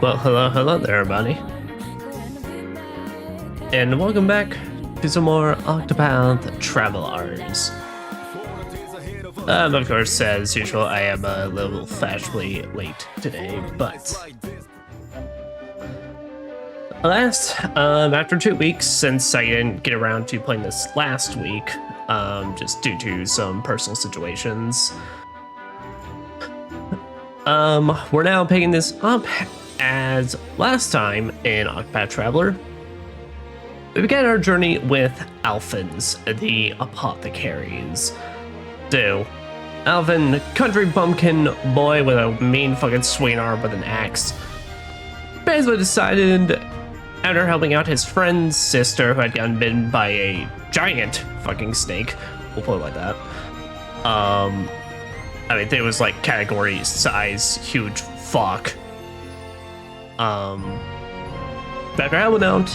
Well, hello there, everybody. And welcome back to some more Octopath Travelers. Of course, as usual, I am a little fashionably late today, but after 2 weeks, since I didn't get around to playing this last week, just due to some personal situations, we're now picking this up. As last time in Octopath Traveler, we began our journey with Alphins, the apothecaries. So, Alvin, country bumpkin boy with a mean fucking swing arm with an axe, basically decided, after helping out his friend's sister who had gotten bitten by a giant fucking snake, we'll put it like that. I mean, it was like category size, huge fuck. After helping out,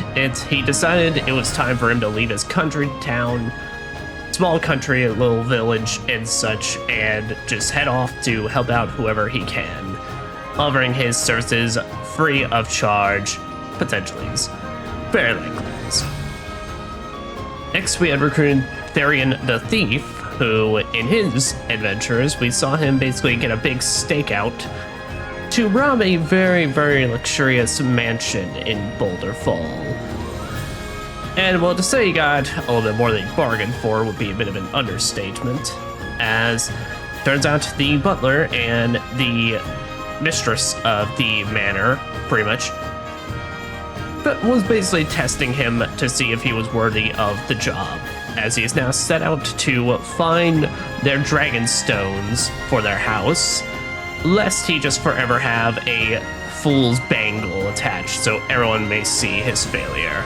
he decided it was time for him to leave his country town, small country, a little village and such, and just head off to help out whoever he can, offering his services free of charge, potentially. Very likely. Next, we had recruited Therian the Thief, who, in his adventures, we saw him basically get a big stakeout to rob a very, very luxurious mansion in Boulder Fall. And well, to say he got a little bit more than he bargained for would be a bit of an understatement, as turns out the butler and the mistress of the manor, pretty much, but was basically testing him to see if he was worthy of the job, as he is now set out to find their dragon stones for their house, lest he just forever have a fool's bangle attached so everyone may see his failure.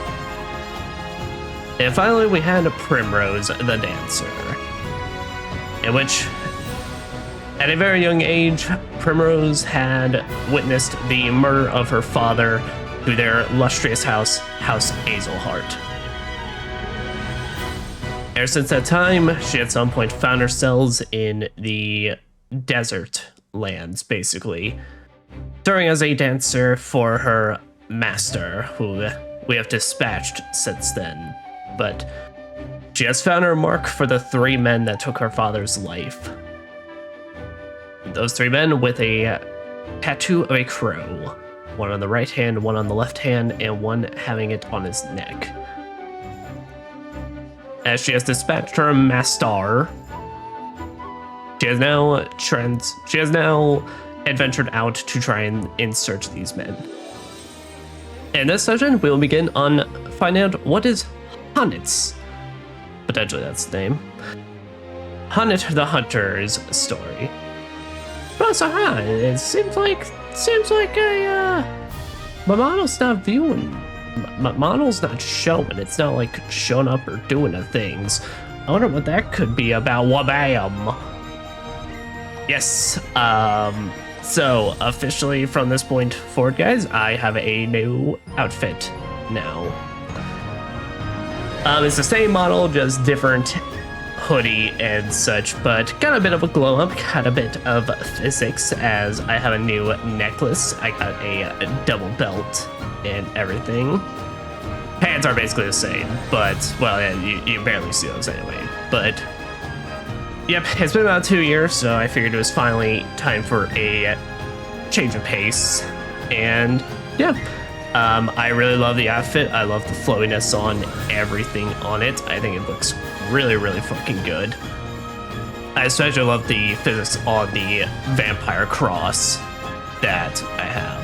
And finally, we had Primrose the Dancer, in which, at a very young age, Primrose had witnessed the murder of her father to their illustrious house, House Azelhart. Ever since that time, she at some point found herself in the desert lands, basically, serving as a dancer for her master, who we have dispatched since then. But she has found her mark for the 3 men that took her father's life. Those 3 men with a tattoo of a crow, one on the right hand, one on the left hand, and one having it on his neck. As she has dispatched her master, she has now adventured out to try and in search these men. In this session, we will begin on finding out what is Hunnit's, potentially that's the name, Hunnit the Hunter's story. But so it seems like my model's not viewing. My model's not showing. It's not like showing up or doing the things. I wonder what that could be about. Wabam. Yes, so officially from this point forward, guys, I have a new outfit now. It's the same model, just different hoodie and such, but got a bit of a glow up, got a bit of physics, as I have a new necklace. I got a double belt and everything. Pants are basically the same, but, well, yeah, you barely see those anyway, but yep, it's been about 2 years, so I figured it was finally time for a change of pace. And yeah, I really love the outfit. I love the flowiness on everything on it. I think it looks really, really fucking good. I especially love the physics on the vampire cross that I have.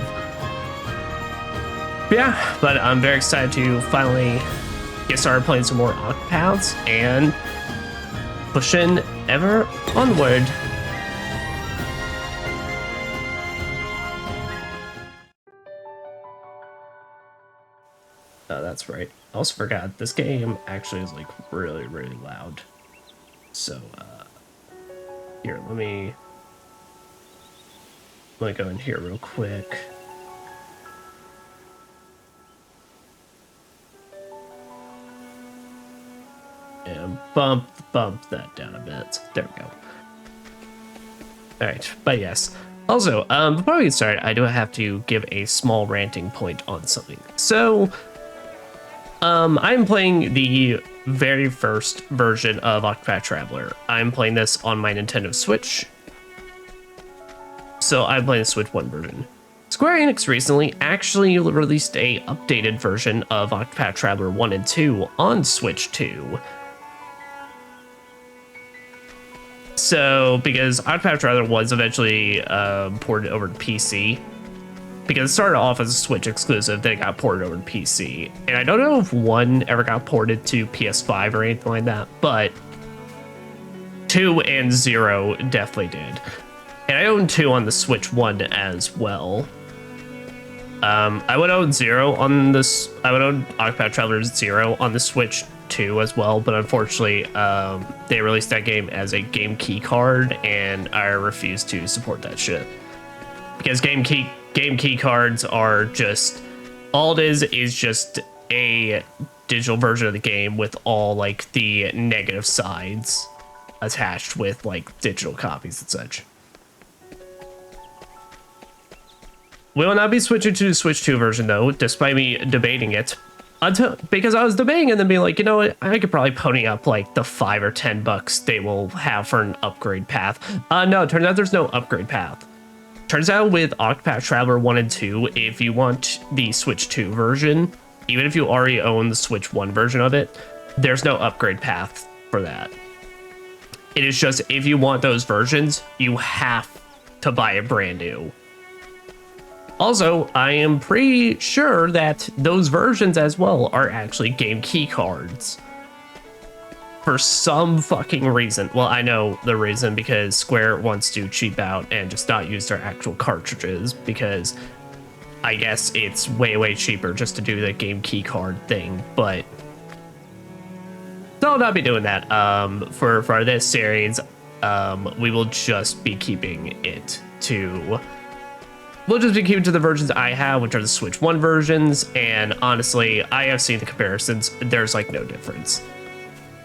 Yeah, but I'm very excited to finally get started playing some more Octopaths and pushing ever onward. Oh, that's right. I also forgot, this game actually is like really, really loud. So, here, let me go in here real quick. And bump that down a bit. There we go. Alright, but yes. Also, before we get started, I do have to give a small ranting point on something. So, I'm playing the very first version of Octopath Traveler. I'm playing this on my Nintendo Switch. So I'm playing the Switch 1 version. Square Enix recently actually released a updated version of Octopath Traveler 1 and 2 on Switch 2. So, because Octopath Traveler was eventually ported over to PC, because it started off as a Switch exclusive, then it got ported over to PC. And I don't know if 1 ever got ported to PS5 or anything like that, but 2 and 0 definitely did. And I own 2 on the Switch 1 as well. I would own 0 on this. I would own Octopath Traveler 0 on the Switch 2 as well, but unfortunately, they released that game as a game key card, and I refuse to support that shit. Because game key cards are just, all it is just a digital version of the game with all like the negative sides attached with like digital copies and such. We will not be switching to the Switch 2 version though, despite me debating it. Because I was debating and then being like, you know what, I could probably pony up like the $5 or $10 they will have for an upgrade path. No, it turns out there's no upgrade path. Turns out with Octopath Traveler 1 and 2, if you want the Switch 2 version, even if you already own the Switch 1 version of it, there's no upgrade path for that. It is just, if you want those versions, you have to buy it brand new. Also, I am pretty sure that those versions as well are actually game key cards. For some fucking reason. Well, I know the reason, because Square wants to cheap out and just not use their actual cartridges, because I guess it's way, way cheaper just to do the game key card thing, but they'll not be doing that. For this series, we will just be keeping it to... We'll just be keeping to the versions I have, which are the Switch 1 versions, and honestly, I have seen the comparisons. There's like no difference.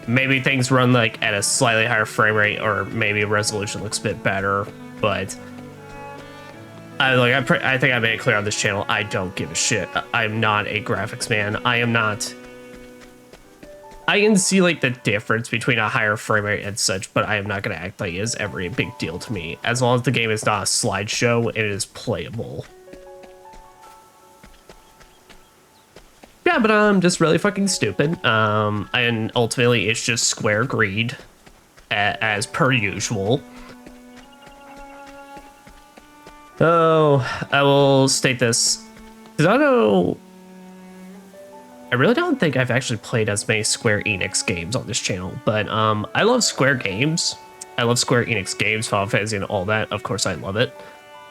Maybe things run like at a slightly higher frame rate, or maybe resolution looks a bit better, but I think I made it clear on this channel, I don't give a shit. I'm not a graphics man. I am not. I can see like the difference between a higher frame rate and such, but I am not going to act like it is ever a big deal to me. As long as the game is not a slideshow, it is playable. Yeah, but I'm just really fucking stupid. And ultimately, it's just Square greed, as per usual. Oh, I will state this, because I know... I really don't think I've actually played as many Square Enix games on this channel, but I love Square games. I love Square Enix games, Final Fantasy and all that. Of course, I love it.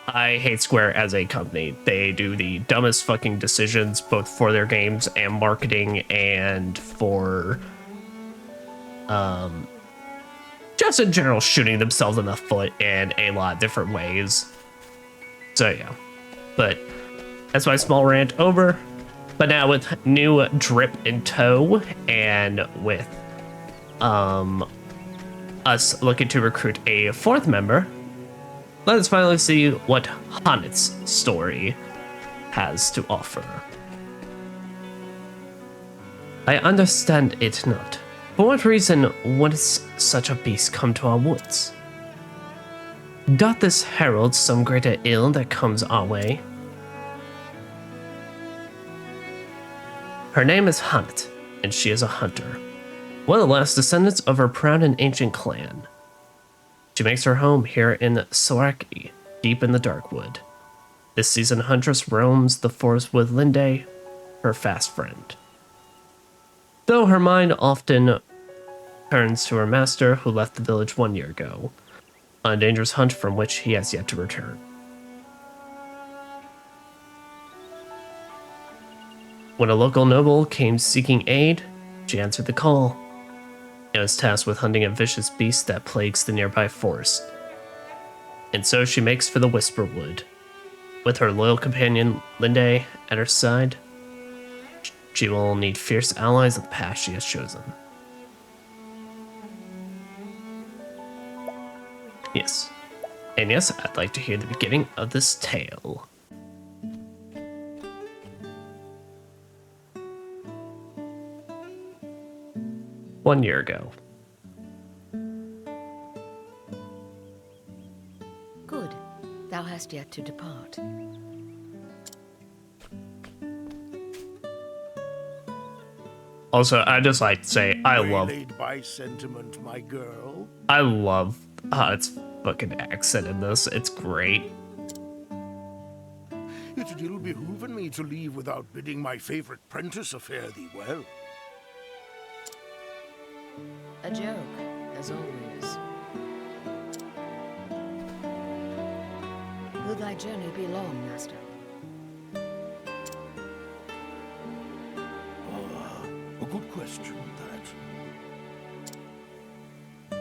I hate Square as a company. They do the dumbest fucking decisions, both for their games and marketing, and for just in general shooting themselves in the foot in a lot of different ways. So yeah, but that's my small rant over. But now with new drip in tow, and with us looking to recruit a 4th member, let us finally see what Honnet's story has to offer. I understand it not. For what reason would such a beast come to our woods? Doth this herald some greater ill that comes our way? Her name is Honnet, and she is a hunter, one of the last descendants of her proud and ancient clan. She makes her home here in Soraki, deep in the Darkwood. This seasoned huntress roams the forest with Linde, her fast friend. Though her mind often turns to her master, who left the village 1 year ago, on a dangerous hunt from which he has yet to return. When a local noble came seeking aid, she answered the call, and was tasked with hunting a vicious beast that plagues the nearby forest. And so she makes for the Whisperwood. With her loyal companion, Linde, at her side, she will need fierce allies of the path she has chosen. Yes. And yes, I'd like to hear the beginning of this tale. One year ago. Good. Thou hast yet to depart. Also, I just like to say I love by sentiment, my girl. its fucking accent in this. It's great. It ill behooven me to leave without bidding my favorite prentice fare thee well. A joke, as always. Will thy journey be long, master? A good question, that.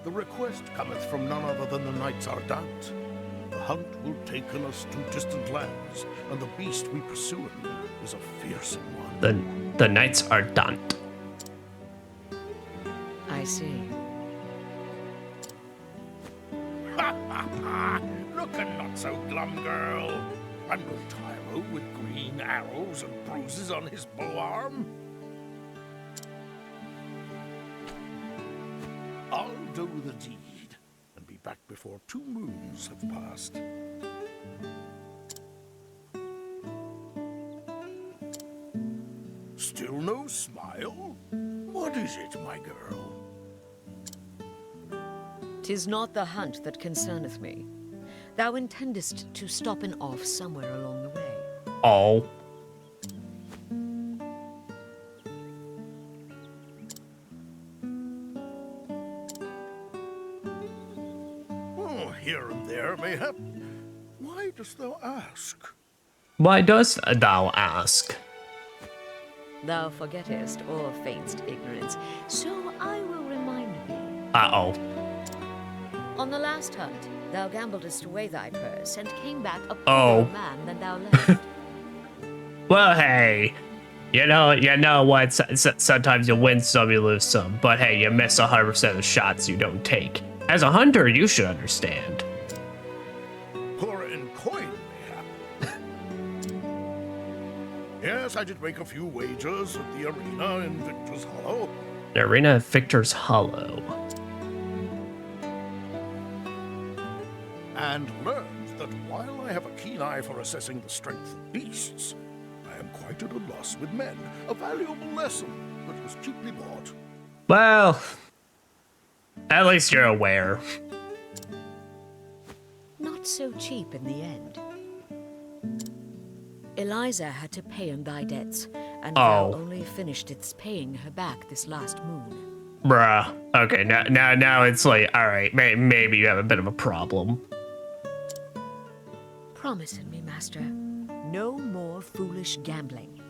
The request cometh from none other than the knights Ardent. The hunt will taken us to distant lands, and the beast we pursuing is a fearsome one. The knights are done. I see. Ha ha ha! Looking not so glum, girl. And no tyro with green arrows and bruises on his bow arm. I'll do the deed, and be back before 2 moons have passed. Still no smile? What is it, my girl? 'Tis not the hunt that concerneth me. Thou intendest to stop and off somewhere along the way. Oh. Here and there, mayhap. Why dost thou ask? Why dost thou ask? Thou forgettest or feignst ignorance, so I will remind thee. Uh-oh. On the last hunt, thou gambledest away thy purse and came back a Oh. poorer man than thou left. Well, hey. You know what? Sometimes you win some, you lose some. But hey, you miss 100% of the shots you don't take. As a hunter, you should understand. Poor in coin, mayhap. Yes, I did make a few wagers at the arena in Victor's Hollow. The arena of Victor's Hollow. And learned that while I have a keen eye for assessing the strength of beasts, I am quite at a loss with men. A valuable lesson that was cheaply bought. Well, at least you're aware. Not so cheap in the end. Eliza had to pay on thy debts, and thou only finished its paying her back this last moon. Bruh. Okay, now it's like, alright, maybe you have a bit of a problem. Promise me, master, no more foolish gambling.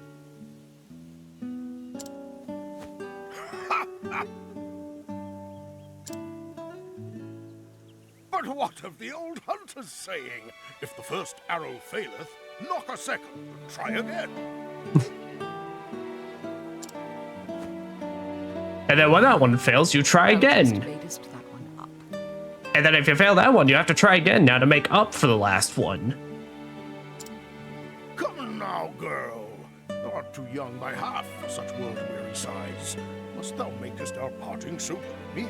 But what of the old hunter's saying? If the first arrow faileth, knock a second and try again. And then when that one fails, you try again. That one up. And then if you fail that one, you have to try again now to make up for the last one. Come now, girl. Thou art too young by half for such world-weary sighs. Must thou makest our parting so gloomy?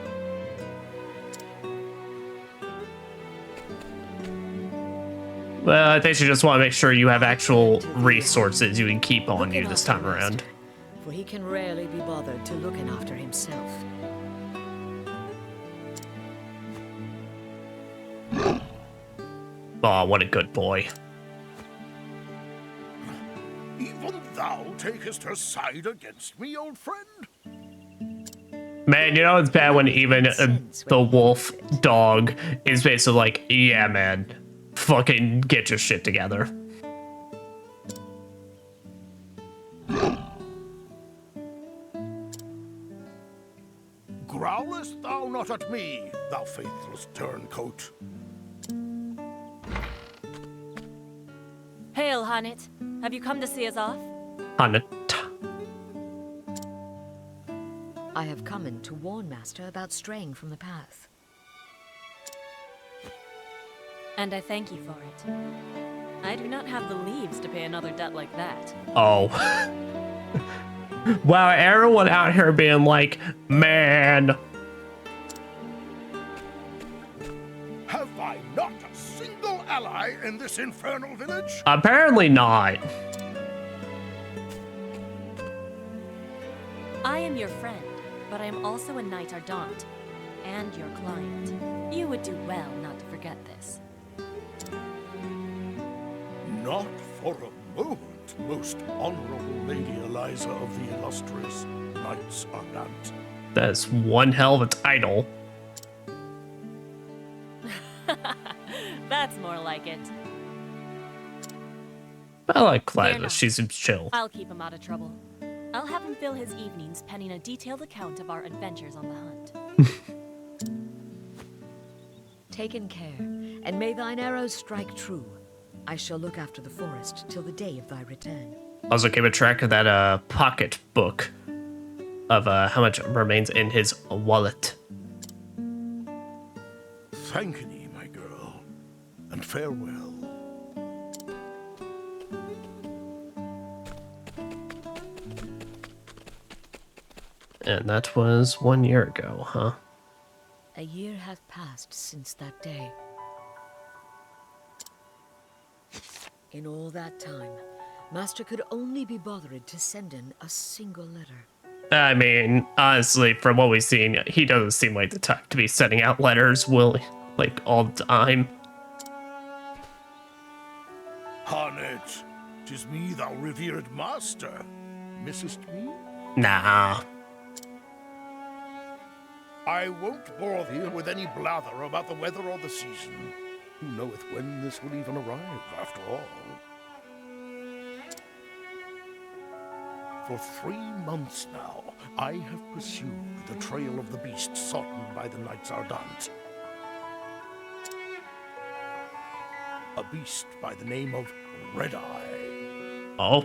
Well, I think you just want to make sure you have actual resources you can keep on you this time around. For he can rarely be bothered to looking after himself. Aw, what a good boy. Even thou takest her side against me, old friend? Man, you know it's bad when even the wolf dog is basically like, yeah, man, fucking get your shit together. Growlest thou not at me, thou faithless turncoat? Hail, Hanit. Have you come to see us off? Hanit. I have come in to warn Master about straying from the path. And I thank you for it. I do not have the leaves to pay another debt like that. Oh. Wow, everyone out here being like, man. Have I not a single ally in this infernal village? Apparently not. I am your friend, but I am also a Knight Ardent, and your client. You would do well not to forget this. Not for a moment, most honorable Lady Eliza of the illustrious Knights Ardent. That's one hell of a title. That's more like it. I like Fear Gladys. not. She seems chill. I'll keep him out of trouble. I'll have him fill his evenings penning a detailed account of our adventures on the hunt. Taken care, and may thine arrows strike true. I shall look after the forest till the day of thy return. Also keep a track of that pocket book of how much remains in his wallet. Thank ye, my girl, and farewell. And that was 1 year ago, huh? A year hath passed since that day. In all that time, Master could only be bothered to send in a single letter. I mean, honestly, from what we've seen, he doesn't seem like the type to be sending out letters, like all the time. Harnet, 'tis me, thou revered master. Missest me? Nah. I won't bore thee with any blather about the weather or the season. Who knoweth when this will even arrive, after all? For 3 months now, I have pursued the trail of the beast sought by the Knights Ardent. A beast by the name of Red Eye. Oh.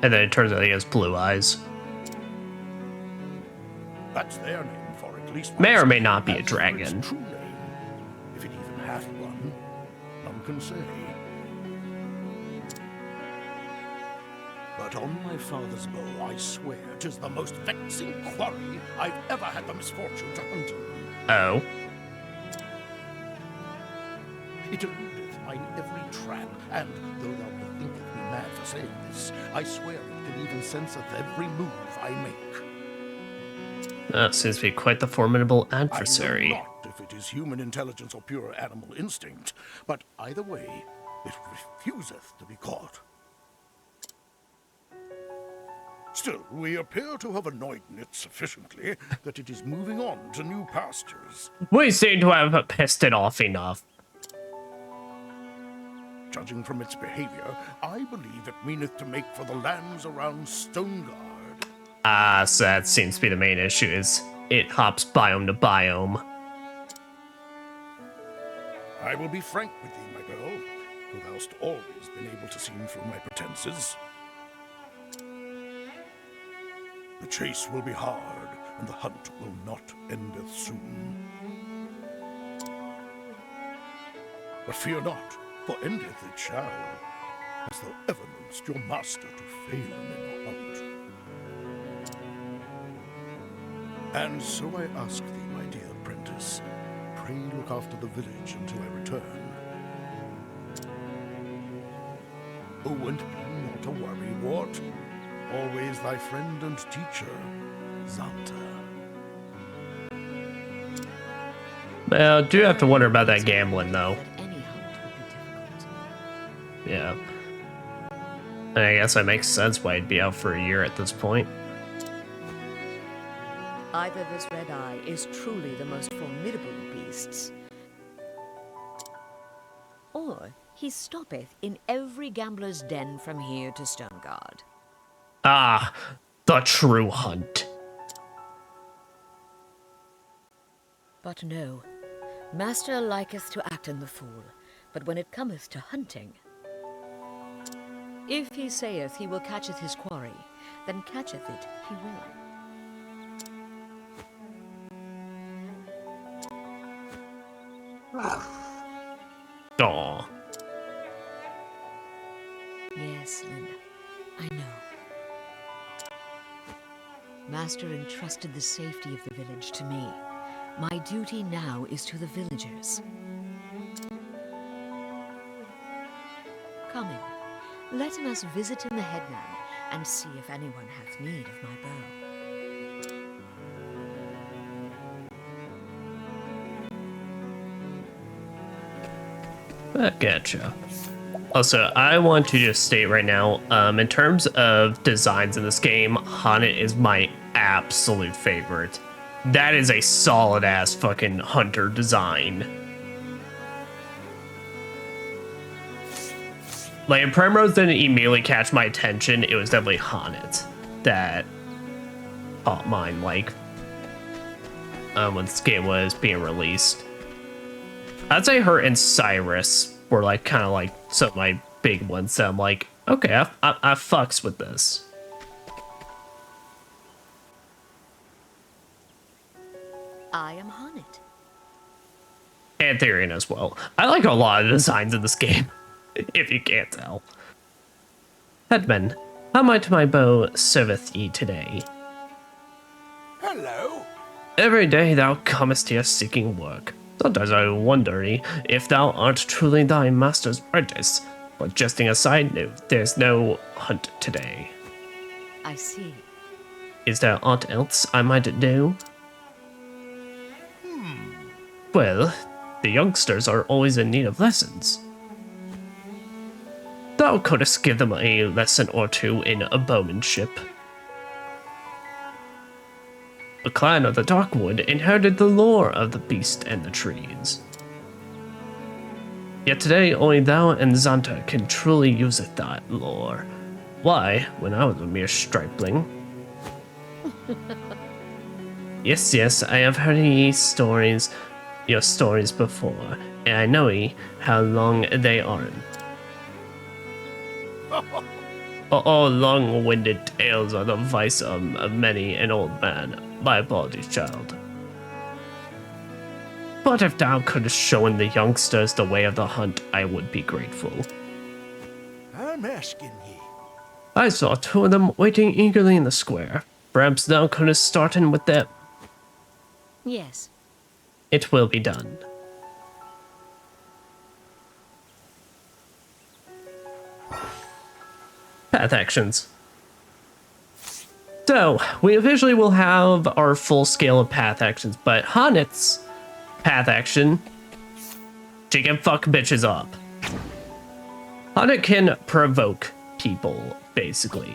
And then it turns out he has blue eyes. That's their name for at least May or once, may not be a as for dragon. its true name, if it even hath one, none can say. But on my father's bow, I swear 'tis the most vexing quarry I've ever had the misfortune to hunt in. Oh. It eludeth mine every trap, and though thou wilt thinketh me mad for saying this, I swear it can even senseth every move I make. That seems to be quite the formidable I know adversary. not if it is human intelligence or pure animal instinct, but either way, it refuseth to be caught. Still, we appear to have annoyed it sufficiently that it is moving on to new pastures. We seem to have pissed it off enough. Judging from its behavior, I believe it meaneth to make for the lands around Stoneguard. Ah, so that seems to be the main issue, is it hops biome to biome. I will be frank with thee, my girl, who thou'st always been able to see through my pretenses. The chase will be hard, and the hunt will not endeth soon. But fear not, for endeth it shall, as thou ever knowst your master to fail in a hunt. And so I ask thee, my dear apprentice, pray look after the village until I return. Oh, and be not a worrywart. Always thy friend and teacher, Xanta. Well, I do have to wonder about that gambling, though. That any hunt would be difficult. Yeah. And I guess that makes sense why he'd be out for a year at this point. Either this Red Eye is truly the most formidable of beasts, or he stoppeth in every gambler's den from here to Stoneguard. Ah, the true hunt. But no, Master liketh to act in the fool, but when it cometh to hunting, if he saith he will catcheth his quarry, then catcheth it he will. Aw. Yes, Linda, I know. Master entrusted the safety of the village to me. My duty now is to the villagers. Come in. Let us visit in the headland and see if anyone hath need of my bow. Gotcha. Also, I want to just state right now, in terms of designs in this game, Haunted is my absolute favorite. That is a solid ass fucking hunter design. Like, if Primrose didn't immediately catch my attention, it was definitely Haunted that caught mine, like, when this game was being released. I'd say her and Cyrus were like kind of like some of my big ones that I'm like, okay, I fucks with this. I am Haunted. And Therian as well. I like a lot of designs in this game, if you can't tell. Headman, how might my bow serveth ye today? Hello. Every day thou comest here seeking work. Sometimes I wonder if thou art truly thy master's apprentice. But jesting aside, no, there's no hunt today. I see. Is there aught else I might do? Well, the youngsters are always in need of lessons. Thou couldst give them a lesson or two in bowmanship. The clan of the Darkwood inherited the lore of the beast and the trees. Yet today, only thou and Xanta can truly use that lore. Why, when I was a mere stripling? Yes, I have heard your stories before, and I know how long they are. All long-winded tales are the vice of many an old man. My apologies, child. But if thou couldst show the youngsters the way of the hunt, I would be grateful. I'm asking ye. I saw two of them waiting eagerly in the square. Perhaps thou couldst start in with them. Yes. It will be done. Path actions. So, we officially will have our full scale of path actions, but Haunted's path action, she can fuck bitches up. Haunted can provoke people, basically.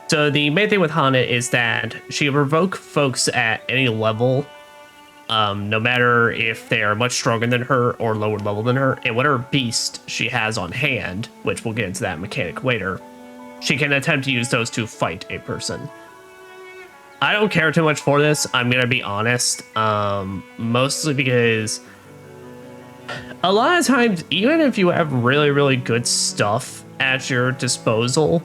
So the main thing with Haunted is that she can provoke folks at any level, no matter if they are much stronger than her or lower level than her, and whatever beast she has on hand, which we'll get into that mechanic later, she can attempt to use those to fight a person. I don't care too much for this, I'm gonna be honest, mostly because a lot of times, even if you have really, really good stuff at your disposal,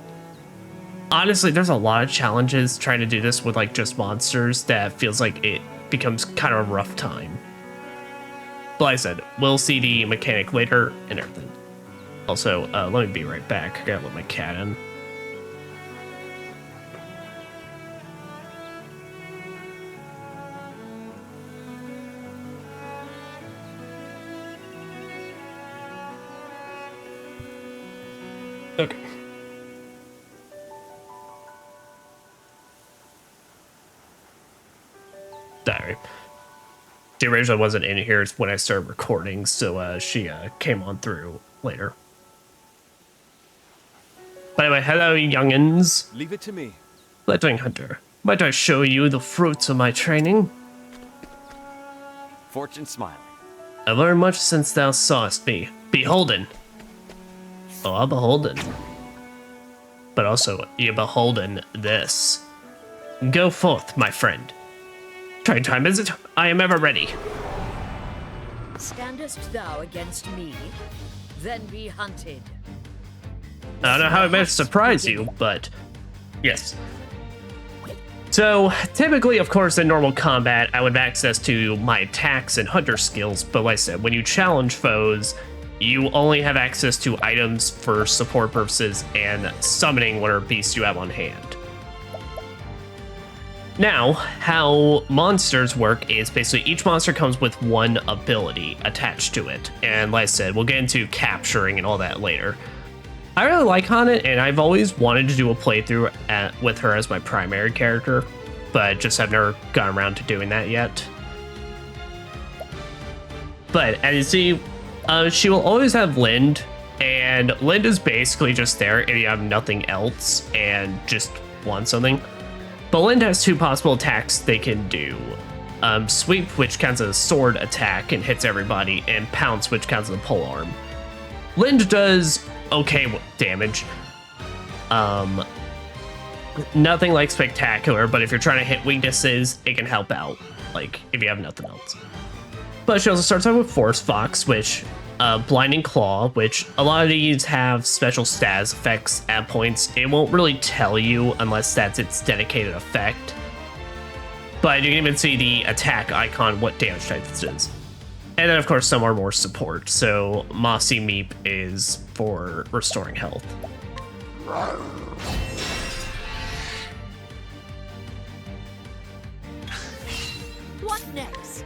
honestly, there's a lot of challenges trying to do this with like just monsters that feels like it becomes kind of a rough time. But like I said, we'll see the mechanic later and everything. Also, let me be right back. I gotta let my cat in. Okay. Sorry. She originally wasn't in here when I started recording, so she came on through later. By the way, hello, youngins. Leave it to me. Fledgling Hunter, might I show you the fruits of my training? Fortune smiling. I've learned much since thou sawest me. Beholden. Oh, I'm beholden. But also, you beholden this. Go forth, my friend. Train time is it? I am ever ready. Standest thou against me? Then be hunted. I don't know how it may surprise you, but yes. So typically, of course, in normal combat, I would have access to my attacks and hunter skills, but like I said, when you challenge foes, you only have access to items for support purposes and summoning whatever beast you have on hand. Now, how monsters work is basically each monster comes with one ability attached to it. And like I said, we'll get into capturing and all that later. I really like Haunted, and I've always wanted to do a playthrough with her as my primary character, but just have never gotten around to doing that yet. But as you see, she will always have Lind, and Lind is basically just there if you have nothing else and just want something. But Lind has two possible attacks they can do. Sweep, which counts as a sword attack and hits everybody, and Pounce, which counts as a polearm. Lind does okay damage. Nothing like spectacular, but if you're trying to hit weaknesses, it can help out, like if you have nothing else. But she also starts out with Force Fox, which Blinding Claw, which a lot of these have special status effects at points. It won't really tell you unless that's its dedicated effect. But you can even see the attack icon, what damage type this is. And then, of course, some are more support. So Mossy Meep is for restoring health. What next?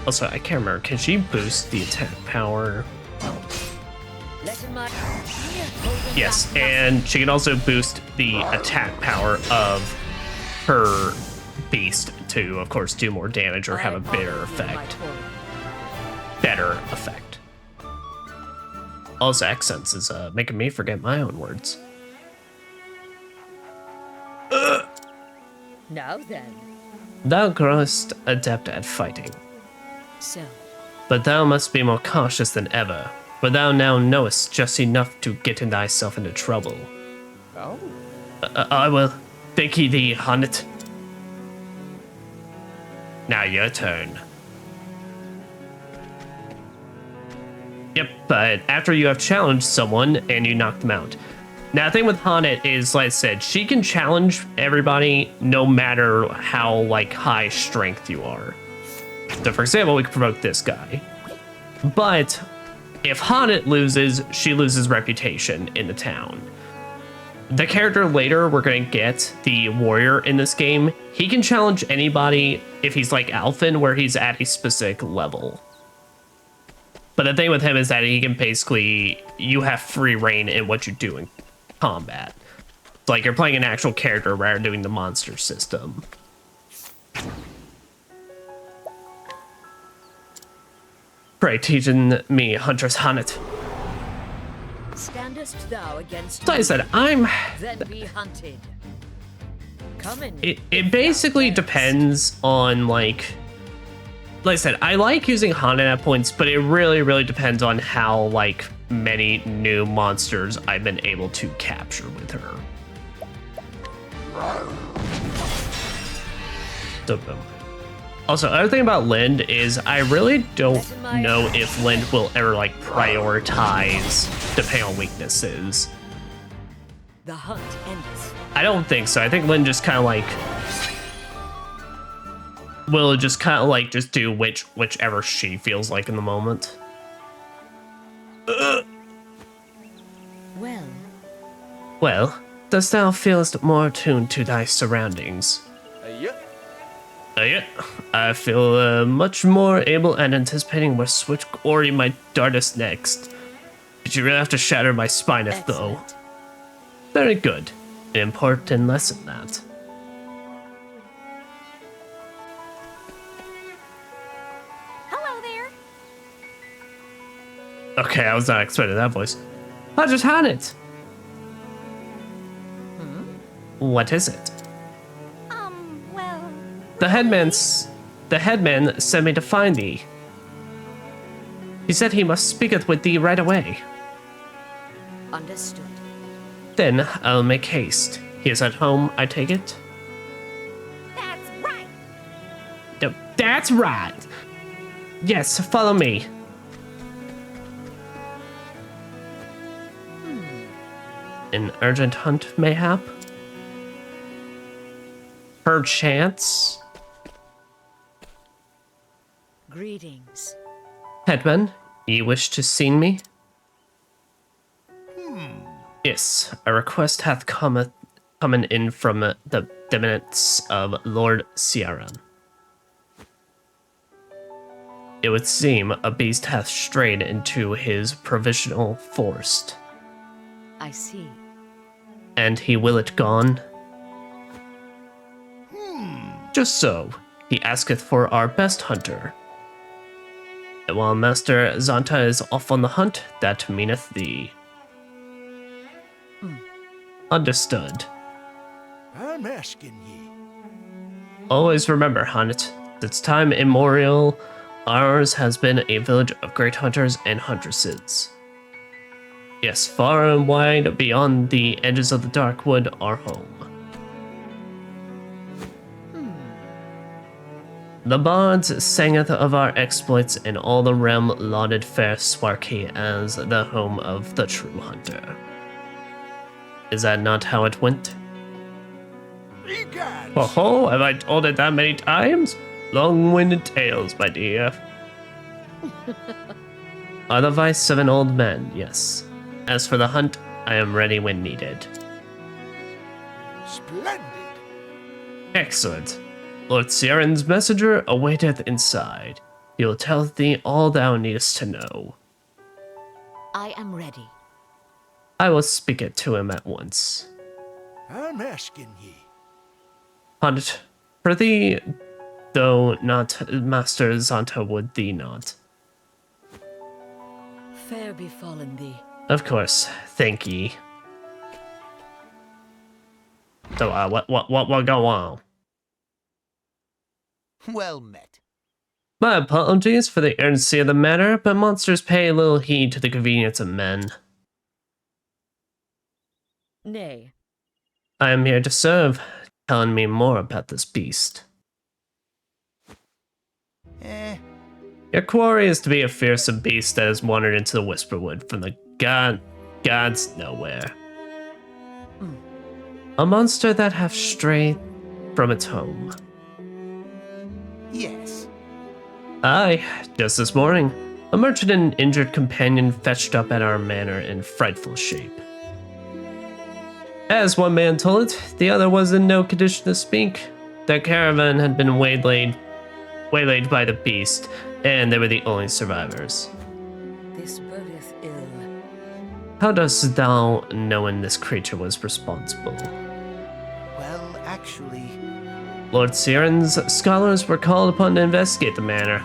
Also, I can't remember. Can she boost the attack power? Yes, and she can also boost the attack power of her beast to, of course, do more damage or have a better effect. Also, accents is making me forget my own words. Now then. Thou growest adept at fighting, So, but thou must be more cautious than ever, for thou now knowest just enough to get in thyself into trouble. oh. I will thank thee, Hunnet. Now your turn. Yep, but after you have challenged someone and you knock them out. Now, the thing with Haunted is, like I said, she can challenge everybody no matter how, like, high strength you are. So, for example, we could provoke this guy. But if Haunted loses, she loses reputation in the town. The character later we're going to get, the warrior in this game, he can challenge anybody if he's like Alphen, where he's at a specific level. But the thing with him is that he can basically, you have free reign in what you do in combat. It's like you're playing an actual character rather than doing the monster system. Pray, teaching me, Huntress Haunted. Standest thou against So I said, I'm... then be hunted. Come in. It basically depends on, like I said, I like using Haunted at points, but it really, really depends on how, like, many new monsters I've been able to capture with her. So, boom. Also, other thing about Lind is I really don't know if Lind will ever, like, prioritize depending on weaknesses. The hunt endeth. I don't think so. I think Lind just kind of, like, will just kind of, like, just do whichever she feels like in the moment. Well, dost thou feelest more attuned to thy surroundings? Yeah. I feel much more able and anticipating which glory might dart us next. But you really have to shatter my spineth, though. Very good. An important lesson, that. Hello there. Okay, I was not expecting that voice. I just had it. What is it? Well... The headman sent me to find thee. He said he must speaketh with thee right away. Understood. Then I'll make haste. He is at home, I take it? That's right. No, that's right. Yes, follow me. An urgent hunt, mayhap? perchance? Greetings. Headman, ye wish to see me? Yes, a request hath coming in from the eminence of Lord Ciaran. It would seem a beast hath strayed into his provisional forest, I see. and he will it gone. Just so, he asketh for our best hunter. And while Master Zanta is off on the hunt, that meaneth thee. Understood. I'm asking ye. Always remember, Hunt, since time immemorial, ours has been a village of great hunters and huntresses. Yes, far and wide beyond the edges of the dark wood, our home. The bards sangeth of our exploits, and all the realm lauded fair Swarky as the home of the true hunter. Is that not how it went? Egad! Oh, have I told it that many times? Long-winded tales, my dear. Are the vice of an old man, yes. As for the hunt, I am ready when needed. Splendid! Excellent. Lord Ciaran's messenger awaiteth inside. He will tell thee all thou needest to know. I am ready. I will speak it to him at once. I'm asking ye. Hunt, for thee, though not Master Zanta would thee not. Fair befallen thee. Of course, thank ye. So, what go on? Well met. My apologies for the urgency of the matter, but monsters pay little heed to the convenience of men. Nay. I am here to serve, telling me more about this beast. Your quarry is to be a fearsome beast that has wandered into the Whisperwood from the gods nowhere. A monster that hath strayed from its home. Yes. Aye, just this morning, a merchant and an injured companion fetched up at our manor in frightful shape. As one man told it, the other was in no condition to speak. Their caravan had been waylaid by the beast, and they were the only survivors. This bodeth ill. How dost thou know when this creature was responsible? Well, actually, Lord Ciaran's scholars were called upon to investigate the matter.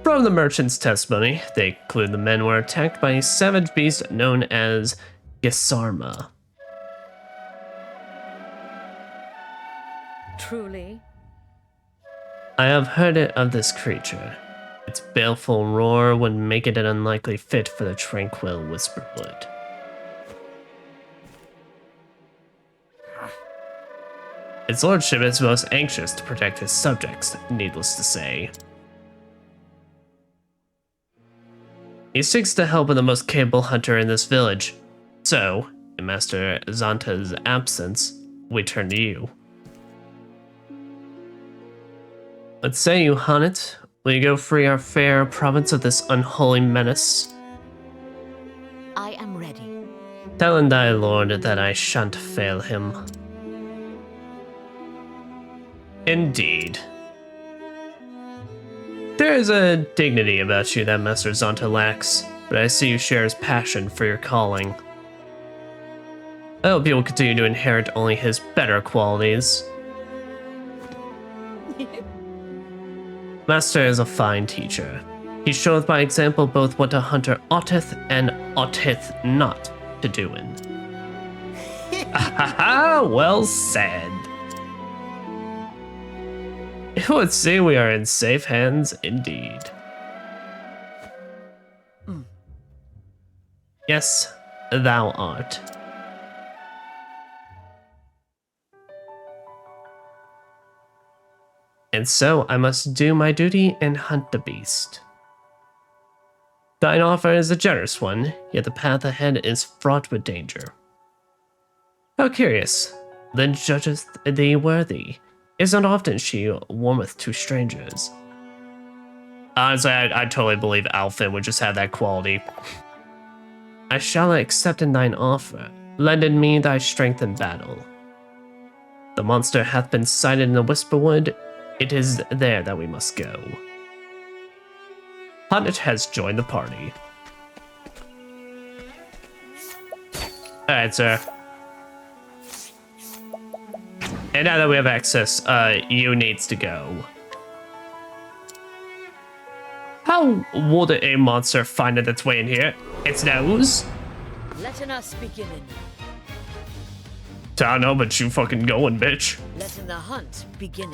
From the merchant's testimony, they conclude the men were attacked by a savage beast known as Gisarma. Truly? I have heard it of this creature. Its baleful roar would make it an unlikely fit for the tranquil Whisperwood. His lordship is most anxious to protect his subjects, needless to say. He seeks the help of the most capable hunter in this village. So, in Master Zanta's absence, we turn to you. What say you, Hannet? Will you go free our fair province of this unholy menace? I am ready. Tell thy lord that I shan't fail him. Indeed. There is a dignity about you that Master Zanta lacks, but I see you share his passion for your calling. I hope you will continue to inherit only his better qualities. Master is a fine teacher. He showeth by example both what a hunter oughteth and oughteth not to doing. Ha! Well said. It would seem we are in safe hands indeed. Yes, thou art. And so I must do my duty and hunt the beast. Thine offer is a generous one, yet the path ahead is fraught with danger. How curious. then judgeth thee worthy. It's not often she warmeth to strangers. Honestly, I totally believe Alphen would just have that quality. I shall accept in thine offer. Lend in me thy strength in battle. The monster hath been sighted in the Whisperwood. It is there that we must go. Hunnit has joined the party. Alright, sir. And now that we have access, you needs to go. How would a monster find its way in here? Its nose? Letting us begin. I don't know, but you fucking going, bitch. Letting the hunt begin.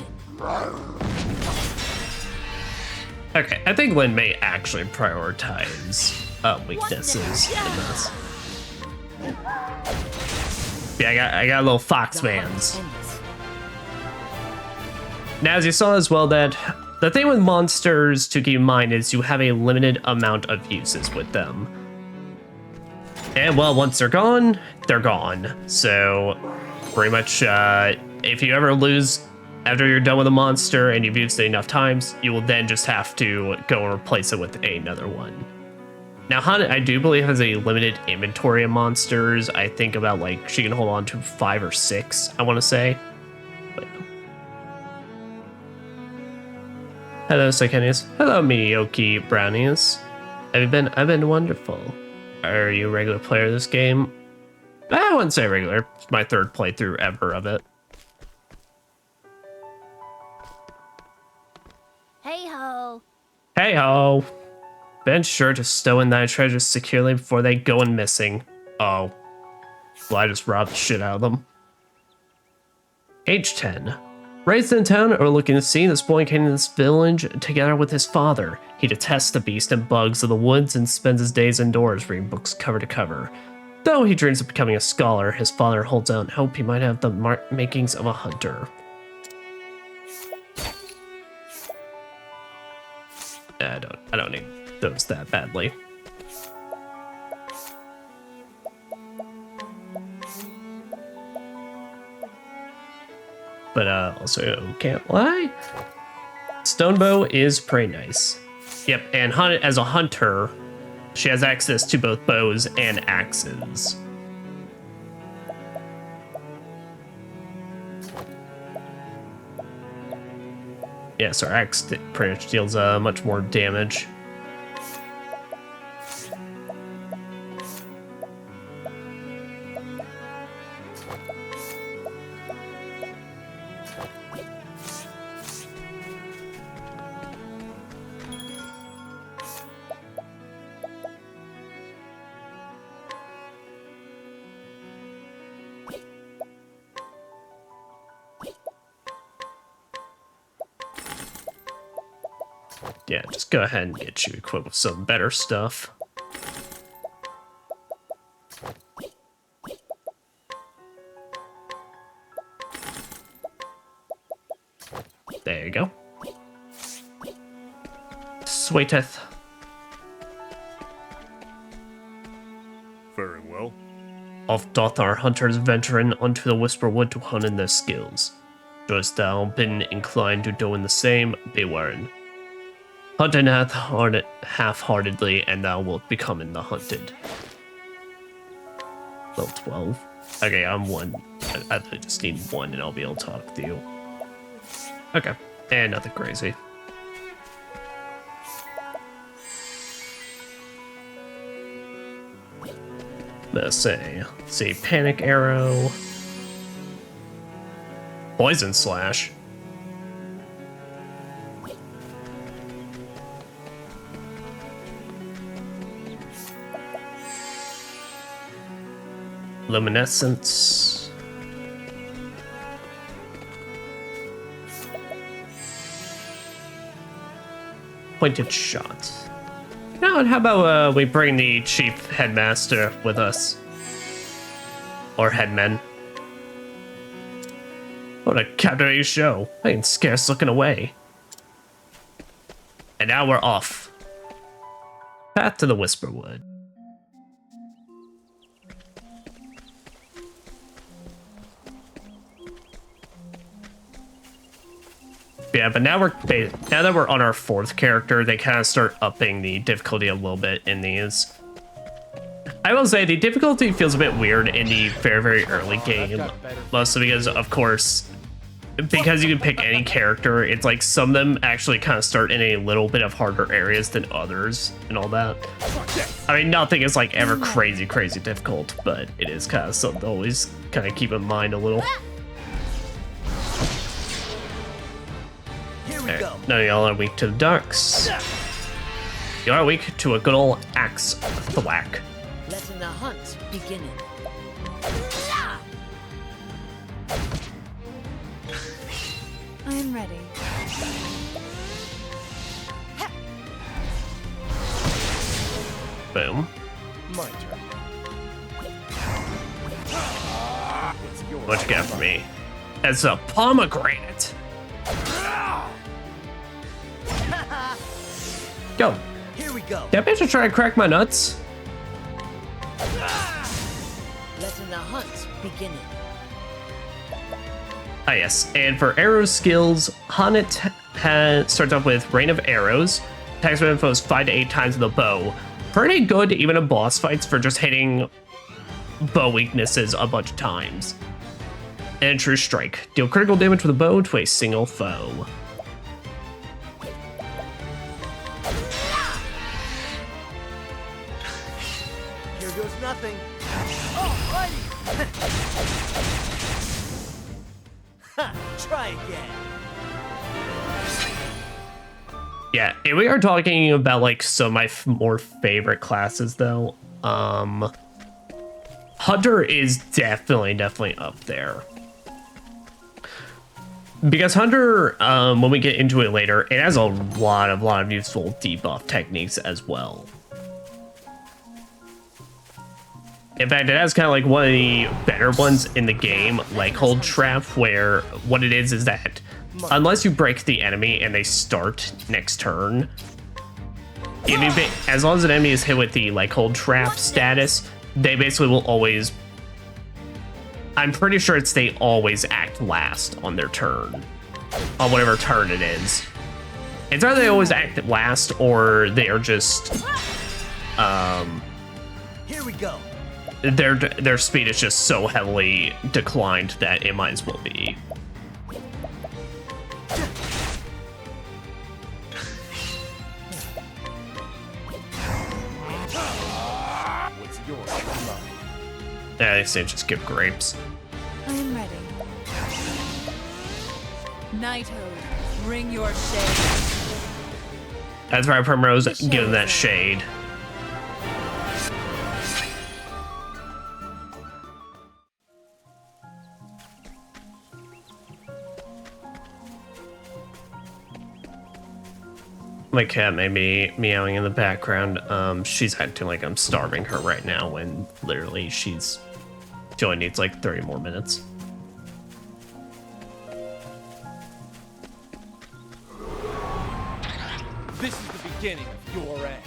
Okay, I think Lynn may actually prioritize weaknesses in this. Yeah, I got a little fox mans. Now, as you saw as well, that the thing with monsters to keep in mind is you have a limited amount of uses with them. And well, once they're gone, they're gone. So pretty much, if you ever lose after you're done with a monster and you've used it enough times, you will then just have to go and replace it with another one. Now, Hana, I do believe, has a limited inventory of monsters. I think about, like, she can hold on to 5 or 6, I want to say. But, hello, Psychenius. Hello, mediocre brownies. I've been wonderful. Are you a regular player of this game? I wouldn't say regular. It's my 3rd playthrough ever of it. Hey ho! Hey ho! Ben sure to stow in thy treasures securely before they go and missing. Oh. Well, I just robbed the shit out of them. Age 10. Raised in town overlooking the sea, this boy came to this village together with his father. He detests the beasts and bugs of the woods and spends his days indoors reading books cover to cover. Though he dreams of becoming a scholar, his father holds out hope he might have the makings of a hunter. I don't need those that badly. But also can't lie. Stonebow is pretty nice. Yep, and as a hunter, she has access to both bows and axes. Yes, our axe pretty much deals much more damage. Yeah, just go ahead and get you equipped with some better stuff. There you go. Sweeteth. Very well. Oft doth our hunters venture in unto the Whisperwood to hunt in their skills. Dost thou been inclined to do in the same, beware. Hunting half-heartedly, and thou wilt become in the hunted. Level 12. Okay, I'm 1. I just need 1 and I'll be able to talk to you. Okay, and nothing crazy. Let's see, Panic Arrow. Poison Slash. Luminescence. Pointed Shot. Now, and how about we bring the Chief Headmaster with us? Or Headman. What a captivating show. I can scarce looking away. And now we're off. Path to the Whisperwood. Yeah, but now that we're on our 4th character, they kind of start upping the difficulty a little bit in these. I will say the difficulty feels a bit weird in the very, very early game, mostly because, of course, because you can pick any character, it's like some of them actually kind of start in a little bit of harder areas than others and all that. I mean, nothing is like ever crazy, crazy difficult, but it is kind of something to always kind of keep in mind a little. Right, none of y'all are weak to the darks. You are weak to a good old axe thwack. Letting the hunt begin. I am ready. Boom. My turn. What you got for me? It's a pomegranate. Go. Here we go. That bitch will try to crack my nuts. Letting the hunt begin. Ah, yes. And for arrow skills, Haunted starts off with Rain of Arrows. Attacks with foes 5 to 8 times with the bow. Pretty good even in boss fights for just hitting bow weaknesses a bunch of times. And True Strike. Deal critical damage with a bow to a single foe. Here goes nothing. Alrighty. Ha! Try again. Yeah, and we are talking about like some of my more favorite classes though. Hunter is definitely up there. Because Hunter, when we get into it later, it has a lot of useful debuff techniques as well. In fact, it has kind of like one of the better ones in the game, like Hold Trap, where what it is that unless you break the enemy and they start next turn, as long as an enemy is hit with the like Hold Trap status, they basically will always, I'm pretty sure it's they always act last on their turn, on whatever turn it is. It's either they always act last or they are just, Here we go. their speed is just so heavily declined that it might as well be. What's yours? Yeah, they say just give grapes. I am ready. Knighthood, bring your shade. That's right, Primrose, give them that shade. My cat may be meowing in the background. She's acting like I'm starving her right now when literally she only needs like 30 more minutes. This is the beginning of your end.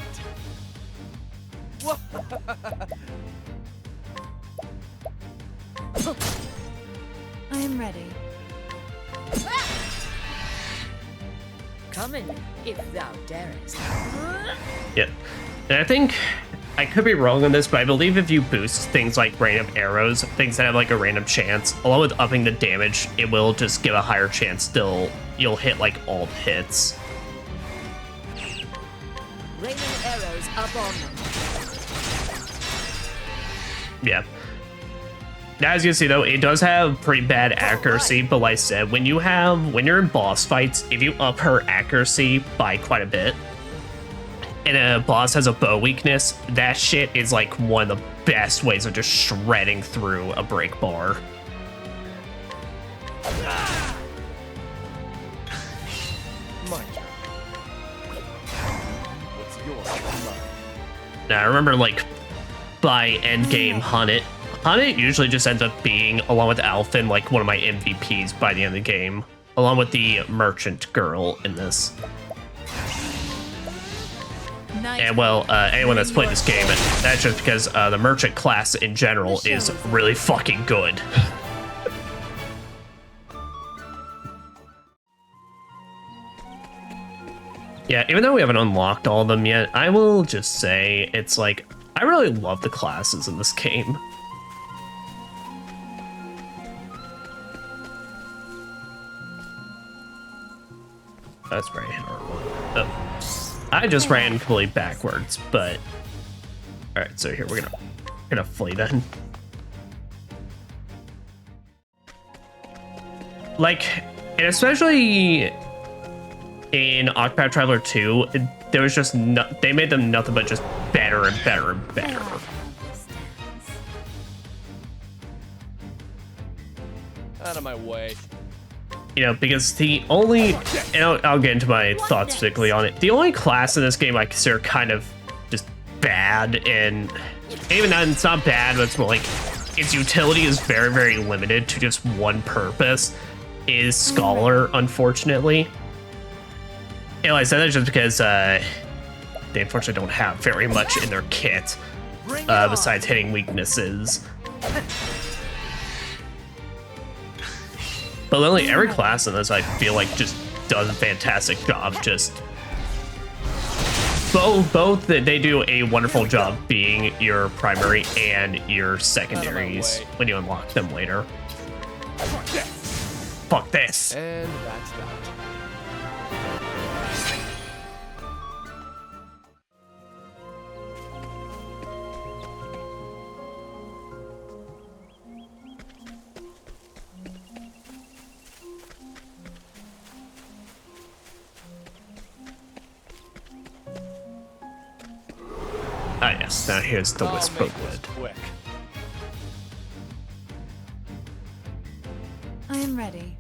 I am ready. Come in, if thou darest. Yeah. And I think I could be wrong on this, but I believe if you boost things like Rain of Arrows, things that have like a random chance, along with upping the damage, it will just give a higher chance still. You'll hit like all the hits. Raining arrows up on them. Yeah. Now, as you can see though, it does have pretty bad accuracy, but like I said, when you're in boss fights, if you up her accuracy by quite a bit, and a boss has a bow weakness, that shit is like one of the best ways of just shredding through a break bar. My turn. What's yours? Now, I remember like by endgame Hunted usually just ends up being, along with Alphen, like one of my MVPs by the end of the game, along with the merchant girl in this. And well, anyone that's played this game, that's just because the merchant class in general is really fucking good. Yeah, even though we haven't unlocked all of them yet, I will just say it's like, I really love the classes in this game. That's very hard one. Oh. I just ran completely backwards, but alright, so here we're gonna flee then. Like, and especially in Octopath Traveler 2, there was just they made them nothing but just better and better and better. Out of my way. You know, because the only, and I'll get into my thoughts particularly on it, the only class in this game I consider kind of just bad, and even then it's not bad, but it's more like its utility is very, very limited to just one purpose, is Scholar, unfortunately. And I said that just because they unfortunately don't have very much in their kit besides hitting weaknesses. But literally every class in this, I feel like, just does a fantastic job. Just both they do a wonderful job being your primary and your secondaries when you unlock them later. Fuck this. And that's that. Ah yes, now here's the Whisper Wood. Quick. I am ready.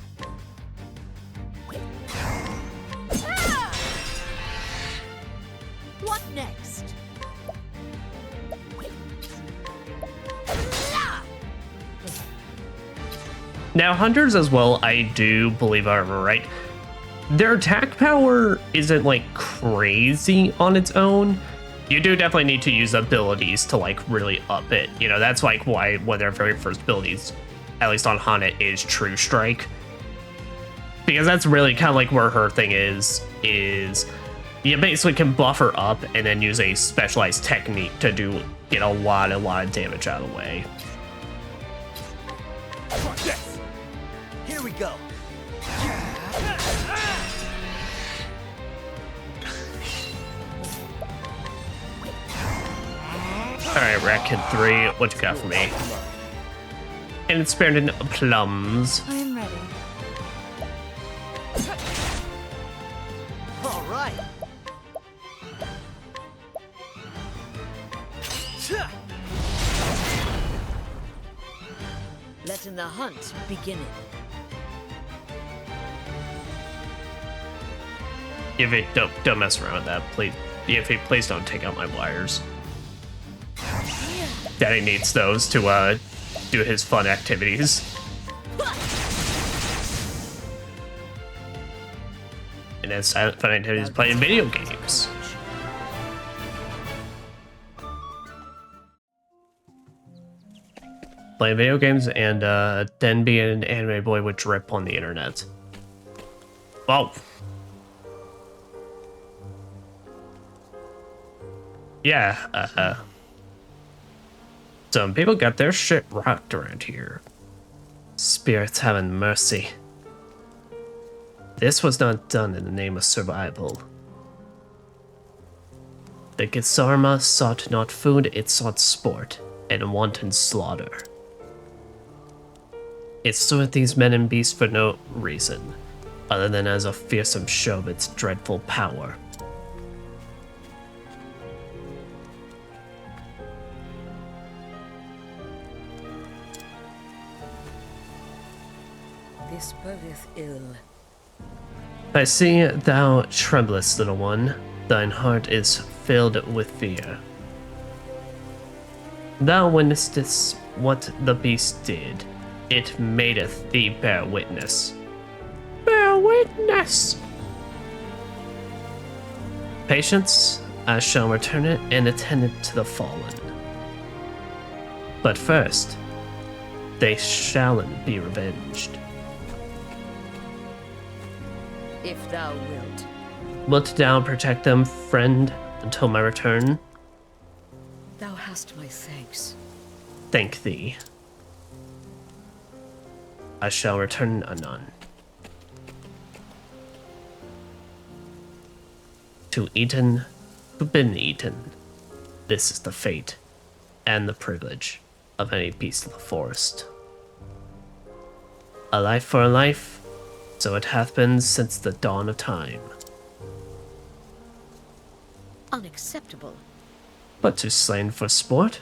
What next? Now hunters as well, I do believe are right. Their attack power isn't like crazy on its own. You do definitely need to use abilities to like really up it. You know, that's like why one of their very first abilities, at least on Hana, is True Strike. Because that's really kind of like where her thing is you basically can buff her up and then use a specialized technique to get a lot of damage out of the way. Yes. Here we go. Alright, Racket 3, what you got for me? And it's spared in plums. I am ready. All right. Letting the hunt begin. If it don't mess around with that, please. Please don't take out my wires. Daddy needs those to do his fun activities. And his fun activities playing video games. Playing video games and then being an anime boy with drip on the internet. Wow. Yeah, some people got their shit rocked around here. Spirits having mercy. This was not done in the name of survival. The Gisarma sought not food, it sought sport, and wanton slaughter. It stood these men and beasts for no reason, other than as a fearsome show of its dreadful power. This bodeth ill. I see thou tremblest, little one. Thine heart is filled with fear. Thou witnessest what the beast did. It madeth thee bear witness. Bear witness! Patience, I shall return it and attend it to the fallen. But first, they shall be revenged. If thou wilt. Wilt thou protect them, friend, until my return? Thou hast my thanks. Thank thee. I shall return anon. To Eaton, who been eaten. This is the fate and the privilege of any beast of the forest. A life for a life, so it hath been since the dawn of time. Unacceptable. But to slain for sport,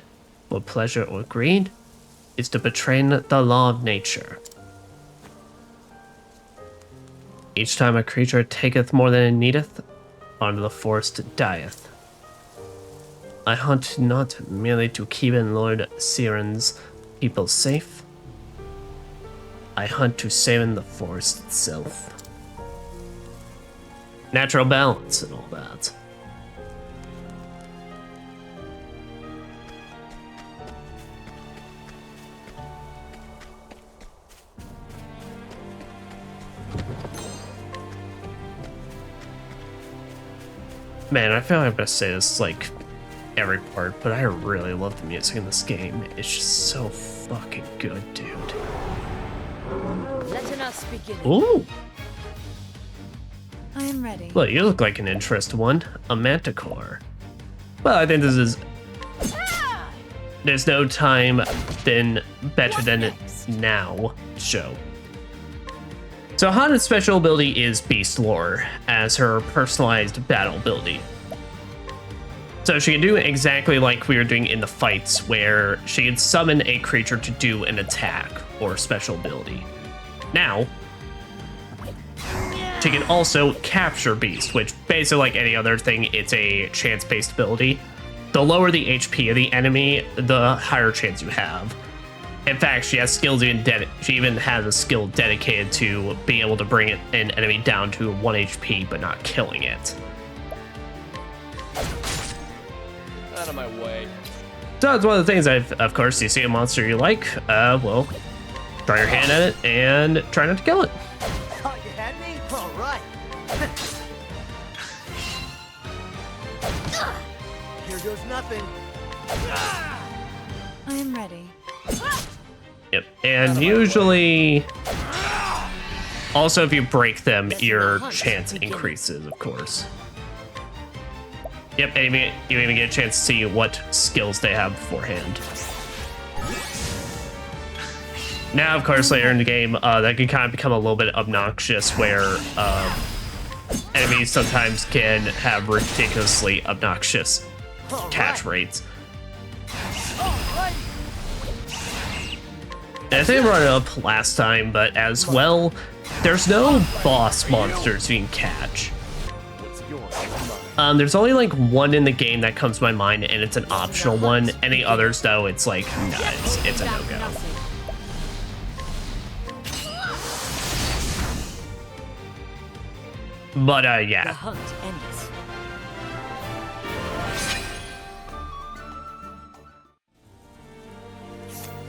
for pleasure or greed, is to betray the law of nature. Each time a creature taketh more than it needeth, under the forest dieth. I hunt not merely to keep in Lord Siren's people safe. I hunt to save in the forest itself. Natural balance and all that. Man, I feel like I'm gonna say this like every part, but I really love the music in this game. It's just so fucking good, dude. Let us begin. Ooh! I am ready. Well, you look like an interesting one. A manticore. Well, I think this is... There's no time been better than now show. So Hana's special ability is Beast Lore, as her personalized battle ability. So she can do exactly like we were doing in the fights, where she can summon a creature to do an attack or special ability. Now, she can also capture beasts, which basically like any other thing, it's a chance-based ability. The lower the HP of the enemy, the higher chance you have. In fact, she has skills she even has a skill dedicated to being able to bring an enemy down to 1 HP, but not killing it. Out of my way. So it's one of the things, of course, you see a monster you like, well, try your hand at it and try not to kill it. Thought you had me? All right. Here goes nothing. I am ready. Yep, and usually, also if you break them, your chance increases, of course. Yep, and you even get a chance to see what skills they have beforehand. Now, of course, later in the game, that can kind of become a little bit obnoxious, where enemies sometimes can have ridiculously obnoxious catch rates. And I think I brought it up last time, but as well, there's no boss monsters you can catch. What's yours? There's only like one in the game that comes to my mind, and it's an optional one. Any others, though, it's like, nah, it's a no-go. But, The yeah. hunt ends.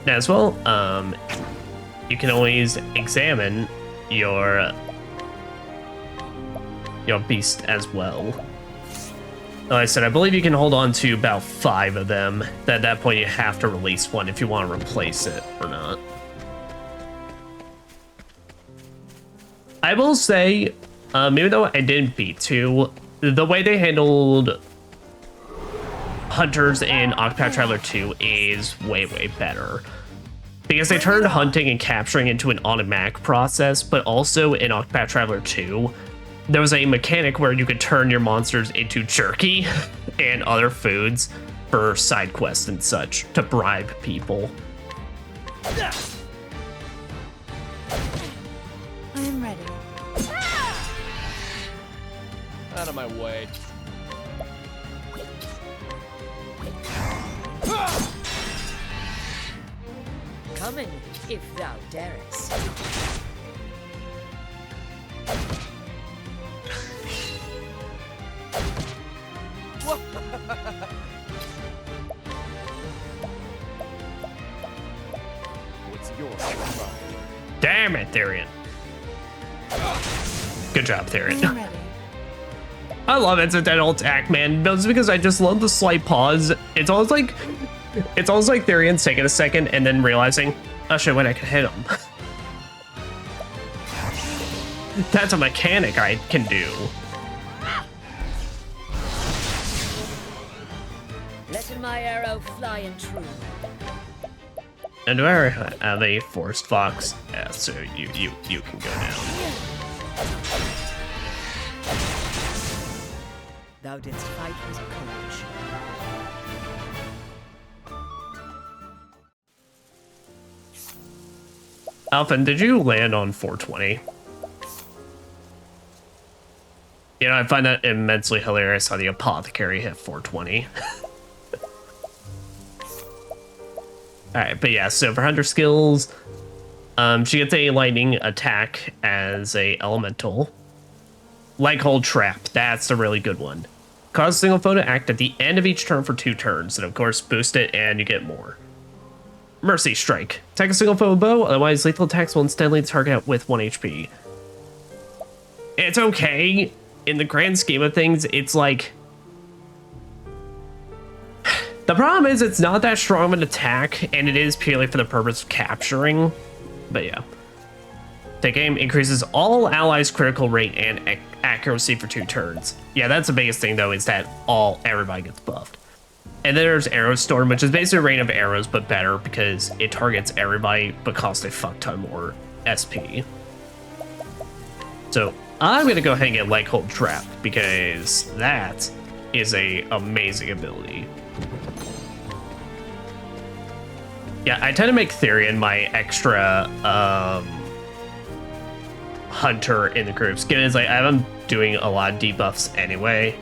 As well, you can always examine your beast as well. Like I said, I believe you can hold on to about 5 of them. At that point, you have to release one if you want to replace it or not. I will say, even though I didn't beat 2, the way they handled hunters in Octopath Traveler 2 is way, way better. Because they turned hunting and capturing into an automatic process, but also in Octopath Traveler 2, there was a mechanic where you could turn your monsters into jerky and other foods for side quests and such to bribe people. I am ready. Out of my way. Come in, if thou darest. What's yours? Mine. Damn it, Therian. Good job, I Therian. am ready. I love incidental attack, man. It's because I just love the slight pause. It's almost like Therian's taking a second and then realizing, oh shit, wait, I can hit him. That's a mechanic I can do. Letting my arrow fly and true. And do I have a forest fox? Yeah, so you can go down. Thou didst fight with courage. Alphen, did you land on 420? You know, I find that immensely hilarious how the apothecary hit 420. Alright, but yeah, so for hunter skills, she gets a lightning attack as a elemental. Like hold trap, that's a really good one. Cause a single foe to act at the end of each turn for 2 turns, and of course boost it and you get more. Mercy strike. Attack a single foe with bow, otherwise lethal attacks will instead leave the target with 1 HP. It's okay. In the grand scheme of things, it's like... The problem is it's not that strong of an attack, and it is purely for the purpose of capturing. But yeah. Take aim increases all allies' critical rate and accuracy for 2 turns. Yeah, that's the biggest thing though, is that everybody gets buffed. And then there's Arrow Storm, which is basically a rain of arrows, but better because it targets everybody but costs a fuck ton more SP. So I'm gonna go ahead and get Leg Hold Trap because that is a amazing ability. Yeah, I tend to make Therian my extra hunter in the groups. Given it's like I have him doing a lot of debuffs anyway.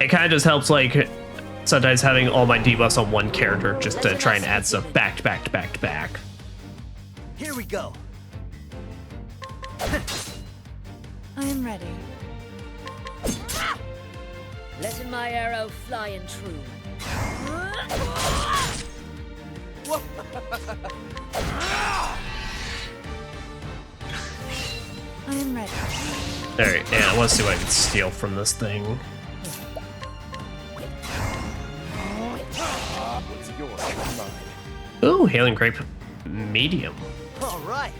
It kind of just helps like sometimes having all my debuffs on one character just to try and add stuff back to back to back to back. Here we go. I am ready. Letting my arrow fly and true. I am ready. Alright, yeah, I want to see what I can steal from this thing. What's yours is mine. Ooh, Healing Grape medium. All right.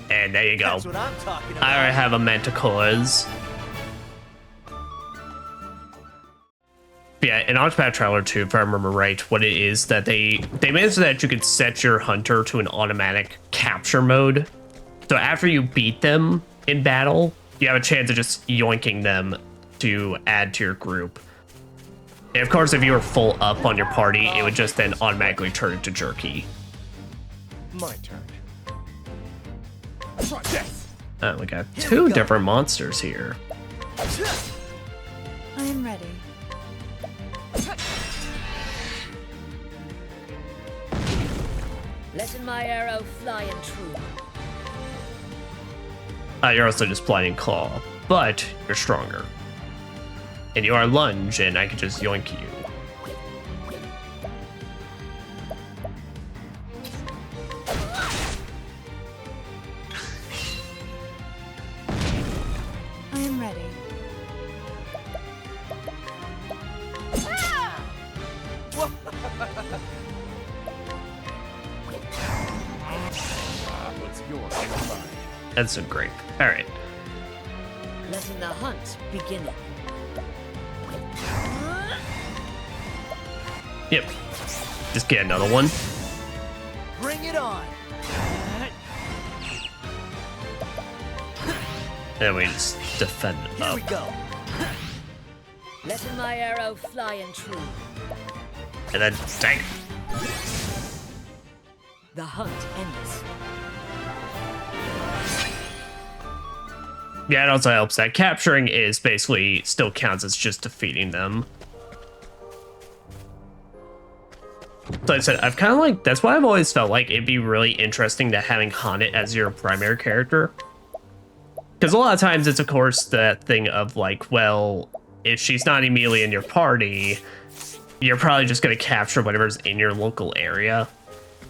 And there you go. That's what I'm talking about. I already have a Manticore's. Yeah, in Octopath Traveler 2, if I remember right, what it is that they made so that you could set your hunter to an automatic capture mode. So after you beat them in battle, you have a chance of just yoinking them to add to your group. And of course, if you were full up on your party, it would just then automatically turn into jerky. My turn. Try this. Oh, we got 2 different monsters here. I am ready. Letting my arrow fly and true. You're also just Blighting Claw, but you're stronger. And you are lunge, and I can just yoink you. I am ready. What's yours is mine. That's a grape. All right. Letting the hunt begin. Yep. Just get another one. Bring it on. And we just defend it Here up. we go. Letting my arrow fly and true. And then, dang. The hunt ends. Yeah, it also helps that capturing is basically still counts as just defeating them. So I said, I've kind of like, that's why I've always felt like it'd be really interesting to having Haunted as your primary character. Because a lot of times it's, of course, that thing of like, well, if she's not immediately in your party, you're probably just going to capture whatever's in your local area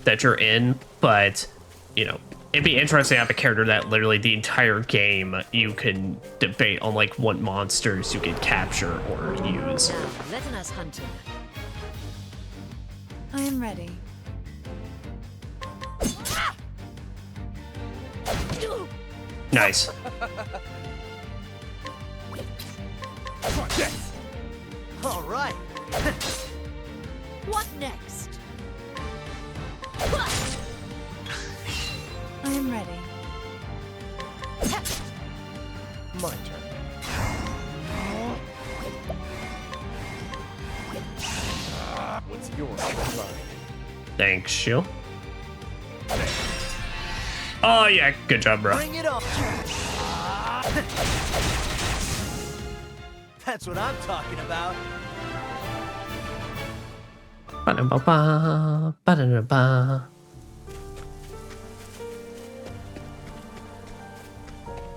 that you're in. But, you know, it'd be interesting to have a character that literally the entire game you can debate on like what monsters you can capture or use. Now, let us hunt him. I am ready. Nice. All right. What next? I am ready. My turn. What's yours is mine. Thanks, you. Oh yeah, good job, bro. Bring it on. That's what I'm talking about. Ba-da-ba-ba, ba-da-da-ba.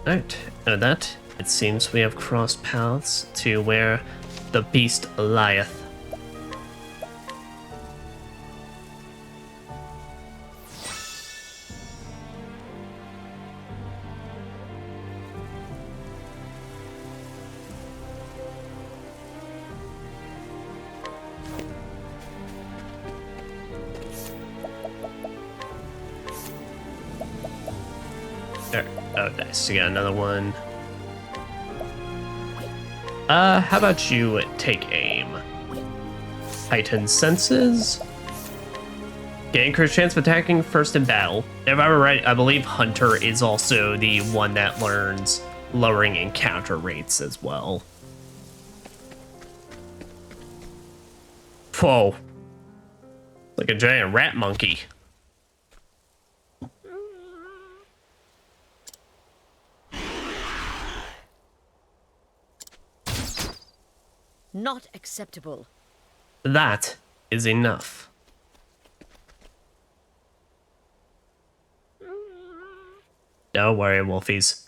Alright, and that, it seems we have crossed paths to where the beast lieth. There. Oh, nice. You got another one. How about you take aim? Heightened senses. Get increased chance of attacking first in battle. If I were right, I believe Hunter is also the one that learns lowering encounter rates as well. Whoa. Like a giant rat monkey. Not acceptable. That is enough. Don't worry, Wolfies.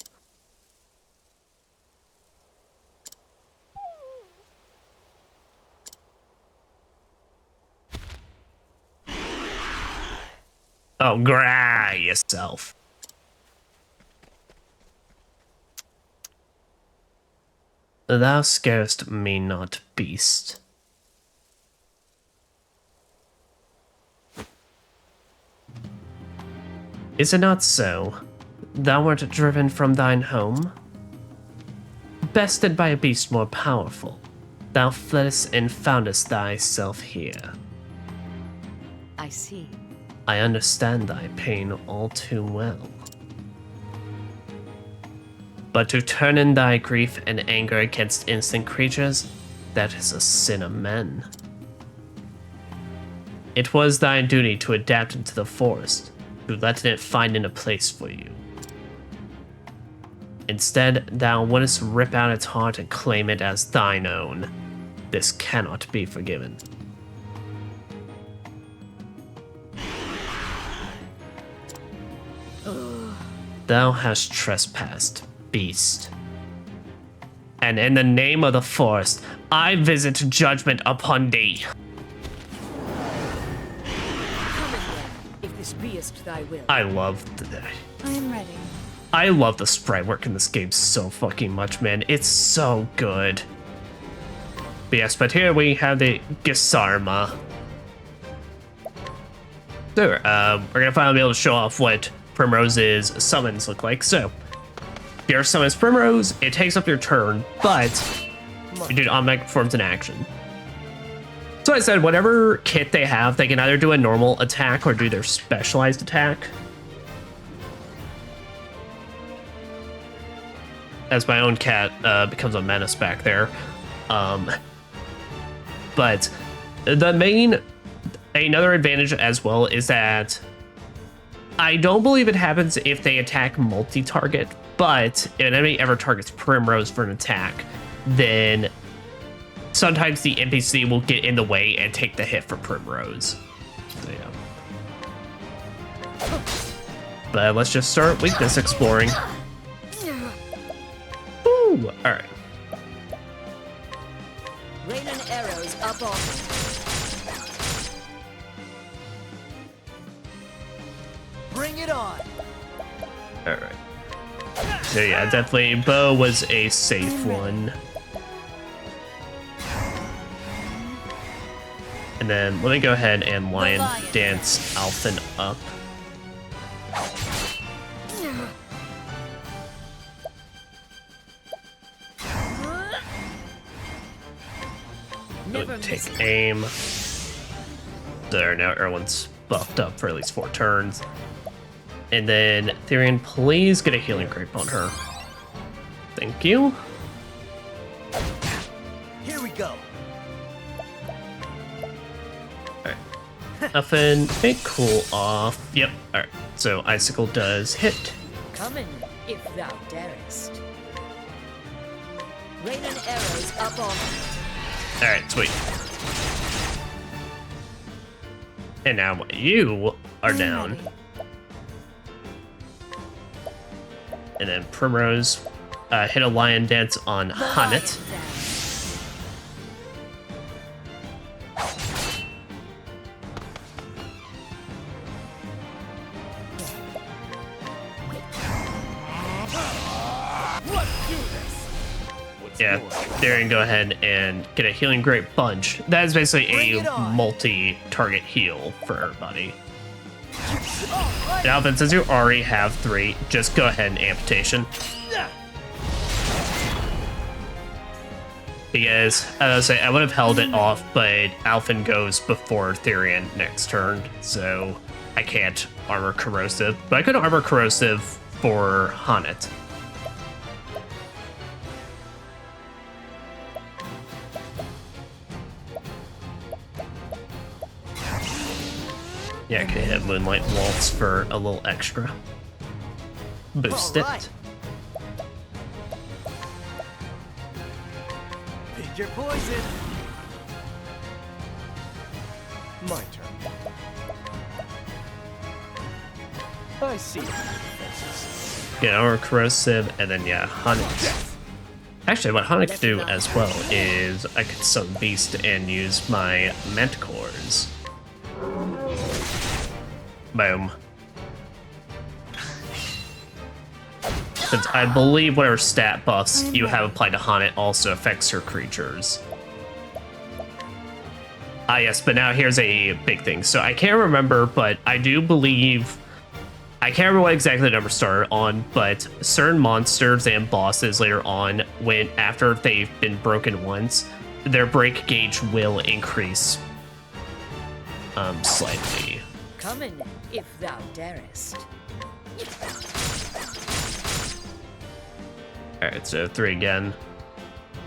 Oh, gra yourself. Thou scarest me not, beast. Is it not so? Thou wert driven from thine home? Bested by a beast more powerful, thou fleddest and foundest thyself here. I see. I understand thy pain all too well. But to turn in thy grief and anger against innocent creatures, that is a sin of men. It was thy duty to adapt into the forest, to let it find in a place for you. Instead, thou wouldst rip out its heart and claim it as thine own. This cannot be forgiven. Thou hast trespassed, beast. And in the name of the forest, I visit judgment upon thee. Come again, if this beest thy will. I love I am ready. I love the sprite work in this game so fucking much, man. It's so good. But yes, but here we have the Gisarma. So, we're gonna finally be able to show off what Primrose's summons look like. So, your summons Primrose, it takes up your turn, but you do automatic performs an action. So I said, whatever kit they have, they can either do a normal attack or do their specialized attack. As my own cat becomes a menace back there. But the main, another advantage as well is that I don't believe it happens if they attack multi-target, but if an enemy ever targets Primrose for an attack, then sometimes the NPC will get in the way and take the hit for Primrose. So yeah. But let's just start weakness exploring. Ooh, alright. Rain and arrows up on me. Bring it on. Alright. So yeah, definitely bow was a safe one. And then let me go ahead and lion dance Alphen up. Really take aim. There, now everyone's buffed up for at least 4 turns. And then Therian, please get a healing grape on her. Thank you. Here we go. Alright. Nothing. A cool off. Yep. Alright. So Icicle does hit. Come in, if thou darest. Rain and arrows up on me. Alright, sweet. And now you are down. Ready. And then Primrose hit a lion dance on Hannet. Yeah, there and go ahead and get a healing grape bunch. That is basically a multi-target heal for everybody. Now, since you already have 3, just go ahead and amputation. Because, as I say, I would have held it off, but Alphen goes before Therian next turn, so I can't armor corrosive. But I could armor corrosive for Hannet. Yeah, I could hit Moonlight Waltz for a little extra. Boost it. Pick your poison. My turn. I see your defenses. Get armor corrosive, and then yeah, Hannet. Actually, what Hannet could do as well is I could summon Beast and use my Manticores. Boom. Since I believe whatever stat buffs you have applied to Hannet also affects her creatures. Ah yes, but now here's a big thing. So I can't remember, but I do believe... I can't remember what exactly the number started on, but certain monsters and bosses later on, when after they've been broken once, their break gauge will increase slightly. Come in, if thou darest. Alright, so 3 again.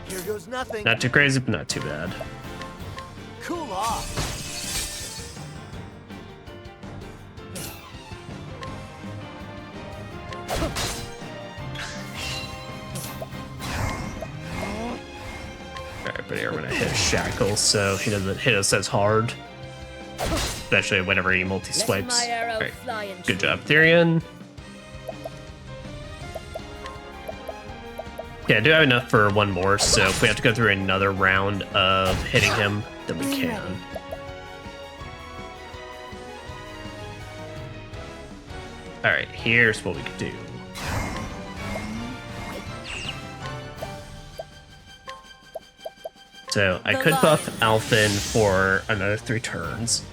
Here goes nothing. Not too crazy, but not too bad. Cool off. Alright, but here we're gonna hit Shackle so he doesn't hit us as hard. Especially whenever he multi-swipes. Alright, good job, Therian. Yeah, I do have enough for one more, so if we have to go through another round of hitting him, then we can. Alright, here's what we could do. So I could buff Alphen for another 3 turns.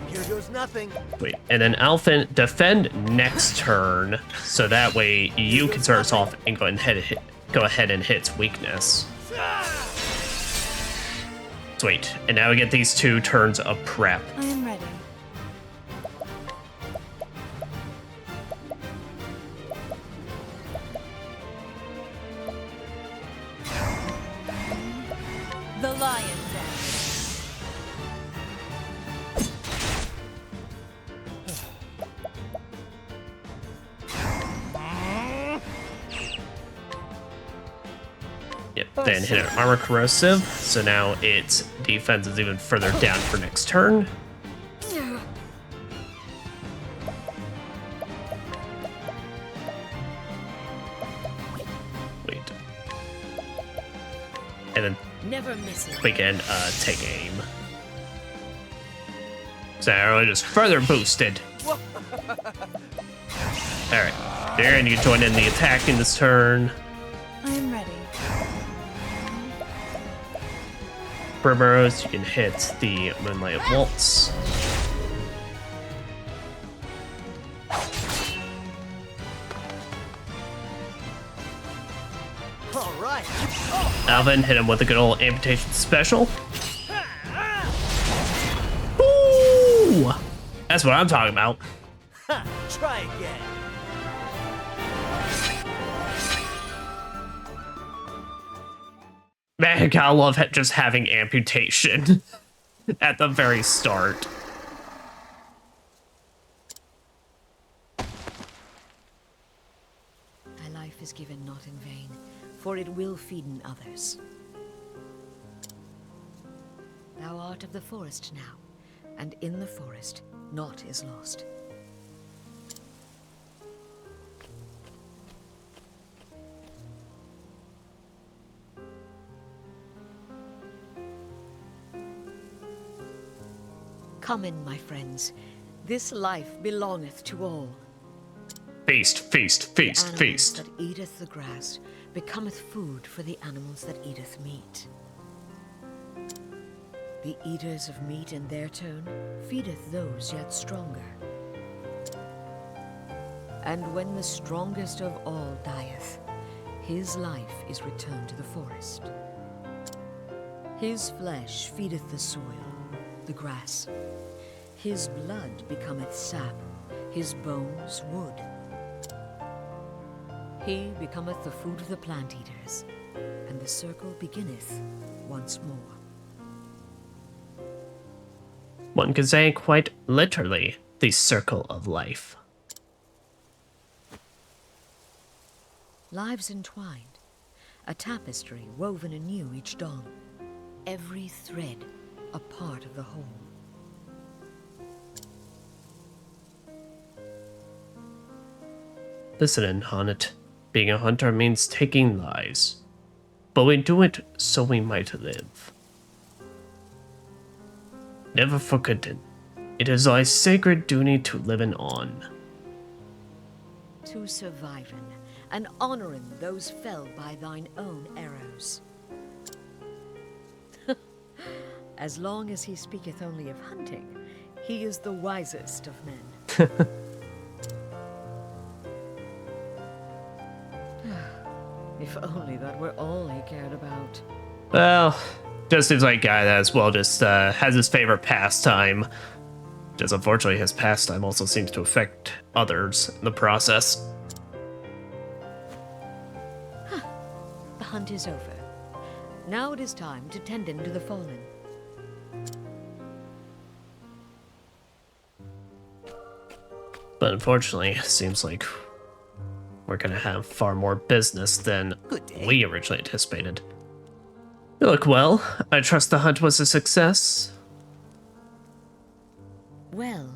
Here goes nothing. Wait, and then Alphen defend next turn, so that way you can start us off and go ahead and hit its weakness. Sweet, and now we get these 2 turns of prep. I am ready. The lion dance. Yep, then hit an armor corrosive, so now its defense is even further down for next turn. Wait. And then Never miss it. we can take aim. So arrow just further boosted. There, and you join in the attack in this turn. I am ready. Primrose, you can hit the Moonlight Waltz. All right. Alvin, hit him with a good old amputation special. Ooh! That's what I'm talking about. Ha, try again. Man, I gotta love just having amputation at the very start. Thy life is given not in vain, for it will feeden others. Thou art of the forest now, and in the forest naught is lost. Come in, my friends. This life belongeth to all. Feast, feast, feast, The animals feast. that eateth the grass becometh food for the animals that eateth meat. The eaters of meat in their turn feedeth those yet stronger. And when the strongest of all dieth, his life is returned to the forest. His flesh feedeth the soil, the grass. His blood becometh sap, his bones wood. He becometh the food of the plant eaters, and the circle beginneth once more. One could say quite literally, the circle of life. Lives entwined, a tapestry woven anew each dawn, every thread a part of the whole. Listen in, Honnet. Being a hunter means taking lives. But we do it so we might live. Never forgotten. It is thy sacred duty to living on. To surviving and honoring those fell by thine own arrows. As long as he speaketh only of hunting, he is the wisest of men. If only that were all he cared about. Well, just seems like a guy that as well just has his favorite pastime. Just unfortunately his pastime also seems to affect others in the process. The hunt is over. Now it is time to tend in to the fallen. But unfortunately, it seems like we're gonna have far more business than we originally anticipated. You look well. I trust the hunt was a success. Well,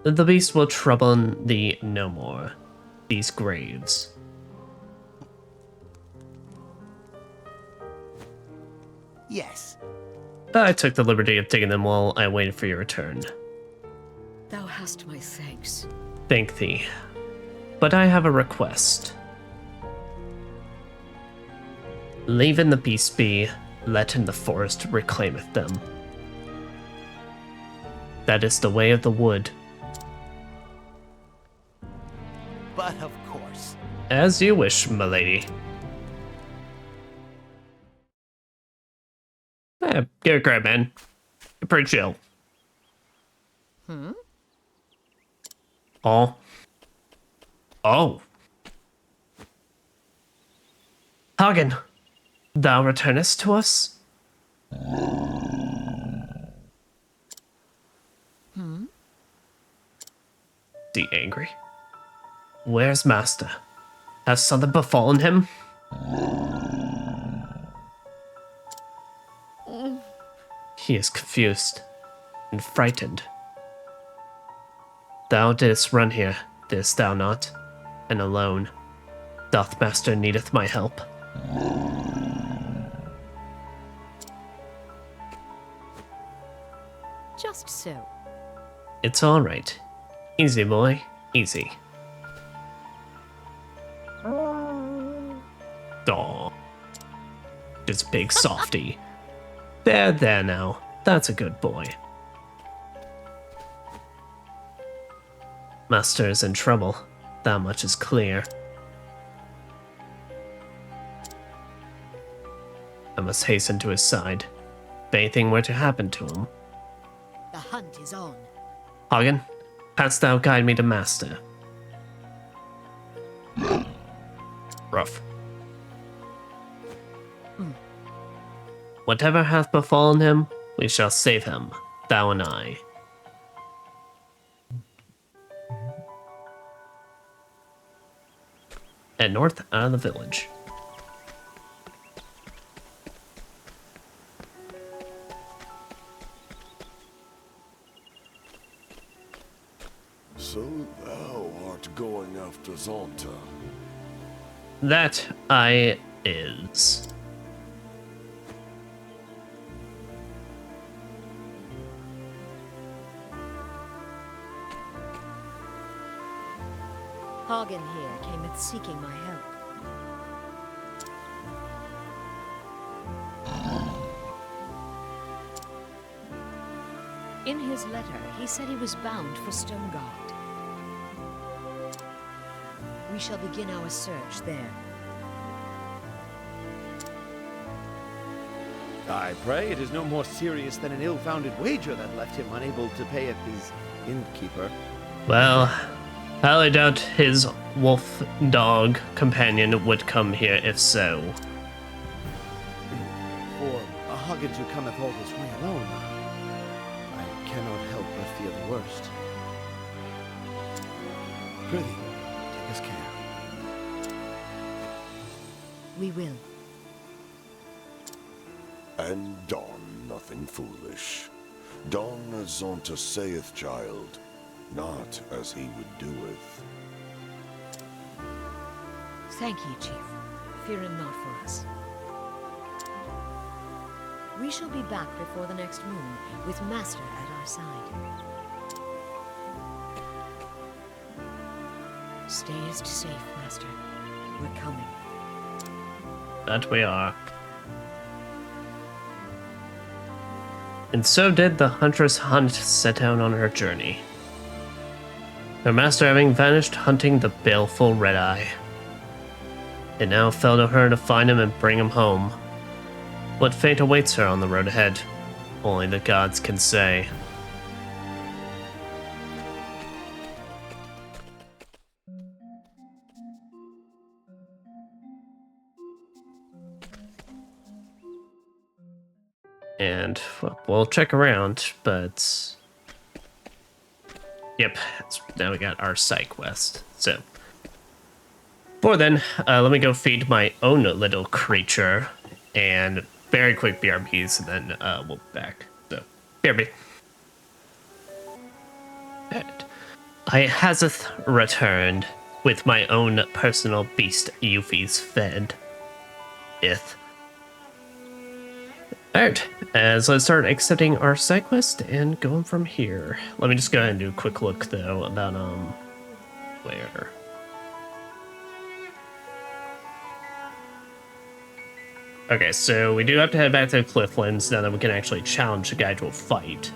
The beast will trouble thee no more. These graves. Yes. I took the liberty of digging them while I waited for your return. thou hast my thanks. Thank thee. But I have a request. Leaving the beasts be, let in the forest reclaimeth them. That is the way of the wood. But of course. As you wish, milady. Get a grab, man. You're pretty chill. Oh. Oh. Hagen, thou returnest to us? Is he angry? Where's Master? Has something befallen him? He is confused and frightened. Thou didst run here, didst thou not? And alone. Doth Master needeth my help? Just so. It's all right. Easy, boy. Easy. Aw. Just big softy. There now. That's a good boy. Master's in trouble. That much is clear. I must hasten to his side. If anything were to happen to him. The hunt is on. Hagen, canst thou guide me to Master? Rough. Whatever hath befallen him, we shall save him, thou and I. And north out of the village. So thou art going after Zonta. That I is. Hagen here cameth seeking my help. In his letter, he said he was bound for Stonegard. We shall begin our search there. I pray it is no more serious than an ill-founded wager that left him unable to pay at his innkeeper. Well, I highly doubt his wolf dog companion would come here if so. For a Huggins who cometh all this way alone, I cannot help but fear the worst. Prithee, take us care. We will. And don nothing foolish. Don as Zonta saith, child, not as he would doeth. Thank ye, Chief. Fearing not for us. We shall be back before the next moon, with Master at our side. Stay safe, Master. We're coming. That we are. And so did the huntress Hunt set out on her journey. Her master having vanished hunting the baleful Red-Eye. It now fell to her to find him and bring him home. What fate awaits her on the road ahead, only the gods can say. And well, we'll check around, but yep, now we got our side quest. So before then, let me go feed my own little creature and very quick BRBs, and then we'll be back. So BRB. And I haseth returned with my own personal beast Euphies fed. Alright, so let's start accepting our side quest and going from here. Let me just go ahead and do a quick look though about where. Okay, so we do have to head back to the Clifflands now that we can actually challenge the guy to a fight.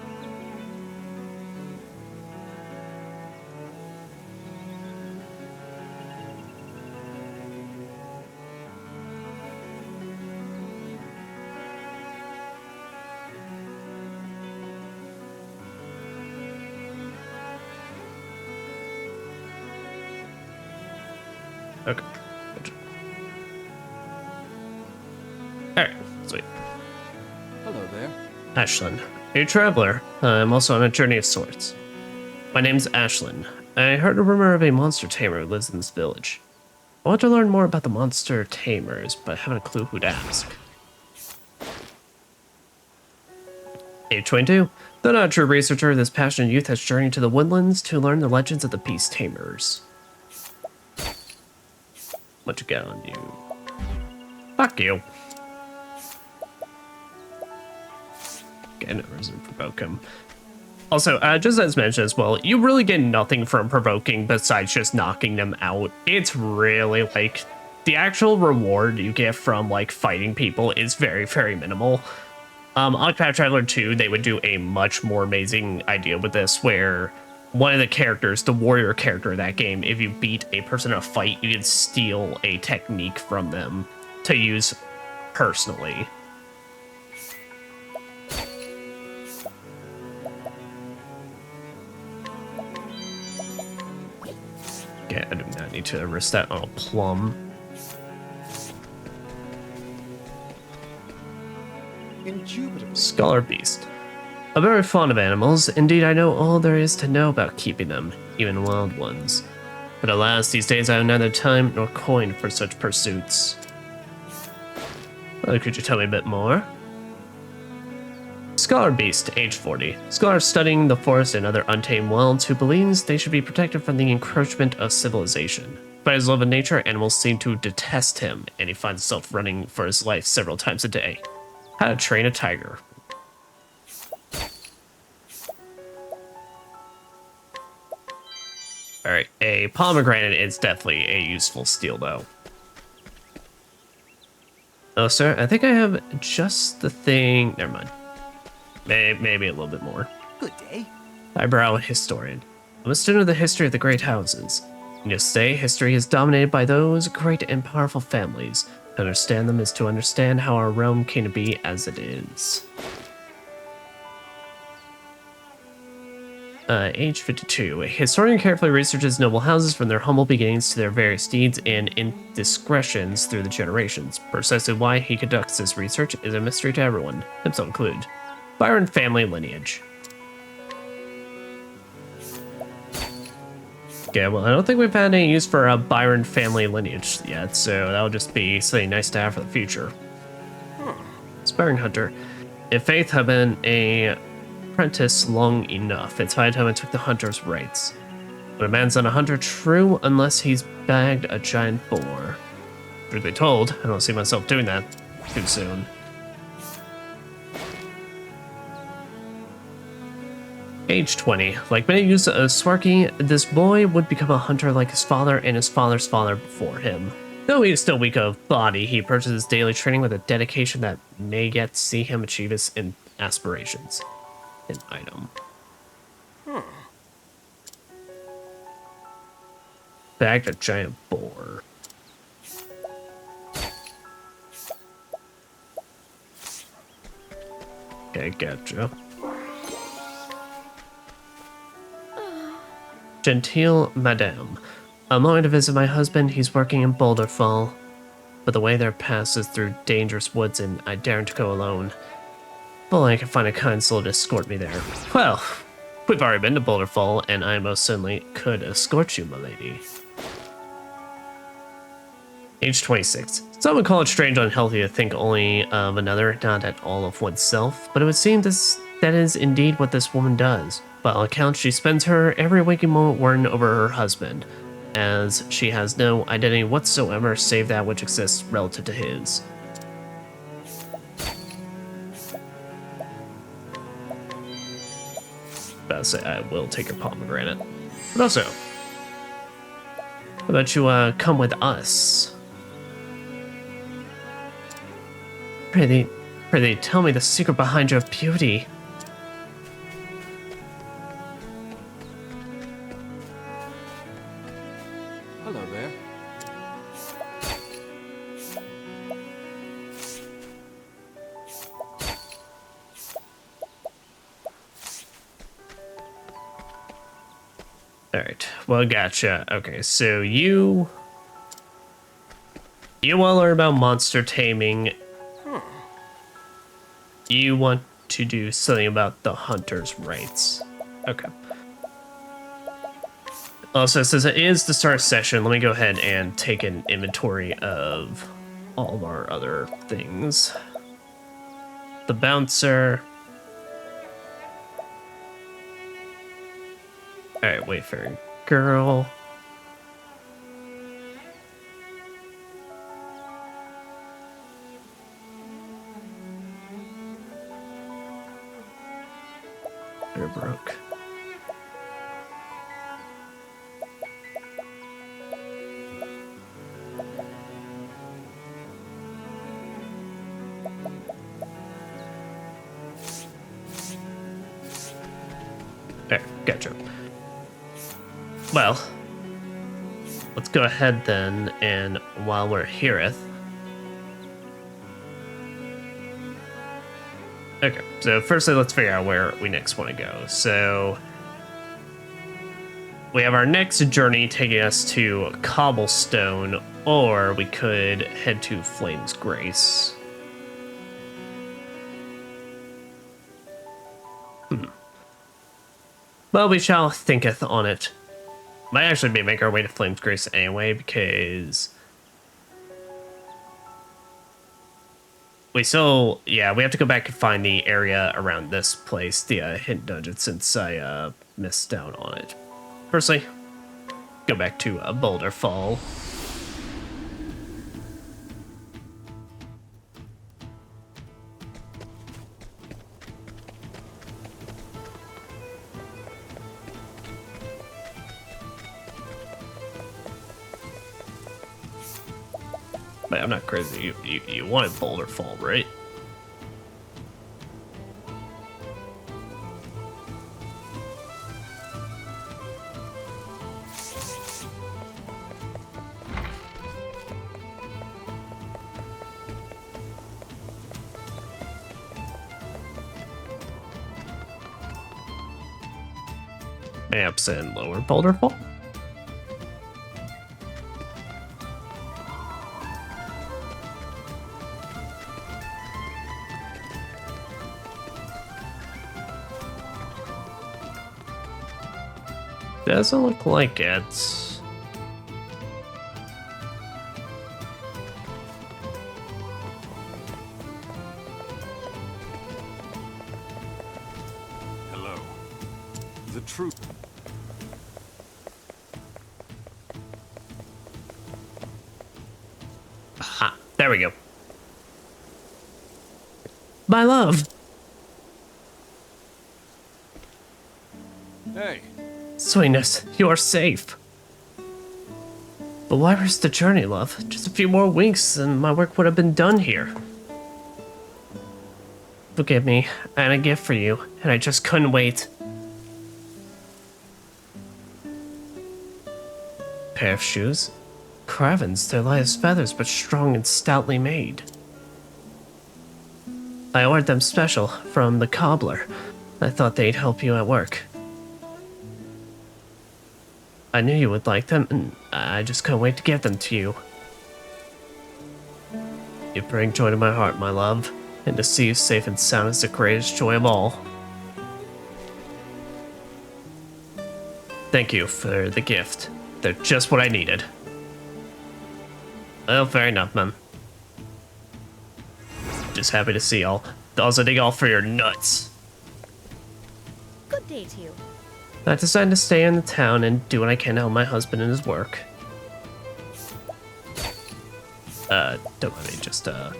Okay. Alright, sweet. Hello there. Ashlyn, a traveler. I'm also on a journey of sorts. My name's Ashlyn. I heard a rumor of a monster tamer who lives in this village. I want to learn more about the monster tamers, but I haven't a clue who to ask. Age 22. Though not a true researcher, this passionate youth has journeyed to the woodlands to learn the legends of the beast tamers. What you got on you? Fuck you. Okay, no reason to provoke him. Also, just as mentioned as well, you really get nothing from Provoking besides just knocking them out. It's really, like, the actual reward you get from, like, fighting people is very, very minimal. Octopath Traveler 2, they would do a much more amazing idea with this, where one of the characters, the warrior character in that game, if you beat a person in a fight, you can steal a technique from them to use personally. Yeah, I do not need to risk that on a plum. Indubitably. Scholar Beast. I'm very fond of animals. Indeed, I know all there is to know about keeping them, even wild ones. But alas, these days I have neither time nor coin for such pursuits. Well, could you tell me a bit more? Scholar Beast, age 40. Scholar studying the forest and other untamed wilds who believes they should be protected from the encroachment of civilization. By his love of nature, animals seem to detest him, and he finds himself running for his life several times a day. How to Train a Tiger. Alright, a pomegranate is definitely a useful steal, though. Oh, sir, I think I have just the thing. Never mind. Maybe a little bit more. Good day. Eyebrow historian. I'm a student of the history of the great houses. You say history is dominated by those great and powerful families. To understand them is to understand how our realm came to be as it is. Age 52. A historian carefully researches noble houses from their humble beginnings to their various deeds and indiscretions through the generations. Precisely why he conducts this research is a mystery to everyone, himself included. Byron family lineage. Okay, well, I don't think we've had any use for a Byron family lineage yet, so that'll just be something nice to have for the future. Sparring Hunter. If Faith had been a apprentice long enough, it's high time I took the hunter's rights. But a man's not a hunter true unless he's bagged a giant boar. Truth be told, I don't see myself doing that too soon. Age 20. Like many youths of Swarky, this boy would become a hunter like his father and his father's father before him. Though he is still weak of body, he approaches his daily training with a dedication that may yet see him achieve his aspirations. An item. Bagged a giant boar. Okay, gotcha. Gentile Madame. I'm going to visit my husband. He's working in Boulderfall. But the way there passes through dangerous woods and I daren't go alone. If only I could find a kind soul to escort me there. Well, we've already been to Boulderfall, and I most certainly could escort you, my lady. Age 26. Some would call it strange or unhealthy to think only of another, not at all of oneself, but it would seem that is indeed what this woman does. By all accounts, she spends her every waking moment worrying over her husband, as she has no identity whatsoever save that which exists relative to his. About to say, I will take your pomegranate. But also, how about you come with us? Prithee, tell me the secret behind your beauty. Hello there. Alright, well, gotcha. Okay, so you want to learn about monster taming. You want to do something about the hunter's rights. Okay. Also, since it is the start session, let me go ahead and take an inventory of all of our other things. The bouncer. Alright, Wayfaring Girl. Scepter broke. There, gotcha. Well, let's go ahead then, and while we're hereth. Okay, so firstly, let's figure out where we next want to go. So, we have our next journey taking us to Cobblestone, or we could head to Flamesgrace. Well, we shall thinketh on it. Might actually be make our way to Flamesgrace anyway, because we still, yeah, we have to go back and find the area around this place, the hidden dungeon, since I missed out on it. Firstly, go back to Boulder Fall. Wait, I'm not crazy. You wanted Boulder Fall, right? Maps and Lower Boulder Fall? Doesn't look like it. Hello. The truth. Aha, there we go. My love. Hey. Sweetness, you are safe. But why risk the journey, love? Just a few more weeks and my work would have been done here. Forgive me, I had a gift for you, and I just couldn't wait. Pair of shoes? Cravens, they're light as feathers, but strong and stoutly made. I ordered them special from the cobbler. I thought they'd help you at work. I knew you would like them, and I just couldn't wait to give them to you. You bring joy to my heart, my love, and to see you safe and sound is the greatest joy of all. Thank you for the gift. They're just what I needed. Well, fair enough, man. Just happy to see y'all. Also, dig all for your nuts. Good day to you. I decided to stay in the town and do what I can to help my husband in his work. Don't let me just, oh,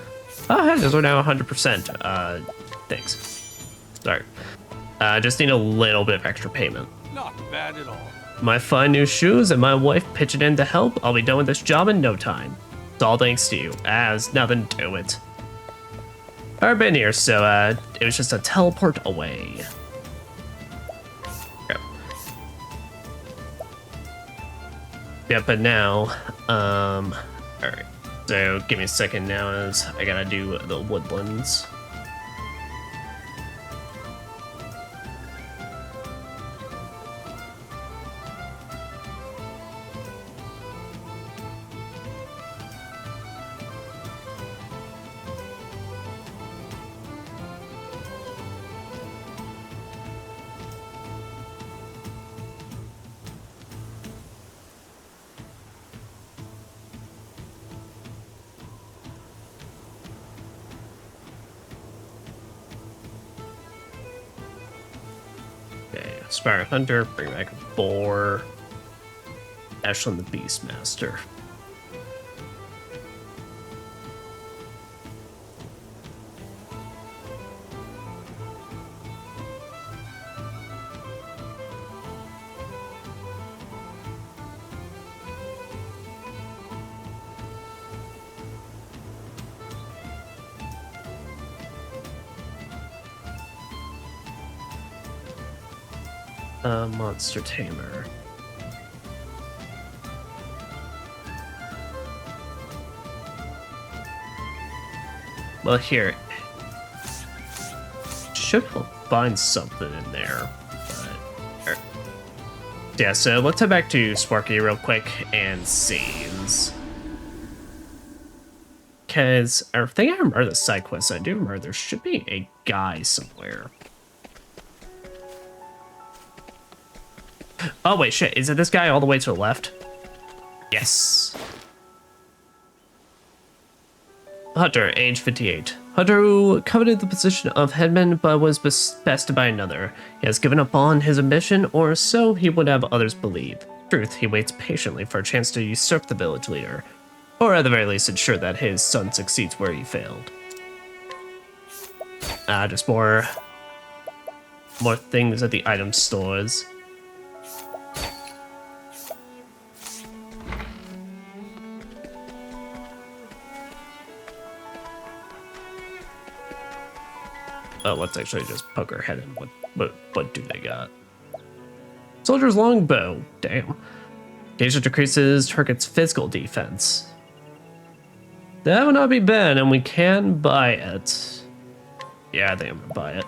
heck, we're now 100%. Thanks. Sorry. Just need a little bit of extra payment. Not bad at all. My fine new shoes and my wife pitching in to help, I'll be done with this job in no time. It's all thanks to you, as nothing to it. I've been here, so, it was just a teleport away. Yeah, but now, alright. So, give me a second now as I gotta do the woodlands. Aspire Hunter, bring back Boar, Ashlyn the Beastmaster. monster tamer. Well, here. Should find something in there. But, yeah, so let's head back to Sparky real quick and scenes. Because I think I remember the side quest. I do remember there should be a guy somewhere. Oh, wait, shit. Is it this guy all the way to the left? Yes. Hunter, age 58. Hunter who coveted the position of headman but was bested by another. He has given up on his ambition, or so he would have others believe. Truth, he waits patiently for a chance to usurp the village leader, or at the very least ensure that his son succeeds where he failed. Just more things at the item stores. Oh, let's actually just poke our head in. What do they got? Soldier's longbow. Damn. Gauge decreases target's physical defense. That would not be bad, and we can buy it. Yeah, I think I'm gonna buy it.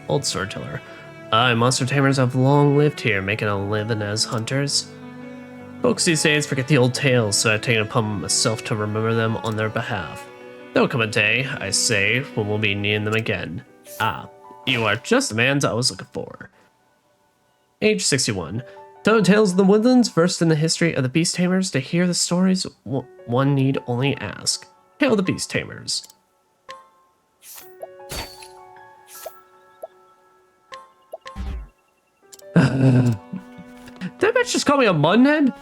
Old storyteller. Monster tamers have long lived here, making a living as hunters. Folks these days forget the old tales, so I've taken it upon myself to remember them on their behalf. There'll come a day, I say, when we'll be needing them again. Ah, you are just the man I was looking for. Age 61. Told tales of the woodlands, versed in the history of the beast tamers. To hear the stories, one need only ask. Hail the beast tamers. Did that bitch just call me a munhead?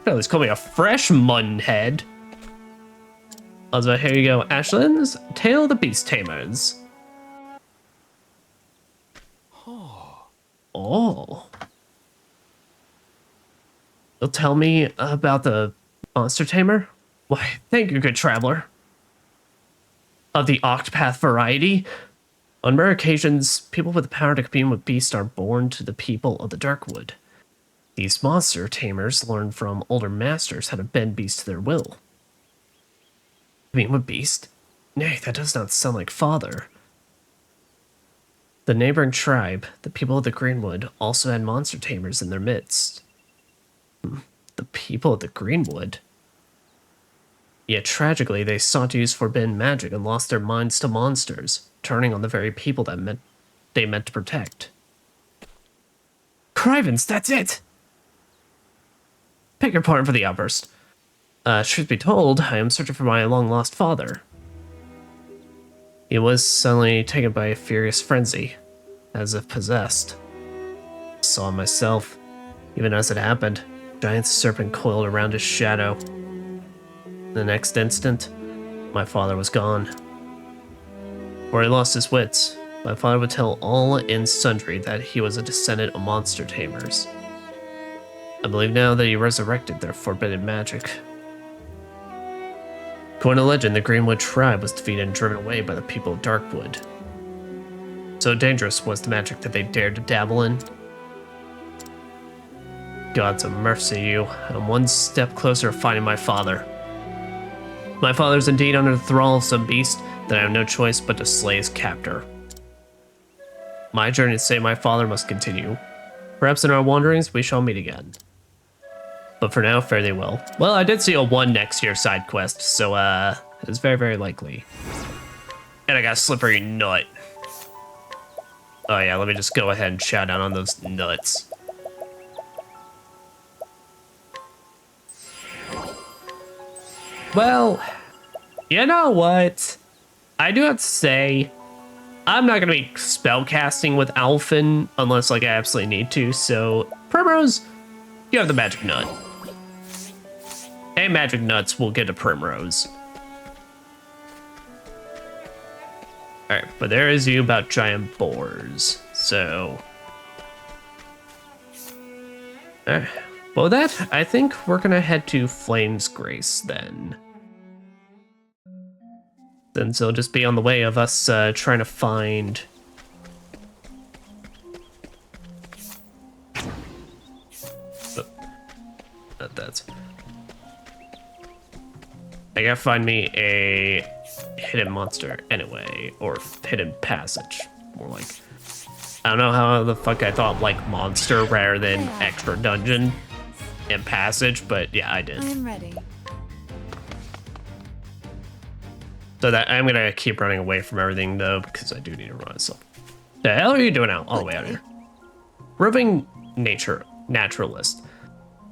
At least call me a fresh munhead. Also, here you go, Ashlands. Tale of the Beast Tamers. Oh. You'll tell me about the monster tamer? Why, thank you, good traveler. Of the Octopath variety. On rare occasions, people with the power to commune with beasts are born to the people of the Darkwood. These monster tamers learn from older masters how to bend beasts to their will. Commune with beast? Nay, that does not sound like father. The neighboring tribe, the people of the Greenwood, also had monster tamers in their midst. The people of the Greenwood? Yet tragically, they sought to use forbidden magic and lost their minds to monsters, turning on the very people that they meant to protect. Crivens, that's it! Beg your pardon for the outburst. Truth be told, I am searching for my long-lost father. He was suddenly taken by a furious frenzy, as if possessed. I saw him myself. Even as it happened, a giant serpent coiled around his shadow. The next instant, my father was gone. Before he lost his wits, my father would tell all and sundry that he was a descendant of monster tamers. I believe now that he resurrected their forbidden magic. According to legend, the Greenwood tribe was defeated and driven away by the people of Darkwood. So dangerous was the magic that they dared to dabble in. Gods of mercy, you. I'm one step closer to finding my father. My father's indeed under the thrall of some beast that I have no choice but to slay his captor. My journey to save my father must continue. Perhaps in our wanderings we shall meet again. But for now, fare thee well. Well, I did see a 1 next year side quest, so it's very, very likely. And I got a slippery nut. Oh yeah, let me just go ahead and shout out on those nuts. Well, you know what? I do have to say, I'm not going to be spellcasting with Alphen unless like I absolutely need to, so Primrose, you have the magic nut. And magic nuts will get a Primrose. Alright, but there is you about giant boars, so... Alright, Well, with that, I think we're gonna head to Flamesgrace then. Since it'll just be on the way of us trying to find... That's... I gotta find me a hidden monster anyway, or hidden passage, more like. I don't know how the fuck I thought like monster rather than extra dungeon and passage, but yeah, I did. I am ready. So that I'm gonna keep running away from everything though, because I do need to run myself. The hell are you doing out all the way out here? Roving naturalist.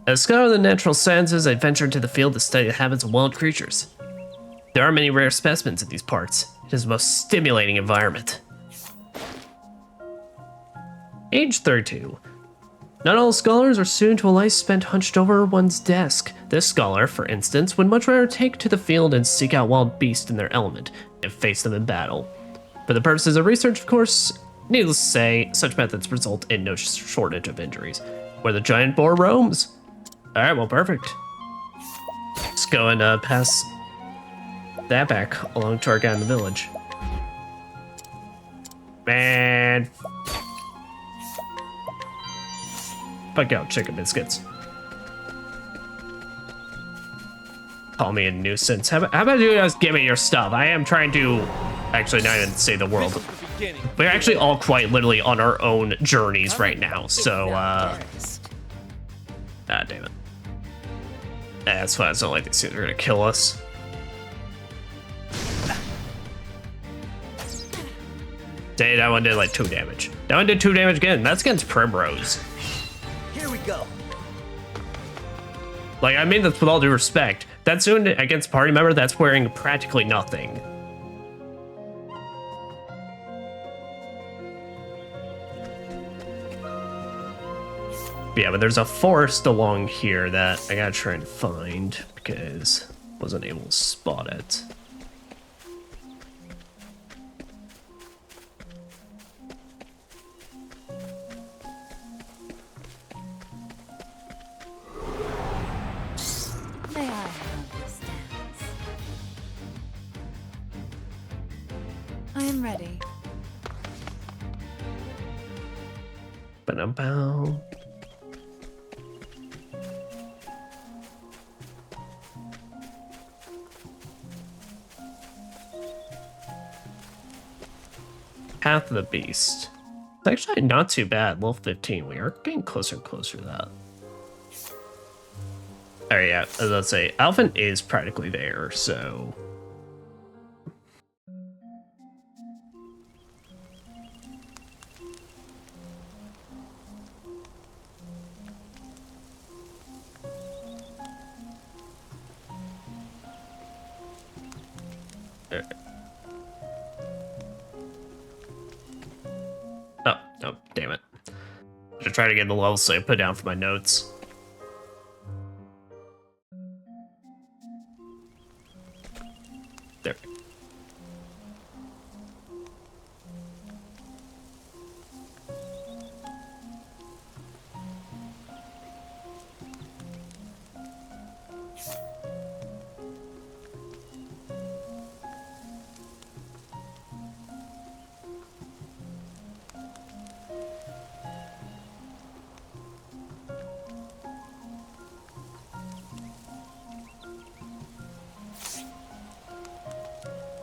As a scholar of the natural sciences, I venture into the field to study the habits of wild creatures. There are many rare specimens in these parts. It is the most stimulating environment. Age 32. Not all scholars are suited to a life spent hunched over one's desk. This scholar, for instance, would much rather take to the field and seek out wild beasts in their element and face them in battle. For the purposes of research, of course, needless to say, such methods result in no shortage of injuries. Where the giant boar roams. Alright, well, perfect. Let's go and pass that back along to our guy in the village. Man. Fuck out, chicken biscuits. Call me a nuisance. How about you guys give me your stuff? I am trying to... Actually, not even say the world. We're actually all quite literally on our own journeys right now, so, Ah, damn it. That's why it's not like these things are gonna kill us. Dang, that one did like 2 damage. That one did 2 damage again. That's against Primrose. Here we go. Like, I mean this with all due respect. That's doing it against a party member that's wearing practically nothing. Yeah, but there's a forest along here that I gotta try and find because I wasn't able to spot it. May I have this dance? I am ready. Ba-dum-bow. Path of the Beast. It's actually not too bad. Level 15. We are getting closer and closer to that. Oh yeah, as I say, Alphen is practically there, so... Oh, damn it. I should try to get the level so I put down for my notes. There.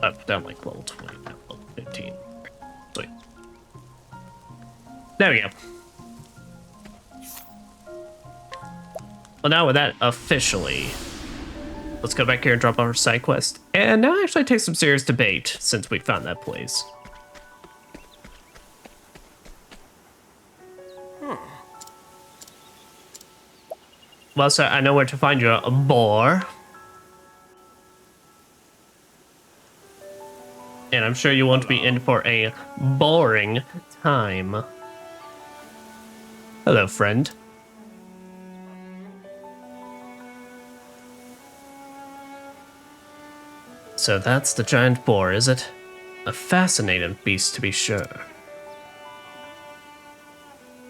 Oh, down like level 20, not level 15. Sweet. There we go. Well, now with that officially, let's go back here and drop off our side quest. And now actually take some serious debate since we found that place. Well, sir, I know where to find you, a boar. And I'm sure you won't be in for a boring time. Hello, friend. So that's the giant boar, is it? A fascinating beast to be sure.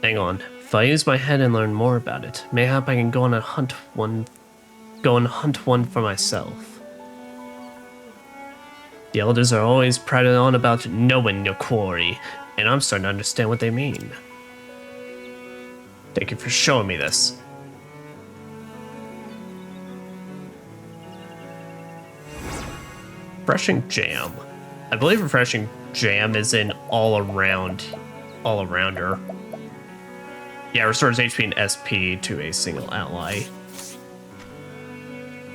Hang on. If I use my head and learn more about it, mayhap I can go and hunt one for myself. The elders are always prattling on about knowing your quarry, and I'm starting to understand what they mean. Thank you for showing me this. Refreshing Jam. I believe Refreshing Jam is in all-arounder. Yeah, restores HP and SP to a single ally.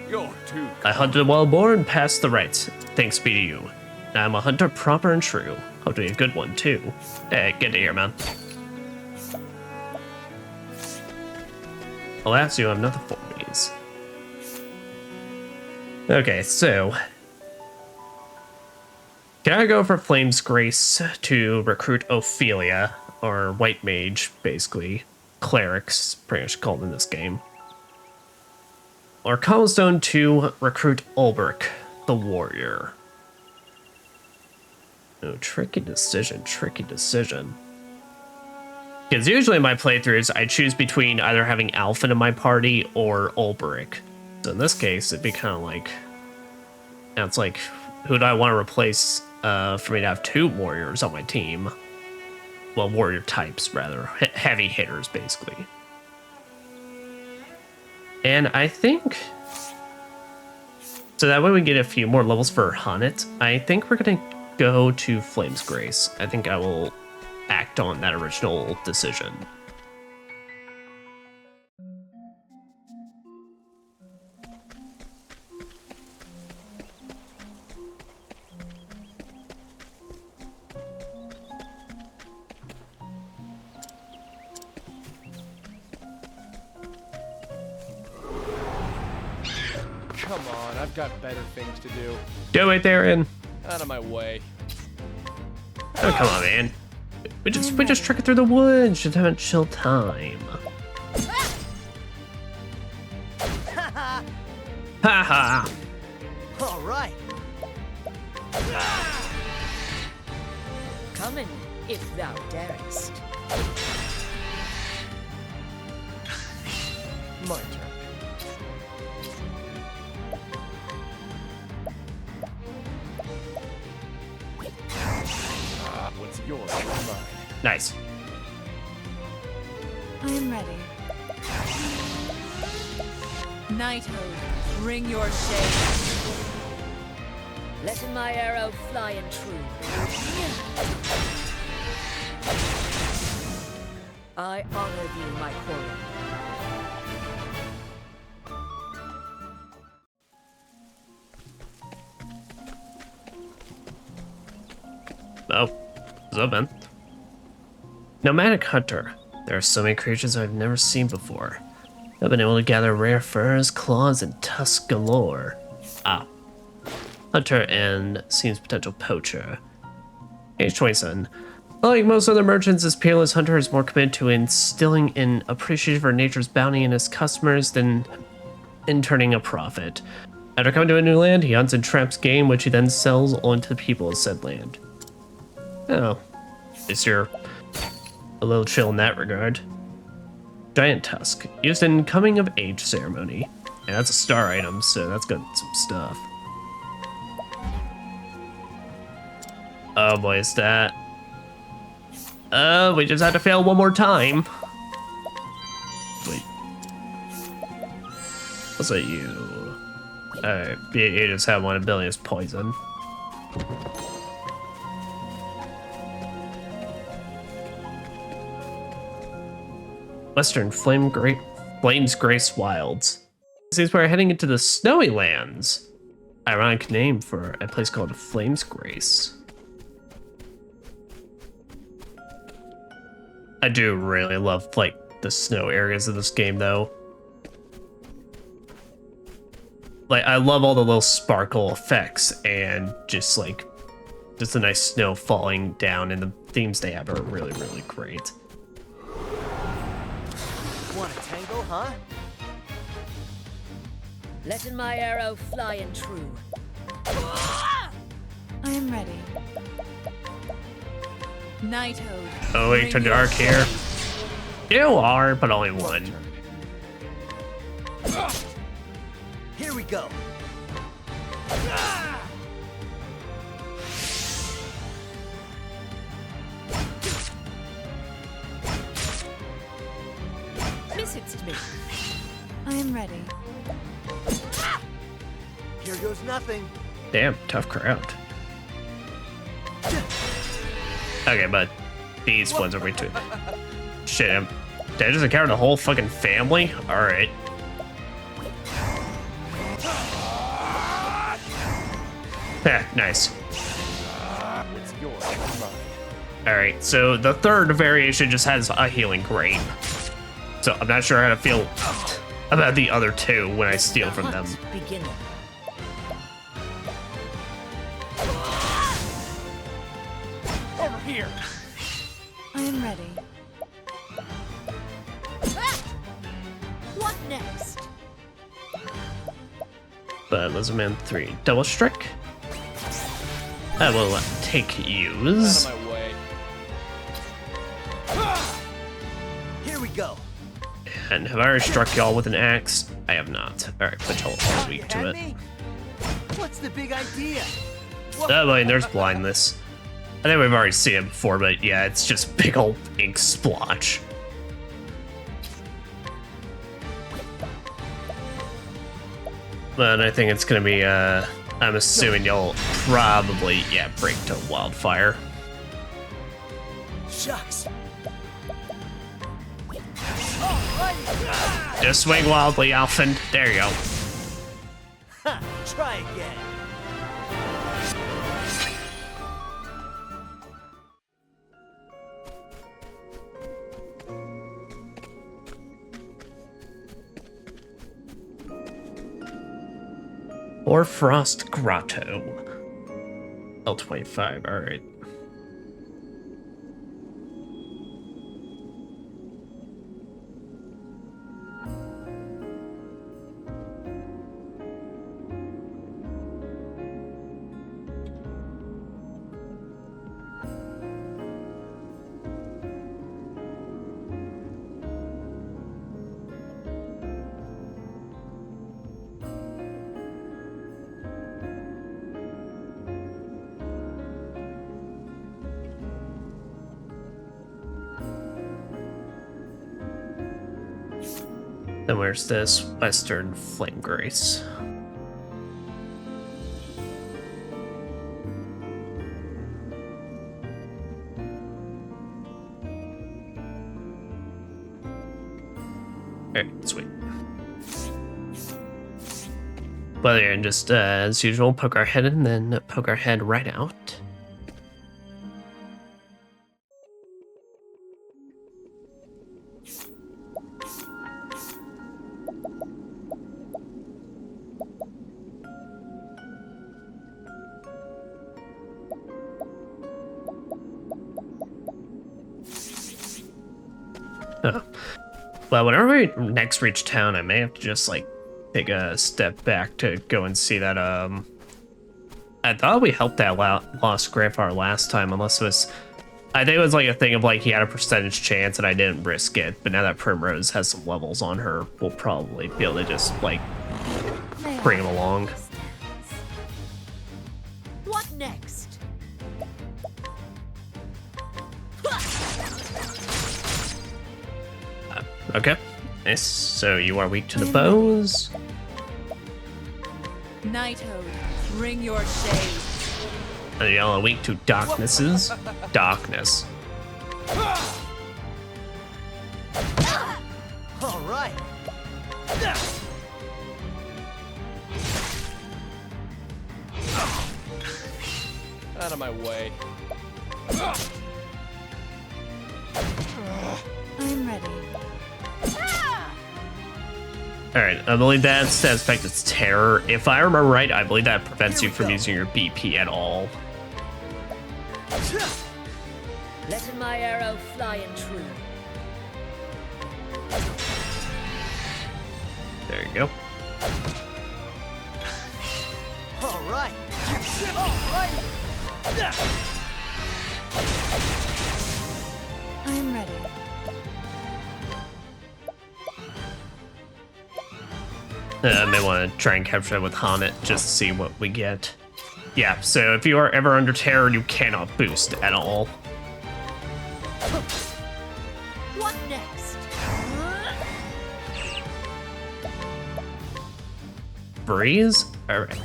You're too. I hunted while born past the rites. Thanks be to you. Now I'm a hunter proper and true. Hopefully a good one too. Hey, good to hear, man. Alas, you have nothing for me. Okay, so can I go for Flamesgrace to recruit Ophilia, or White Mage, basically. Clerics, pretty much called in this game. Or Cobbleston to recruit Olberic, the warrior. Oh, tricky decision, tricky decision. Because usually in my playthroughs, I choose between either having Alpha in my party or Olberic. So in this case, it'd be kind of like, now it's like, who do I want to replace for me to have two warriors on my team? Well, warrior types, rather. Heavy hitters, basically. And I think, so that way we get a few more levels for Hunnet. I think we're going to go to Flamesgrace. I think I will act on that original decision. Come on, I've got better things to do. Do it, Darren. Out of my way. Oh, come on, man. We just trek it through the woods. Just have a chill time. Haha. All right. Come in, if thou darest. My turn. What's yours is mine. Nice. I am ready. Knighthood, bring your shade. Letting my arrow fly and true. I honor thee, my quarry. Oh, what's up, man? Nomadic Hunter. There are so many creatures I've never seen before. I've been able to gather rare furs, claws, and tusks galore. Ah. Hunter and seems potential poacher. Age 27. Like most other merchants, this peerless hunter is more committed to instilling an appreciation for nature's bounty in his customers than in turning a profit. After coming to a new land, he hunts and traps game, which he then sells on to the people of said land. Oh, at least you're a little chill in that regard. Giant Tusk, used in coming of age ceremony. Yeah, that's a star item, so that's got some stuff. Oh boy, is that... we just had to fail one more time. Wait. What's that you? Alright, you just have one ability as poison. Western Flamesgrace Wilds. Seems we're heading into the Snowy Lands. Ironic name for a place called Flamesgrace. I do really love, like, the snow areas of this game, though. Like, I love all the little sparkle effects and just, like, just the nice snow falling down, and the themes they have are really, really great. Want a tango, huh? Letting my arrow fly and true. I am ready. Knighthood. Oh, wait, bring turned your dark here. You are, but only one. Here we go. Miss it to me. I am ready. Here goes nothing. Damn, tough crowd. Okay, but these ones are way too. Shit, did I just encounter the whole fucking family? Alright. Yeah, nice. What's yours is mine. Alright, so the third variation just has a healing grape. So I'm not sure how to feel about the other two when I steal from them. Beginning. Over here. I am ready. What next? But Lizardman 3 double strike. I will take use. Out of my way. Here we go. And have I already struck y'all with an axe? I have not. Alright, but y'all are weak to Had it. me? What's the big idea? Oh, wait, there's blindness. I think we've already seen it before, but yeah, it's just big old ink splotch. But I think it's gonna be, I'm assuming you'll probably, yeah, break to wildfire. Shucks. Just swing wildly, Alphen. There you go. Ha, try again. Or Frost Grotto. L25, alright. Then where's this Western Flamesgrace? Alright, sweet. Well, yeah, and just as usual, poke our head in, then poke our head right out. Oh. Well, whenever we next reach town, I may have to just, like, take a step back to go and see that, I thought we helped that lost grandfather last time, unless it was... I think it was, like, a thing of, like, he had a percentage chance and I didn't risk it, but now that Primrose has some levels on her, we'll probably be able to just, like, bring him along. What next? Okay. Nice. So you are weak to the bows. Knighthood, bring your shade. And y'all are weak to darknesses. Darkness. All right. Out of my way. I'm ready. Alright, I believe that stats effect is terror. If I remember right, I believe that prevents you from using your BP at all. Letting my arrow fly and true. There you go. All right. All right. I'm ready. I may want to try and capture that with Haunted just to see what we get. Yeah, so if you are ever under terror, you cannot boost at all. What next? Breeze? Alright.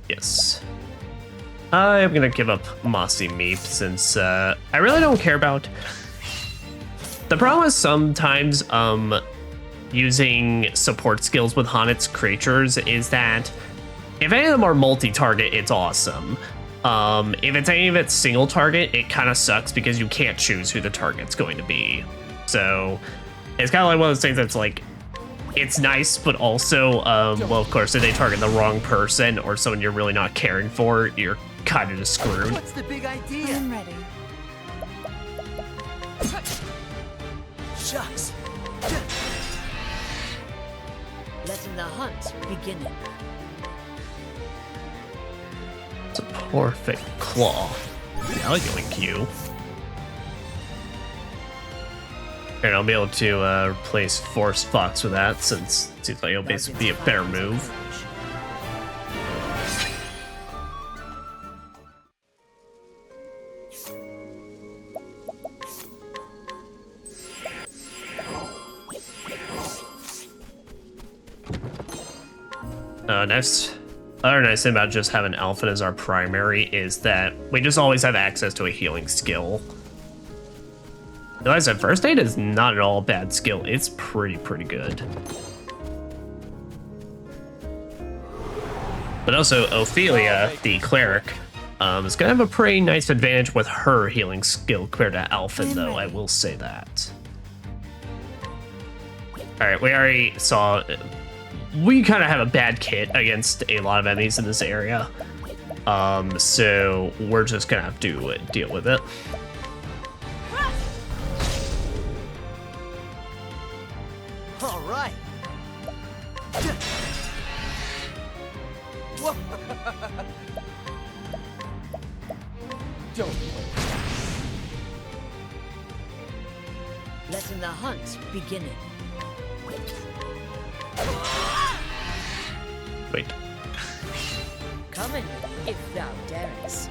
Yes. I'm gonna give up Mossy Meep since I really don't care about... The problem is sometimes using support skills with Haunted's creatures is that if any of them are multi-target, it's awesome. If it's any of it's single target, it kind of sucks because you can't choose who the target's going to be. So it's kind of like one of those things that's like, it's nice, but also, well, of course, if they target the wrong person or someone you're really not caring for, you're kind of just screwed. What's the big idea? I'm ready. Shucks. Letting the hunt begin. It's a perfect claw. I'll yoink you. And I'll be able to replace Force Fox with that, since it seems like it'll basically be a better move. Other nice thing about just having Alpha as our primary is that we just always have access to a healing skill. Like I said, First Aid is not at all a bad skill. It's pretty good. But also, Ophilia, the cleric, is gonna have a pretty nice advantage with her healing skill compared to Alphen, though, I will say that. Alright, we already saw... We kind of have a bad kit against a lot of enemies in this area. So we're just gonna have to deal with it. All right. Don't Letting the hunt begin. Wait. Coming, if thou darest.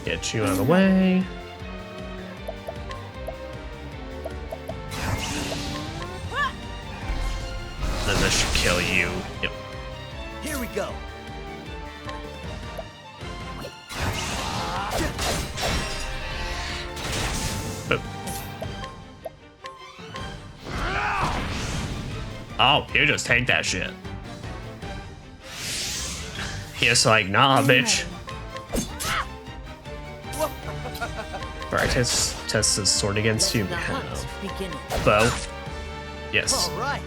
Get you out of the way. Then this should kill you. Yep. Here we go. Oh, you just take that shit. He's like, nah, bitch. Alright, test this sword against you. Bow. Yes. All right.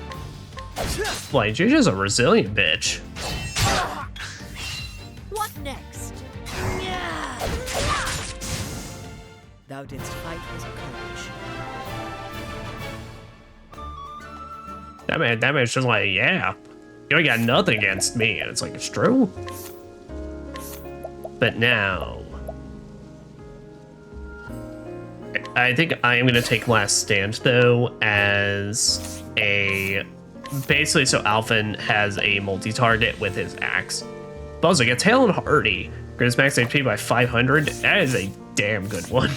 Like, you're just a resilient bitch. What next? Thou didst fight as a coach. That man's just like, yeah, you ain't got nothing against me. And it's like, it's true. But now, I think I am going to take Last Stand, though, as a... Basically, so Alphen has a multi-target with his axe. But also gets Hale and Hardy. Increases max HP by 500. That is a damn good one.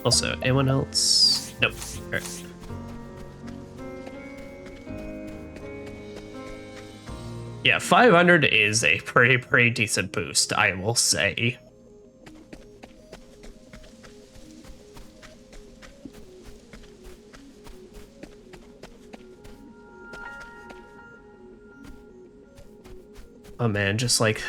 Also, anyone else? Nope. All right. Yeah, 500 is a pretty decent boost, I will say. Oh man, just like...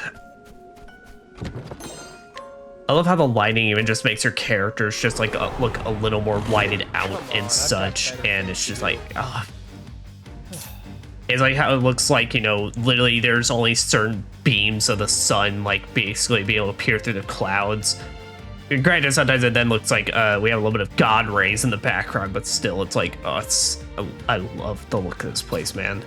I love how the lighting even just makes your characters just like look a little more lighted out and such, and it's just like, it's like how it looks like, you know, literally there's only certain beams of the sun like basically be able to peer through the clouds. And granted, sometimes it then looks like we have a little bit of God rays in the background, but still, it's like, oh, I love the look of this place, man.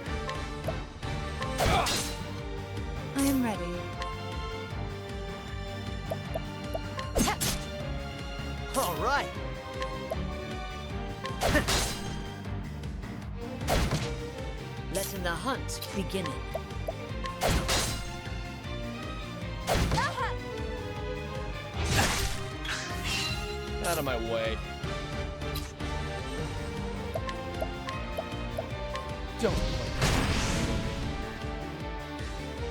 All right. Letting the hunt begin. Out of my way. Don't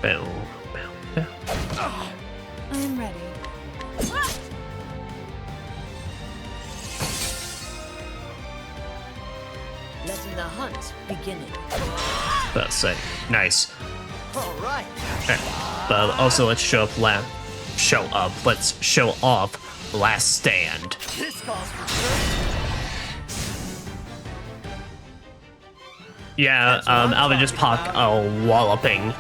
Bow, bow, bow. I am ready. Letting the hunt begin. That's say nice. All right. Okay. But also let's let's show off Last Stand. This calls for courage. Yeah, Alvin just popped a walloping.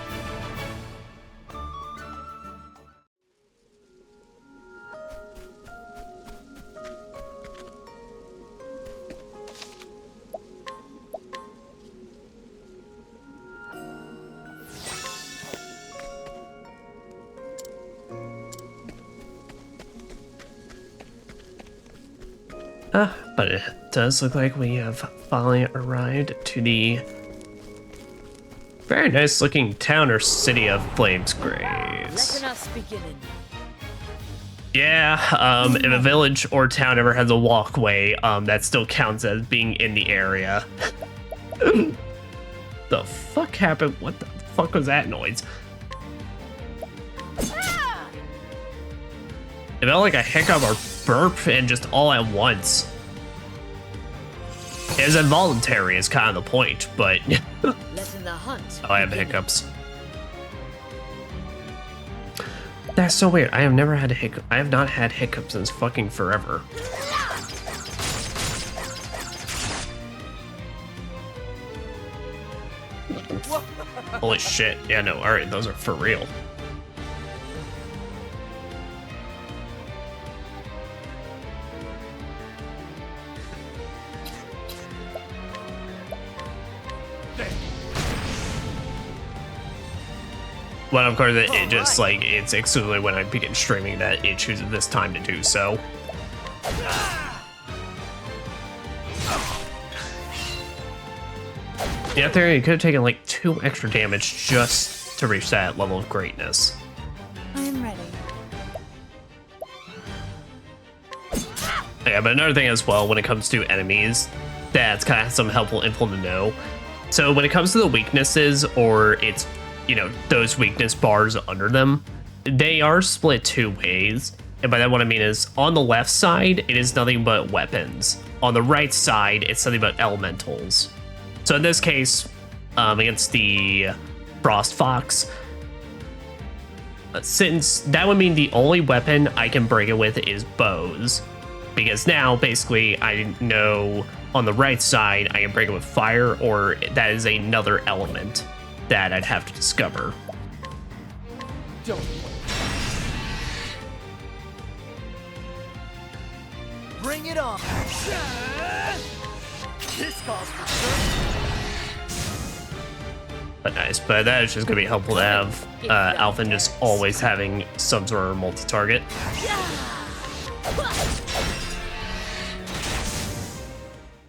But it does look like we have finally arrived to the very nice looking town or city of Flamesgrace. Letting us begin. Yeah, if a village or town ever has a walkway, that still counts as being in the area. The fuck happened? What the fuck was that noise? It felt like a hiccup or burp and just all at once. It was involuntary is kind of the point, but Letting the hunt I have begin. hiccups. That's so weird. I have never had a hiccup. I have not had hiccups since fucking forever. Holy shit. Yeah, no, alright, those are for real. Well, of course, it just, like, it's exclusively when I begin streaming that it chooses this time to do so. Yeah, there, you could have taken, like, 2 extra damage just to reach that level of greatness. I am ready. Yeah, but another thing as well, when it comes to enemies, that's kind of some helpful info to know. So when it comes to the weaknesses, or it's, you know, those weakness bars under them, they are split 2 ways. And by that what I mean is, on the left side, it is nothing but weapons. On the right side, it's nothing but elementals. So in this case, against the Frost Fox, since that would mean the only weapon I can break it with is bows. Because now, basically, I know on the right side, I can break it with fire, or that is another element that I'd have to discover. don't. Bring it on. This calls for courage. But nice, but that is just going to be helpful to have Alphen just always having some sort of multi-target.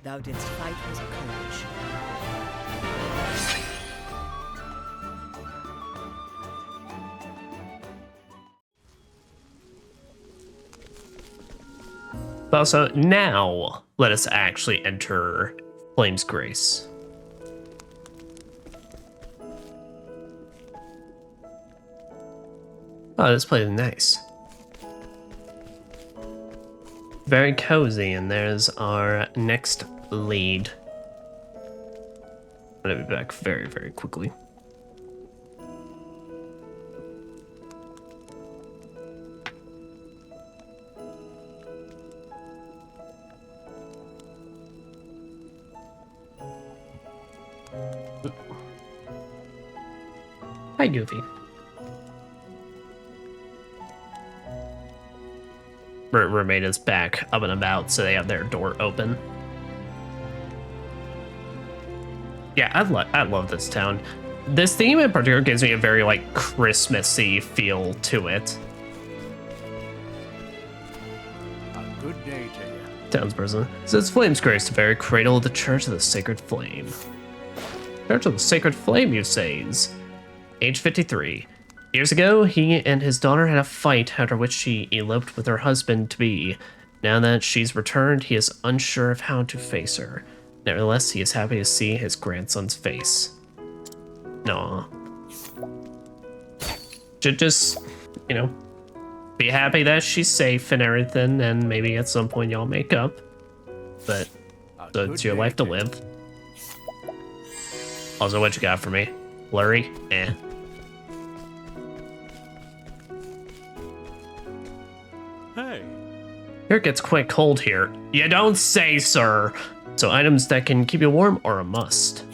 Thou didst fight with courage. But also, now, let us actually enter Flamesgrace. Oh, this place is nice. Very cozy, and there's our next lead. I'm gonna be back very, very quickly. Hi, Goofy. Remain is back up and about, so they have their door open. Yeah, I love this town. This theme in particular gives me a very, like, Christmassy feel to it. good day to you. Townsperson says Flamesgrace, the very cradle of the Church of the Sacred Flame. Church of the Sacred Flame, you says. Age 53. Years ago, he and his daughter had a fight, after which she eloped with her husband-to-be. Now that she's returned, he is unsure of how to face her. Nevertheless, he is happy to see his grandson's face. No. Should just, you know, be happy that she's safe and everything, and maybe at some point y'all make up. But so it's your life to live. Also, what you got for me? Blurry? Eh. Hey. Here it gets quite cold here. You don't say, sir. So items that can keep you warm are a must.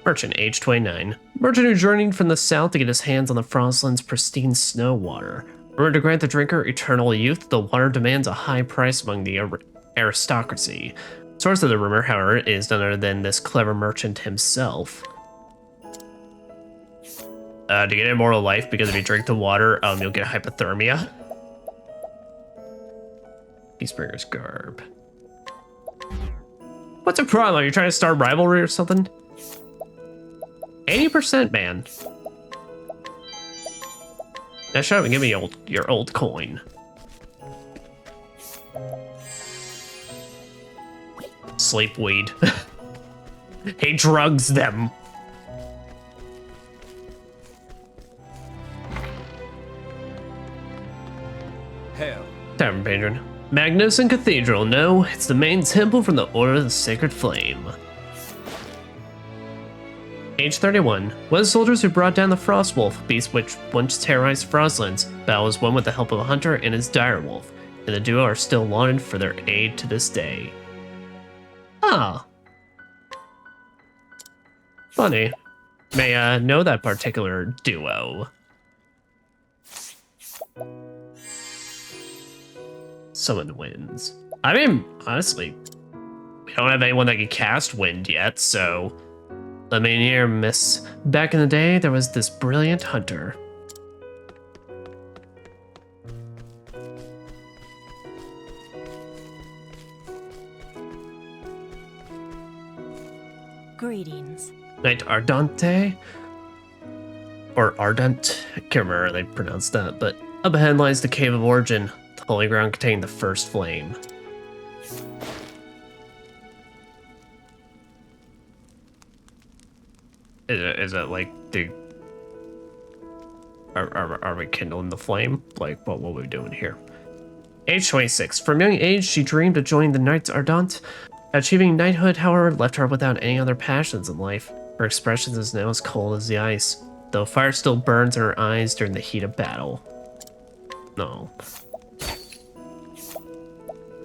Merchant, age 29. Merchant who journeyed from the south to get his hands on the Frostland's pristine snow water. In order to grant the drinker eternal youth, the water demands a high price among the aristocracy. Source of the rumor, however, is none other than this clever merchant himself. To get immortal life, because if you drink the water, you'll get hypothermia. Peacebreaker's garb. What's the problem? Are you trying to start rivalry or something? 80%, man. Now shut up and give me your old coin. Sleep weed. He drugs them. Hell. Tavern Patron. Magnificent Cathedral. No, it's the main temple from the Order of the Sacred Flame. Age 31. One of the soldiers who brought down the Frostwolf, beast which once terrorized Frostlands. Battle was won with the help of a hunter and his direwolf, and the duo are still lauded for their aid to this day. Ah. Funny. May I know that particular duo. Summon winds. I mean, honestly, we don't have anyone that can cast wind yet, so let me hear, miss. Back in the day, there was this brilliant hunter. Greetings. Knight Ardente, or Ardent, I can't remember how they pronounce that, but up ahead lies the Cave of Origin, the holy ground containing the first flame. Is it like the... Are we kindling the flame? Like, what are we doing here? Age 26. From young age, she dreamed of joining the Knights Ardent. Achieving knighthood, however, left her without any other passions in life. Her expression is now as cold as the ice, though fire still burns in her eyes during the heat of battle. No.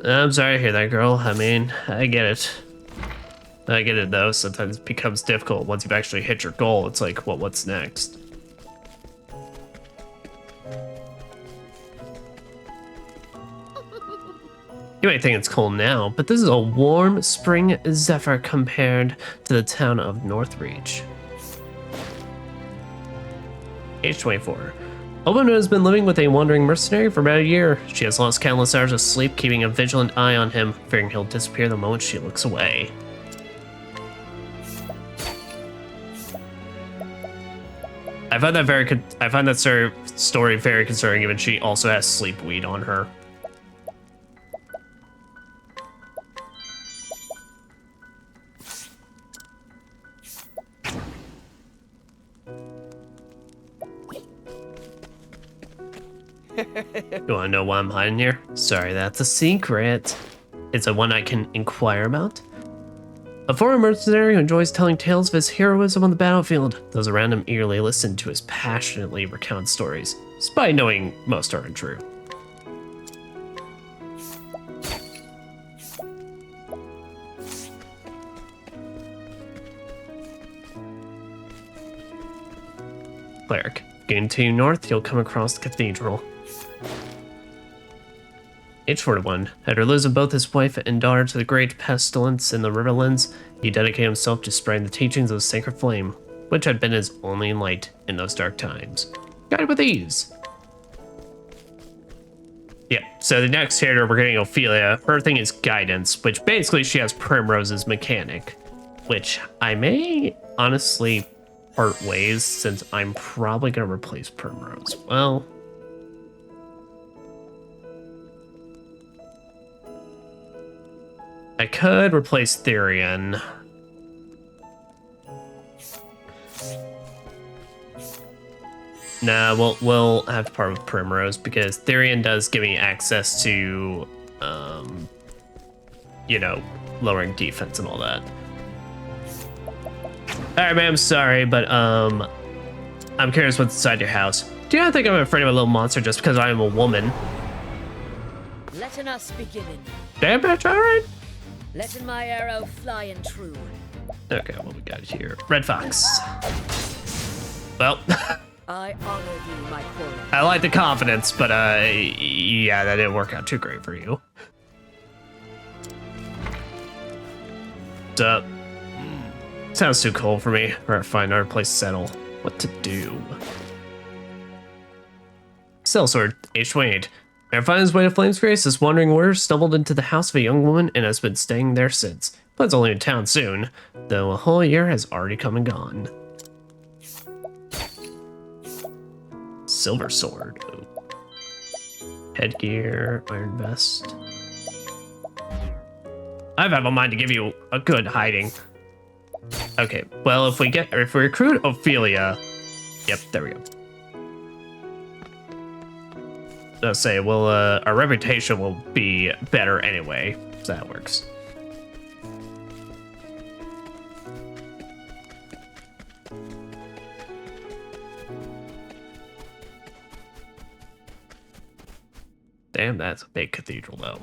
I'm sorry to hear that, girl. I mean, I get it. I get it, though. Sometimes it becomes difficult once you've actually hit your goal. It's like, well, what's next? You might think it's cold now, but this is a warm spring zephyr compared to the town of Northreach. Age 24. Obona has been living with a wandering mercenary for about a year. She has lost countless hours of sleep, keeping a vigilant eye on him, fearing he'll disappear the moment she looks away. I find that story very concerning, given she also has sleep weed on her. You wanna know why I'm hiding here? Sorry, that's a secret. It's a one I can inquire about. A former mercenary who enjoys telling tales of his heroism on the battlefield. Those around him eagerly listen to his passionately recount stories, despite knowing most are untrue. Cleric. Continue north, you'll come across the cathedral. Age 41. After losing both his wife and daughter to the great pestilence in the Riverlands, he dedicated himself to spreading the teachings of the Sacred Flame, which had been his only light in those dark times. Guided with ease. Yeah, so the next character we're getting Ophilia. Her thing is guidance, which basically she has Primrose's mechanic, which I may honestly part ways since I'm probably going to replace Primrose. Well, I could replace Therian. Nah, we'll have to part with Primrose because Therian does give me access to, you know, lowering defense and all that. Alright, man, I'm sorry, but, I'm curious what's inside your house. Do you not think I'm afraid of a little monster just because I am a woman? Letting us beginning. Damn, bitch, alright? Letting my arrow fly and true. Okay, what we got here? Red Fox. Well, I honor thee, my quarry. I like the confidence, but, yeah, that didn't work out too great for you. What's up? Sounds too cold for me. Alright, find another place to settle. What to do? Sellsword, age 28. Man finds his way to Flamesgrace, is wandering where stumbled into the house of a young woman and has been staying there since. But only in town soon, though a whole year has already come and gone. Silver sword. Ooh. Headgear, iron vest. I've had a mind to give you a good hiding. Okay, well, if we recruit Ophilia, yep, there we go. I'll say, well, our reputation will be better anyway, so that works. Damn, that's a big cathedral, though.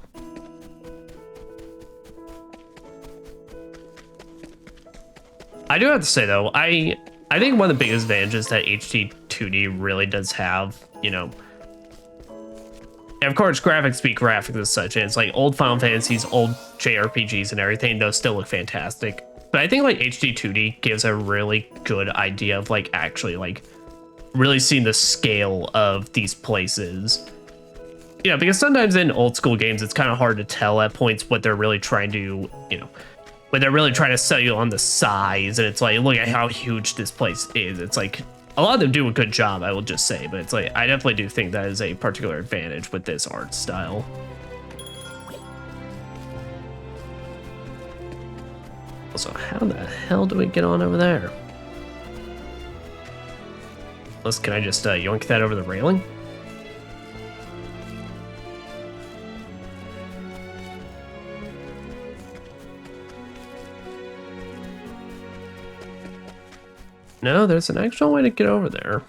I do have to say, though, I think one of the biggest advantages that HD 2D really does have, you know, and of course, graphics beat graphics and such, and it's like old Final Fantasies, old JRPGs and everything, those still look fantastic. But I think like HD 2D gives a really good idea of like actually like really seeing the scale of these places. You know, because sometimes in old school games, it's kind of hard to tell at points what they're really trying to, you know, when they're really trying to sell you on the size, and it's like, look at how huge this place is. It's like, a lot of them do a good job, I will just say, but it's like, I definitely do think that is a particular advantage with this art style. Also, how the hell do we get on over there? Unless, can I just yoink that over the railing? No, there's an actual way to get over there.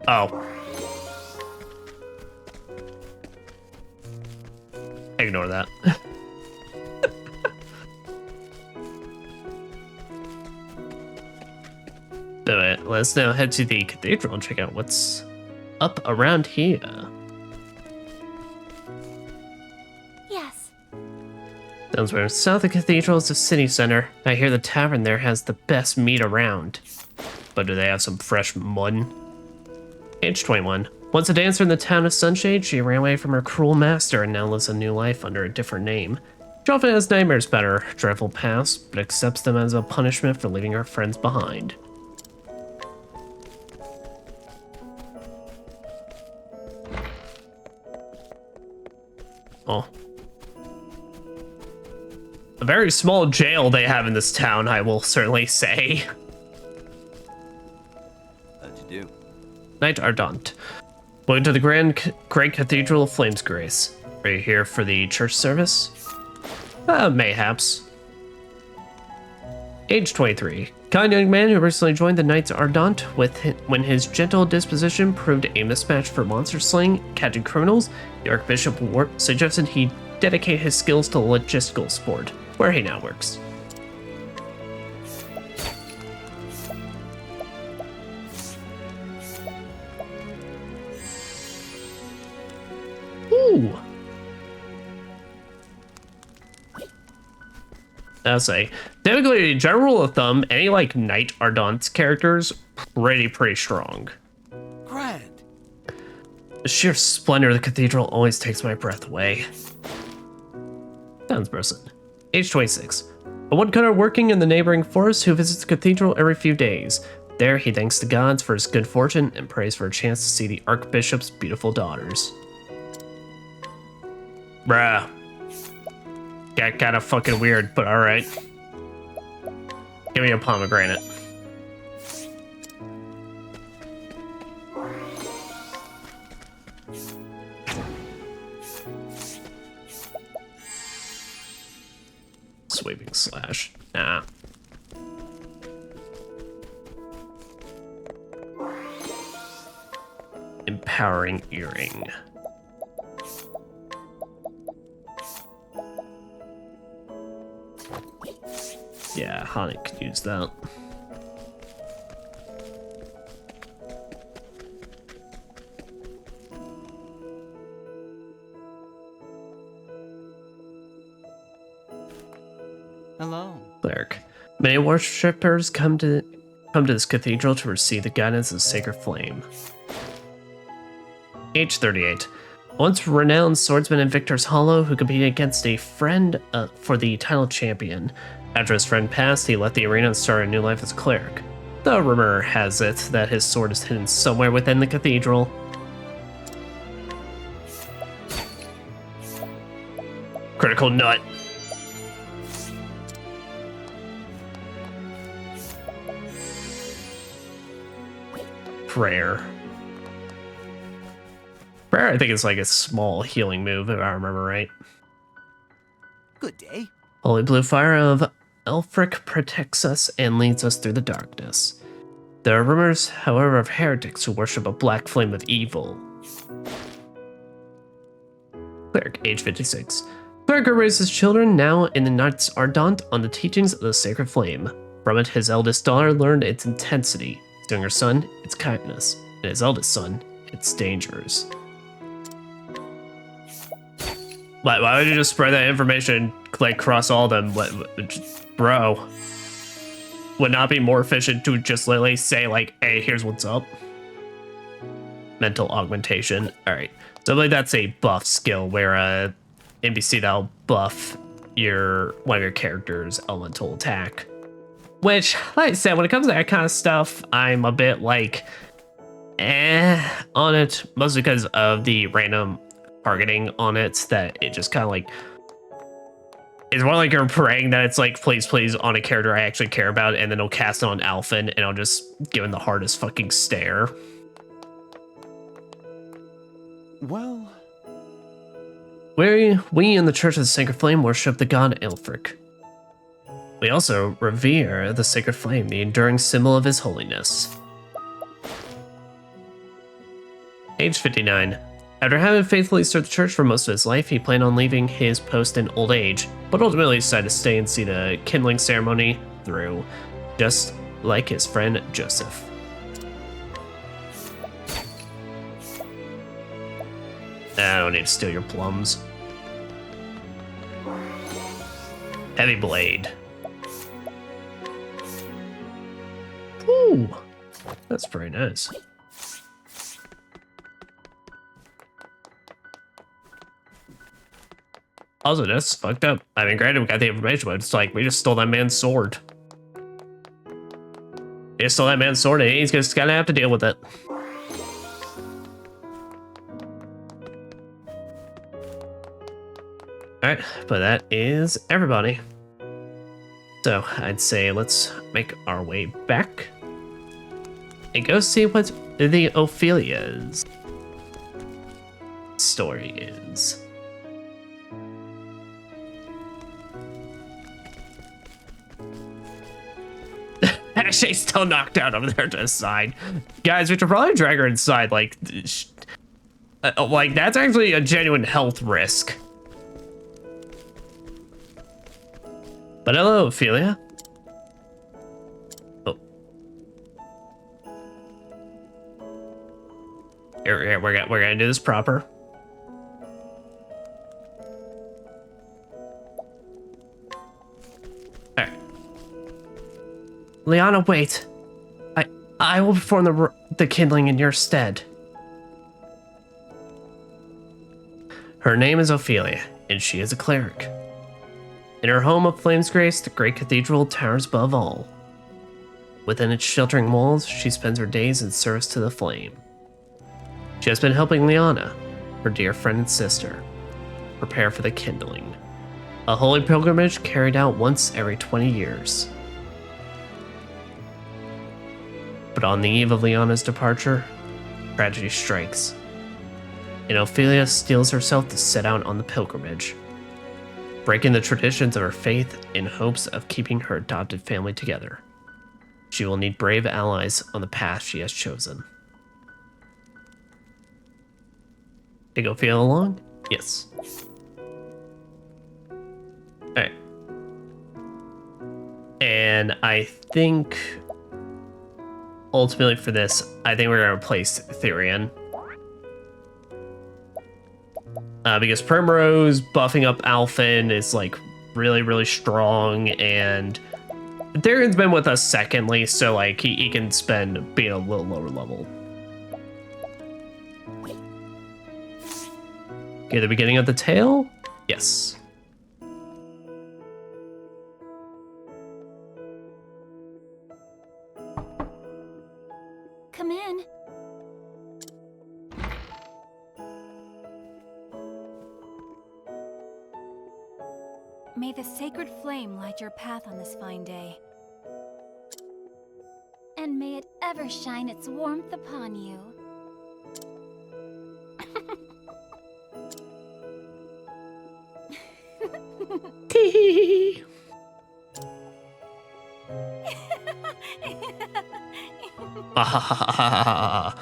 Oh. Ignore that. Do it. Let's now head to the cathedral and check out what's up around here. Yes. Sounds where south of the cathedral is the city center. I hear the tavern there has the best meat around. But do they have some fresh mutton? Age 21. Once a dancer in the town of Sunshade, she ran away from her cruel master and now lives a new life under a different name. She often has nightmares about her dreadful past, but accepts them as a punishment for leaving her friends behind. Oh. A very small jail they have in this town, I will certainly say. How'd you do? Knight Ardent. Welcome to the Great Cathedral of Flamesgrace. Are you here for the church service? Mayhaps. Age 23. Kind young man who recently joined the Knights Ardent when his gentle disposition proved a mismatch for monster slaying, catching criminals. The Archbishop suggested he dedicate his skills to logistical sport, where he now works. Ooh. I'll say, typically, general rule of thumb, any like Knight Ardent characters, pretty strong. Grand. The sheer splendor of the cathedral always takes my breath away. Townsperson, age 26. A woodcutter working in the neighboring forest who visits the cathedral every few days. There, he thanks the gods for his good fortune and prays for a chance to see the Archbishop's beautiful daughters. Bruh. Got kinda fucking weird, but alright. Give me a pomegranate. Sweeping slash. Nah. Empowering earring. Yeah, Hanik could use that. Hello. Cleric. Many worshippers come to this cathedral to receive the guidance of the sacred flame. Age 38. Once renowned swordsman in Victor's Hollow who competed against a friend for the title champion. After his friend passed, he left the arena and started a new life as a cleric. The rumor has it that his sword is hidden somewhere within the cathedral. Critical nut. Prayer. Prayer, I think it's like a small healing move, if I remember right. Good day. Holy blue fire of Elfric protects us and leads us through the darkness. There are rumors, however, of heretics who worship a black flame of evil. Cleric, age 56. Cleric raises children now in the Knights Ardent on the teachings of the sacred flame. From it, his eldest daughter learned its intensity, his younger son, its kindness, and his eldest son, its dangers. Why would you just spread that information like across all of them? Bro. Would not be more efficient to just literally say like, hey, here's what's up. Mental augmentation. Alright. So I believe that's a buff skill where NPC that'll buff one of your character's elemental attack. Which, like I said, when it comes to that kind of stuff, I'm a bit like on it, mostly because of the random targeting on it, that it just kind of like it's more like you're praying that it's like please on a character I actually care about, and then I'll cast it on Alphen and I'll just give him the hardest fucking stare. Well, We in the Church of the Sacred Flame worship the god Elfric. We also revere the Sacred Flame, the enduring symbol of his holiness. Age 59. After having faithfully served the church for most of his life, he planned on leaving his post in old age, but ultimately decided to stay and see the kindling ceremony through, just like his friend Joseph. I don't need to steal your plums. Heavy blade. Ooh, that's very nice. Also, that's fucked up. I mean, granted, we got the information, but it's like, we just stole that man's sword. We just stole that man's sword, and he's just gonna have to deal with it. Alright, but that is everybody. So, I'd say let's make our way back and go see what the Ophilia's story is. She's still knocked out over there to the side. Guys, we should probably drag her inside. Like that's actually a genuine health risk. But hello, Ophilia. Oh. Here, we're gonna do this proper. Liana, wait. I will perform the kindling in your stead. Her name is Ophilia, and she is a cleric. In her home of Flamesgrace, the great cathedral towers above all. Within its sheltering walls, she spends her days in service to the flame. She has been helping Liana, her dear friend and sister, prepare for the kindling, a holy pilgrimage carried out once every 20 years. But on the eve of Liana's departure, tragedy strikes, and Ophilia steels herself to set out on the pilgrimage, breaking the traditions of her faith in hopes of keeping her adopted family together. She will need brave allies on the path she has chosen. Take Ophilia along? Yes. Alright. And I think ultimately for this, I think we're gonna replace Therian. Because Primrose buffing up Alphen is like really, really strong, and Therian's been with us secondly, so like he can spend being a little lower level. Okay, the beginning of the tale? Yes. Come in. May the sacred flame light your path on this fine day. And may it ever shine its warmth upon you. Tee. How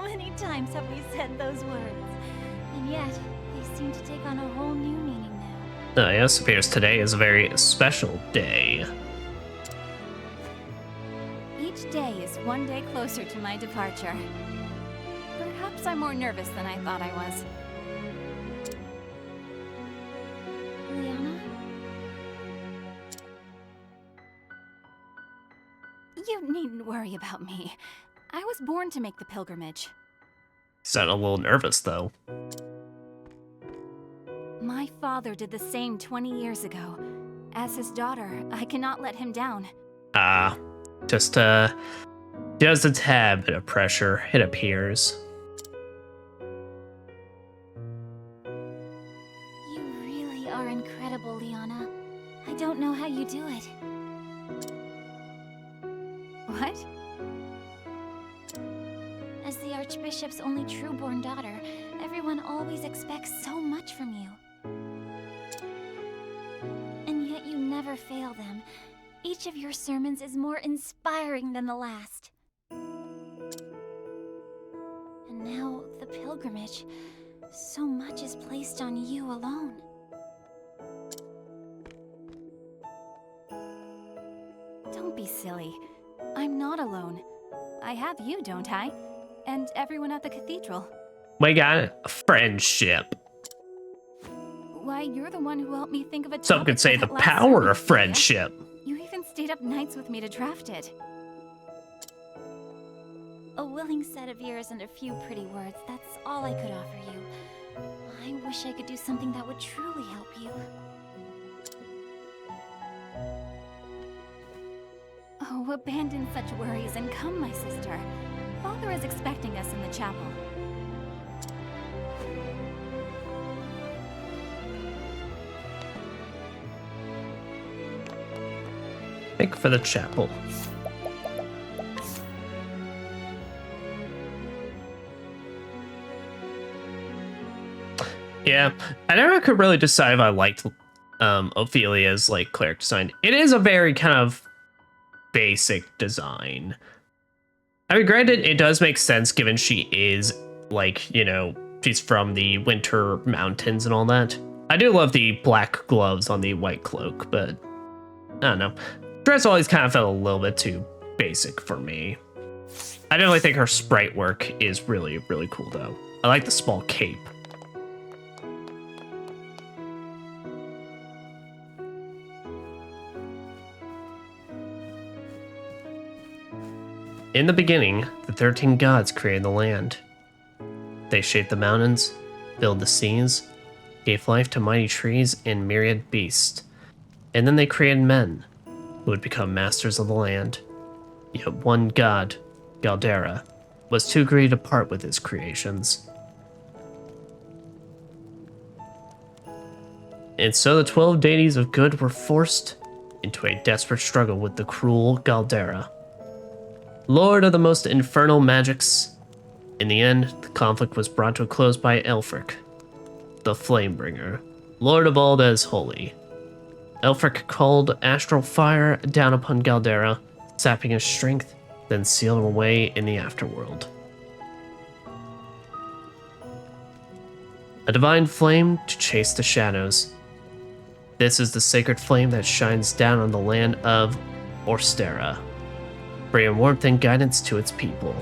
many times have we said those words? And yet, they seem to take on a whole new meaning now. Yes, appears today is a very special day. Each day is one day closer to my departure. Perhaps I'm more nervous than I thought I was. Liana? You needn't worry about me. I was born to make the pilgrimage. Sound a little nervous, though. My father did the same 20 years ago. As his daughter, I cannot let him down. Just a tad bit of pressure, it appears. You really are incredible, Liana. I don't know how you do it. What? As the Archbishop's only true-born daughter, everyone always expects so much from you. And yet you never fail them. Each of your sermons is more inspiring than the last. And now, the pilgrimage. So much is placed on you alone. Don't be silly. I'm not alone. I have you, don't I? And everyone at the cathedral. We got a friendship. Why, you're the one who helped me think of a Some topic could say for the that last power sermon, of friendship. You even stayed up nights with me to draft it. A willing set of ears and a few pretty words, that's all I could offer you. I wish I could do something that would truly help you. Oh, abandon such worries and come, my sister. Father is expecting us in the chapel. Make for the chapel. Yeah, I never could really decide if I liked Ophelia's like cleric design. It is a very kind of basic design. I mean, granted, it does make sense given she is like, you know, she's from the Winter Mountains and all that. I do love the black gloves on the white cloak, but I don't know. Dress always kind of felt a little bit too basic for me. I definitely think her sprite work is really, really cool though. I like the small cape. In the beginning, the 13 gods created the land. They shaped the mountains, filled the seas, gave life to mighty trees and myriad beasts. And then they created men, who would become masters of the land. Yet one god, Galdera, was too greedy to part with his creations. And so the 12 deities of good were forced into a desperate struggle with the cruel Galdera, lord of the most infernal magics. In the end, the conflict was brought to a close by Elfric, the Flamebringer, lord of all that is holy. Elfric called astral fire down upon Galdera, sapping his strength, then sealed him away in the afterworld. A divine flame to chase the shadows. This is the sacred flame that shines down on the land of Orstera, bringing warmth and guidance to its people.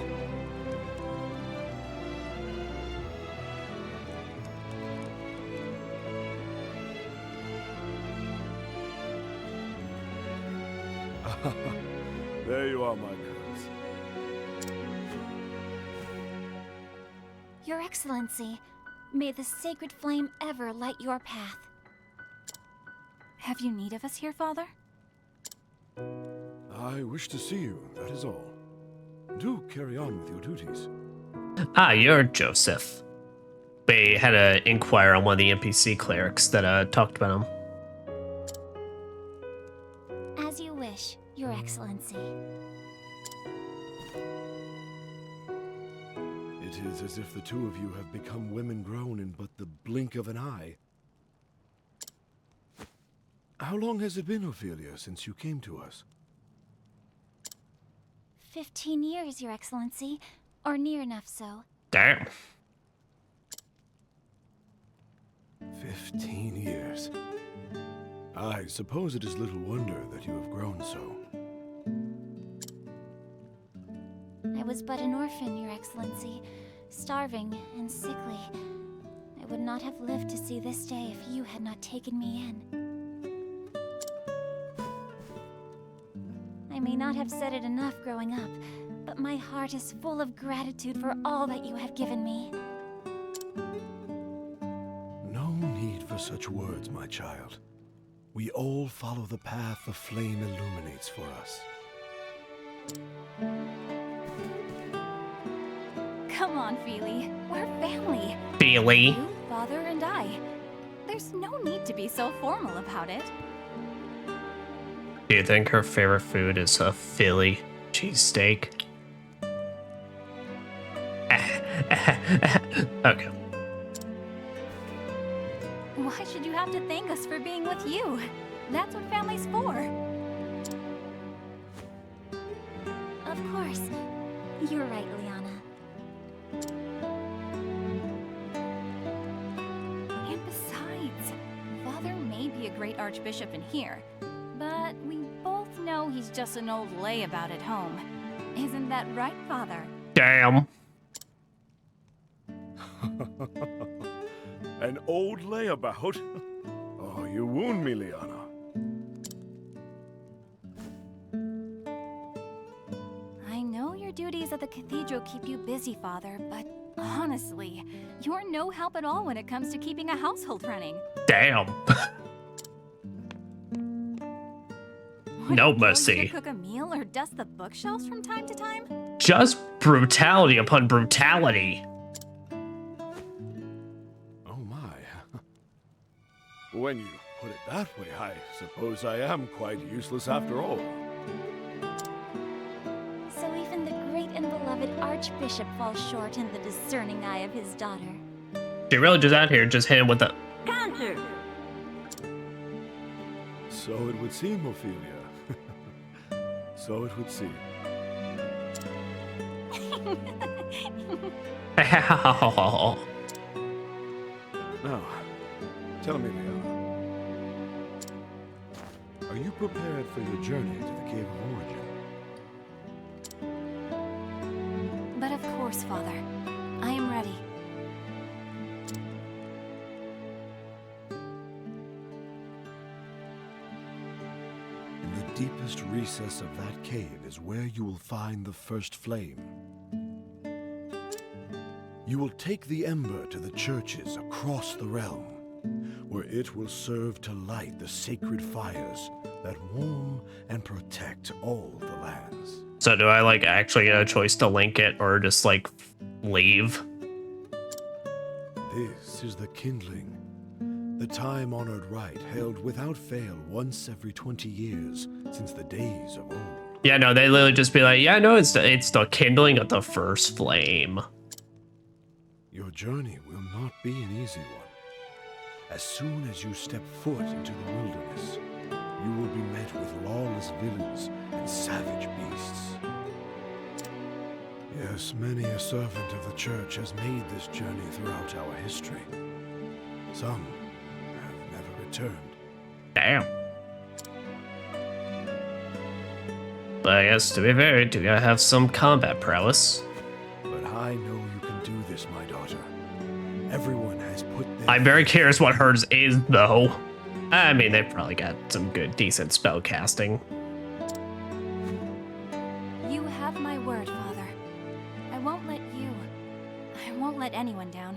There you are, my girls. Your Excellency, may the sacred flame ever light your path. Have you need of us here, Father? I wish to see you, that is all. Do carry on with your duties. Ah, you're Joseph. We had to inquire on one of the NPC clerics that talked about him. As you wish, Your Excellency. It is as if the two of you have become women grown in but the blink of an eye. How long has it been, Ophilia, since you came to us? 15 years, Your Excellency, or near enough so. Damn. 15 years. I suppose it is little wonder that you have grown so. I was but an orphan, Your Excellency, starving and sickly. I would not have lived to see this day if you had not taken me in. I may not have said it enough growing up, but my heart is full of gratitude for all that you have given me. No need for such words, my child. We all follow the path the flame illuminates for us. Come on, Feely. We're family. Feely. You, Father, and I. There's no need to be so formal about it. Do you think her favorite food is a Philly cheesesteak? Okay. Why should you have to thank us for being with you? That's what family's for. Of course. You're right, Liana. And besides, Father may be a great archbishop in here, but we both know he's just an old layabout at home. Isn't that right, Father? Damn. An old layabout? Oh, you wound me, Liana. I know your duties at the cathedral keep you busy, Father, but honestly, you're no help at all when it comes to keeping a household running. Damn. No mercy. To cook a meal or dust the bookshelves from time to time? Just brutality upon brutality. Oh my. When you put it that way, I suppose I am quite useless after all. So even the great and beloved archbishop falls short in the discerning eye of his daughter. She really just out here just hit him with the Counter! So it would seem, Ophilia. So it would seem. Now, tell me, Liana. Are you prepared for your journey to the Cave of Origin? But of course, Father. I am ready. In the deepest farthest recess of that cave is where you will find the first flame. You will take the ember to the churches across the realm, where it will serve to light the sacred fires that warm and protect all the lands. So do I like actually get a choice to link it or just like leave? This is the kindling, the time-honored rite held without fail once every 20 years since the days of old. Yeah, no, they literally just be like, yeah, no, it's the kindling of the first flame. Your journey will not be an easy one. As soon as you step foot into the wilderness, you will be met with lawless villains and savage beasts. Yes, many a servant of the church has made this journey throughout our history. Some have never returned. Damn. But I guess, to be fair, you gotta have some combat prowess. But I know you can do this, my daughter. Everyone has put their... I'm very curious what hers is, though. I mean, they've probably got some good, decent spell casting. You have my word, Father. I won't let anyone down.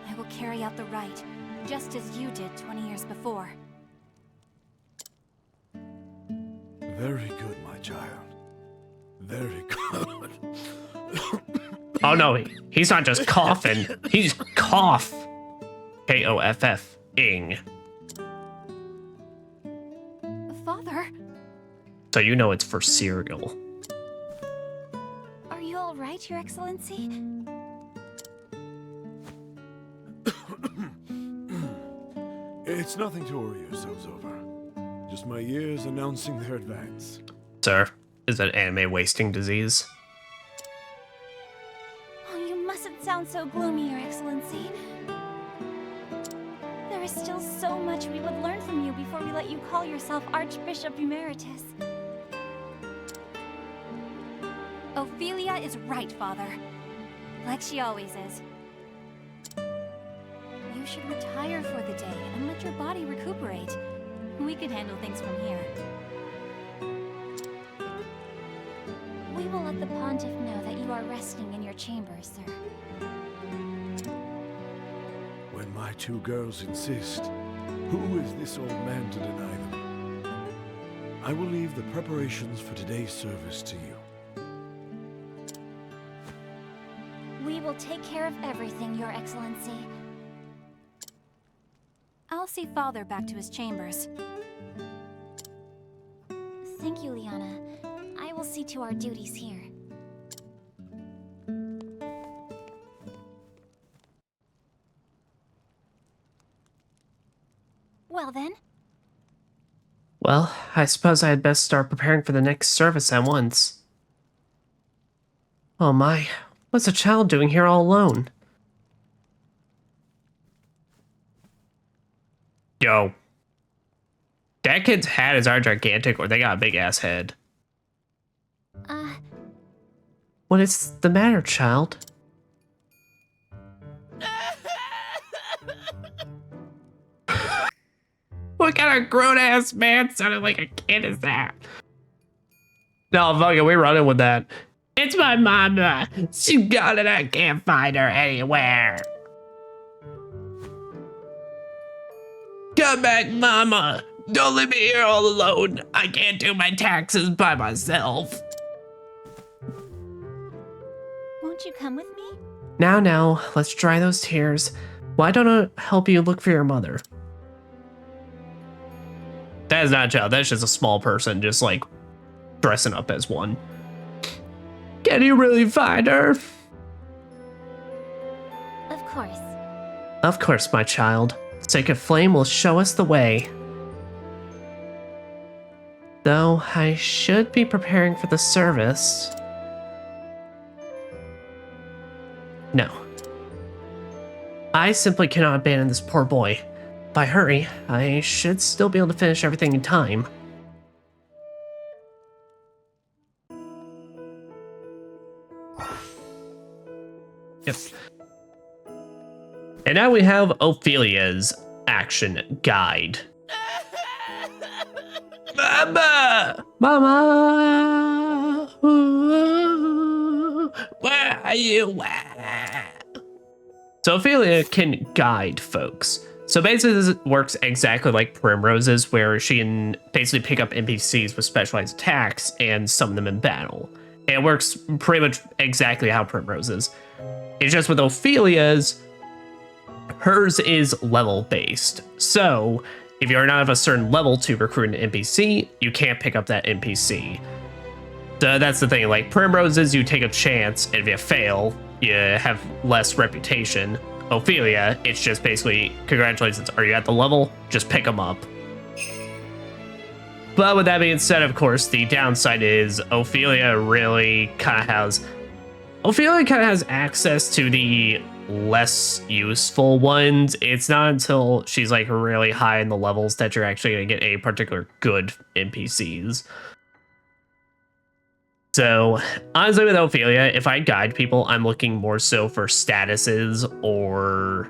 I will carry out the rite, just as you did 20 years before. Very good, my child. Very good. Oh no, he's not just coughing. He's cough. K-O-F-F-ing. Father? So you know it's for cereal. Are you all right, Your Excellency? It's nothing to worry yourselves over. Just my years announcing their advance. Sir, is that anime wasting disease? Oh, you mustn't sound so gloomy, Your Excellency. There is still so much we would learn from you before we let you call yourself Archbishop Emeritus. Ophilia is right, Father. Like she always is. You should retire for the day and let your body recuperate. We could handle things from here. We will let the Pontiff know that you are resting in your chambers, sir. When my two girls insist, who is this old man to deny them? I will leave the preparations for today's service to you. We will take care of everything, Your Excellency. I'll see Father back to his chambers. Thank you, Liana. I will see to our duties here. Well then. Well, I suppose I had best start preparing for the next service at once. Oh my, what's a child doing here all alone? Yo. That kid's hat is either gigantic or they got a big ass head. What is the matter, child? What kind of grown ass man sounded like a kid is that? No, fuck it, we're running with that. It's my mama. She gone and I can't find her anywhere. Come back, mama. Don't leave me here all alone. I can't do my taxes by myself. Won't you come with me? Now, let's dry those tears. Why don't I help you look for your mother? That is not a child, that's just a small person just like dressing up as one. Can you really find her? Of course. Of course, my child. Sacred Flame will show us the way. Though I should be preparing for the service. No. I simply cannot abandon this poor boy. If I hurry, I should still be able to finish everything in time. Yep. And now we have Ophilia's action guide. Mama! Mama! Ooh, where are you at? So Ophilia can guide folks. So basically this works exactly like Primrose's, where she can basically pick up NPCs with specialized attacks and summon them in battle. And it works pretty much exactly how Primrose's. It's just with Ophilia's, hers is level based. So if you're not of a certain level to recruit an NPC, you can't pick up that NPC. So that's the thing, like Primrose's, you take a chance, and if you fail, you have less reputation. Ophilia, it's just basically, congratulations, are you at the level? Just pick them up. But with that being said, of course, the downside is Ophilia kind of has access to the less useful ones. It's not until she's like really high in the levels that you're actually going to get a particular good NPCs. So honestly with Ophilia, if I guide people, I'm looking more so for statuses or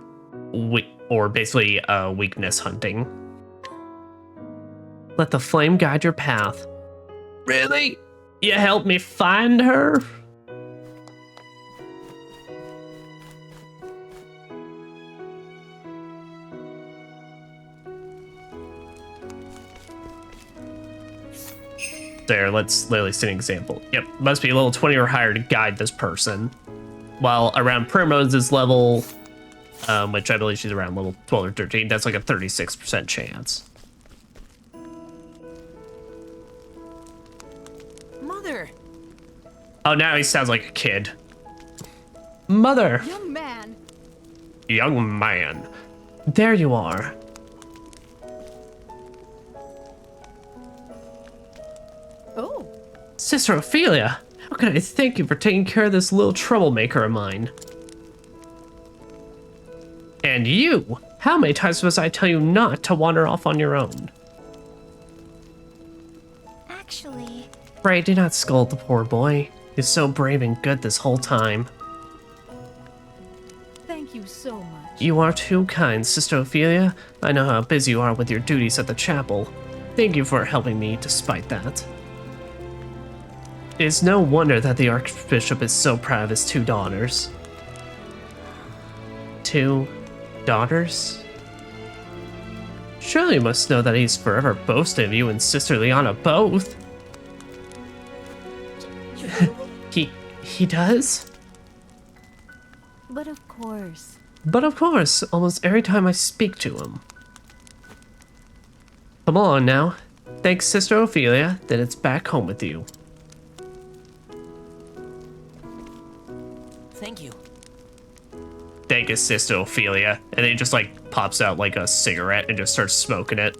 basically weakness hunting. Let the flame guide your path. Really? You helped me find her? There, let's literally see an example. Yep, must be a level 20 or higher to guide this person. While around Primrose's level, which I believe she's around level 12 or 13, that's like a 36% chance. Mother! Oh, now he sounds like a kid. Mother! Young man! Young man. There you are. Oh. Sister Ophilia, how can I thank you for taking care of this little troublemaker of mine? And you, how many times must I tell you not to wander off on your own? Actually... Pray, do not scold the poor boy. He's so brave and good this whole time. Thank you so much. You are too kind, Sister Ophilia. I know how busy you are with your duties at the chapel. Thank you for helping me despite that. It is no wonder that the Archbishop is so proud of his 2 daughters. 2 daughters? Surely you must know that he's forever boasting of you and Sister Liana both. He does? But of course. But of course, almost every time I speak to him. Come on now. Thanks, Sister Ophilia, then it's back home with you. Thank you. Thank you, Sister Ophilia. And then he just like pops out like a cigarette and just starts smoking it.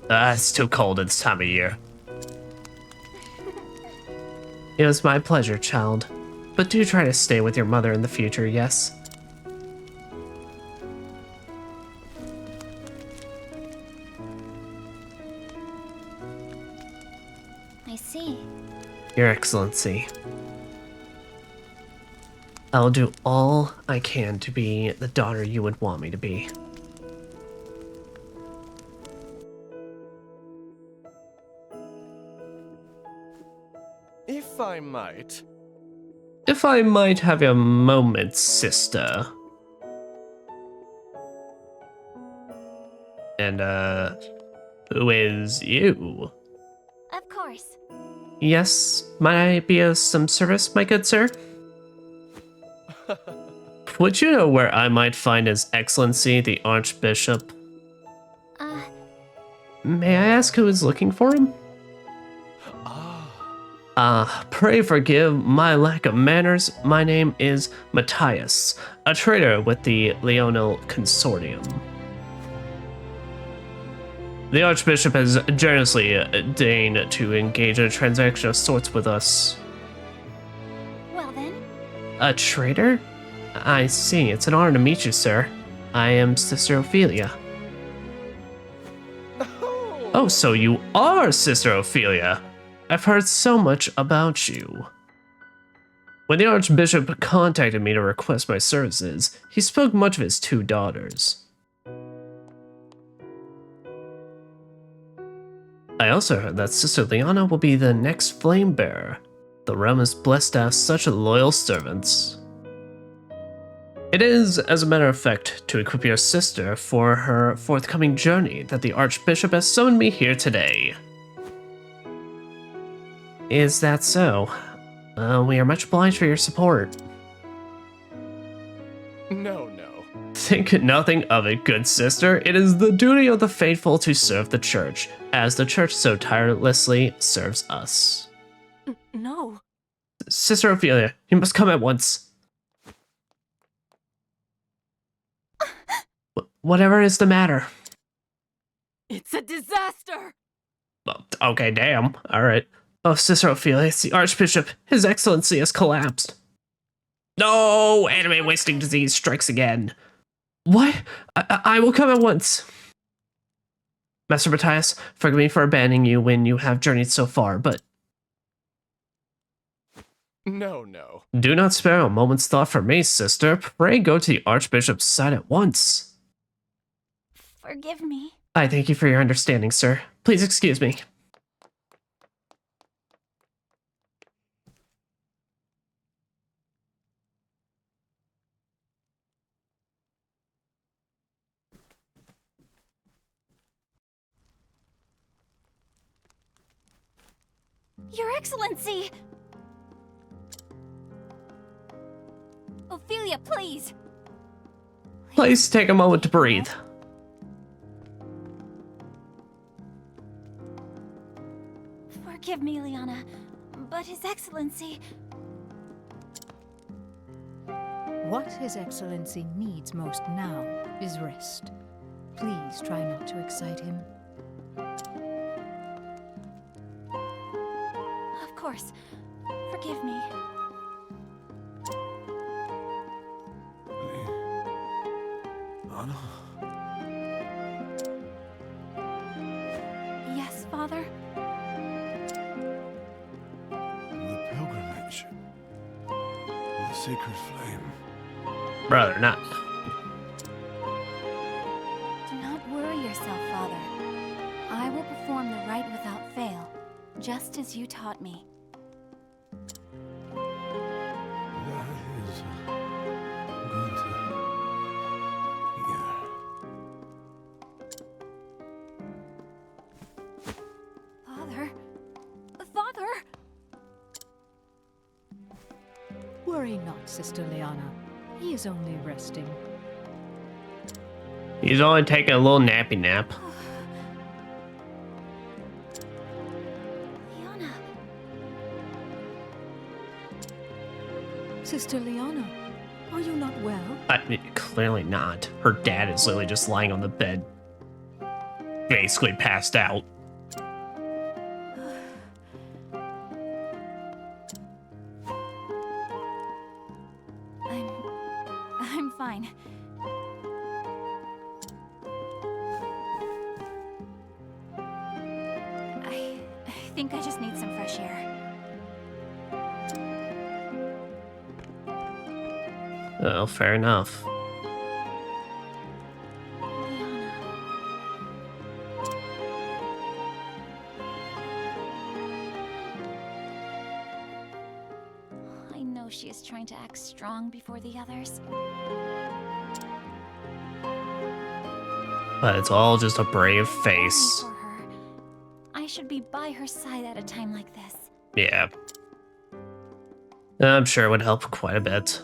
It's too cold at this time of year. It was my pleasure, child. But do try to stay with your mother in the future, yes? I see. Your Excellency. I'll do all I can to be the daughter you would want me to be. If I might. If I might have a moment, sister. And, who is you? Of course. Yes, might I be of some service, my good sir? Would you know where I might find His Excellency, the Archbishop? May I ask who is looking for him? Pray forgive my lack of manners. My name is Matthias, a trader with the Leonel Consortium. The Archbishop has generously deigned to engage in a transaction of sorts with us. Well then. A trader? I see. It's an honor to meet you, sir. I am Sister Ophilia. Oh, so you are Sister Ophilia. I've heard so much about you. When the Archbishop contacted me to request my services, he spoke much of his 2 daughters. I also heard that Sister Liana will be the next flame bearer. The realm is blessed to have such loyal servants. It is, as a matter of fact, to equip your sister for her forthcoming journey that the Archbishop has summoned me here today. Is that so? We are much obliged for your support. No. Think nothing of it, good sister. It is the duty of the faithful to serve the Church, as the Church so tirelessly serves us. No. Sister Ophilia, you must come at once. Whatever is the matter? It's a disaster! Okay, damn. Alright. Oh, Sister Ophilia, it's the Archbishop. His Excellency has collapsed. No! Anime wasting disease strikes again. What? I will come at once. Master Matthias, forgive me for abandoning you when you have journeyed so far, but... No. Do not spare a moment's thought for me, sister. Pray go to the Archbishop's side at once. Forgive me. I thank you for your understanding, sir. Please excuse me. Your Excellency! Ophilia, please! Please take a moment to breathe. Forgive me, Liana, but His Excellency... What His Excellency needs most now is rest. Please try not to excite him. Of course. Forgive me. Anna? Yes, Father? The pilgrimage. The sacred flame. Brother, not. Do not worry yourself, Father. I will perform the rite without fail, just as you taught me. That is good to hear. Father? Father? Worry not, Sister Liana. He is only resting. He's only taking a little nappy nap. Liana. Sister Liana, are you not well? Clearly not. Her dad is literally just lying on the bed, basically passed out. I'm fine. I think I just need some fresh air. Oh, fair enough. Liana. I know she is trying to act strong before the others. But it's all just a brave Sorry face. for her. I should be by her side at a time like this. Yeah. I'm sure it would help quite a bit.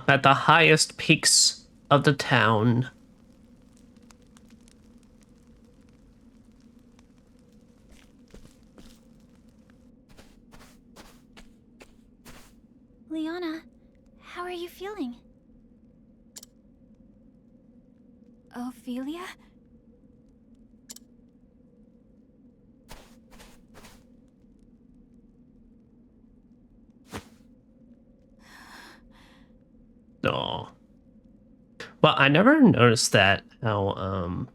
At the highest peaks of the town. Liana, how are you feeling? Ophilia? No. Well, I never noticed that how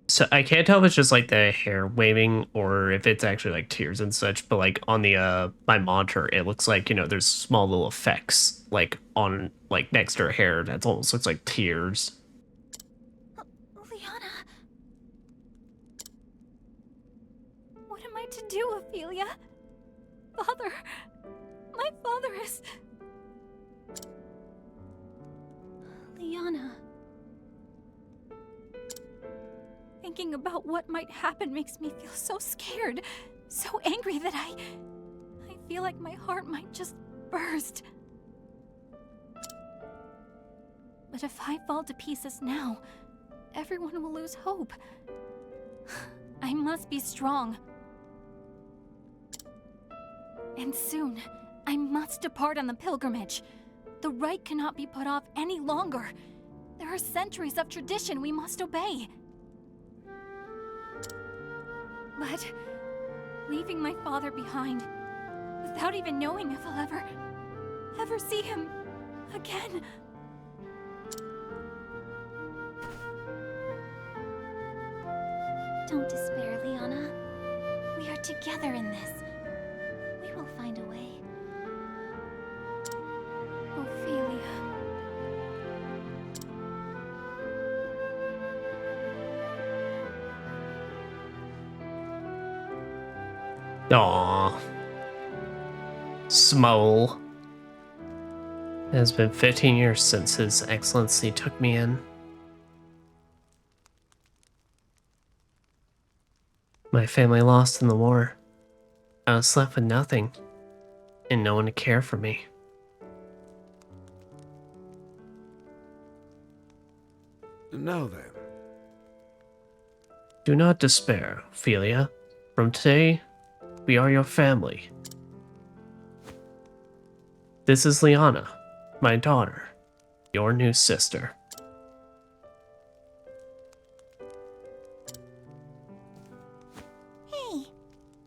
so I can't tell if it's just like the hair waving or if it's actually like tears and such, but like on the my monitor it looks like, you know, there's small little effects like on like next to her hair that almost looks like tears. Liana. What am I to do, Ophilia? Father. My father is... Liana. Thinking about what might happen makes me feel so scared, so angry that I feel like my heart might just burst. But if I fall to pieces now, everyone will lose hope. I must be strong. And soon, I must depart on the pilgrimage. The rite cannot be put off any longer. There are centuries of tradition we must obey. But leaving my father behind, without even knowing if I'll ever see him again. Don't despair, Liana. We are together in this. We will find a way. Ophilia. Aww. Smole. It has been 15 years since His Excellency took me in. My family lost in the war. I was left with nothing, and no one to care for me. Now then. Do not despair, Ophilia. From today, we are your family. This is Liana, my daughter, your new sister. Hey.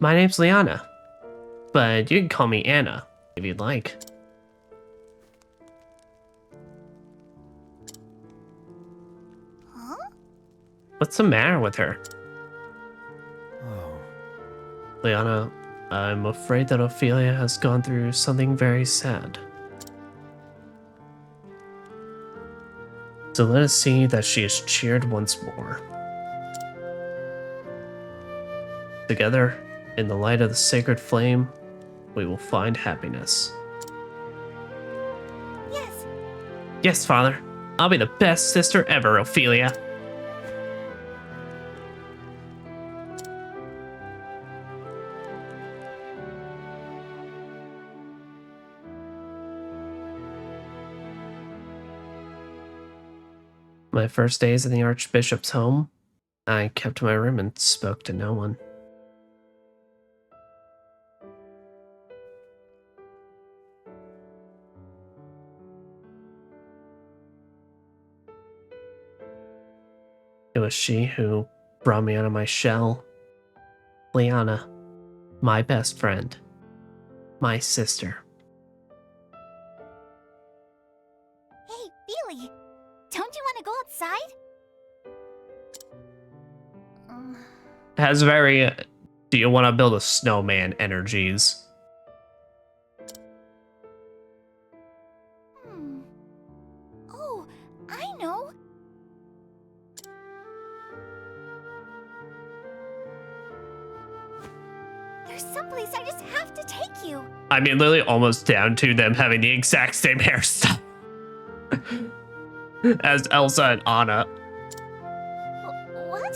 My name's Liana, but you can call me Anna if you'd like. Huh? What's the matter with her? Oh. Liana, I'm afraid that Ophilia has gone through something very sad. So let us see that she is cheered once more. Together, in the light of the sacred flame, we will find happiness. Yes. Yes, Father. I'll be the best sister ever, Ophilia. My first days in the Archbishop's home, I kept my room and spoke to no one. It was she who brought me out of my shell. Liana, my best friend, my sister. Hey, Billy. Don't you want to go outside? Has very, do you want to build a snowman energies. Oh, I know. There's someplace I just have to take you. I mean, literally almost down to them having the exact same hairstyle as Elsa and Anna. What?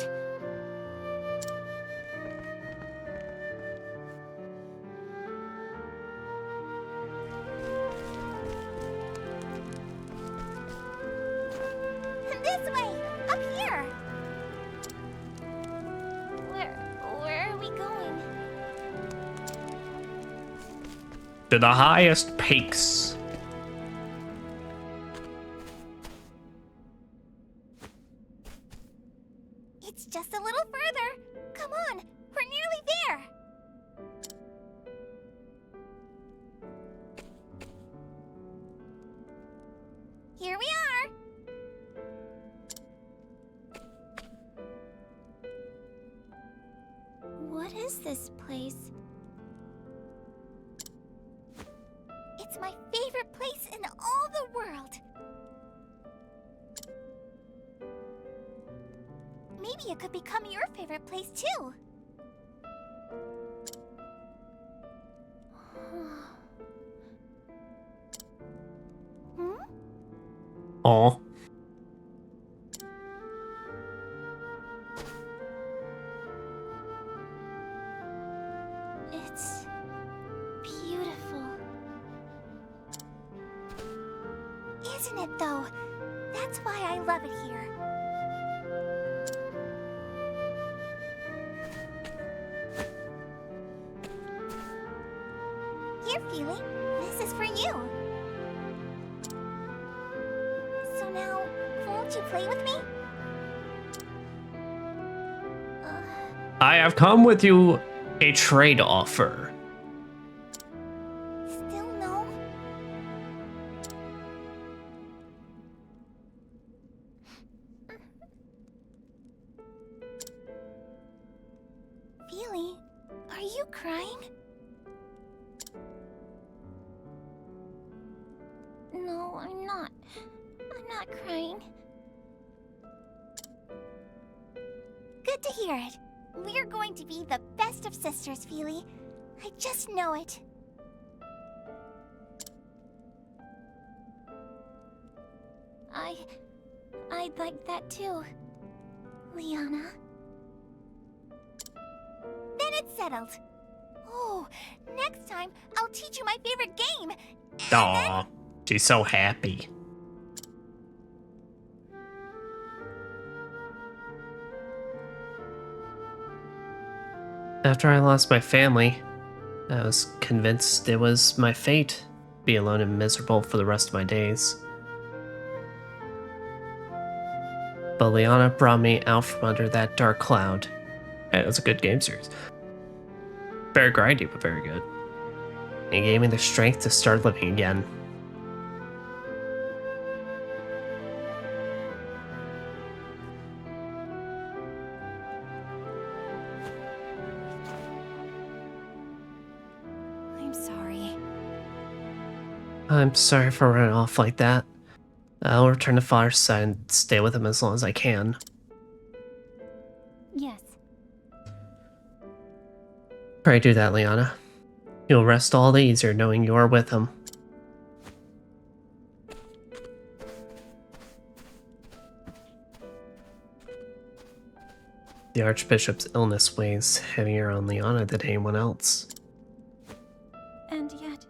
This way! Up here! Where are we going? To the highest peaks. It's just a little further. Come on, we're nearly there. Here we are. What is this place? It's my favorite place in all the world. Maybe it could become your favorite place too. Aw. It's beautiful. Isn't it though? That's why I love it here. Here, Feely. This is for you. So now, won't you play with me? I have come with you a trade offer. Still no? Feely, are you crying? No, I'm not. I'm not crying. Good to hear it. We're going to be the best of sisters, Feely. I just know it. I'd like that too, Liana. Then it's settled. Oh, next time I'll teach you my favorite game. Aw, she's so happy. After I lost my family, I was convinced it was my fate to be alone and miserable for the rest of my days. But Liana brought me out from under that dark cloud. And it was a good game series. Very grindy, but very good. It gave me the strength to start living again. I'm sorry for running off like that. I'll return to Father's side and stay with him as long as I can. Yes. Pray do that, Liana. You'll rest all the easier knowing you are with him. The Archbishop's illness weighs heavier on Liana than anyone else. And yet...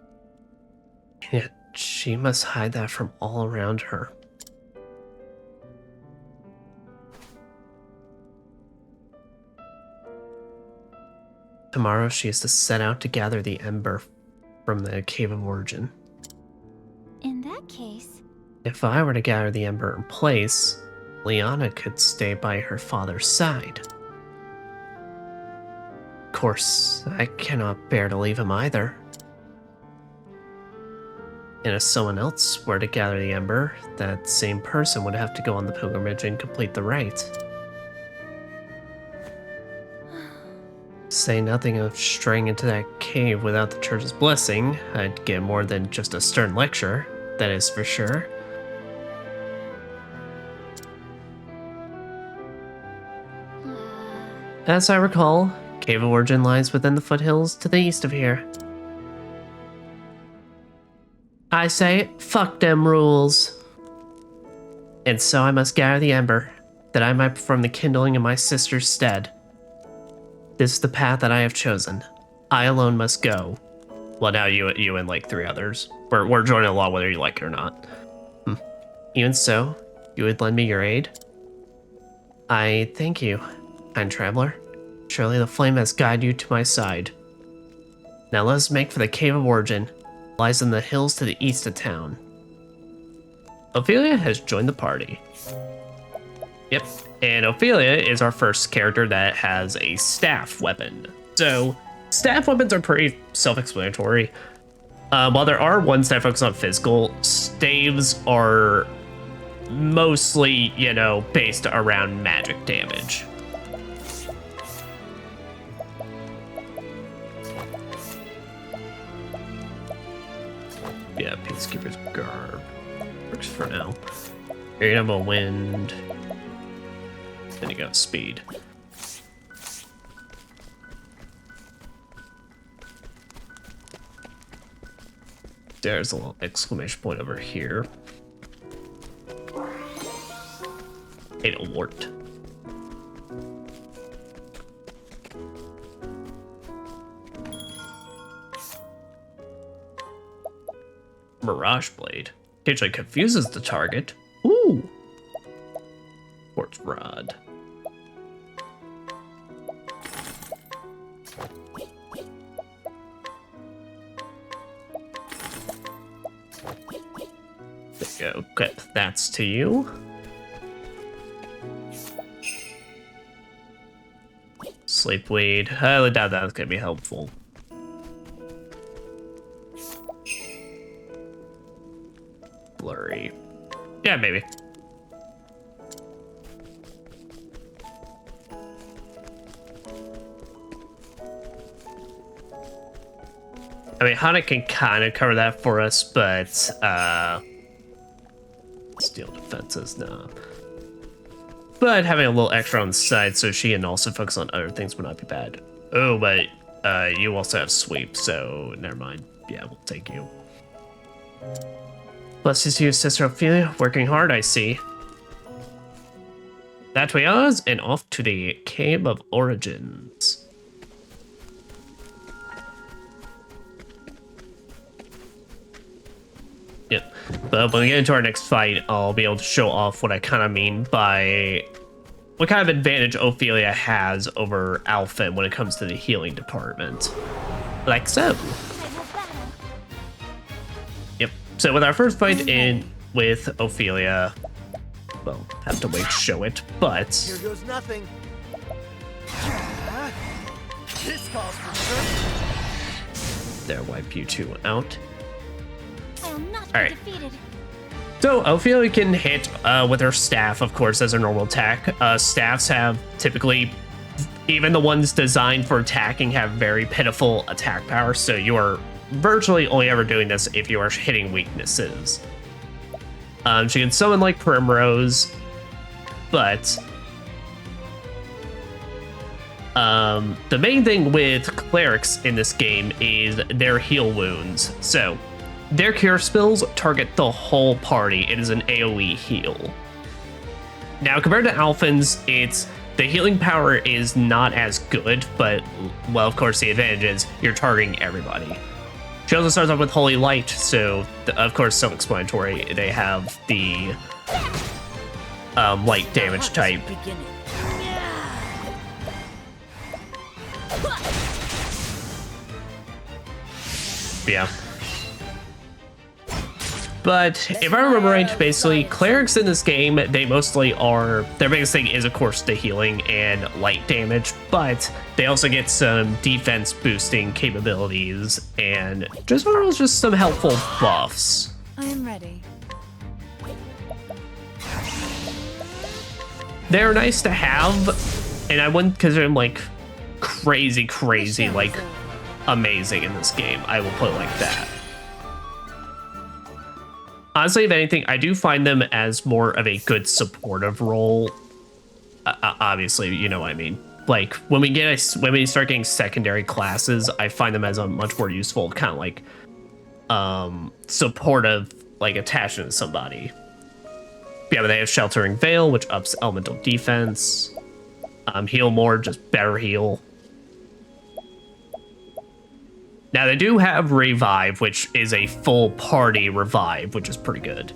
Yet she must hide that from all around her. Tomorrow she is to set out to gather the ember from the Cave of Origin. In that case... If I were to gather the ember in place, Liana could stay by her father's side. Of course, I cannot bear to leave him either. And if someone else were to gather the ember, that same person would have to go on the pilgrimage and complete the rite. Say nothing of straying into that cave without the church's blessing, I'd get more than just a stern lecture, that is for sure. As I recall, Cave of Origin lies within the foothills to the east of here. I say, fuck them rules. And so I must gather the ember, that I might perform the kindling in my sister's stead. This is the path that I have chosen. I alone must go. Well, now you and like 3 others. We're joining along whether you like it or not. Even so, you would lend me your aid? I thank you, kind traveler. Surely the flame has guided you to my side. Now let us make for the Cave of Origin. It lies in the hills to the east of town. Ophilia has joined the party. Yep. And Ophilia is our first character that has a staff weapon. So staff weapons are pretty self-explanatory. While there are ones that focus on physical, staves are mostly, you know, based around magic damage. Yeah, Peacekeeper's Garb. Works for now. Variable Wind. Then you got Speed. There's a little exclamation point over here. It'll wart. Mirage Blade. Occasionally confuses the target. Ooh. Quartz Rod. There you go. Equip. That's to you. Sleepweed. I highly doubt that's gonna be helpful. Blurry. Yeah, maybe. I mean, Hana can kind of cover that for us, but steel defenses, nah. But having a little extra on the side so she can also focus on other things would not be bad. Oh, but you also have sweep, so never mind. Yeah, we'll take you. Blessings to you, Sister Ophilia. Working hard, I see. That we are, and off to the Cave of Origins. Yep. But when we get into our next fight, I'll be able to show off what I kind of mean by what kind of advantage Ophilia has over Alpha when it comes to the healing department. Like so. Yep. So with our first fight in with Ophilia, well, have to wait to show it, but Here goes nothing. This calls for sure. there, wipe you two out. I'll not All be right. defeated. So Ophilia can hit with her staff, of course, as a normal attack. Staffs have typically, even the ones designed for attacking, have very pitiful attack power. So you are virtually only ever doing this if you are hitting weaknesses. She can summon like Primrose, but the main thing with clerics in this game is their heal wounds. So their cure spells target the whole party. It is an AoE heal. Now, compared to Alphans, the healing power is not as good, but, well, of course, the advantage is you're targeting everybody. She also starts off with Holy Light, so, of course, self-explanatory. They have the light damage type. Yeah. But if I remember right, basically, clerics in this game, they mostly are, their biggest thing is, of course, the healing and light damage, but they also get some defense boosting capabilities and just overall just some helpful buffs. I am ready. They're nice to have, and I wouldn't consider them like crazy, like amazing in this game. I will put it like that. Honestly, if anything, I do find them as more of a good supportive role. Obviously, you know what I mean. Like when we start getting secondary classes, I find them as a much more useful kind of like supportive, like attachment to somebody. Yeah, but they have Sheltering Veil, which ups elemental defense. Heal more, just better heal. Now, they do have Revive, which is a full party revive, which is pretty good.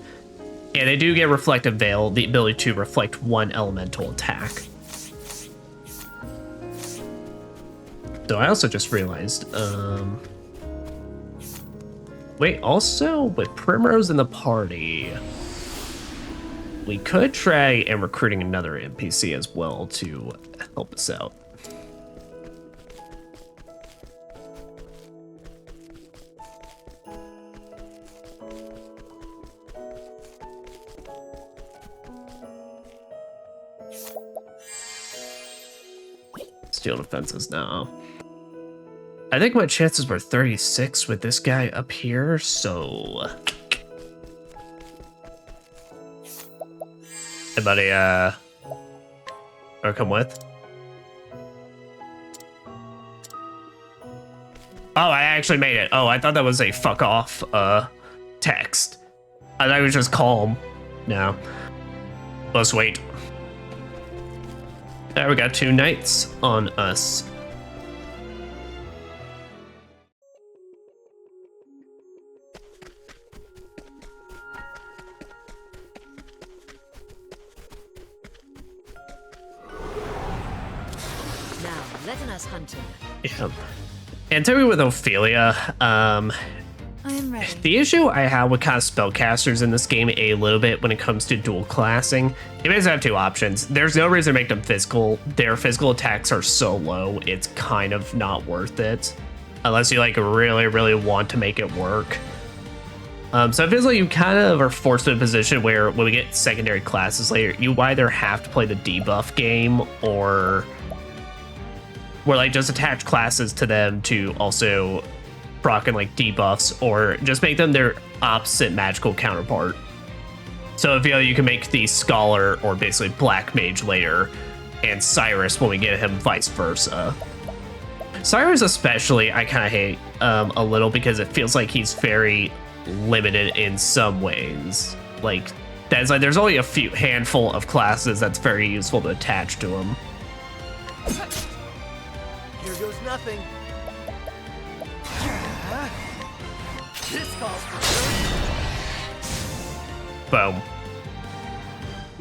And they do get Reflective Veil, the ability to reflect one elemental attack. So I also just realized, wait, also with Primrose in the party, we could try and recruiting another NPC as well to help us out. Steel defenses now. I think my chances were 36 with this guy up here, so... Hey, buddy, or come with? Oh, I actually made it. Oh, I thought that was a fuck off, text. I thought it was just calm. No. Let's wait. There, we got 2 knights on us. Now, let us hunt him. Yeah. And tell me with Ophilia, I am ready. the issue I have with kind of spellcasters in this game a little bit when it comes to dual classing, you basically have 2 options. There's no reason to make them physical. Their physical attacks are so low, it's kind of not worth it. Unless you like really, really want to make it work. So it feels like you kind of are forced in a position where when we get secondary classes later, you either have to play the debuff game or like just attach classes to them to also proc and like debuffs, or just make them their opposite magical counterpart. So if you can make the Scholar or basically Black Mage later, and Cyrus when we get him vice versa. Cyrus especially I kind of hate a little because it feels like he's very limited in some ways. Like that's like there's only a few handful of classes that's very useful to attach to him. Here goes nothing. This calls for Boom.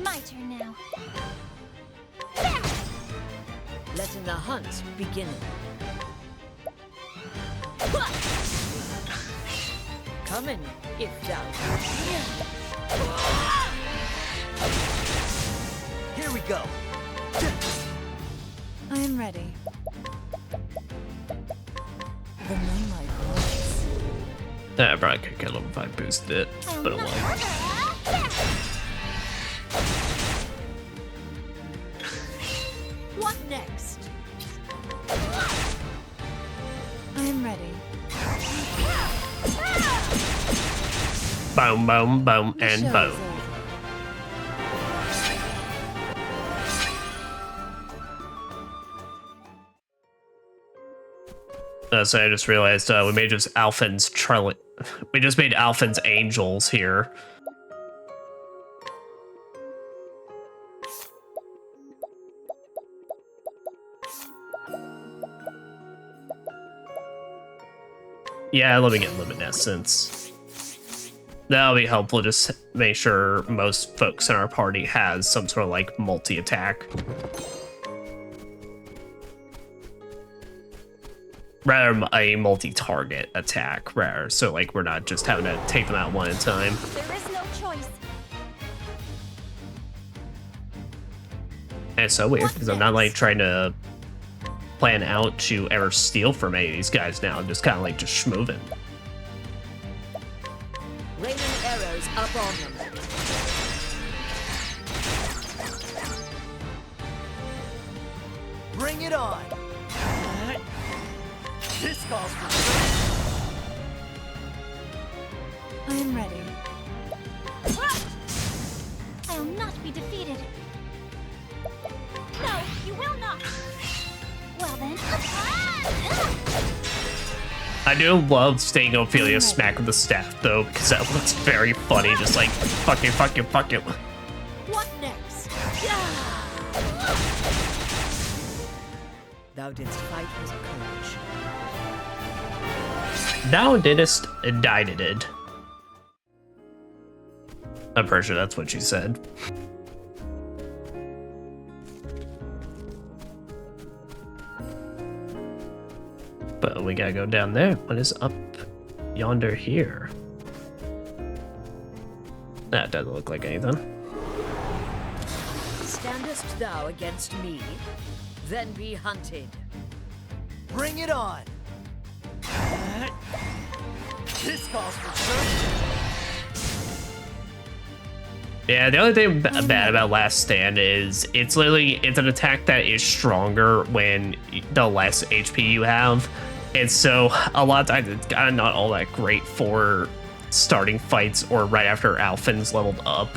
My turn now. Letting the hunt begin. Come in, if thou. Here we go. I am ready. The moonlight glows. I probably could get a level 5 boosted it, but well. What next? I am ready. Boom, boom, boom, The and show boom. is over. So I just realized we made just Alphen's we just made Alphen's angels here. Yeah, let me get Luminescence. That'll be helpful, just make sure most folks in our party has some sort of like multi-attack. Rather a multi-target attack, rather, so like we're not just having to take them out one at a time. There is no choice. And it's so weird because I'm not like trying to plan out to ever steal from any of these guys now. I'm just kind of like just schmoving. Raining arrows up on them. Bring it on. This calls for I am ready. I'll not be defeated. No, you will not. Well then. I do love staying Ophilia smack with the staff though, because that looks very funny. Just like fuck it. What next? Thou didst fight with courage. Thou didst died it. I'm pretty sure that's what she said. But we gotta go down there. What is up yonder here? That doesn't look like anything. Standest thou against me? Then be hunted. Bring it on! This calls for search. Yeah, the only thing bad about Last Stand is it's an attack that is stronger when the less HP you have. And so a lot of times it's kind of not all that great for starting fights or right after Alphen's leveled up.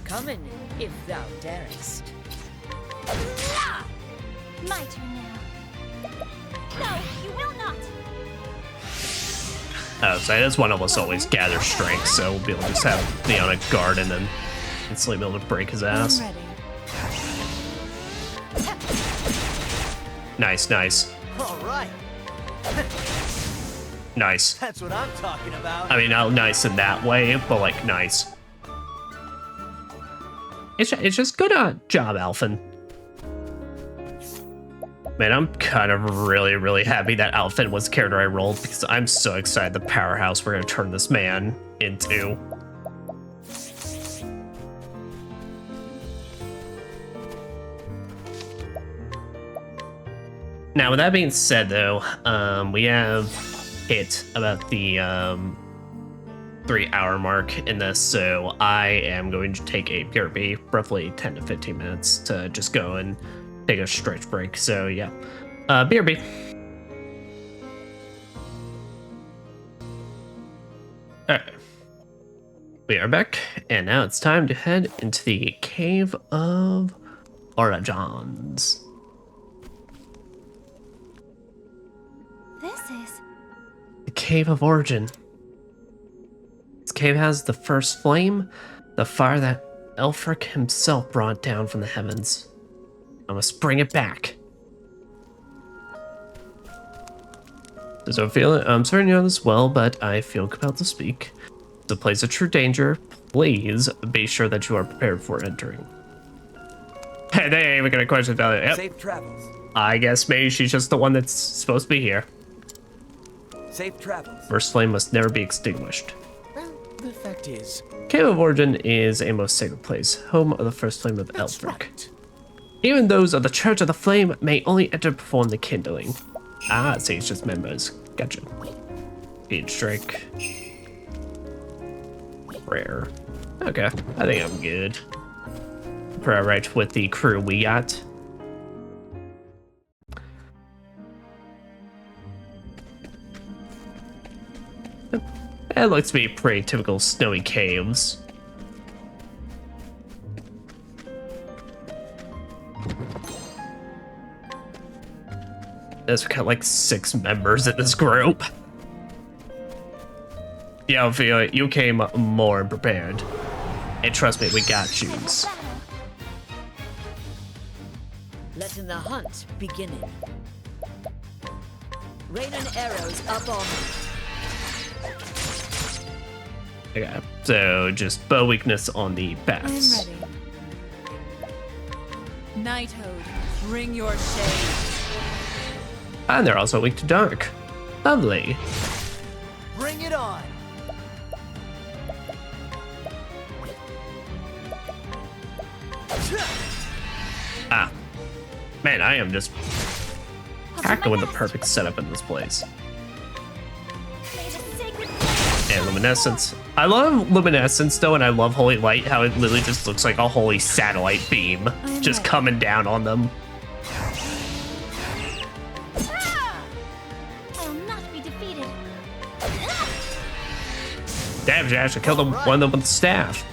Come in, if thou darest. My turn now. No, you will not. Oh, so this one almost always gather strength, so we'll be able to just have me on a guard and then instantly be able to break his ass. I'm ready. Nice, nice. All right. Nice. That's what I'm talking about. I mean, not nice in that way, but like nice. It's just good job, Alphen. Man, I'm kind of really happy that Alphen was the character I rolled because I'm so excited the powerhouse we're gonna turn this man into. Now, with that being said, though, we have hit about the 3-hour mark in this, so I am going to take a PRP, roughly 10 to 15 minutes, to just go and take a stretch break. So yeah, BRB. All right, we are back, and now it's time to head into the Cave of Origins. This is The Cave of Origin. This cave has the first flame, the fire that Elfric himself brought down from the heavens. I must bring it back. Does Ophilia? I'm sorry you know this well, but I feel compelled to speak. It's a place of true danger. Please be sure that you are prepared for entering. Hey, they ain't even gonna question about it. Yep. Safe travels. I guess maybe she's just the one that's supposed to be here. Safe travels. First flame must never be extinguished. Well, the fact is, Cave of Origin is a most sacred place, home of the first flame of that's Elfric. right. Even those of the Church of the Flame may only enter to perform the kindling. Ah, so it's just members. Gotcha. Speed strike. Rare. Okay, I think I'm good. Pretty right with the crew we got. It looks to be pretty typical snowy caves. There's kind of like 6 members in this group. Yeah, Ophilia, you came more prepared. And trust me, we got yous. Letting the hunt begin. Rain and arrows up on me. Okay, so just bow weakness on the I'm bats. ready. Knighthood, bring your shade. And they're also weak to dark. Lovely. Bring it on. Ah. Man, I am just packing with the perfect setup in this place. And luminescence. I love luminescence though, and I love holy light, how it literally just looks like a holy satellite beam just coming down on them. I will not be defeated. Damn, she actually killed one of them with the staff.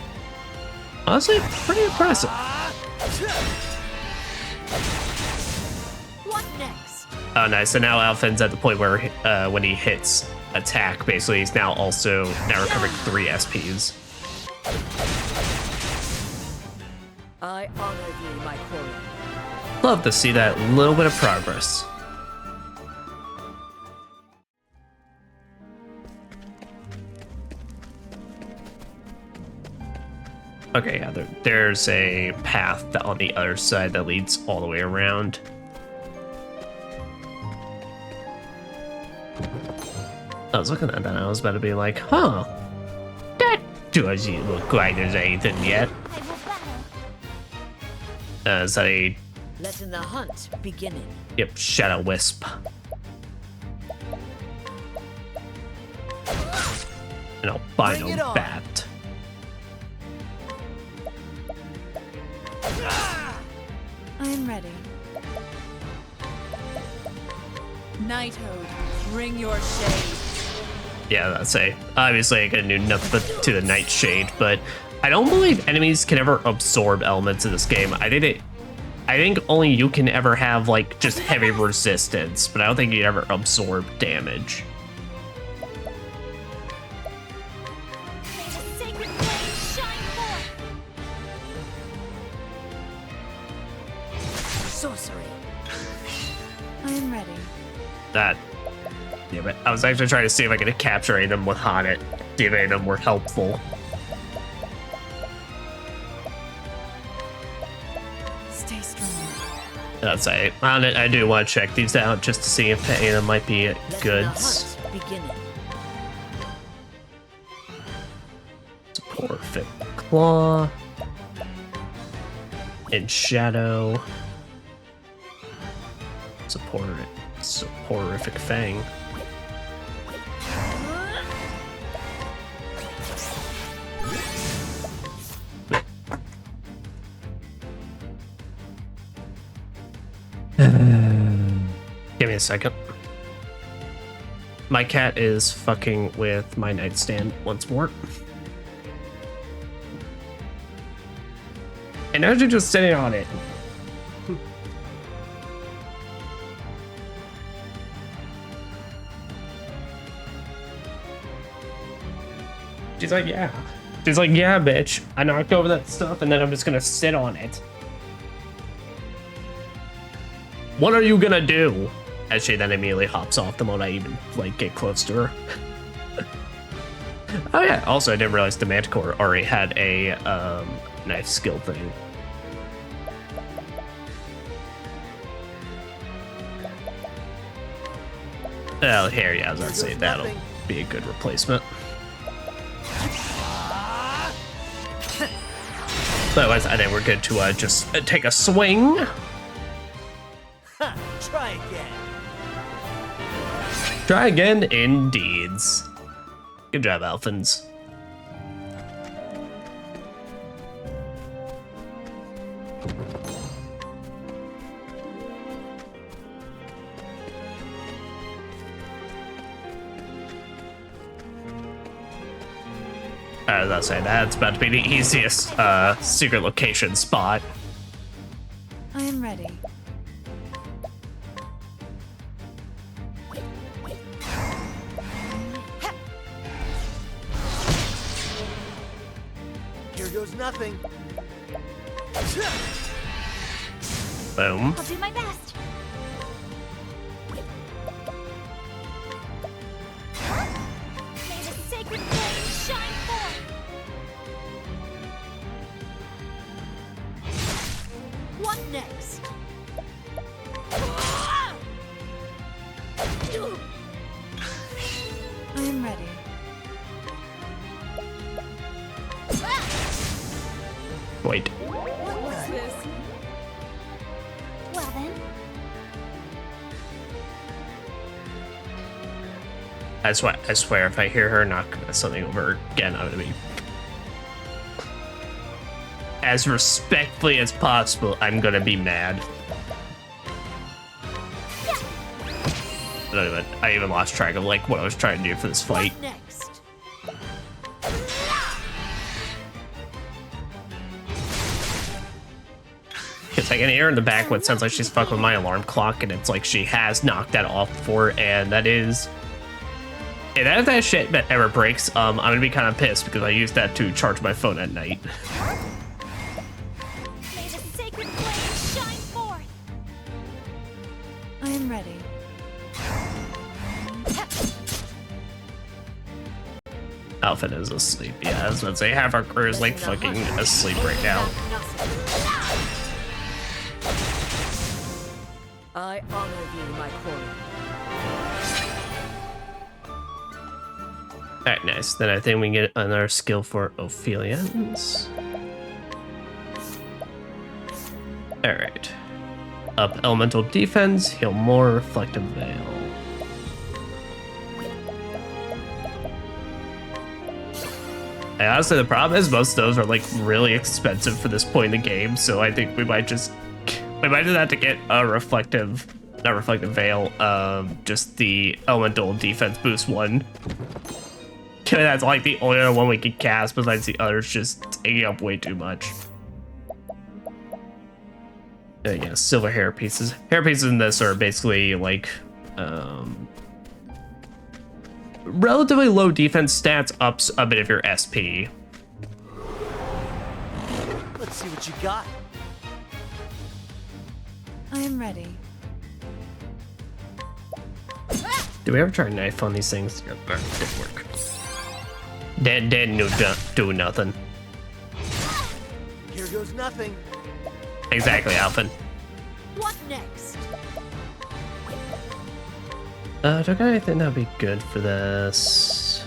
Honestly, pretty impressive. What next? Oh, nice. So now Alphen's at the point where when he hits attack, basically, he's now recovering 3 SPs. I honor thee, my queen. Love to see that little bit of progress. Okay, yeah, there's a path on the other side that leads all the way around. I was looking at that and I was about to be like, huh, that Doesn't look like there's anything yet. Is that a... Letting the hunt begin. Yep, Shadow Wisp. An albino bat. I'm ready. Knighthood, bring your shade. Yeah, that's a... Obviously, I can do nothing but to the Nightshade, but I don't believe enemies can ever absorb elements in this game. I think only you can ever have, like, just heavy resistance, but I don't think you ever absorb damage. Sorcery. I am ready. That... Yeah, but I was actually trying to see if I could capture any of them with Haunted, see if any of them were helpful. Stay strong. That's it. I do want to check these out just to see if any of them might be goods. Soporific Claw. In Shadow. Soporific Fang. Give me a second. My cat is fucking with my nightstand once more. And now you're just sitting on it. She's like, yeah. She's like, yeah, bitch. I knocked over that stuff and then I'm just gonna sit on it. What are you gonna do? As she then immediately hops off the moment I even, like, get close to her. Oh yeah, also I didn't realize the Manticore already had a, knife skill thing. Oh, here, yeah, I was gonna say that'll be a good replacement. But otherwise, I think we're good to just take a swing. Try again. Try again, indeeds. Good job, Alphins. As I say, that's about to be the easiest secret location spot. I am ready. Here goes nothing. Boom. I'll do my best. May the sacred flame shine forth. What next? I am ready. Wait. What's this? Well then. I swear, if I hear her knock something over again, I'm gonna be as respectfully as possible. I'm gonna be mad. I even lost track of like what I was trying to do for this fight. What next? Because I can hear her in the back what sounds like she's fucking with my alarm clock, and it's like she has knocked that off before, and that is... And if that shit ever breaks, I'm gonna be kind of pissed because I use that to charge my phone at night. May the sacred flame shine forth. I am ready. Alpha is asleep. Yeah, I was about to say half our crew is like fucking asleep right now. I honor you, my quarry. Alright, nice. Then I think we can get another skill for Ophilians. Alright. Up elemental defense, heal more, reflective veil. And honestly, the problem is most of those are like really expensive for this point in the game, so I think we might just have to get a not reflective veil, just the elemental defense boost one. That's like the only other one we can cast besides the others just taking up way too much. Yeah, silver hair pieces. Hair pieces in this are basically like relatively low defense stats, ups a bit of your SP. Let's see what you got. I am ready. Do we ever try a knife on these things? Yep, didn't work. Didn't do nothing. Here goes nothing. Exactly, Alphen. What next? Do I got anything that'd be good for this?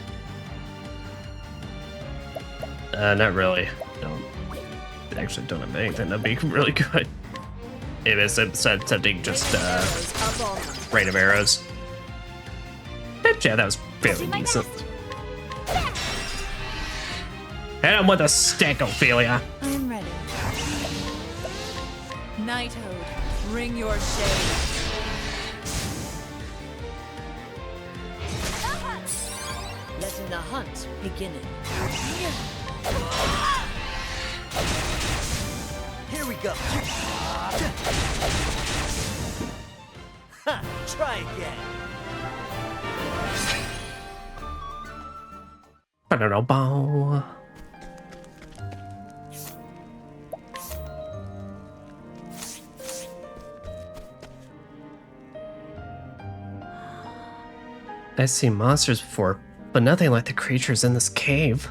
Not really. Actually don't have anything that'd be really good. It is something just rain of arrows. Yeah, that was fairly decent. Hit him with a stick, Ophilia. I am ready. Knighthood, bring your shade. Letting the hunt begin. Here we go. Ha! Try again. I don't know, bow. I've seen monsters before, but nothing like the creatures in this cave.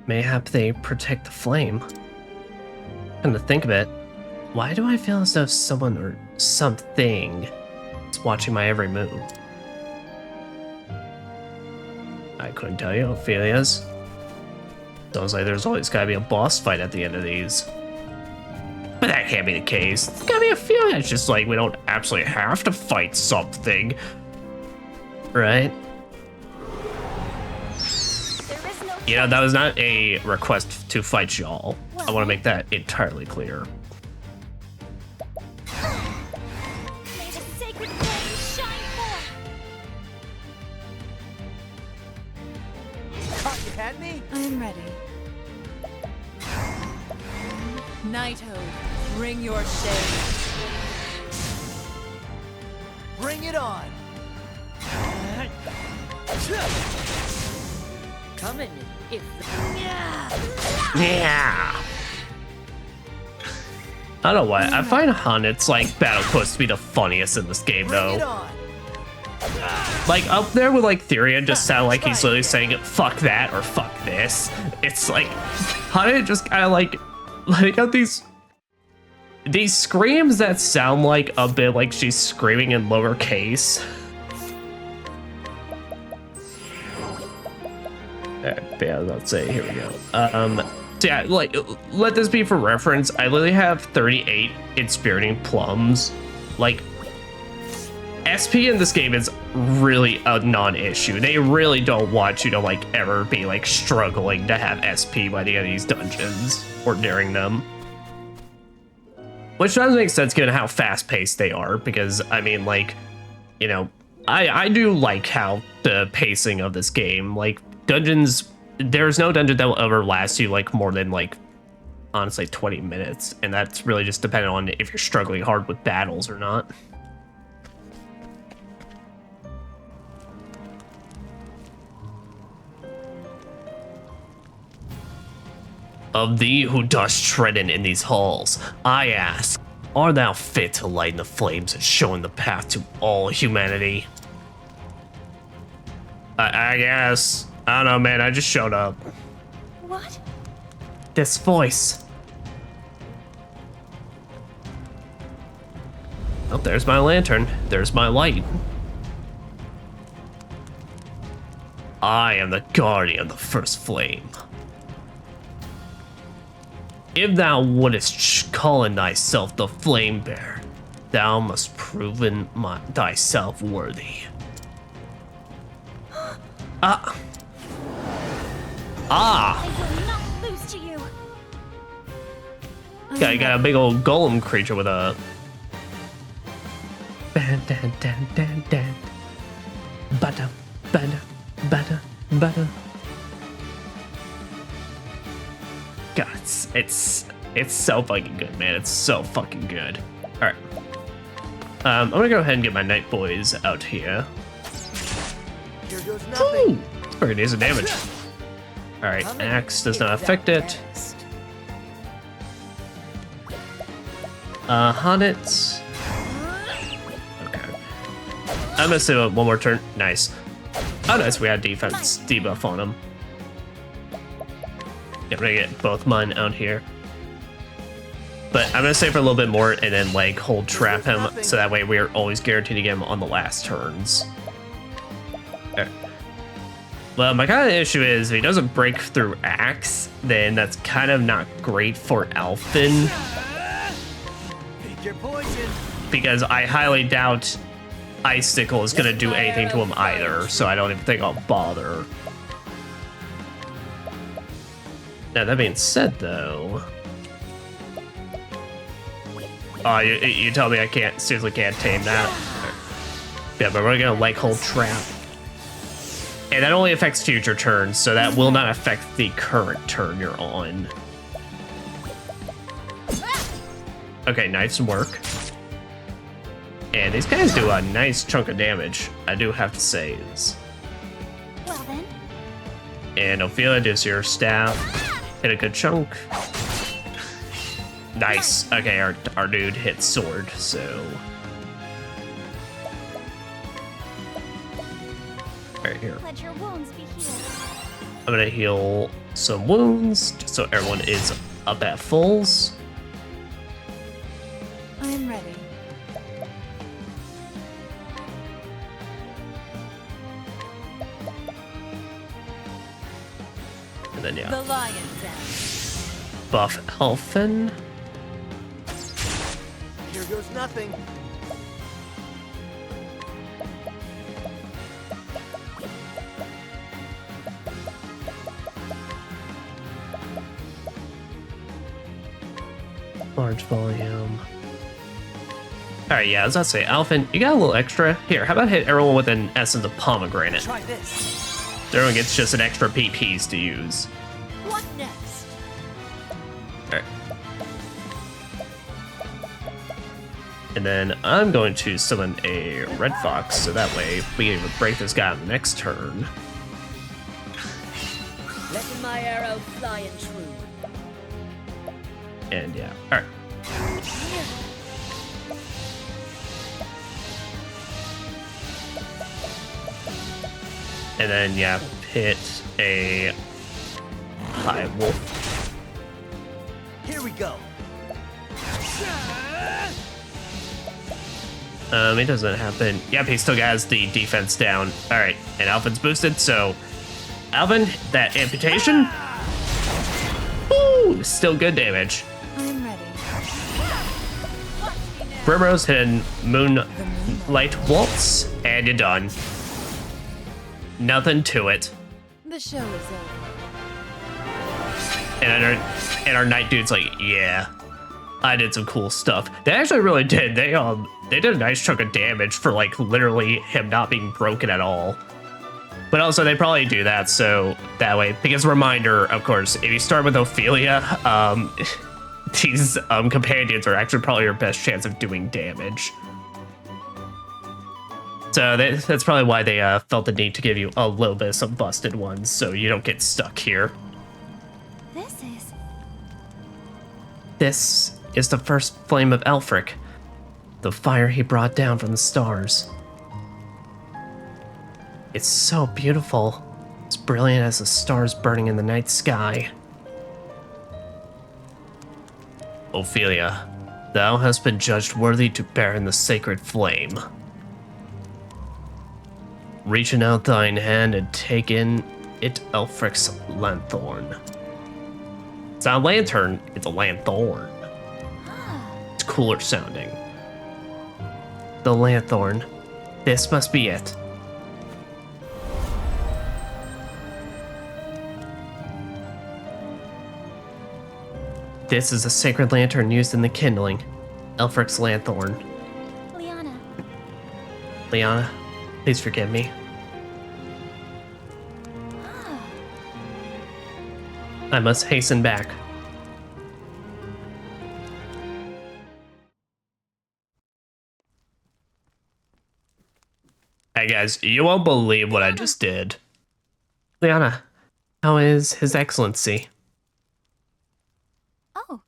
Mayhap they protect the flame. Come to think of it, why do I feel as though someone or something is watching my every move? I couldn't tell you, Ophilia's. Sounds like there's always gotta be a boss fight at the end of these. But that can't be the case. It's gotta be a feeling. It's just like we don't absolutely have to fight something. Right? You know, that was not a request to fight y'all. I want to make that entirely clear. May the sacred flame shine forth. Thought you had me? I am ready. Knighthood, bring your shade. Bring it on. Coming if Yeah. I don't know why. I find Hunnit's like battle quest to be the funniest in this game, Bring it though. on. Like up there with like Therion just sound like he's literally saying "fuck that" or "fuck this." It's like Hunnit just kind of like letting out these screams that sound like a bit like she's screaming in lowercase. Yeah, let's say here we go. So yeah, like let this be for reference. I literally have 38 inspiriting plums. Like SP in this game is really a non-issue. They really don't want you to like ever be like struggling to have SP by the end of these dungeons or during them. Which does make sense given how fast-paced they are, because I mean, like, you know, I do like how the pacing of this game, like dungeons, there's no dungeon that will ever last you like more than like honestly 20 minutes, and that's really just dependent on if you're struggling hard with battles or not. Of thee who dost treading in these halls, I ask, art thou fit to lighten the flames and showing the path to all humanity? I guess. I don't know, man. I just showed up. What? This voice. Oh, there's my lantern. There's my light. I am the guardian of the first flame. If thou wouldest call in thyself the flame bearer, thou must proven thyself worthy. I will not lose to you. You got a big old golem creature with a... Butter, butter, butter, butter. God, it's so fucking good, man. It's so fucking good. All right. I'm gonna go ahead and get my Night Boys out here. Here goes nothing. Ooh, it's pretty decent damage. All right, axe does not affect it. Honnets. Okay. I'm gonna say one more turn. Nice. Oh, nice. We had defense debuff on him. Yeah, I'm gonna get both mine out here. But I'm gonna save for a little bit more and then like hold trap him so that way we're always guaranteed to get him on the last turns. Okay. Well, my kind of issue is if he doesn't break through axe, then that's kind of not great for Alphen. Pick your poison. Because I highly doubt Icicle is gonna do anything to him either, so I don't even think I'll bother. Now that being said, though, you tell me I seriously can't tame that. Yeah, but we're gonna like hold trap, and that only affects future turns, so that will not affect the current turn you're on. Okay, nice work. And these guys do a nice chunk of damage, I do have to say. Well then. And Ophilia does your staff. Hit a good chunk. Nice. Okay, our dude hit sword, so. Right here. Let your wounds be healed. I'm gonna heal some wounds, just so everyone is up at fulls. I am ready. And then, yeah. The lion's den. Buff Elfin. Here goes nothing. Large volume. Alright, yeah, as I say, Alphen, you got a little extra. Here, how about hit everyone with an essence of pomegranate? Try this. Everyone gets just an extra PPs to use. What next? Alright. And then I'm going to summon a red fox, so that way we can break this guy on the next turn. Letting my arrow fly and true. And yeah, alright. And then, yeah, hit a high wolf. Here we go. It doesn't happen. Yep, he still has the defense down. Alright, and Alphen's boosted, so Alphen, that amputation. Woo! Still good damage. I am ready. Primrose hitting Moonlight Waltz, and you're done. Nothing to it. The show is over. And our Night Dude's like, yeah, I did some cool stuff. They actually really did. They did a nice chunk of damage for like literally him not being broken at all. But also they probably do that so that way, because reminder, of course, if you start with Ophilia, these companions are actually probably your best chance of doing damage. So that's probably why they felt the need to give you a little bit of some busted ones so you don't get stuck here. This is the first flame of Elfric, the fire he brought down from the stars. It's so beautiful. It's brilliant as the stars burning in the night sky. Ophilia, thou hast been judged worthy to bear in the sacred flame. Reaching out thine hand and take in it Elfric's lanthorn. It's not a lantern, it's a lanthorn. It's cooler sounding. The lanthorn. This must be it. This is a sacred lantern used in the kindling. Elfric's lanthorn. Liana. Liana, please forgive me. I must hasten back. Hey guys, you won't believe what I just did. Liana, how is His Excellency? Oh.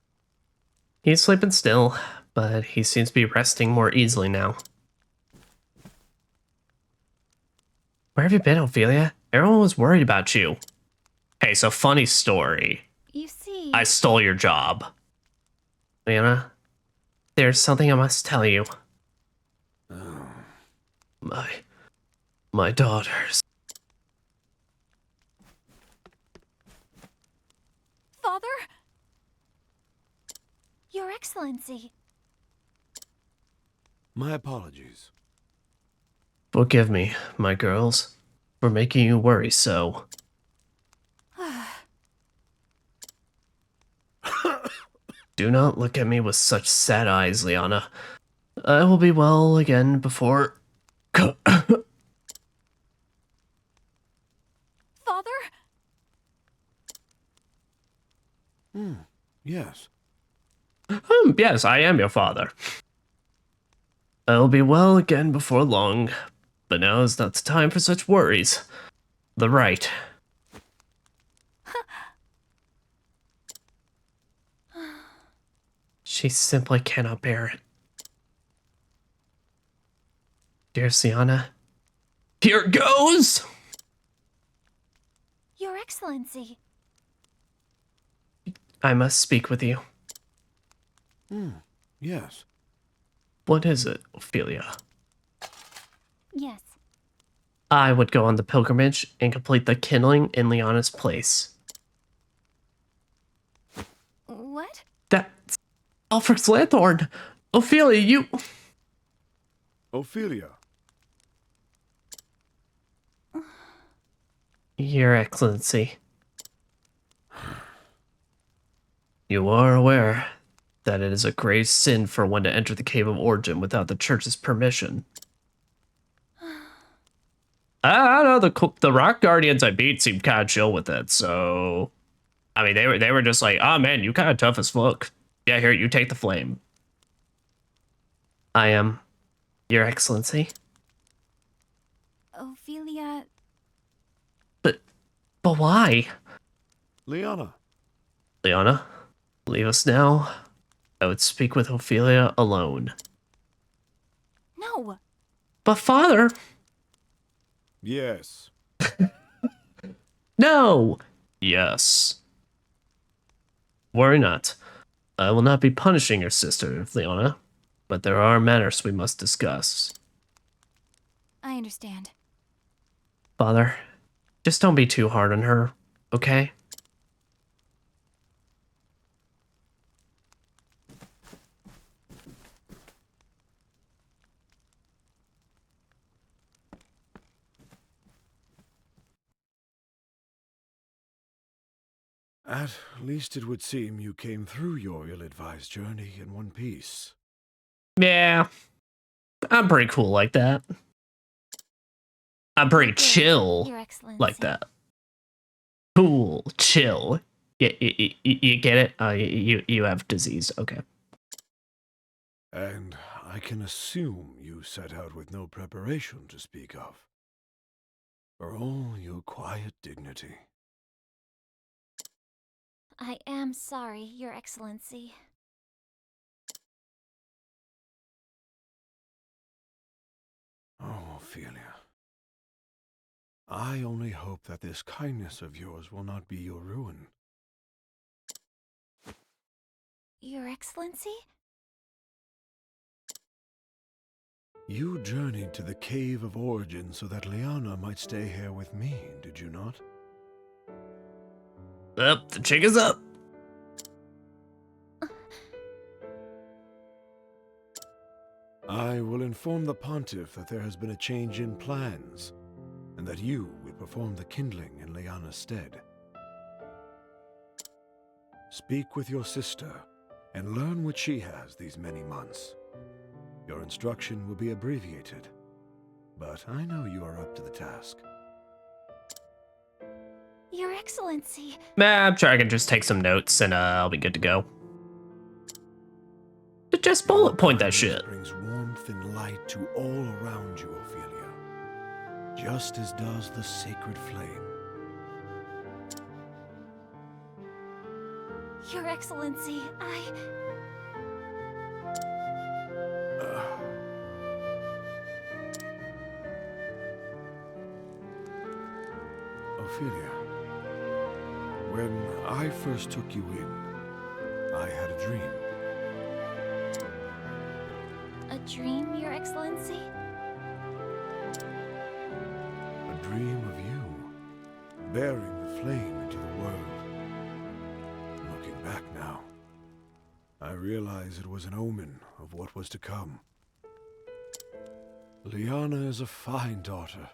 He's sleeping still, but he seems to be resting more easily now. Where have you been, Ophilia? Everyone was worried about you. Hey, so funny story. You see... I stole your job. Liana, there's something I must tell you. My daughters. Father? Your Excellency. My apologies. Forgive me, my girls, for making you worry so. Do not look at me with such sad eyes, Liana. I will be well again before... Father? Yes. Yes, I am your father. I'll be well again before long, but now is not the time for such worries. The right. She simply cannot bear it. Dear Liana, here goes! Your Excellency. I must speak with you. Yes. What is it, Ophilia? Yes. I would go on the pilgrimage and complete the kindling in Liana's place. What? That's Elfric's lanthorn! Ophilia, you... Ophilia. Your Excellency. You are aware that it is a grave sin for one to enter the Cave of Origin without the Church's permission. I don't know, the Rock Guardians I beat seemed kind of chill with it, so... I mean, they were just like, oh man, you kind of tough as fuck. Yeah, here, you take the flame. I am, Your Excellency. Ophilia... But why? Liana. Liana, leave us now. I would speak with Ophilia alone. No! But father... Yes. No! Yes. Worry not. I will not be punishing your sister, Liana, but there are matters we must discuss. I understand. Father, just don't be too hard on her, okay? At least it would seem you came through your ill-advised journey in one piece. Yeah, I'm pretty cool like that. I'm pretty chill Your Excellency. like that. Cool, chill. You get it? You have disease, okay. And I can assume you set out with no preparation to speak of. For all your quiet dignity. I am sorry, Your Excellency. Oh, Ophilia. I only hope that this kindness of yours will not be your ruin. Your Excellency? You journeyed to the Cave of Origin so that Liana might stay here with me, did you not? Up, the chick is up. I will inform the Pontiff that there has been a change in plans, and that you will perform the kindling in Liana's stead. Speak with your sister, and learn what she has these many months. Your instruction will be abbreviated, but I know you are up to the task. Your Excellency. I'm sure I can just take some notes and I'll be good to go. Just bullet point that shit. Brings warmth and light to all around you, Ophilia, just as does the sacred flame. Your Excellency, Ophilia, when I first took you in, I had a dream. A dream, Your Excellency? A dream of you, bearing the flame into the world. Looking back now, I realize it was an omen of what was to come. Liana is a fine daughter,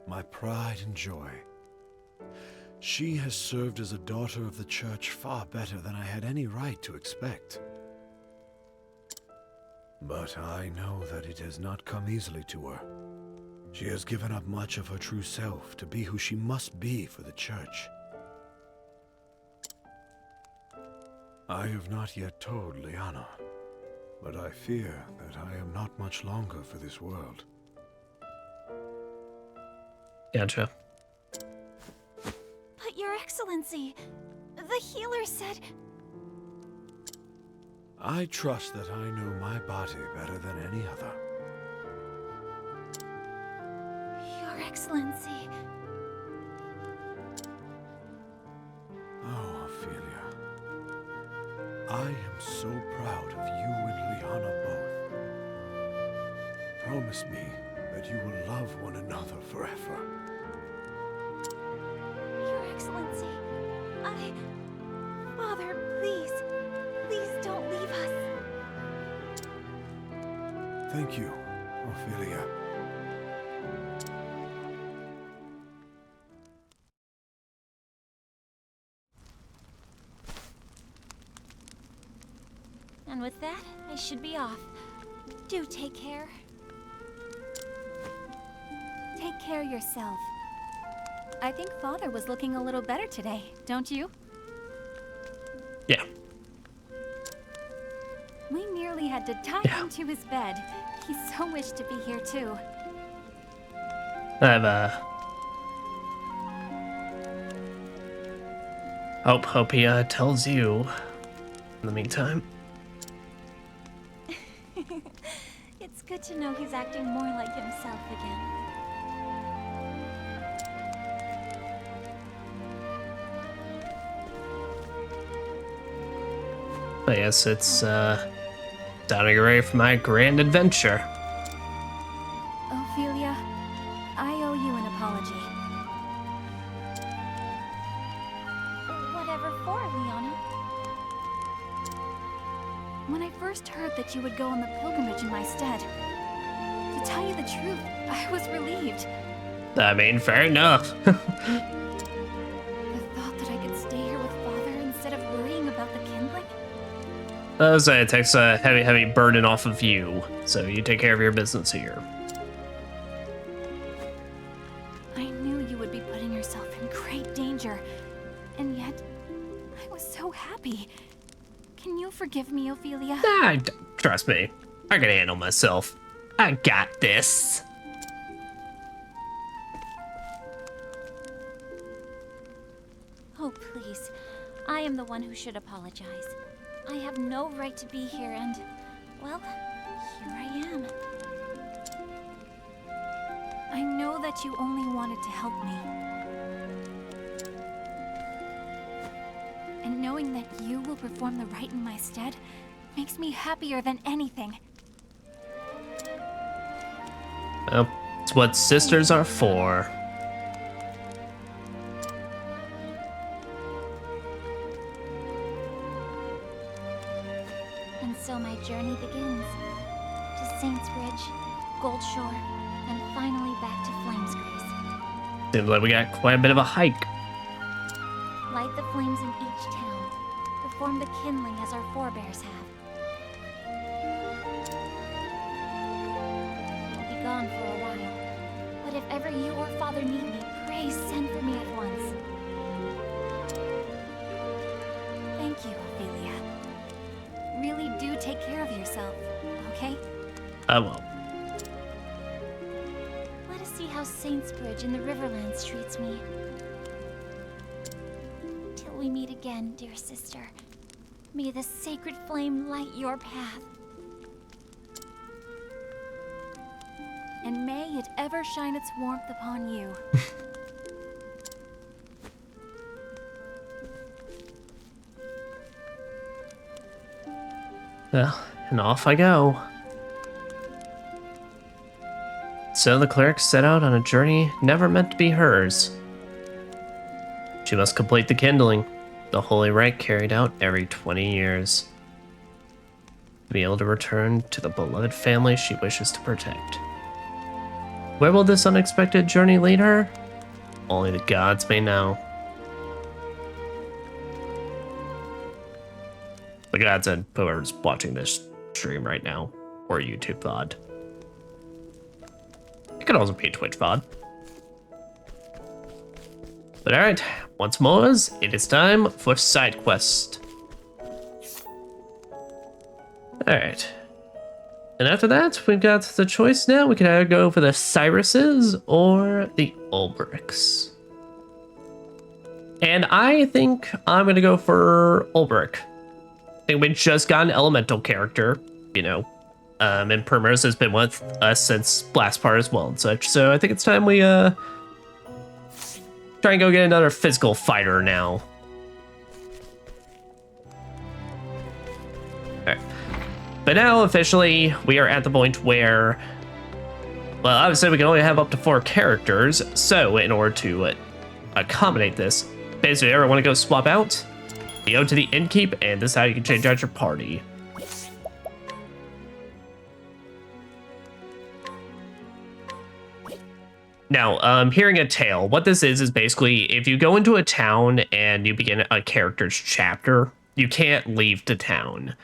my pride and joy. She has served as a daughter of the Church far better than I had any right to expect. But I know that it has not come easily to her. She has given up much of her true self to be who she must be for the Church. I have not yet told Liana, but I fear that I am not much longer for this world. Gotcha. But Your Excellency, the healer said... I trust that I know my body better than any other. Your Excellency... Oh, Ophilia. I am so proud of you and Liana both. Promise me that you will love one another forever. Your Excellency, Father, please, please don't leave us. Thank you, Ophilia. And with that, I should be off. Do take care. Take care of yourself. I think Father was looking a little better today, don't you? Yeah. We nearly had to tie him to his bed. He so wished to be here too. I have hope he tells you in the meantime. It's good to know he's acting more like himself again. I guess it's time to get ready for my grand adventure. Ophilia, I owe you an apology. Whatever for, Liana? When I first heard that you would go on the pilgrimage in my stead, to tell you the truth, I was relieved. I mean, fair enough. The thought that I could stay here with Father instead of worrying about the kindling? So it takes a heavy burden off of you, so you take care of your business here. I knew you would be putting yourself in great danger, and yet I was so happy. Can you forgive me, Ophilia? Trust me, I can handle myself. I got this. Oh, please. I am the one who should apologize. I have no right to be here and, well, here I am. I know that you only wanted to help me. And knowing that you will perform the right in my stead makes me happier than anything. Well, it's what sisters are for. And so my journey begins. To Saintsbridge, Goldshore, and finally back to Flamesgrace. Seems like we got quite a bit of a hike. Light the flames in each town, perform the kindling as our forebears have. I'll be gone for a while, but if ever you or Father need me, pray send for me at once. Thank you, Ophilia. Really do take care of yourself, okay? I won't. Let us see how Saintsbridge in the Riverlands treats me. Till we meet again, dear sister. May the sacred flame light your path. And may it ever shine its warmth upon you. Well, and off I go. So the cleric set out on a journey never meant to be hers. She must complete the kindling, the holy rite carried out every 20 years, to be able to return to the beloved family she wishes to protect. Where will this unexpected journey lead her? Only the gods may know. The gods and whoever's watching this stream right now, or YouTube VOD. It could also be a Twitch VOD. But alright, once more, it is time for side quest. Alright. And after that, we've got the choice now. We can either go for the Cyruses or the Olberics. And I think I'm going to go for Olberic. I think we just got an elemental character, you know. And Primrose has been with us since last part as well and such. So I think it's time we try and go get another physical fighter now. Alright. But now officially we are at the point where, well, obviously we can only have up to 4 characters. So in order to accommodate this, basically everyone to go swap out. You go to the innkeep, and this is how you can change out your party. Now, hearing a tale. What this is basically if you go into a town and you begin a character's chapter, you can't leave the town.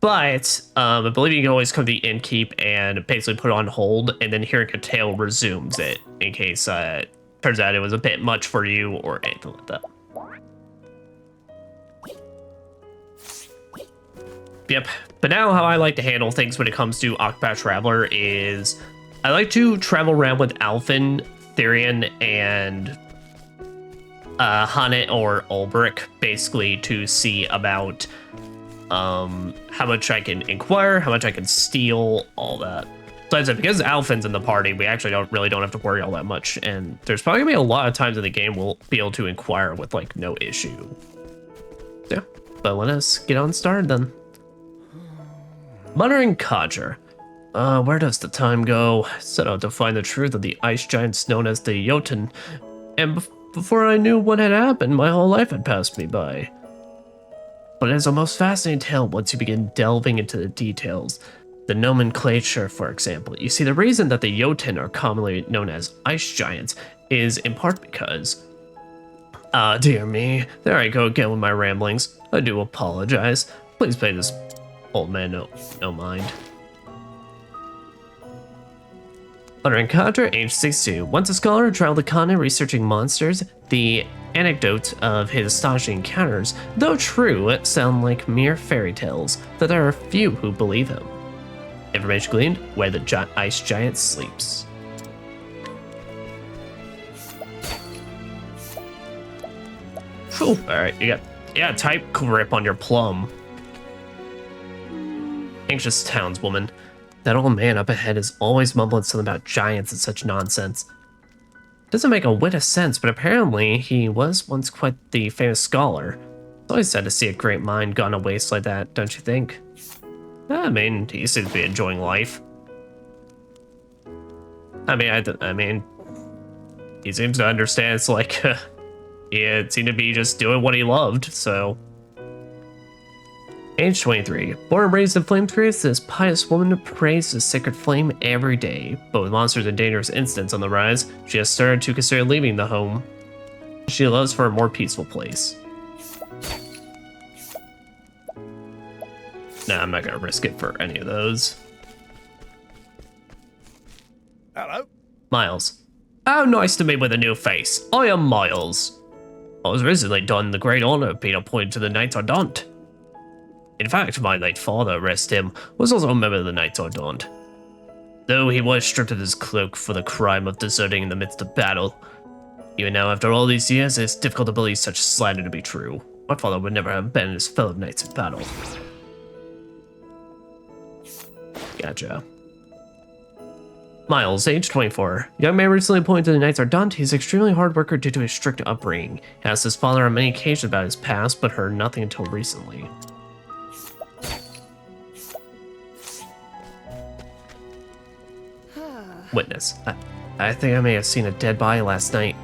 But I believe you can always come to the innkeep and basically put it on hold, and then hearing a tale resumes it in case turns out it was a bit much for you or anything like that. Yep, but now how I like to handle things when it comes to Octopath Traveler is I like to travel around with Alphen, Therian, and Hannet or Olberic, basically to see about how much I can inquire, how much I can steal, all that. So I said, because Alphen's in the party, we actually don't have to worry all that much, and there's probably gonna be a lot of times in the game we'll be able to inquire with like no issue. Yeah, but let us get on started then. Muttering Codger. Where does the time go? Set out to find the truth of the ice giants known as the Jotun, and before I knew what had happened, my whole life had passed me by. But it is a most fascinating tale once you begin delving into the details. The nomenclature, for example. You see, the reason that the Jotun are commonly known as ice giants is in part because... dear me, there I go again with my ramblings. I do apologize. Please pay this old man no mind. Muttering Codger, age 62. Once a scholar who traveled the continent researching monsters, the anecdotes of his astonishing encounters, though true, sound like mere fairy tales, though there are few who believe him. Information gleaned where the ice giant sleeps. Whew, alright, you got tight grip on your plum. Anxious townswoman. That old man up ahead is always mumbling something about giants and such nonsense. Doesn't make a whit of sense, but apparently he was once quite the famous scholar. It's always sad to see a great mind gone to waste like that, don't you think? I mean, he seems to be enjoying life. I mean, he seems to understand. It's like he seemed to be just doing what he loved. So, age 23, born and raised in Flamesgrace, this pious woman prays the sacred flame every day. But with monsters and dangerous incidents on the rise, she has started to consider leaving the home she loves for a more peaceful place. Nah, I'm not gonna risk it for any of those. Hello? Miles. How nice to meet with a new face. I am Miles. I was recently done the great honor of being appointed to the Knights Ardent. In fact, my late father, rest him, was also a member of the Knights Ardent. Though he was stripped of his cloak for the crime of deserting in the midst of battle. Even now, after all these years, it's difficult to believe such slander to be true. My father would never have abandoned his fellow knights in battle. Gotcha. Miles, age 24. Young man recently appointed to the Knights Ardent. He's an extremely hard worker due to his strict upbringing. He asked his father on many occasions about his past, but heard nothing until recently. Witness. I think I may have seen a dead body last night.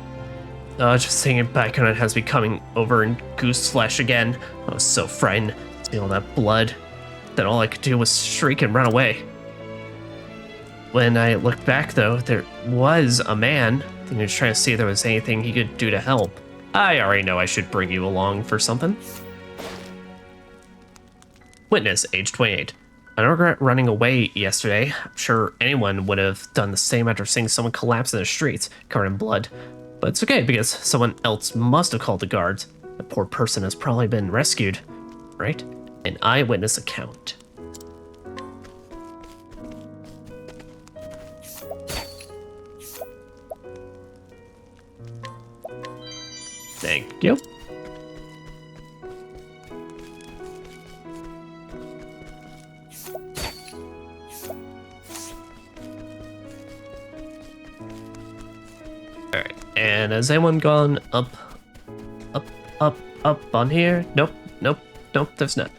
Just thinking back on it has me coming over in goose flesh again. I was so frightened, seeing all that blood. Then all I could do was shriek and run away. When I looked back, though, there was a man. I think he was trying to see if there was anything he could do to help. I already know I should bring you along for something. Witness, age 28. I don't regret running away yesterday. I'm sure anyone would have done the same after seeing someone collapse in the streets, covered in blood. But it's okay, because someone else must have called the guards. The poor person has probably been rescued, right? An eyewitness account. Thank you. Alright, and has anyone gone up on here? Nope, there's none.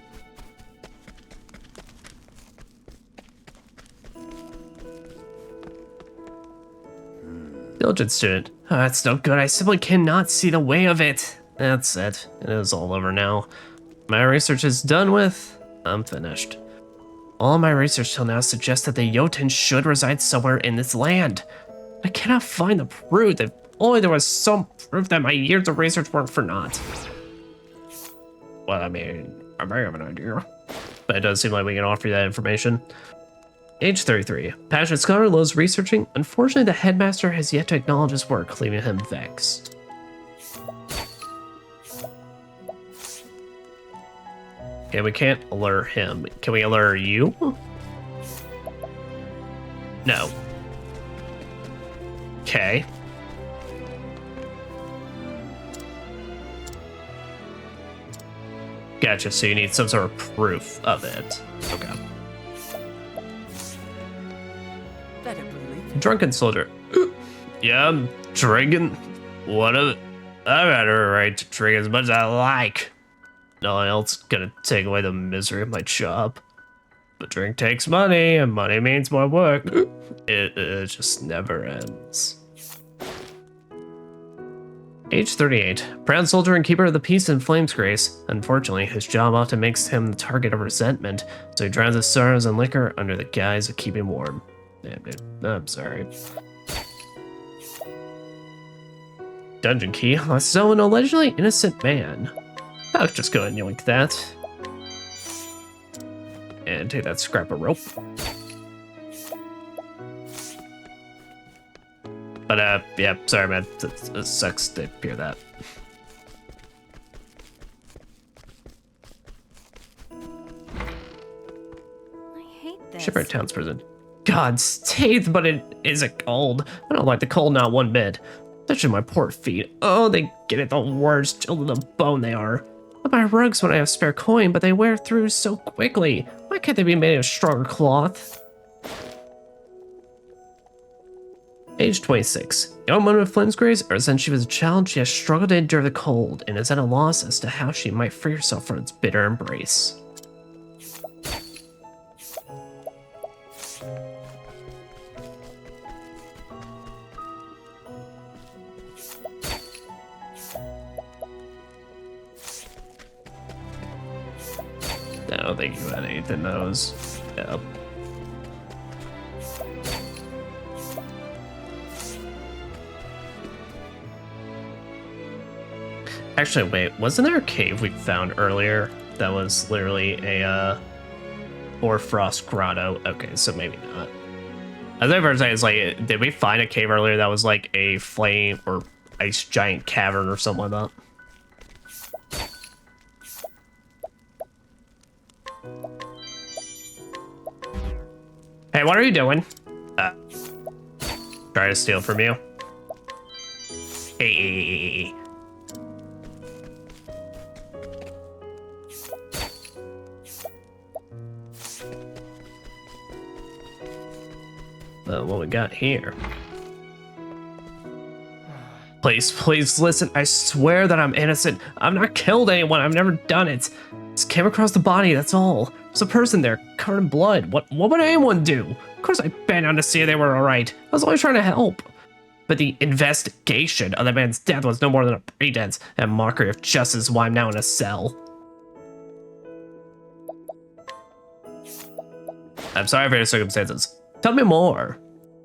Diligent student. Oh, that's no good. I simply cannot see the way of it. That's it. It is all over now. My research is done with. I'm finished. All my research till now suggests that the Jotun should reside somewhere in this land. I cannot find the proof. If only there was some proof that my years of research weren't for naught. Well, I mean, I may have an idea. But it does seem like we can offer you that information. Age 33. Passionate scholar, loves researching. Unfortunately, the headmaster has yet to acknowledge his work, leaving him vexed. Okay, we can't allure him. Can we allure you? No. Okay. Gotcha, so you need some sort of proof of it. Okay. Drunken soldier. Yeah, I'm drinking. What of it? I've had a right to drink as much as I like. No one else gonna take away the misery of my job. But drink takes money, and money means more work. It just never ends. Age 38. Proud soldier and keeper of the peace in Flamesgrace. Unfortunately, his job often makes him the target of resentment, so he drowns his sorrows in liquor under the guise of keeping warm. Damn, dude. I'm sorry. Dungeon key. So an allegedly innocent man. I'll just go ahead and yoink that. And take that scrap of rope. But, yeah, sorry, man. It sucks to hear that. I hate this. Shipwreck Town's prison. God's teeth, but it isn't cold. I don't like the cold, not one bit. Especially my poor feet. Oh, they get it the worst, chilled to the bone they are. I buy rugs when I have spare coin, but they wear through so quickly. Why can't they be made of stronger cloth? Age 26. Young woman of Flamesgrace, ever since she was a child, she has struggled to endure the cold and is at a loss as to how she might free herself from its bitter embrace. I don't think you had anything that was... Yeah. Actually, wait, wasn't there a cave we found earlier that was literally a Hoarfrost grotto? Okay, so maybe not. I was ever saying, it's like, did we find a cave earlier that was like a flame or ice giant cavern or something like that? Hey, what are you doing? Try to steal from you. Hey. What we got here? Please listen. I swear that I'm innocent. I've not killed anyone. I've never done it. Just came across the body, that's all. There's a person there, covered in blood. What would anyone do? Of course I bent down to see if they were alright. I was only trying to help. But the investigation of the man's death was no more than a pretense and mockery of justice, why I'm now in a cell. I'm sorry for your circumstances. Tell me more.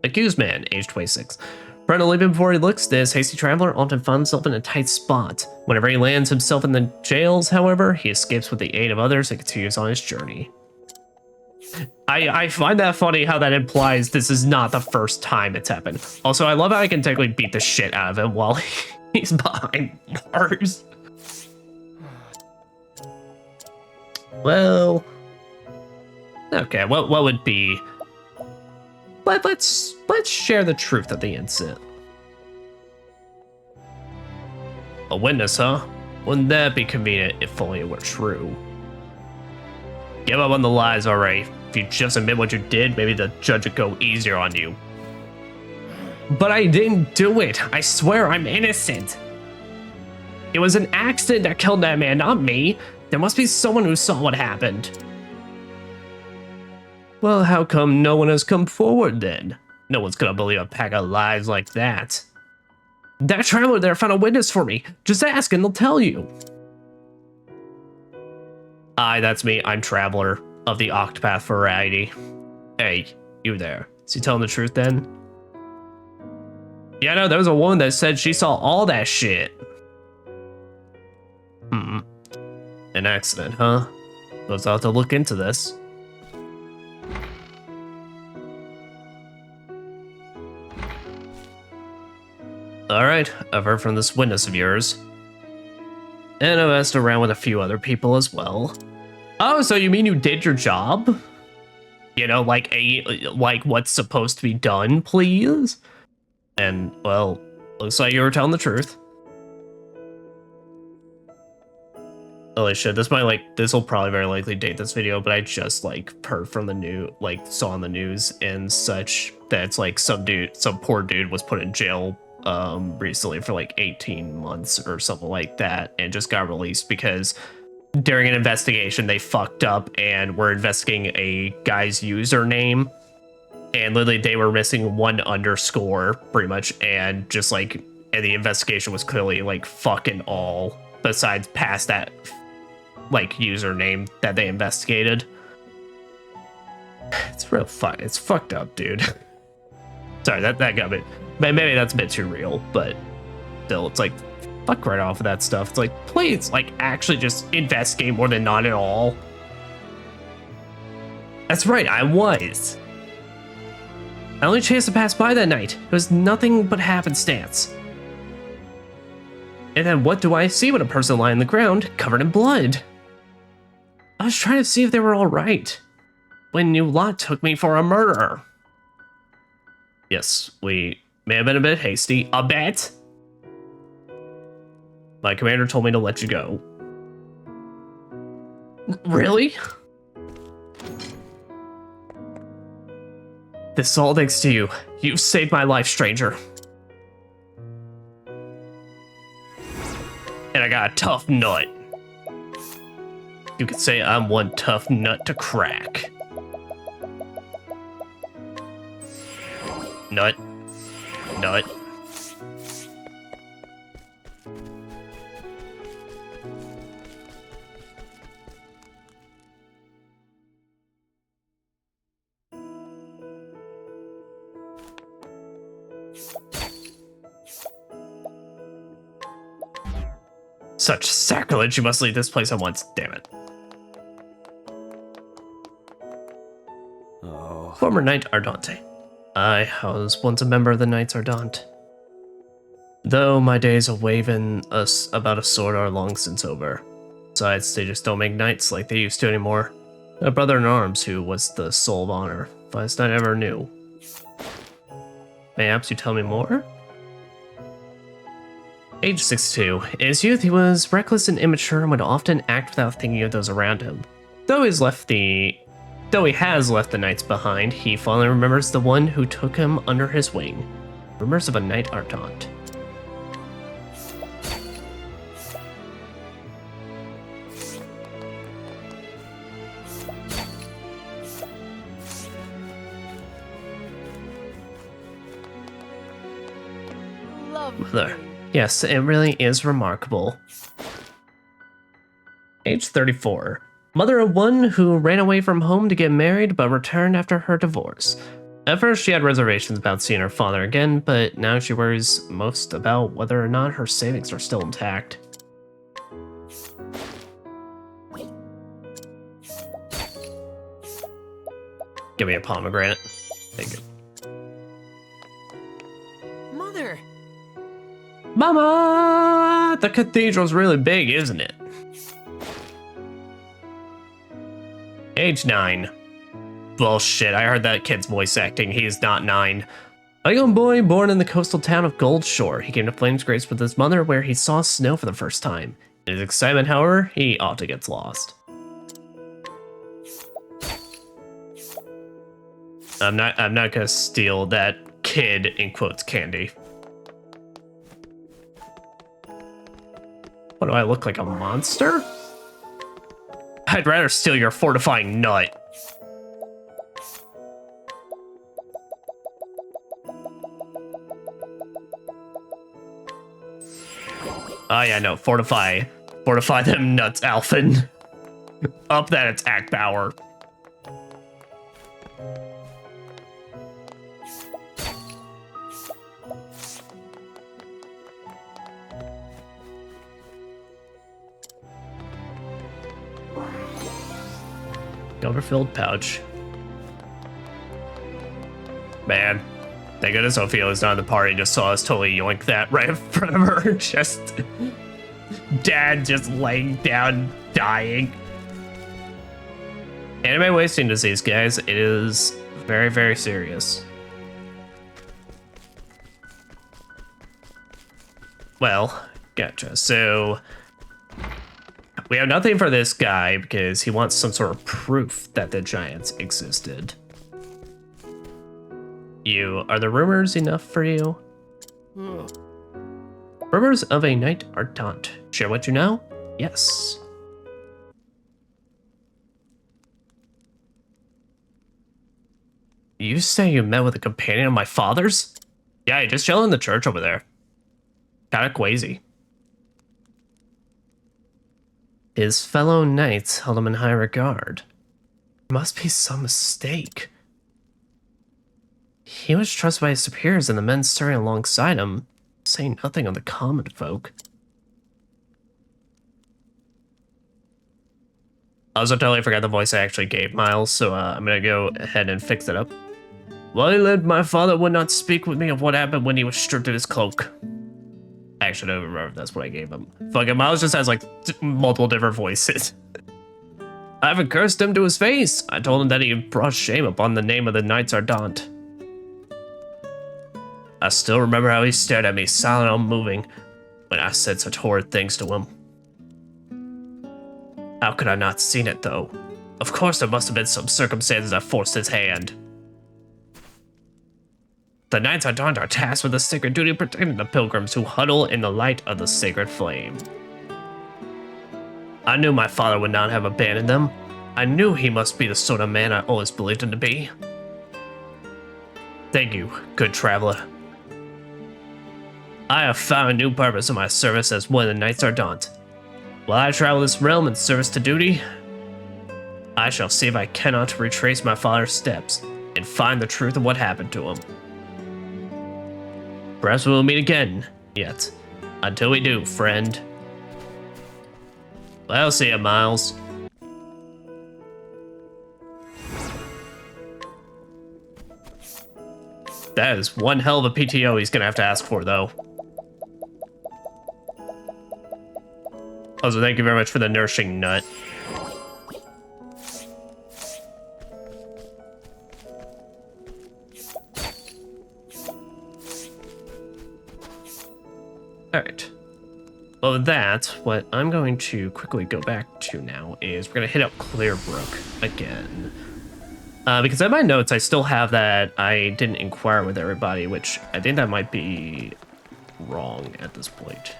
Accused man, age 26. Trying to leave him before he looks, this hasty traveler often finds himself in a tight spot. Whenever he lands himself in the jails, however, he escapes with the aid of others and continues on his journey. I find that funny how that implies this is not the first time it's happened. Also, I love how I can technically beat the shit out of him while he's behind bars. Well, okay, what would be... Let's share the truth of the incident. A witness, huh? Wouldn't that be convenient if only it were true? Give up on the lies already. If you just admit what you did, maybe the judge would go easier on you. But I didn't do it. I swear I'm innocent. It was an accident that killed that man, not me. There must be someone who saw what happened. Well, how come no one has come forward then? No one's gonna believe a pack of lies like that. That traveler there found a witness for me. Just ask and they'll tell you. Aye, that's me. I'm Traveler of the Octopath variety. Hey, you there. Is he telling the truth then? Yeah, no, there was a woman that said she saw all that shit. An accident, huh? I'll have to look into this. Alright, I've heard from this witness of yours. And I've asked around with a few other people as well. Oh, so you mean you did your job? You know, like what's supposed to be done, please? And, well, looks like you were telling the truth. Holy shit, this will probably very likely date this video, but I just, heard from the news, saw on the news and such that it's some poor dude was put in jail recently for 18 months or something like that and just got released because during an investigation they fucked up and were investigating a guy's username and literally they were missing one underscore pretty much and just and the investigation was clearly fucking all besides past that username that they investigated. It's real it's fucked up, dude. Sorry, that got me. Maybe that's a bit too real, but still, it's fuck right off of that stuff. It's please, actually just investigate more than not at all. That's right, I was. I only chance to pass by that night. It was nothing but happenstance. And then what do I see when a person lying on the ground, covered in blood? I was trying to see if they were alright, when you lot took me for a murderer. Yes, we may have been a bit hasty. A bit? My commander told me to let you go. Really? This is all thanks to you. You saved my life, stranger. And I got a tough nut. You could say I'm one tough nut to crack. Nut. Nut. Such sacrilege, you must leave this place at once. Damn it. Oh. Former Knight Ardente. I was once a member of the Knights Ardente. Though my days of waving us about a sword are long since over. Besides, they just don't make knights like they used to anymore. A brother-in-arms who was the soul of honor, finest I ever knew. Mayhaps you tell me more? Age 62. In his youth, he was reckless and immature and would often act without thinking of those around him. Though he has left the knights behind, he fondly remembers the one who took him under his wing. Rumors of a Knight Ardente. Mother. Yes, it really is remarkable. Age 34. Mother of one who ran away from home to get married but returned after her divorce. At first she had reservations about seeing her father again, but now she worries most about whether or not her savings are still intact. Give me a pomegranate. Thank you. Mother! Mama! The cathedral's really big, isn't it? Age 9. Bullshit, I heard that kid's voice acting. He is not 9. A young boy born in the coastal town of Gold Shore. He came to Flamesgrace with his mother where he saw snow for the first time. In his excitement, however, he often gets lost. I'm not gonna steal that kid in quotes candy. What do I look like, a monster? I'd rather steal your fortifying nut. Oh yeah, no, fortify them nuts, Alphen. Up that attack power. Overfilled pouch. Man, thank goodness Ophilia's not in the party, just saw us totally yoink that right in front of her. Just dad just laying down, dying. Anime wasting disease, guys. It is very, very serious. Well, gotcha. So we have nothing for this guy because he wants some sort of proof that the giants existed. Are the rumors enough for you? Rumors of a Knight Ardente. Share what you know? Yes. You say you met with a companion of my father's? Yeah, just chilling in the church over there. Kinda quazy. His fellow knights held him in high regard. There must be some mistake. He was trusted by his superiors and the men serving alongside him, saying nothing of the common folk. I also totally forgot the voice I actually gave Miles, so I'm gonna go ahead and fix it up. While he lived, my father would not speak with me of what happened when he was stripped of his cloak. I actually don't remember if that's what I gave him. Fucking Miles just has like multiple different voices. I haven't cursed him to his face. I told him that he brought shame upon the name of the Knights Ardente. I still remember how he stared at me, silent and unmoving, when I said such horrid things to him. How could I not seen it, though? Of course there must have been some circumstances that forced his hand. The Knights Ardente are tasked with the sacred duty of protecting the pilgrims who huddle in the light of the sacred flame. I knew my father would not have abandoned them. I knew he must be the sort of man I always believed him to be. Thank you, good traveler. I have found a new purpose in my service as one of the Knights Ardente. While I travel this realm in service to duty, I shall see if I cannot retrace my father's steps and find the truth of what happened to him. Perhaps we will meet again, yet until we do, friend. I'll see you, Miles. That is one hell of a PTO he's gonna have to ask for, though. Also, thank you very much for the nourishing nut. Alright. Well, with that, what I'm going to quickly go back to now is we're going to hit up Clearbrook again. Because in my notes, I still have that I didn't inquire with everybody, which I think that might be wrong at this point.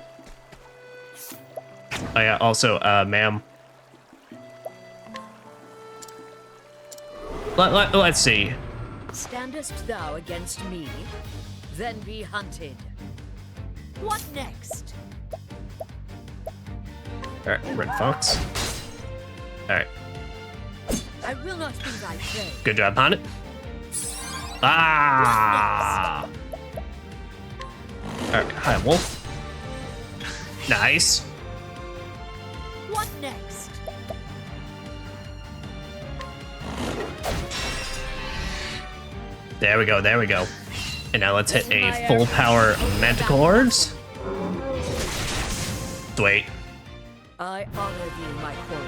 Oh yeah, also, ma'am. Let's see. Standest thou against me? Then be hunted. What next? Alright, Red Fox. Alright. I will not be thy prey. Good job, Honey. Ah! Alright, hi, Wolf. Nice. What next? There we go, there we go. And now let's hit a full power Manticores. Wait. I honor thee, my quarry.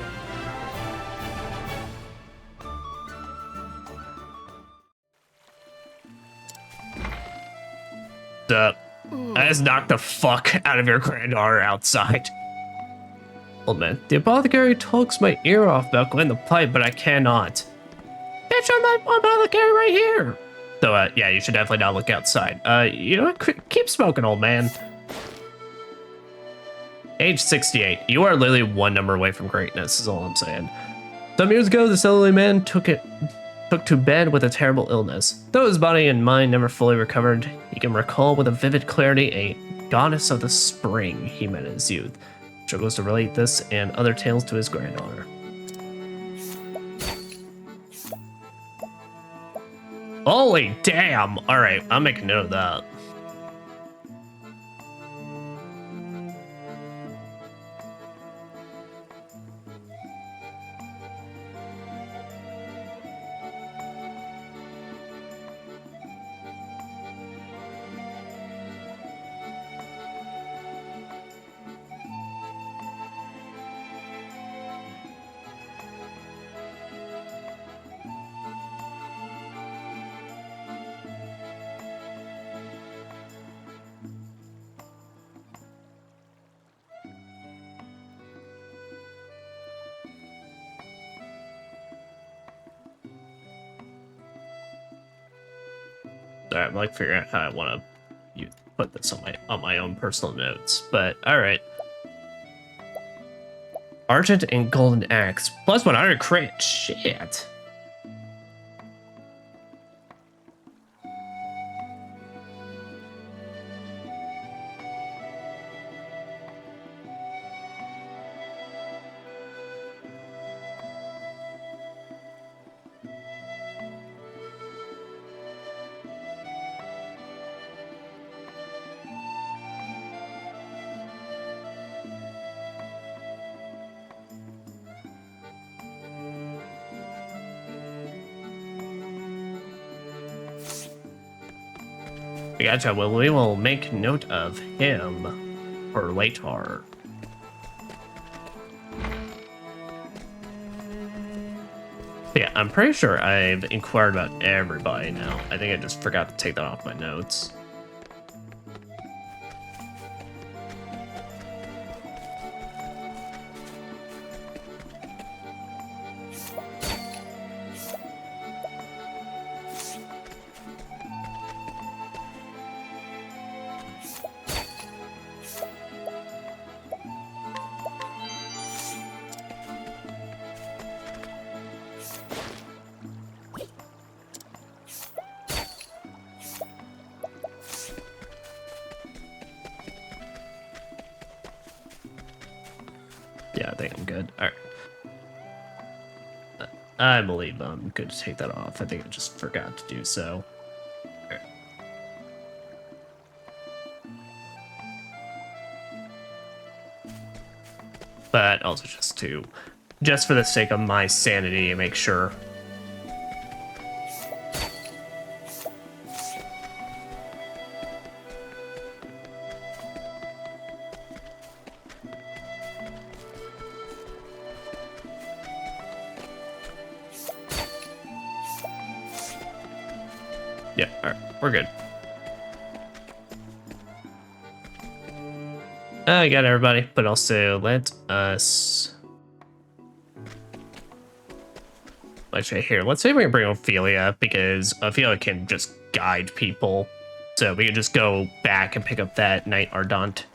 I just knocked the fuck out of your granddaughter outside. Old man, the apothecary talks my ear off about going the pipe, but I cannot. Bitch, I'm my apothecary right here. So, yeah, you should definitely not look outside. You know what? Keep smoking, old man. Age 68. You are literally one number away from greatness, is all I'm saying. Some years ago, this elderly man took to bed with a terrible illness. Though his body and mind never fully recovered, he can recall with a vivid clarity a goddess of the spring he met in his youth. Struggles to relate this and other tales to his granddaughter. Holy damn! Alright, I'll make a note of that. Sorry, I'm like figuring out how I want to put this on my own personal notes. But all right, Argent and Golden Axe plus 100 crit. Shit. Gotcha. Well, we will make note of him for later. Yeah, I'm pretty sure I've inquired about everybody now. I think I just forgot to take that off my notes. Yeah, I think I'm good. All right. I believe I'm good to take that off. I think I just forgot to do so. Right. But I'll also just for the sake of my sanity, make sure. Yeah, all right, we're good. I got everybody, but also let us... Actually, here, let's see if we can bring Ophilia, because Ophilia can just guide people. So we can just go back and pick up that Knight Ardent.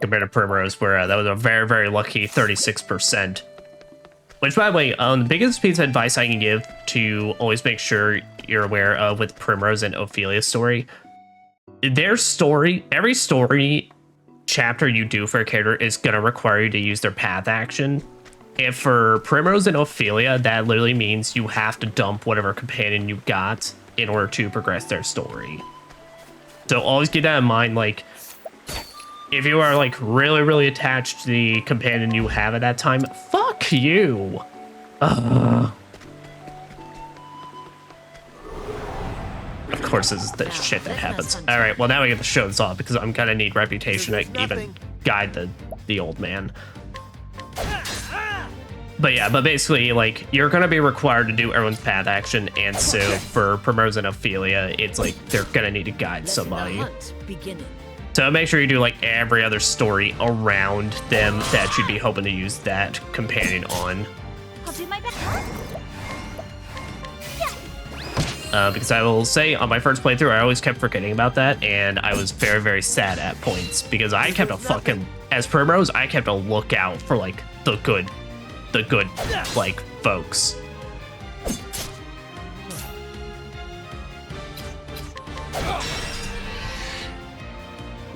Compared to Primrose, where that was a very, very lucky 36%. Which, by the way, the biggest piece of advice I can give to always make sure you're aware of with Primrose and Ophilia's story, their story, every story chapter you do for a character is going to require you to use their path action. If for Primrose and Ophilia, that literally means you have to dump whatever companion you got in order to progress their story. So always keep that in mind, like, if you are, like, really, really attached to the companion you have at that time, fuck you! Of course, this is the shit that happens. Alright, well, now we get to show this off, because I'm gonna need reputation to even guide the old man. But yeah, but basically, like, you're gonna be required to do everyone's path action, and so for Primrose and Ophilia, it's like, they're gonna need to guide somebody. So make sure you do like every other story around them that you'd be hoping to use that companion on. I'll do my best. Because I will say on my first playthrough, I always kept forgetting about that, and I was very, very sad at points because I kept a fucking, as Primrose, I kept a lookout for like the good like folks.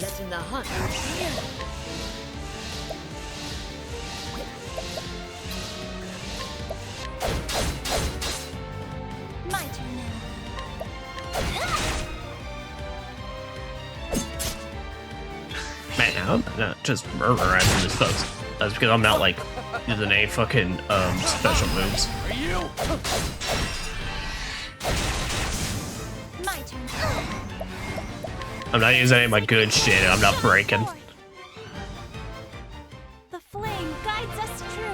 Letting the hunt. My turn now. Man, I'm not just murderizing these folks. That's because I'm not like using any fucking special moves. Are you? My turn. I'm not using any of my good shit, and I'm not breaking. The flame guides us true.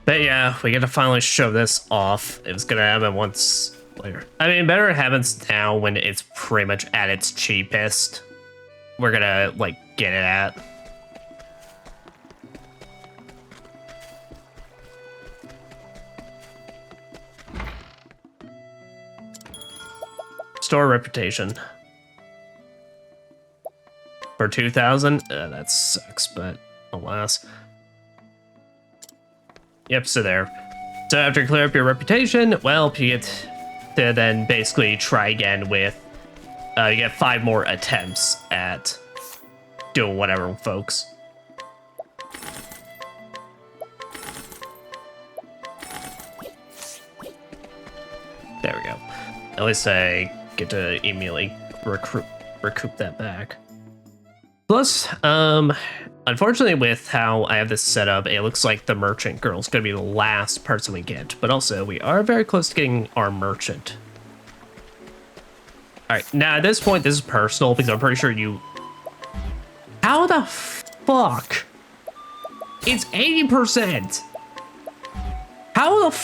But yeah, we get to finally show this off. It's gonna happen once later. I mean, better it happens now when it's pretty much at its cheapest. We're gonna, like, get it at. Store reputation. For 2,000? That sucks, but alas. Yep, so there. So after you clear up your reputation, well, you get to then basically try again with, you get 5 more attempts at doing whatever, folks. There we go. At least I get to immediately recoup that back. Plus, unfortunately with how I have this set up, it looks like the merchant girl is going to be the last person we get. But also, we are very close to getting our merchant. Alright, now at this point, this is personal because I'm pretty sure you... How the fuck? It's 80%! How the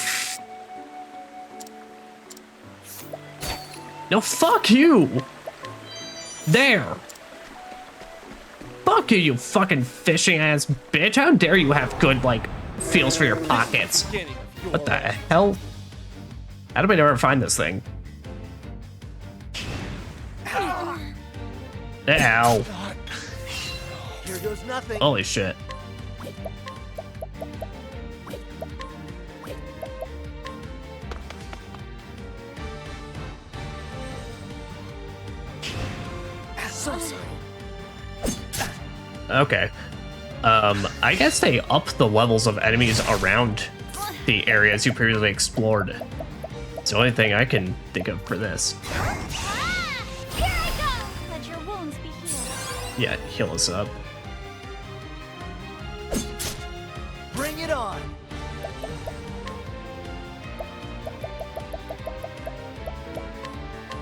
No, fuck you! There! Fuck you, you fucking fishing ass bitch! How dare you have good, like, feels for your pockets? What the hell? How did we never find this thing? Ow. Here goes nothing. Holy shit. So sorry. Okay. I guess they up the levels of enemies around the areas you previously explored. It's the only thing I can think of for this. yeah, heal us up. Bring it on.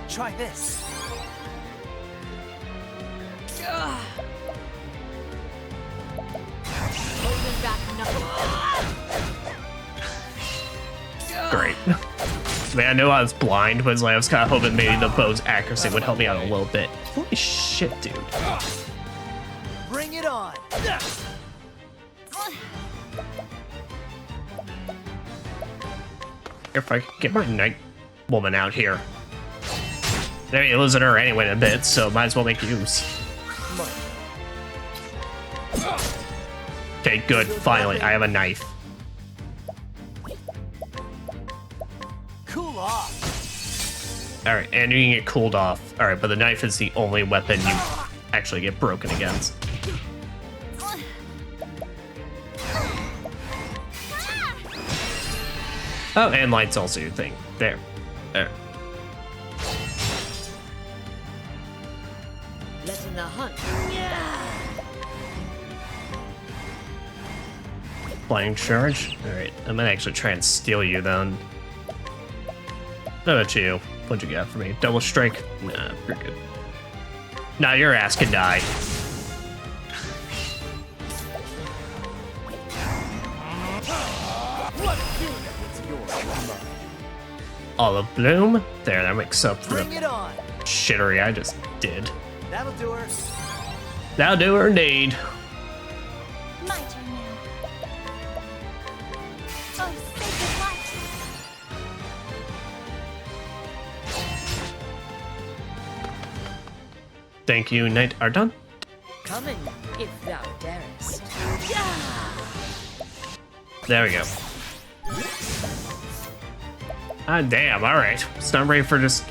Try this. Holding back Great. I mean, I knew I was blind, but I was kind of hoping maybe the bow's accuracy would help me out a little bit. Holy shit, dude. Bring it on. If I could get my night woman out here. Maybe you're losing her anyway in a bit, so might as well make use. Okay, good. Finally, I have a knife. Cool off. Alright, and you can get cooled off. Alright, but the knife is the only weapon you actually get broken against. Oh, and light's also your thing. There. There. letting the hunt. Flying charge? Alright, I'm gonna actually try and steal you then. How about you? What'd you got for me? Double strike? Nah, you're good. Nah, your ass can die. Olive Bloom? There, that makes up for the shittery I just did. That'll do her. That'll do her indeed. My turn now. Oh, sacred light. Thank you, Knight Ardon. Coming, if thou darest. There we go. Ah, damn, alright. It's not ready for just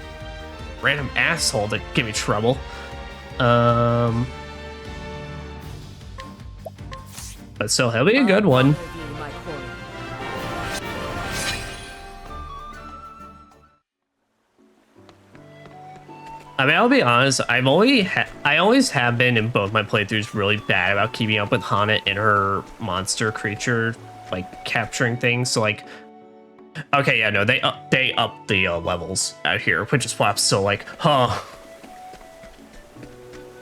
random asshole to give me trouble. But still, he'll be a good one. I mean, I'll be honest, I always have been in both my playthroughs really bad about keeping up with Hana and her monster creature, like, capturing things, so, like, okay, yeah, no, they up the levels out here, which is why I'm still like, huh.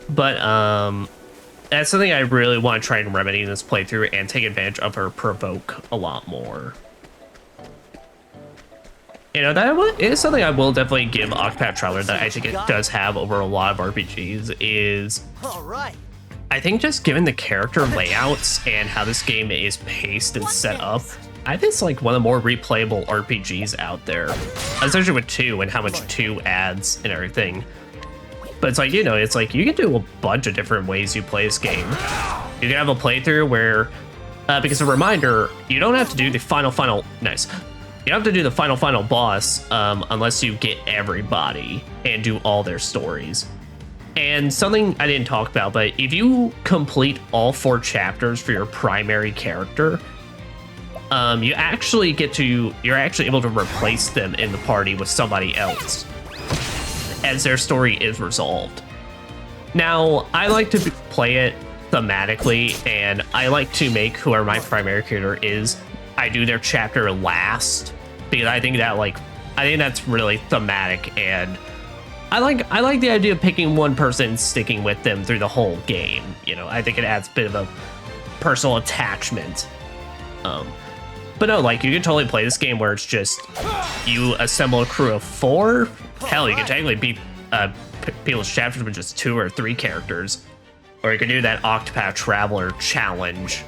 But, that's something I really want to try and remedy in this playthrough and take advantage of her Provoke a lot more. You know, that is something I will definitely give Octopath Traveler that I think it does have over a lot of RPGs is... Alright. I think just given the character layouts and how this game is paced and set up, I think it's like one of the more replayable RPGs out there. Especially with 2 and how much 2 adds and everything. But it's like, you know, it's like you can do a bunch of different ways you play this game. You can have a playthrough where, because a reminder, you don't have to do the final, nice. You don't have to do the final boss unless you get everybody and do all their stories. And something I didn't talk about, but if you complete all 4 chapters for your primary character, you're actually able to replace them in the party with somebody else as their story is resolved. Now, I like to play it thematically, and I like to make whoever my primary character is, I do their chapter last, because I think that's really thematic, and I like the idea of picking one person and sticking with them through the whole game. You know, I think it adds a bit of a personal attachment. But no, like, you can totally play this game where it's just you assemble a crew of 4. Hell, you can technically beat people's chapters with just 2 or 3 characters, or you can do that Octopath Traveler challenge,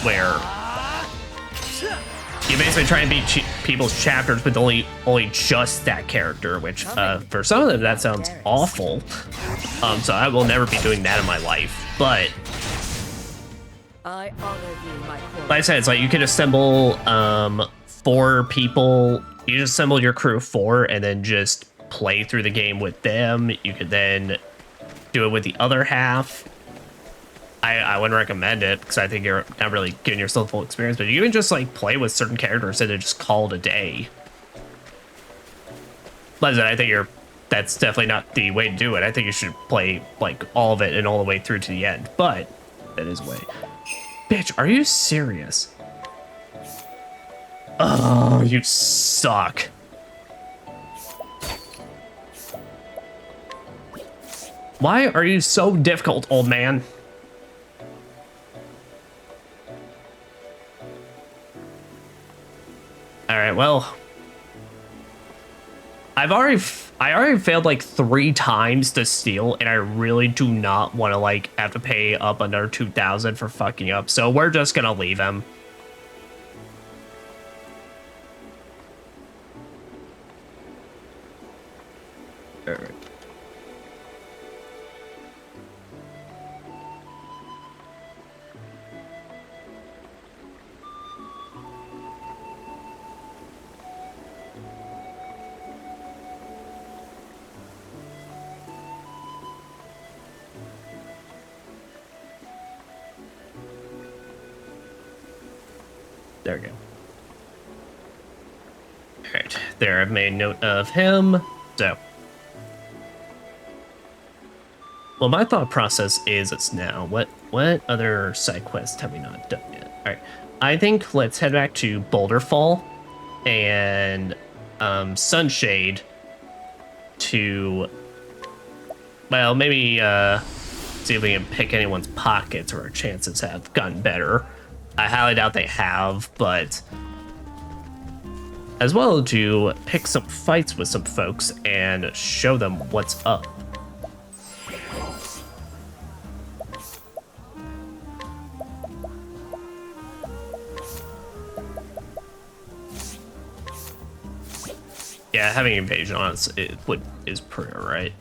where you basically try and beat people's chapters with only just that character, which for some of them that sounds awful. So I will never be doing that in my life. But I honor thee, my queen. like I said, it's like you could assemble 4 people. You just assemble your crew of 4 and then just play through the game with them. You could then do it with the other half. I wouldn't recommend it because I think you're not really giving yourself full experience, but you can just like play with certain characters and then just call it a day. But I think that's definitely not the way to do it. I think you should play like all of it and all the way through to the end, but that is way. Bitch, are you serious? Oh, you suck. Why are you so difficult, old man? All right, well, I already failed like 3 times to steal, and I really do not want to like have to pay up another 2,000 for fucking up. So we're just gonna leave him. All right. There we go. Alright, there, I've made note of him. So. Well, my thought process is it's now. What other side quests have we not done yet? Alright, I think let's head back to Boulderfall and Sunshade to, well, maybe see if we can pick anyone's pockets, or our chances have gotten better. I highly doubt they have, but as well to pick some fights with some folks and show them what's up. Yeah, having evasion on is pretty alright.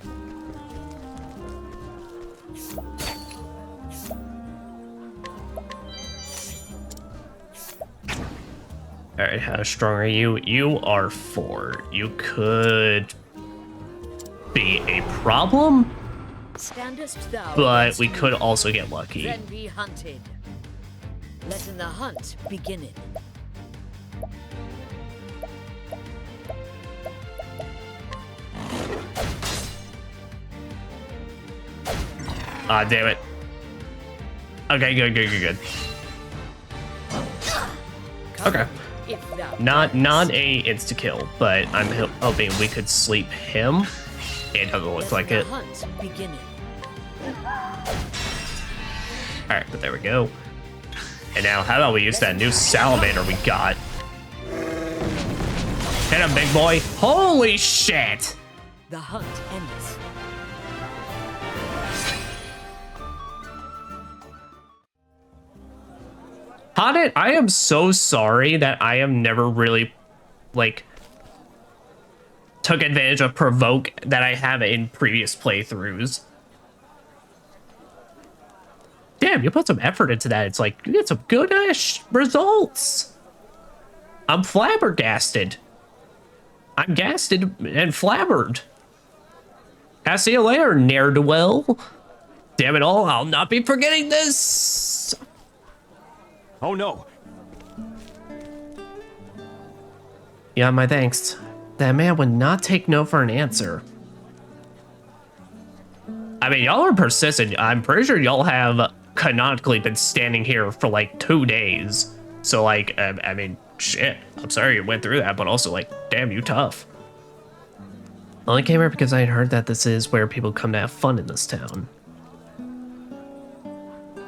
Alright, how strong are you? You are 4. You could be a problem, Standest thou but we could also get lucky. then be hunted. Letting the hunt begin. Ah, damn it. Okay, good. Okay. Not a insta kill, but I'm hoping we could sleep him. It doesn't look like it. Alright, but there we go. And now, how about we use that new salamander we got? Hit him, big boy. Holy shit! The hunt ends. Haunted, I am so sorry that I am never really, like, took advantage of Provoke that I have in previous playthroughs. Damn, you put some effort into that. It's like, you get some good-ish results. I'm flabbergasted. I'm gasted and flabbered. I'll see you later, ne'er-do-well. Damn it all, I'll not be forgetting this. Oh no. Yeah, my thanks. That man would not take no for an answer. I mean, y'all are persistent. I'm pretty sure y'all have canonically been standing here for like 2 days. So like, I mean, shit. I'm sorry you went through that, but also like, damn, you tough. I only came here because I had heard that this is where people come to have fun in this town.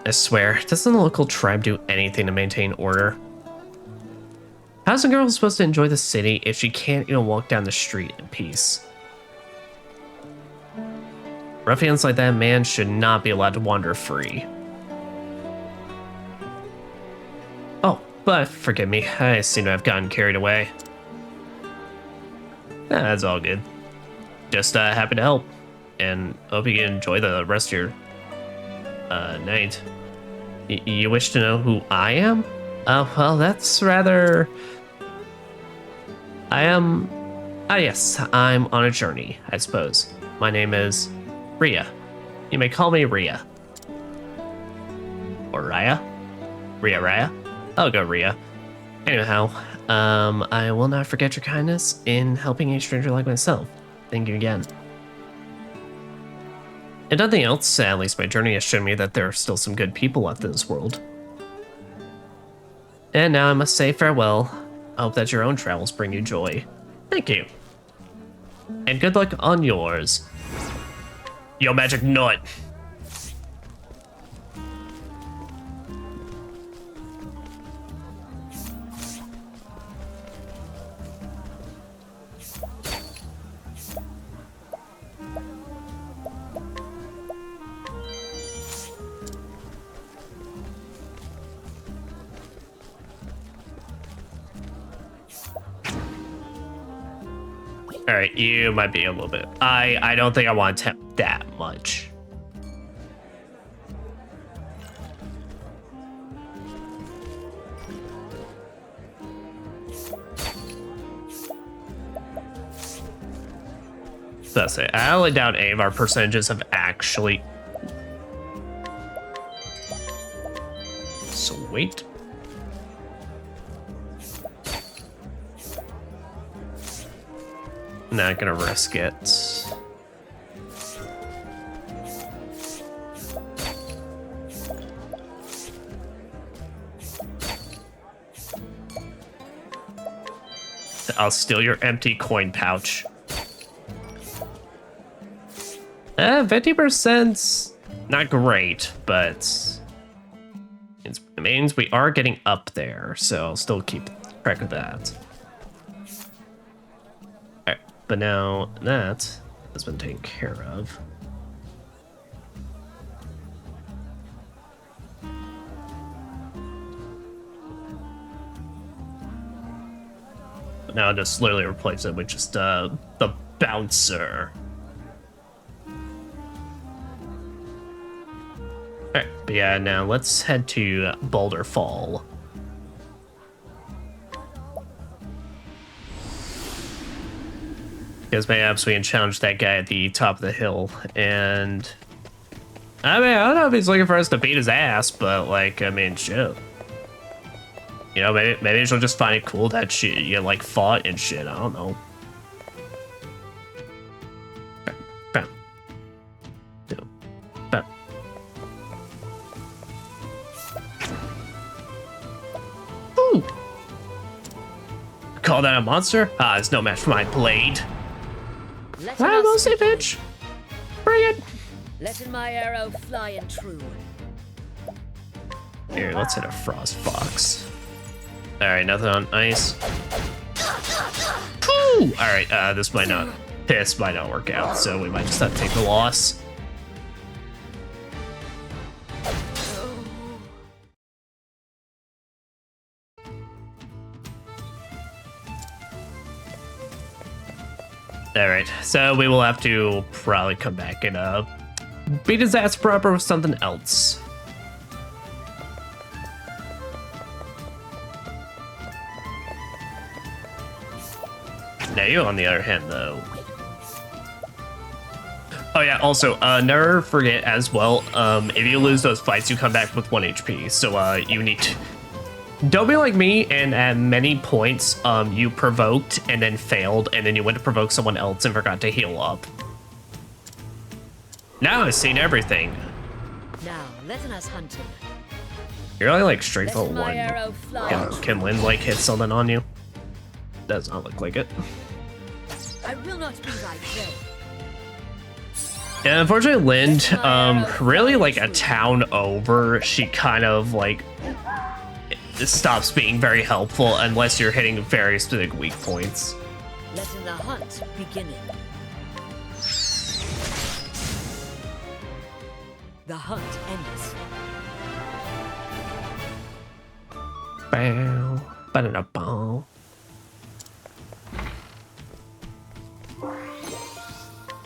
I swear, doesn't the local tribe do anything to maintain order? How's a girl supposed to enjoy the city if she can't even walk down the street in peace? Ruffians like that man should not be allowed to wander free. Oh, but forgive me, I seem to have gotten carried away. That's all good. Just happy to help, and hope you can enjoy the rest of your night. You wish to know who I am? Well, that's rather... yes, I'm on a journey, I suppose. My name is Ria. You may call me Ria. Or Raya? Raya? I'll go Ria. Anyhow, I will not forget your kindness in helping a stranger like myself. Thank you again. If nothing else, at least my journey has shown me that there are still some good people left in this world. And now I must say farewell. I hope that your own travels bring you joy. Thank you. And good luck on yours. Yo, magic nut. All right, you might be a little bit. I don't think I want to tempt that much. That's it. I highly doubt any of our percentages have actually. Sweet. Not gonna risk it. I'll steal your empty coin pouch. 50%'s not great, but it means we are getting up there, so I'll still keep track of that. But now that has been taken care of. But now I'll just literally replace it with just the bouncer. Alright, but yeah, now let's head to Boulder Fall. Because perhaps we can challenge that guy at the top of the hill, and I mean, I don't know if he's looking for us to beat his ass, but like, I mean, shit. You know, maybe she'll just find it cool that you like fought and shit. I don't know. Bam. Bam. Ooh. Call that a monster? Ah, it's no match for my blade. I will say, bitch. Bring it. Letting my arrow fly and true. Here, let's hit a frost fox. All right, nothing on ice. Whew! All right, this might not work out, so we might just have to take the loss. All right, so we will have to probably come back and beat his ass proper with something else. Now you, on the other hand, though. Oh yeah, also, never forget as well, if you lose those fights, you come back with 1 HP. So you need to... Don't be like me, and at many points, you provoked and then failed, and then you went to provoke someone else and forgot to heal up. Now I've seen everything. Now, letting us hunt him. You're only like straight for one. Can Lynn like hit something on you? Does not look like it. I will not be thy prey. Yeah, unfortunately, Lynn, really like a town over, she kind of like stops being very helpful unless you're hitting very specific weak points. Letting the hunt begin. The hunt ends. Bow, ba-da-da-bow.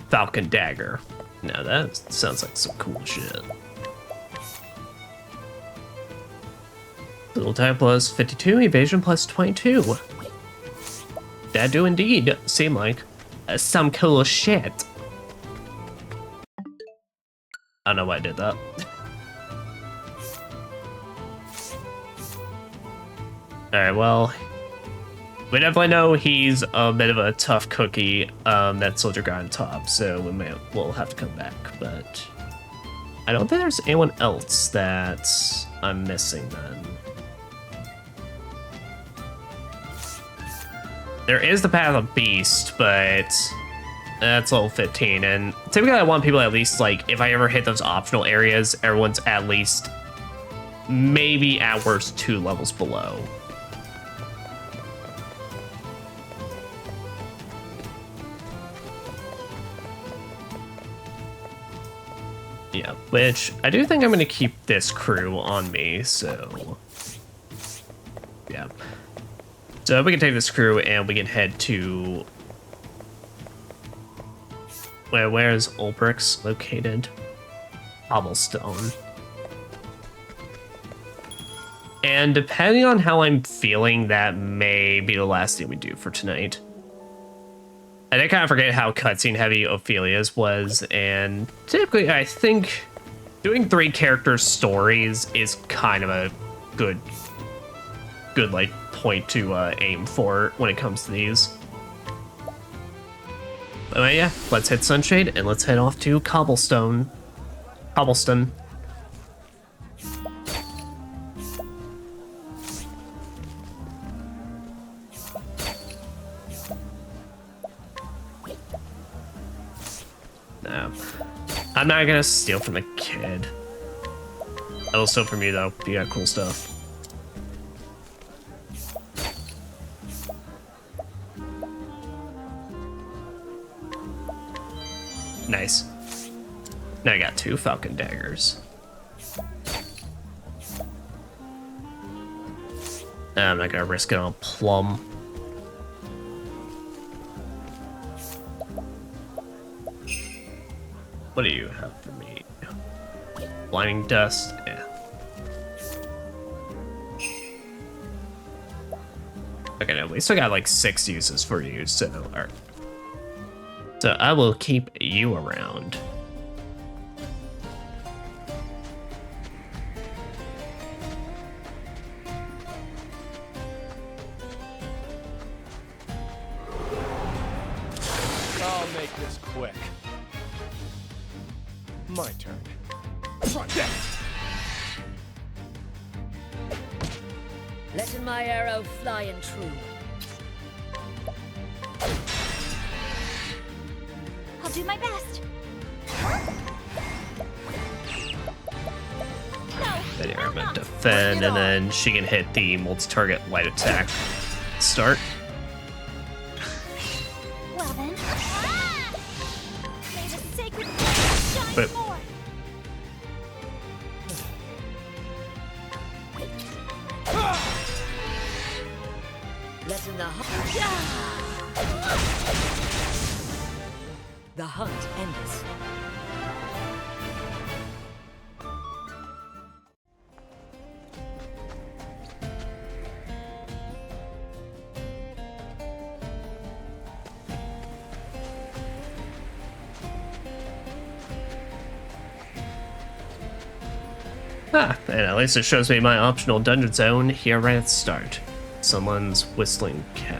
Falcon Dagger. Now that sounds like some cool shit. Little type plus 52, evasion plus 22. That do indeed seem like some cool shit. I don't know why I did that. Alright, well, We definitely know he's a bit of a tough cookie, that soldier guy on top, so we'll have to come back, but I don't think there's anyone else that I'm missing then. There is the Path of Beast, but that's level 15, and typically I want people at least, like, if I ever hit those optional areas, everyone's at least maybe at worst 2 levels below. Yeah, which I do think I'm going to keep this crew on me, so yeah. So we can take this crew and we can head to... Where is Olberic's located? Cobbleston. And depending on how I'm feeling, that may be the last thing we do for tonight. I did kind of forget how cutscene heavy Ophilia's was, and typically I think doing 3 character stories is kind of a good like point to aim for when it comes to these. But yeah, let's hit Sunshade and let's head off to Cobbleston. No, I'm not gonna steal from the kid. I will steal from you though. You got cool stuff. Nice. Now I got 2 falcon daggers. I'm not gonna risk it on Plum. What do you have for me? Blinding dust? Yeah. Okay, no, we still got like 6 uses for you, so alright. So I will keep you around. I'll make this quick. My turn. Try this. Letting my arrow fly and true. I'll do my best. Then you're gonna defend, and then she can hit the multi-target light attack. Start. Well then. May the sacred flame shine But more. Letting the hunt endeth. Ah, and at least it shows me my optional dungeon zone here right at the start. Someone's whistling cavern.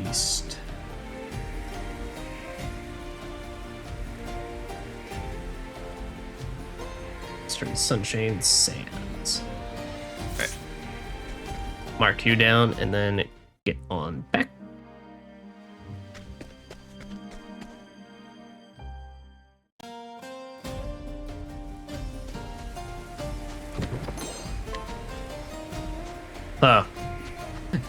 East. Eastern Sunshine Sands. Alright. Mark you down and then get on back. Oh.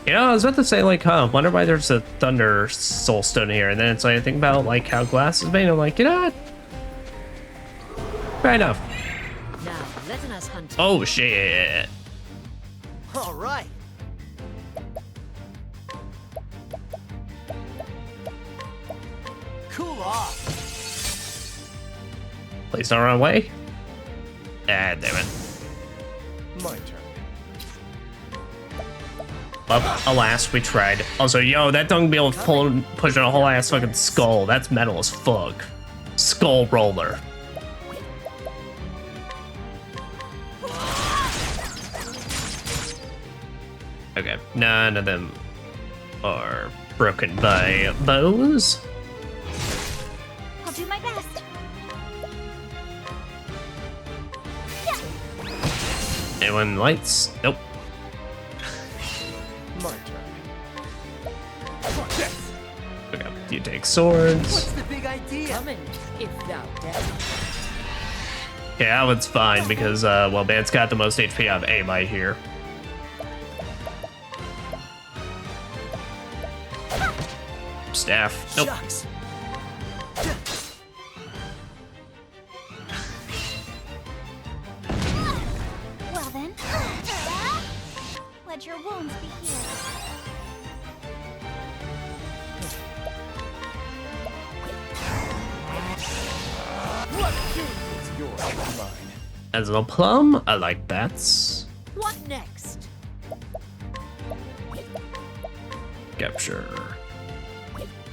You know, I was about to say, like, wonder why there's a Thunder Soulstone here, and then it's like, I think about, like, how glass is made, I'm like, you know what? Fair enough. Now, letting us hunt. Oh, shit. All right. Cool off. Please don't run away. Ah, damn it. My turn. Alas, we tried. Also, yo, that don't be able to push a whole ass fucking skull. That's metal as fuck. Skull roller. Okay, none of them are broken by bows. I'll do my best. Anyone lights? Nope. My turn. Fuck this. Okay, you take swords. What's the big idea? Come in, if thou darest. Okay, that one's fine because, well, man's got the most HP out of anybody here. Staff. Nope. Shucks. Well then, let your wounds be healed. It's yours, not mine. As a plum, I like that. What next? Capture.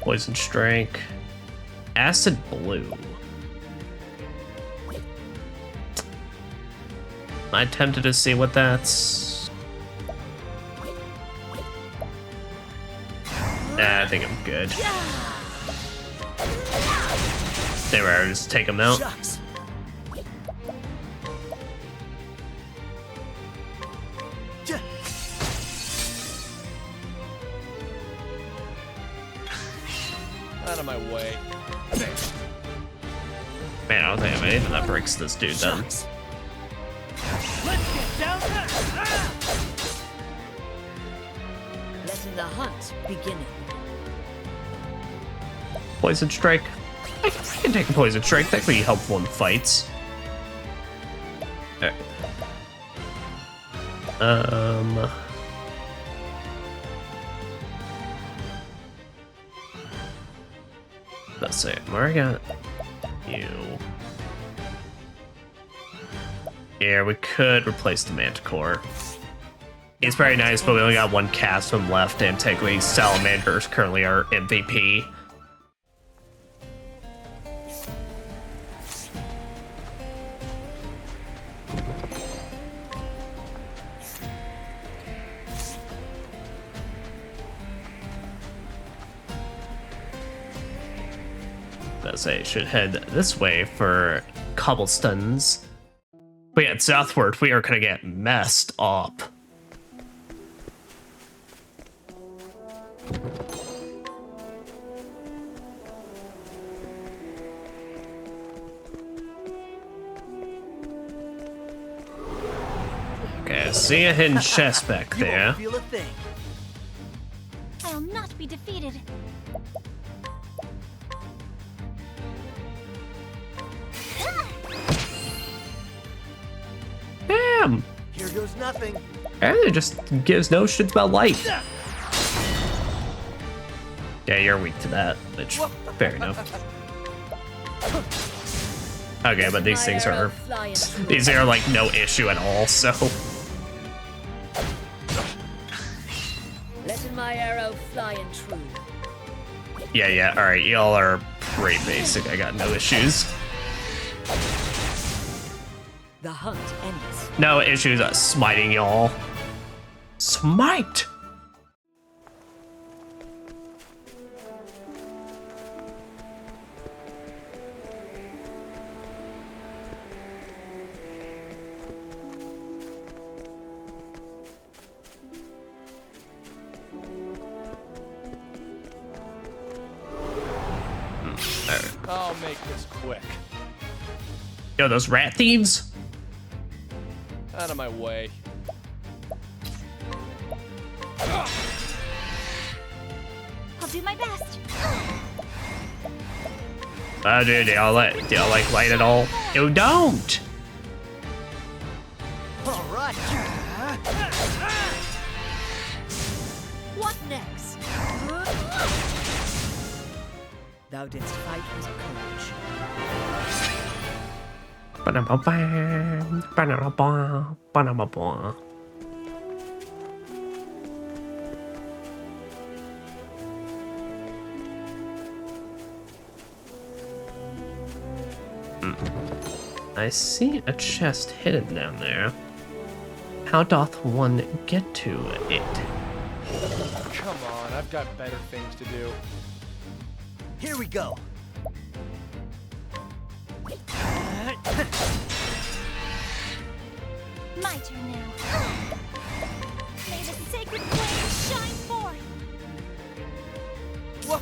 Poison strike. Acid blue. I tempted to see what that's. Nah, I think I'm good. There we are, just take them out. Shucks. Out of my way. Man, I don't think I have anything that breaks this dude then. Let's get down there. Letting the hunt begin. Poison strike. I can take a poison strike. That could be helpful in fights. Okay. Let's see. Where I got you. Yeah, we could replace the Manticore. He's very nice, but we only got one cast of him left, and technically Salamander's currently our MVP. Let's say should head this way for Cobbleston's. But yeah, southward, we are gonna get messed up. Okay, I see a hidden chest back You there. won't feel a thing. I'll not be defeated. Damn! Here goes nothing. And it just gives no shits about light. Yeah, you're weak to that, which, fair enough. Okay, but these things are like no issue at all, so. Letting my arrow fly and true. Yeah, alright, y'all are pretty basic, I got no issues. The hunt ends. No issues smiting y'all. Smite! I'll make this quick. Yo, those rat thieves? Out of my way. I'll do my best. Oh, dude, do y'all like light at all? You don't! All right. What next? Thou didst fight with courage. Ba-da-ba-bam, ba-da-ba-ba, ba-da-ba-ba. I see a chest hidden down there. How doth one get to it? Come on, I've got better things to do. Here we go. My turn now. May the sacred flame shine forth. What?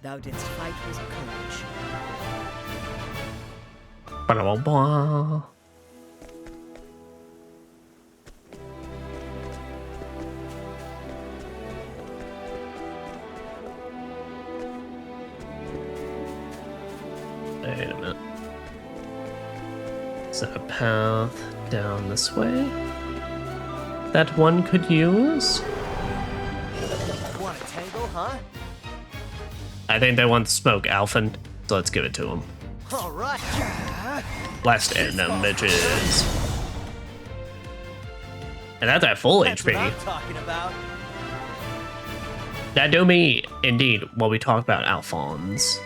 Thou didst fight with courage. Ba-da-ba-ba. Wait a minute. Is that a path down this way that one could use? Want a tangle, huh? I think they want smoke, Alphen, so let's give it to them. All right. Last bitches. And that's at full That's what HP. I'm talking about. That do me indeed while we talk about Alphonse.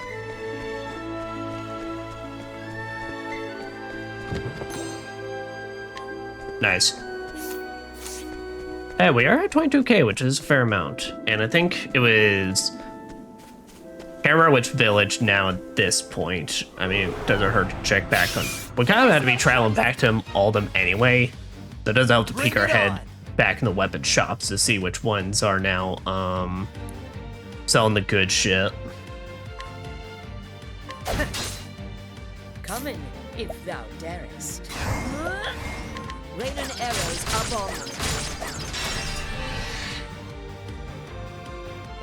Nice. Hey, we are at 22k, which is a fair amount. And I think it was... Can't remember which village now at this point. I mean, it doesn't hurt to check back on... We kind of had to be traveling back to all of them anyway. So it does help to peek our head back in the weapon shops to see which ones are now, selling the good shit. Come in, if thou darest. Rain and arrows up on them.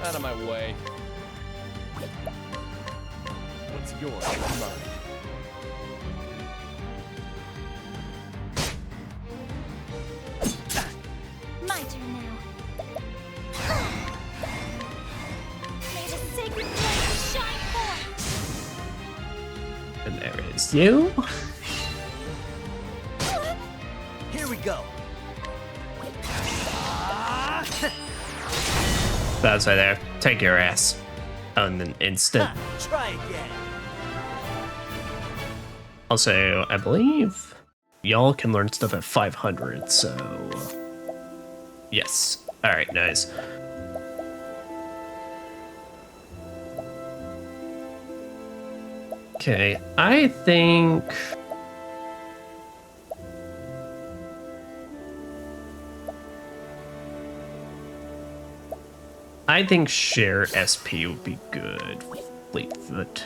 Out of my way. What's yours is mine. My turn now. May the sacred flame shine forth. And there is you. Here we go. That's right there. Take your ass. On an instant. Try again. Also, I believe y'all can learn stuff at 500, so... Yes. Alright, nice. Okay, I think... I think share SP would be good. Fleetfoot.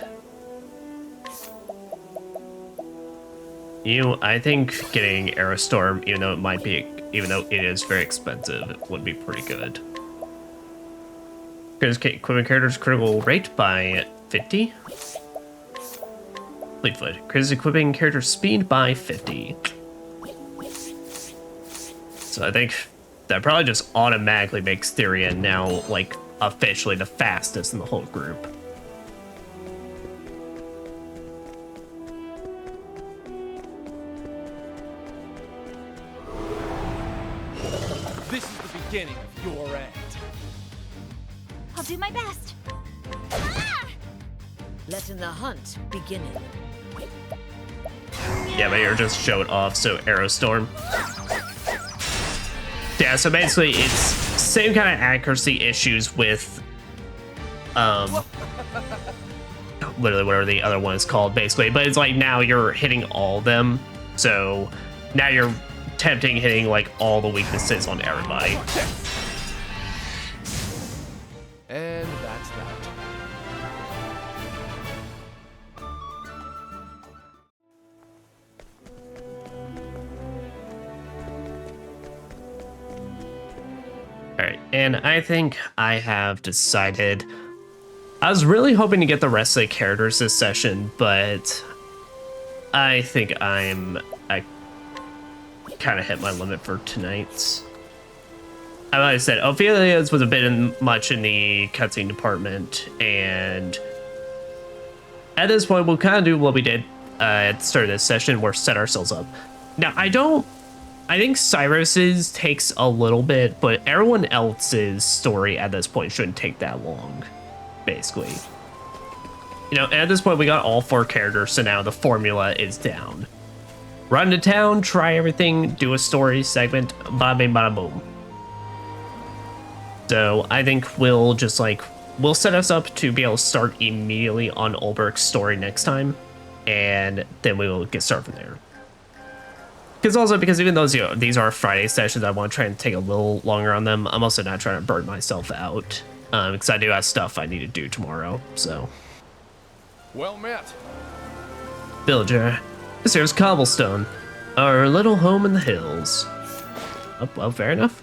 I think getting Aerostorm, even though it is very expensive, would be pretty good. Because equipment characters critical rate by 50. Fleetfoot. Increases equipping character speed by 50. So I think that probably just automatically makes Therian now, like, officially the fastest in the whole group. This is the beginning of your end. I'll do my best. Ah! Letting the hunt begin. Yeah, but you're just showing off, so Aerostorm. Yeah, so basically it's same kind of accuracy issues with literally whatever the other one is called basically, but it's like now you're hitting all of them, so now you're attempting hitting like all the weaknesses on everybody. And that's that. Alright, and I think I have decided... I was really hoping to get the rest of the characters this session, but I think I kind of hit my limit for tonight's. Like I said, Ophilia's was a bit much in the cutscene department, and at this point, we'll kind of do what we did at the start of this session, where set ourselves up. Now, I think Cyrus's takes a little bit, but everyone else's story at this point shouldn't take that long, basically. You know, at this point, we got all 4 characters, so now the formula is down. Run to town, try everything, do a story segment, bada bing, bada boom. So I think we'll just we'll set us up to be able to start immediately on Olberic's story next time, and then we will get started from there. Because even though these are Friday sessions, I want to try and take a little longer on them. I'm also not trying to burn myself out, because I do have stuff I need to do tomorrow. So, Well met. Villager, this here's Cobbleston, our little home in the hills. Oh, well, fair enough.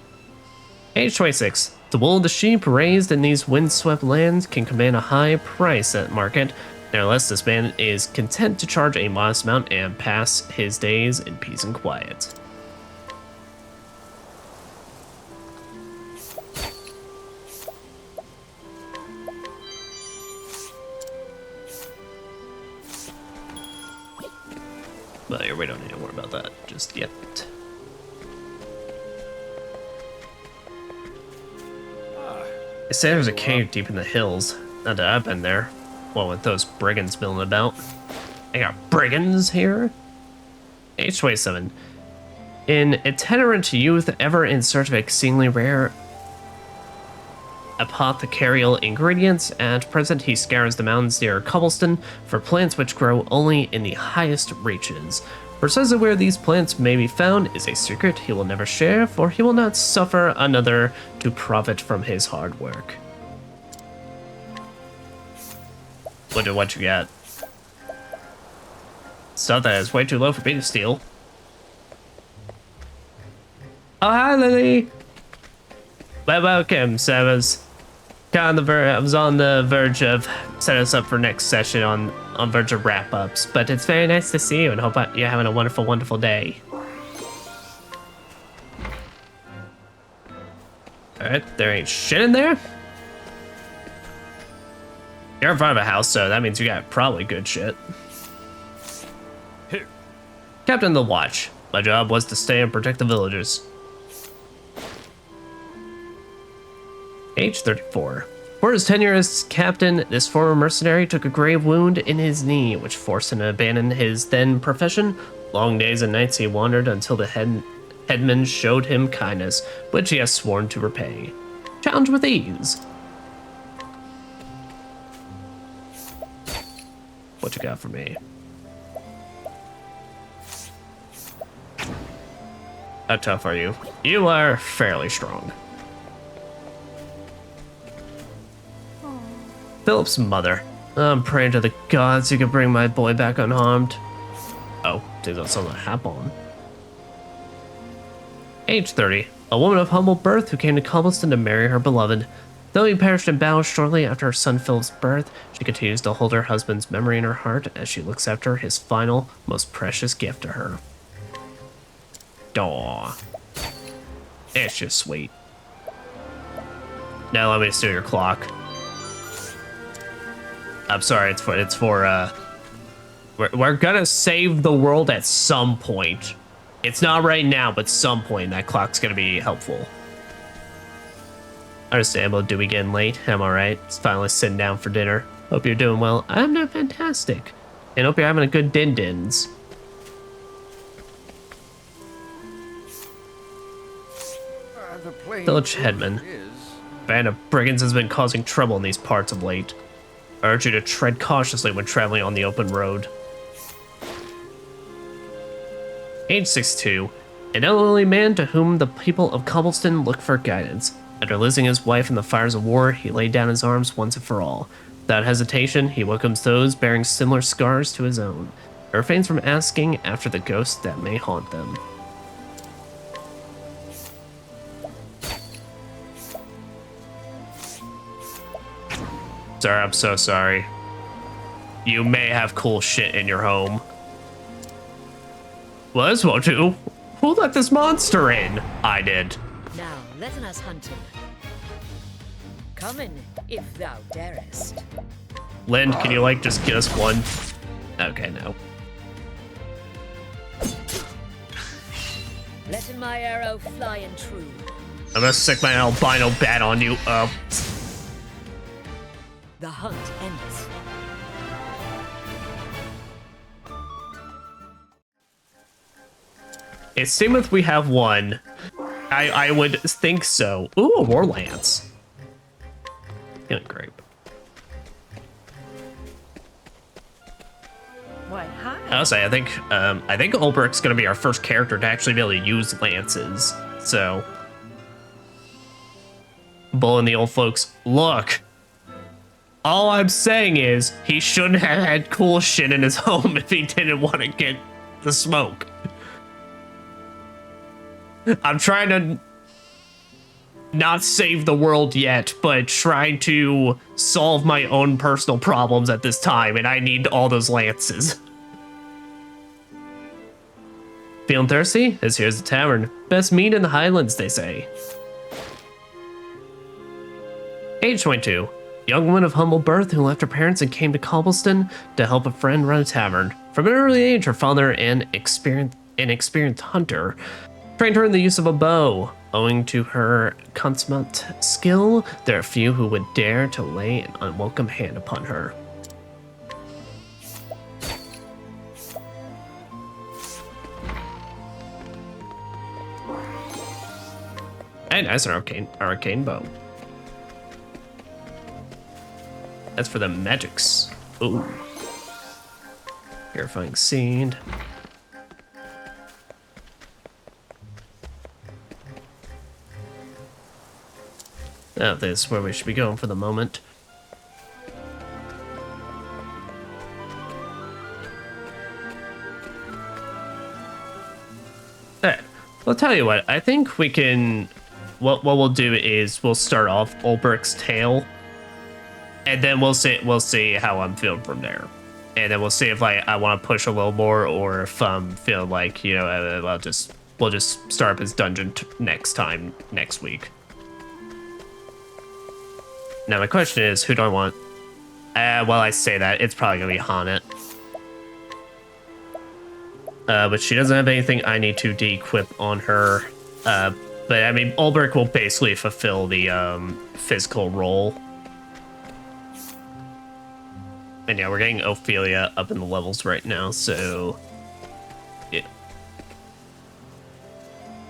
Age 26. The wool of the sheep raised in these windswept lands can command a high price at market. Nevertheless, this man is content to charge a modest amount and pass his days in peace and quiet. But we don't need to worry about that just yet. They say there's a cave deep in the hills. Not that I've been there. Well, with those brigands milling about. I got brigands here? Age 27. An itinerant youth ever in search of exceedingly rare apothecarial ingredients, at present he scours the mountains near Cobbleston for plants which grow only in the highest reaches. Precisely where these plants may be found is a secret he will never share, for he will not suffer another to profit from his hard work. What you got? Stuff that is way too low for me to steal. Oh, hi, Lily! Welcome, so I was on the verge of setting us up for next session on verge of wrap-ups, but it's very nice to see you and hope you're having a wonderful, wonderful day. Alright, there ain't shit in there. You're in front of a house, so that means you got probably good shit. Here. Captain of the Watch. My job was to stay and protect the villagers. Age 34. For his tenure as captain, this former mercenary took a grave wound in his knee, which forced him to abandon his then profession. Long days and nights he wandered until the headman showed him kindness, which he has sworn to repay. Challenge with ease. What you got for me? How tough are you? You are fairly strong. Philip's mother. I'm praying to the gods who could bring my boy back unharmed. Oh, seems like something happened. Age 30. A woman of humble birth who came to Cobbleston to marry her beloved. Though he perished in battle shortly after her son Philip's birth, she continues to hold her husband's memory in her heart as she looks after his final, most precious gift to her. Aw. It's just sweet. Now let me steal your clock. I'm sorry, we're gonna save the world at some point. It's not right now, but some point that clock's gonna be helpful. Understandable, do we getting late? I'm alright. It's finally sitting down for dinner. Hope you're doing well. I'm doing fantastic. And hope you're having a good din-dins. Village headman. Band of brigands has been causing trouble in these parts of late. I urge you to tread cautiously when traveling on the open road. Age 62. An elderly man to whom the people of Cobbleston look for guidance. After losing his wife in the fires of war, he laid down his arms once and for all. Without hesitation, he welcomes those bearing similar scars to his own. He refrains from asking after the ghosts that may haunt them. Sorry, I'm so sorry. You may have cool shit in your home. Well, this won't do. Who let this monster in? I did. Now let us hunt him. Come in, if thou darest. Lind, can you like just get us one? Okay, no. Let my arrow fly and true. I'm gonna stick my albino bat on you. The hunt ends. It seemeth we have one. I would think so. Ooh, a war lance. Feeling great. Why, hi. I'll say I think Olberic's gonna be our first character to actually be able to use lances. So, bulling the old folks. Look. All I'm saying is he shouldn't have had cool shit in his home if he didn't want to get the smoke. I'm trying to not save the world yet, but trying to solve my own personal problems at this time, and I need all those lances. Feeling thirsty? As here's the tavern. Best meat in the Highlands, they say. Age 22. Young woman of humble birth who left her parents and came to Cobbleston to help a friend run a tavern. From an early age, her father, an experienced hunter, trained her in the use of a bow. Owing to her consummate skill, there are few who would dare to lay an unwelcome hand upon her. And that's an arcane bow. That's for the magics. Ooh. Purifying seed. Oh, this is where we should be going for the moment. Alright, well, I'll tell you what, I think we can... What we'll do is we'll start off Olberic's tale, and then we'll see how I'm feeling from there. And then we'll see if I want to push a little more, or if I'm feeling like, you know, we'll just start up his dungeon next week. Now my question is, who do I want? Well, I say that, it's probably gonna be Haunted. But she doesn't have anything I need to de-equip on her. But I mean, Olberic will basically fulfill the physical role. And yeah, we're getting Ophilia up in the levels right now, so... Yeah.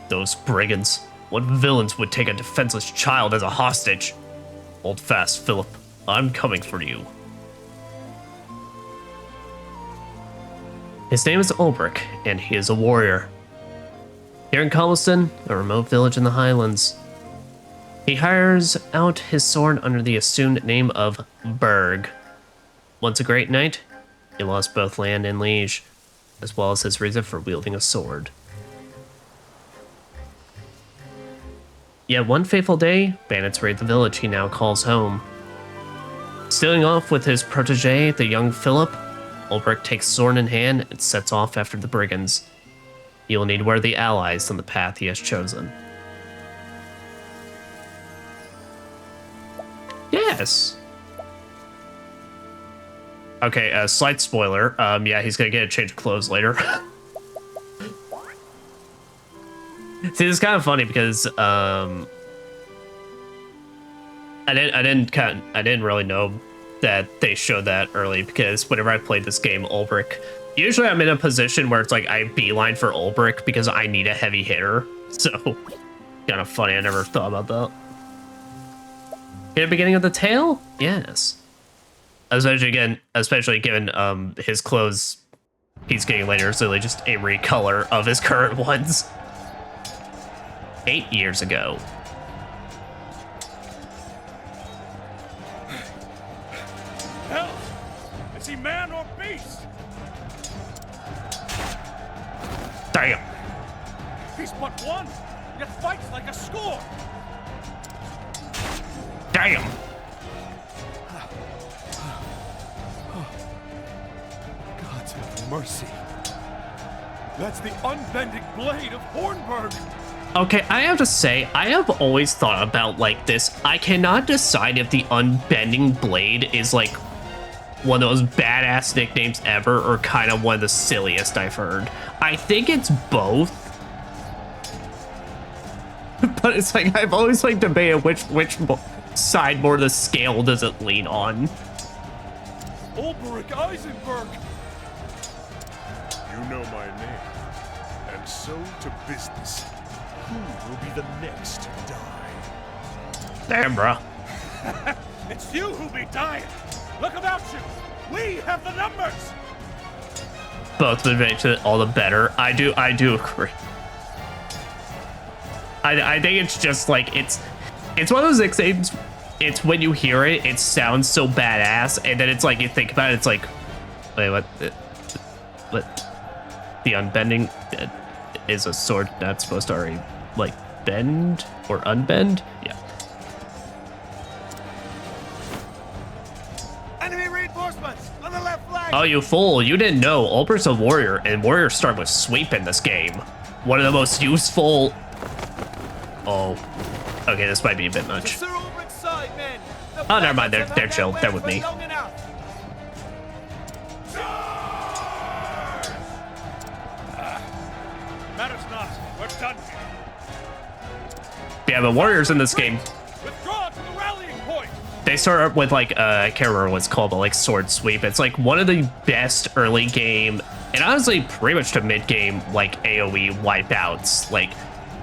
Those brigands. What villains would take a defenseless child as a hostage? Hold fast, Philip. I'm coming for you. His name is Olberic, and he is a warrior. Here in Cobbleston, a remote village in the Highlands, he hires out his sword under the assumed name of Berg. Once a great knight, he lost both land and liege, as well as his reason for wielding a sword. Yet one fateful day, bandits raid the village he now calls home. Stealing off with his protege, the young Philip, Olberic takes sword in hand and sets off after the brigands. He will need worthy allies on the path he has chosen. Yes! Okay, slight spoiler. Yeah, he's gonna get a change of clothes later. See, it's kind of funny because I didn't really know that they showed that early, because whenever I played this game, Olberic, usually I'm in a position where it's like I beeline for Olberic because I need a heavy hitter. So kind of funny. I never thought about that. In the beginning of the tale, yes. Especially given his clothes he's getting later is literally just a recolor of his current ones. 8 years ago. Hell! Is he man or beast? Damn! He's but one, yet fights like a score! Damn! Gods have mercy. That's the unbending blade of Hornburg! Okay, I have to say, I have always thought about like this. I cannot decide if the Unbending Blade is like one of those badass nicknames ever or kind of one of the silliest I've heard. I think it's both. But it's like, I've always like debated which side more of the scale does it lean on. Olberic Eisenberg! You know my name. And so to business. Who will be the next to die? Damn, bro. It's you who'll be dying! Look about you! We have the numbers! Both would make it all the better. I do agree. I think it's just like, it's one of those nicknames, it's when you hear it, it sounds so badass, and then it's like, you think about it, it's like, wait, what? The Unbending is a sword that's supposed to already, like, bend or unbend? Yeah. Enemy reinforcements on the left flank. Oh, you fool. You didn't know. Olberic's a warrior, and warriors start with sweep in this game. One of the most useful... Oh. Okay, this might be a bit much. Oh, never mind. They're chill. They're with me. Matters not. We're done here. Yeah, the warriors in this game, Withdraw to the rallying point. they start with like, I can't remember what it's called, but like sword sweep. It's like one of the best early game, and honestly, pretty much to mid game, like AoE wipeouts. Like,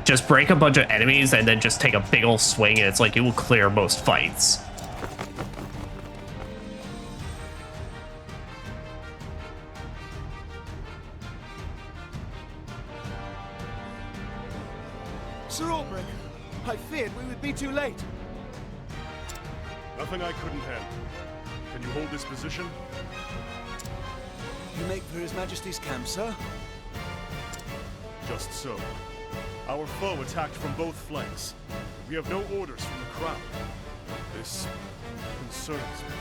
just break a bunch of enemies and then just take a big old swing, and it's like it will clear most fights. Sir Olberic, I feared we would be too late. Nothing I couldn't handle. Can you hold this position? You make for His Majesty's camp, sir? Just so. Our foe attacked from both flanks. We have no orders from the crown. This concerns me.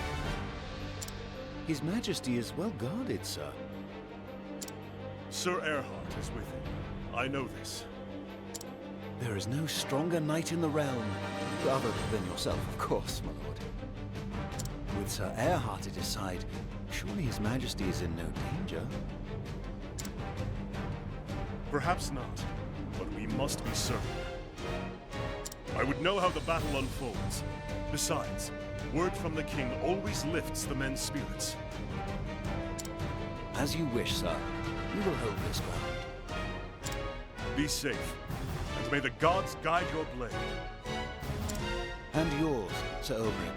His Majesty is well guarded, sir. Sir Erhard is with him. I know this. There is no stronger knight in the realm, other than yourself, of course, my lord. With Sir Erhard at his side, surely His Majesty is in no danger. Perhaps not, but we must be certain. I would know how the battle unfolds. Besides, word from the king always lifts the men's spirits. As you wish, sir. We will hold this ground. Be safe, and may the gods guide your blade. And yours, Sir Olberic.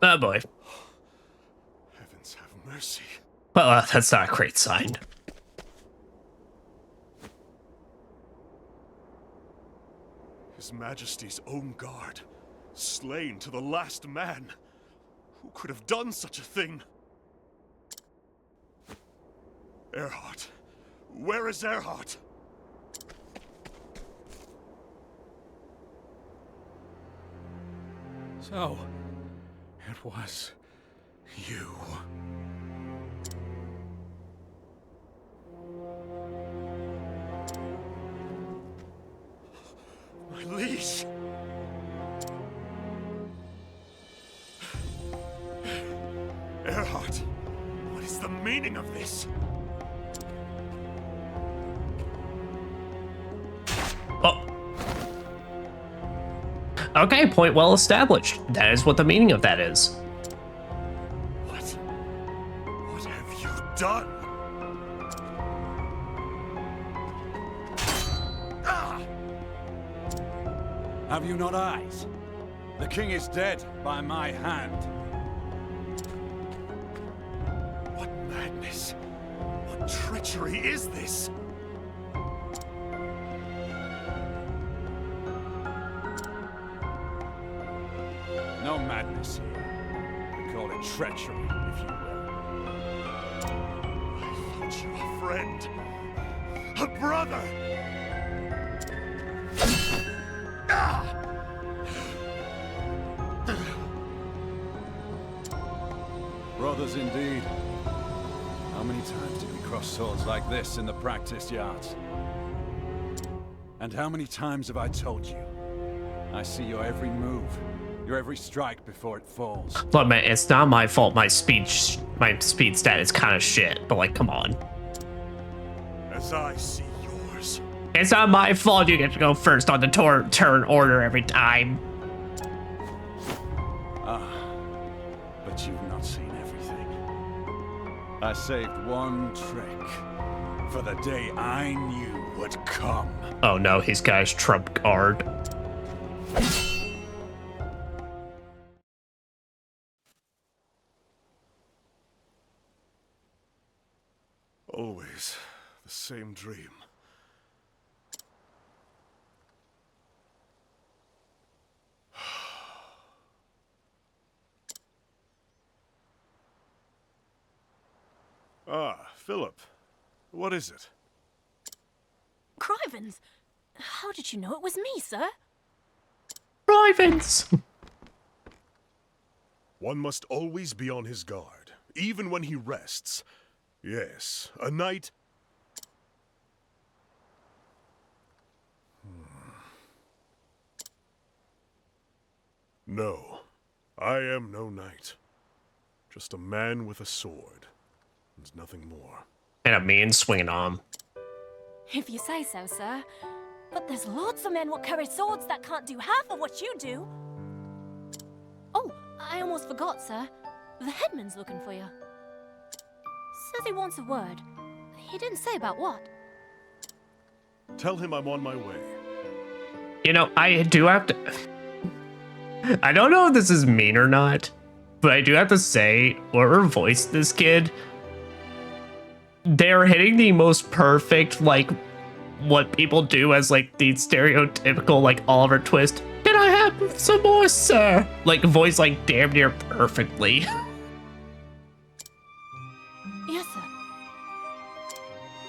Oh boy. Heavens have mercy. Well, that's not a great sign. His Majesty's own guard, slain to the last man. Who could have done such a thing? Erhard. Where is Erhard? So, it was you. My liege. Erhard, what is the meaning of this? Oh. Okay, point well established. That is what the meaning of that is. What have you done? Have you not eyes? The king is dead by my hand. What madness? What treachery is this? No madness here. We call it treachery, if you will. I thought you a friend. A brother! Ah! Brothers indeed. How many times did we cross swords like this in the practice yards? And how many times have I told you? I see your every move, your every strike before it falls. Look, man, it's not my fault. My speed stat is kind of shit. But like, come on. As I see yours. It's not my fault you get to go first on the turn order every time. But you've not seen everything. I saved one trick for the day I knew would come. Oh no, he's got his trump card. Always the same dream. Ah, Philip. What is it? Crivens! How did you know it was me, sir? Crivens! One must always be on his guard, even when he rests. Yes, a knight... No, I am no knight. Just a man with a sword, and nothing more. And a mean swinging arm. If you say so, sir. But there's lots of men what carry swords that can't do half of what you do. Oh, I almost forgot, sir. The headman's looking for you. Says he wants a word. He didn't say about what. Tell him I'm on my way. You know, I do have to... I don't know if this is mean or not, but I do have to say, whoever voiced this kid, they're hitting the most perfect, like, what people do as, like, the stereotypical, like, Oliver Twist. Can I have some more, sir? Like, voice, like, damn near perfectly. Yes, sir.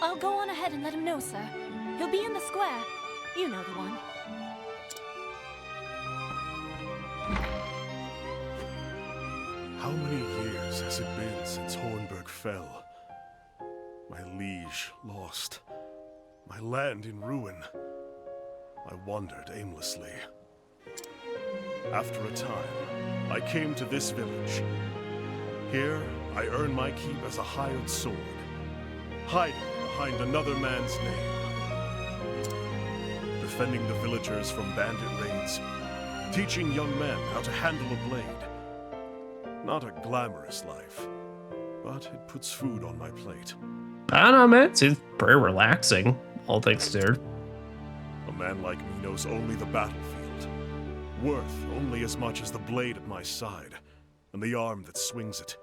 I'll go on ahead and let him know, sir. He'll be in the square. You know the one. How many years has it been since Hornburg fell? My liege lost. My land in ruin. I wandered aimlessly. After a time, I came to this village. Here, I earn my keep as a hired sword, hiding behind another man's name. Defending the villagers from bandit raids, teaching young men how to handle a blade. Not a glamorous life, but it puts food on my plate. I don't know, man. It's pretty relaxing, all things considered. A man like me knows only the battlefield, worth only as much as the blade at my side, and the arm that swings it.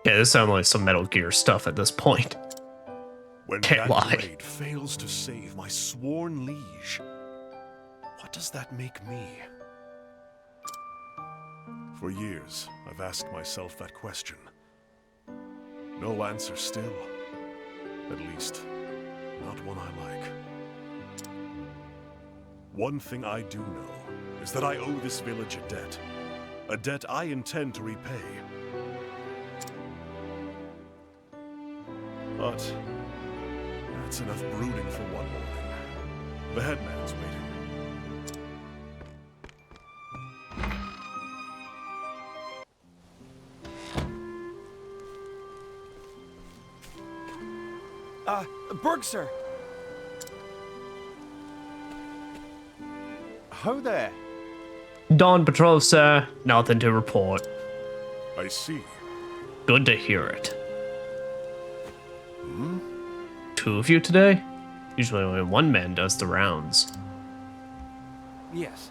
Yeah, this sounds like some Metal Gear stuff at this point. When Can't that lie. blade fails to save my sworn liege, what does that make me? For years, I've asked myself that question. No answer still. At least, not one I like. One thing I do know is that I owe this village a debt. A debt I intend to repay. But that's enough brooding for one morning. The headman's waiting. Berg, sir. Ho there. Dawn Patrol, sir. Nothing to report. I see. Good to hear it. Two of you today? Usually only one man does the rounds. Yes.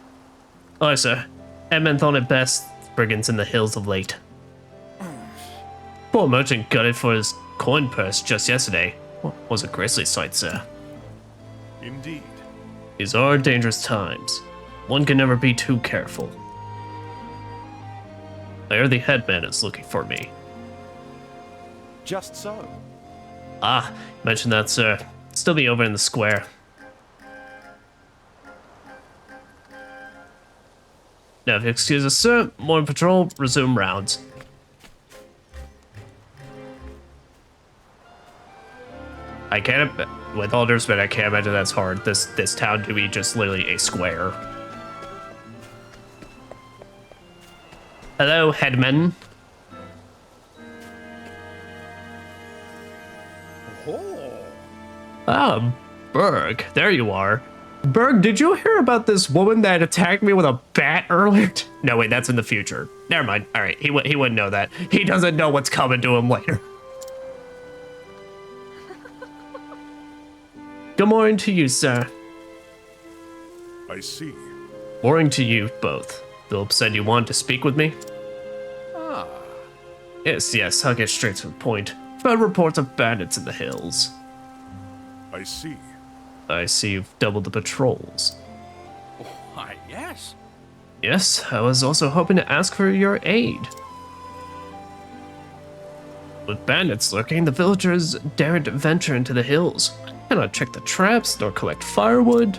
Aye, sir. Edmund thought it best brigands in the hills of late. Poor merchant gutted for his coin purse just yesterday. Was a grisly sight, sir. Indeed. These are dangerous times. One can never be too careful. I hear the headman is looking for me. Just so. Ah, mentioned that, sir. Still be over in the square. Now, if you excuse us, sir, morning patrol, resume rounds. I can't, with all due respect, I can't imagine that's hard. This town to be just literally a square. Hello, headman. Oh, Berg, there you are. Berg, did you hear about this woman that attacked me with a bat earlier? No, wait, that's in the future. Never mind. All right, he wouldn't know that. He doesn't know what's coming to him later. Good morning to you, sir. I see. Morning to you both. Philip said you wanted to speak with me? Ah. Yes, I'll get straight to the point. I've heard reports of bandits in the hills. I see. I see you've doubled the patrols. Why, yes. Yes, I was also hoping to ask for your aid. With bandits lurking, the villagers daren't venture into the hills. I cannot check the traps nor collect firewood.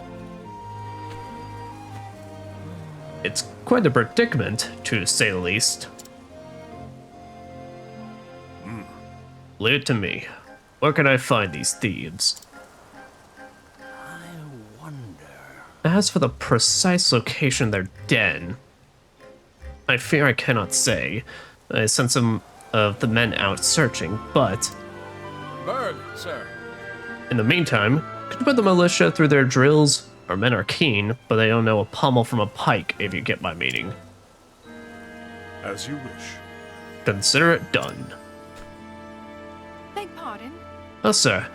It's quite a predicament, to say the least. Leave it to me. Where can I find these thieves? As for the precise location of their den, I fear I cannot say. I sent some of the men out searching, but... Berg, sir. In the meantime, could you put the militia through their drills? Our men are keen, but they don't know a pommel from a pike, if you get my meaning. As you wish. Consider it done. Beg pardon? Oh, sir,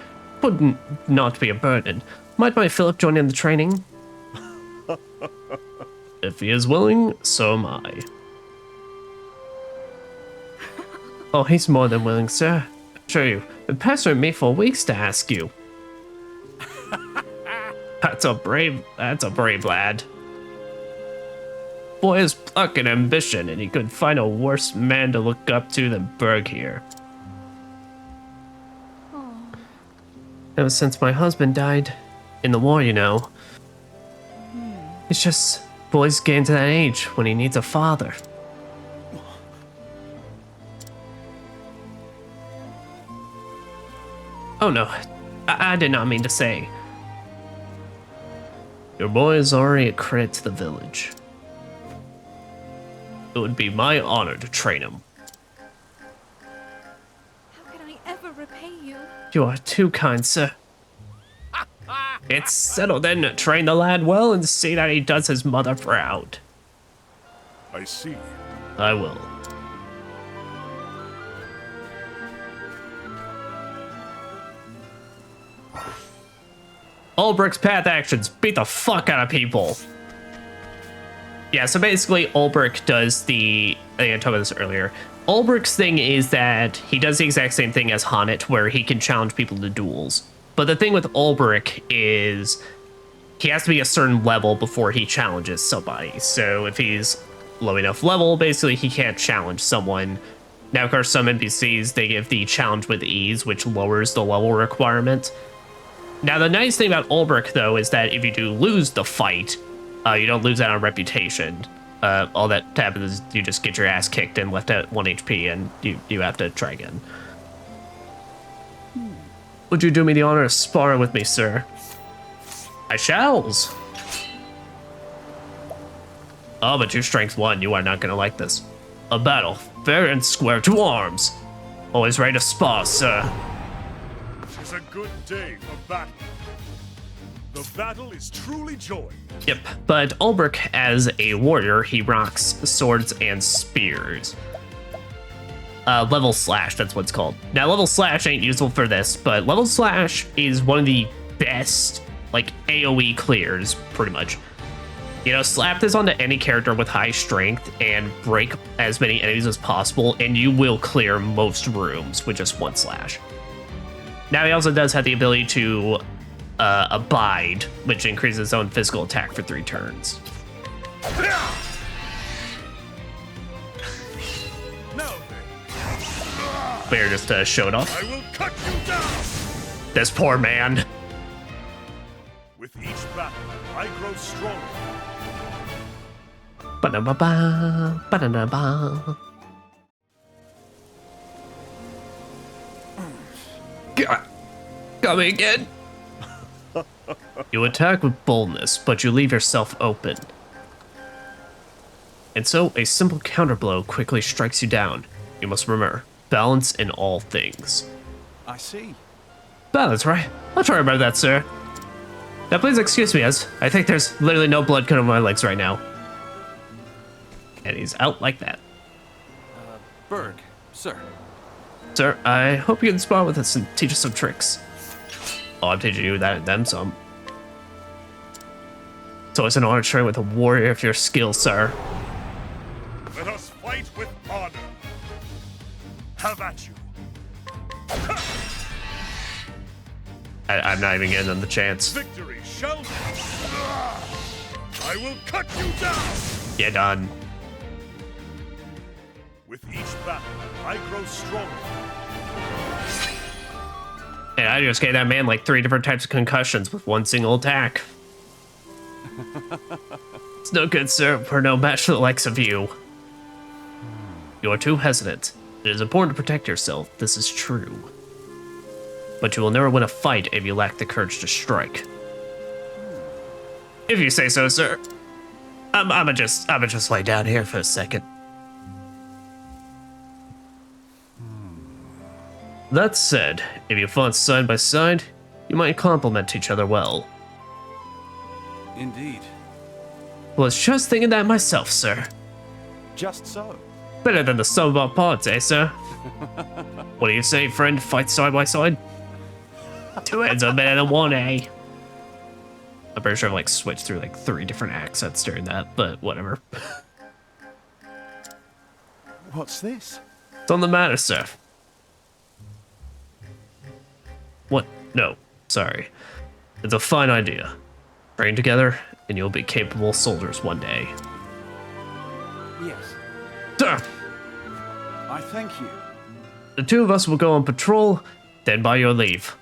would not be a burden. Might my Philip join in the training? If he is willing, so am I. Oh, he's more than willing, sir. I assure you, been pestering me for weeks to ask you. That's a brave lad. Boy has pluck and ambition, and he couldn't find a worse man to look up to than Berg here. Ever since my husband died, in the war, you know. It's just, boys get into that age when he needs a father. Oh no, I did not mean to say. Your boy is already a credit to the village. It would be my honor to train him. How can I ever repay you? You are too kind, sir. It's settled then. Train the lad well and see that he does his mother proud. I see. I will. Olberic's path actions. Beat the fuck out of people. Yeah, so basically Olberic does the... I think I talked about this earlier. Olberic's thing is that he does the exact same thing as Honnet, where he can challenge people to duels. But the thing with Olberic is he has to be a certain level before he challenges somebody. So if he's low enough level, basically he can't challenge someone. Now, of course, some NPCs, they give the challenge with ease, which lowers the level requirement. Now, the nice thing about Olberic, though, is that if you do lose the fight, you don't lose that on reputation. All that happens is you just get your ass kicked and left at 1 HP, and you have to try again. Would you do me the honor of sparring with me, sir? I shalls. Oh, but your strength 1, you are not gonna like this. A battle, fair and square to arms. Always ready to spar, sir. It's a good day for battle. The battle is truly joy. Yep, but Olberic, as a warrior, he rocks swords and spears. Level Slash, that's what it's called. Now, Level Slash ain't useful for this, but Level Slash is one of the best, like, AoE clears, pretty much. You know, slap this onto any character with high strength and break as many enemies as possible, and you will clear most rooms with just 1 slash. Now, he also does have the ability to Abide, which increases his own physical attack for 3 turns. Bear just show it off. I will cut you down. This poor man. With each battle, I grow stronger. Ba-da-ba-ba, ba-da-da-ba. coming again. You attack with boldness, but you leave yourself open. And so, a simple counterblow quickly strikes you down. You must remember, balance in all things. I see. Balance, right? I'll try about that, sir. Now please excuse me, as I think there's literally no blood coming on my legs right now. And he's out like that. Berg, sir. Sir, I hope you can spar with us and teach us some tricks. Oh, I'm teaching you that and them some. It's always an honor to train with a warrior of your skill, sir. Let us fight with honor. Have at you. I'm not even giving them the chance. Victory shall be. I will cut you down. Yeah, done. With each battle, I grow stronger. And I just gave that man like 3 different types of concussions with one single attack. It's no good, sir. We're no match for the likes of you. You are too hesitant. It is important to protect yourself. This is true. But you will never win a fight if you lack the courage to strike. If you say so, sir. I'ma just lay down here for a second. That said, if you fought side by side, you might complement each other well. Indeed. Was just thinking that myself, sir. Just so. Better than the sum of our parts, eh, sir? What do you say, friend? Fight side by side? 2 heads are better than 1, eh? I'm pretty sure I've like switched through like 3 different accents during that, but whatever. What's this? It's on the matter, sir. What? No, sorry. It's a fine idea. Train together, and you'll be capable soldiers one day. Yes. Sir! I thank you. The 2 of us will go on patrol, then by your leave.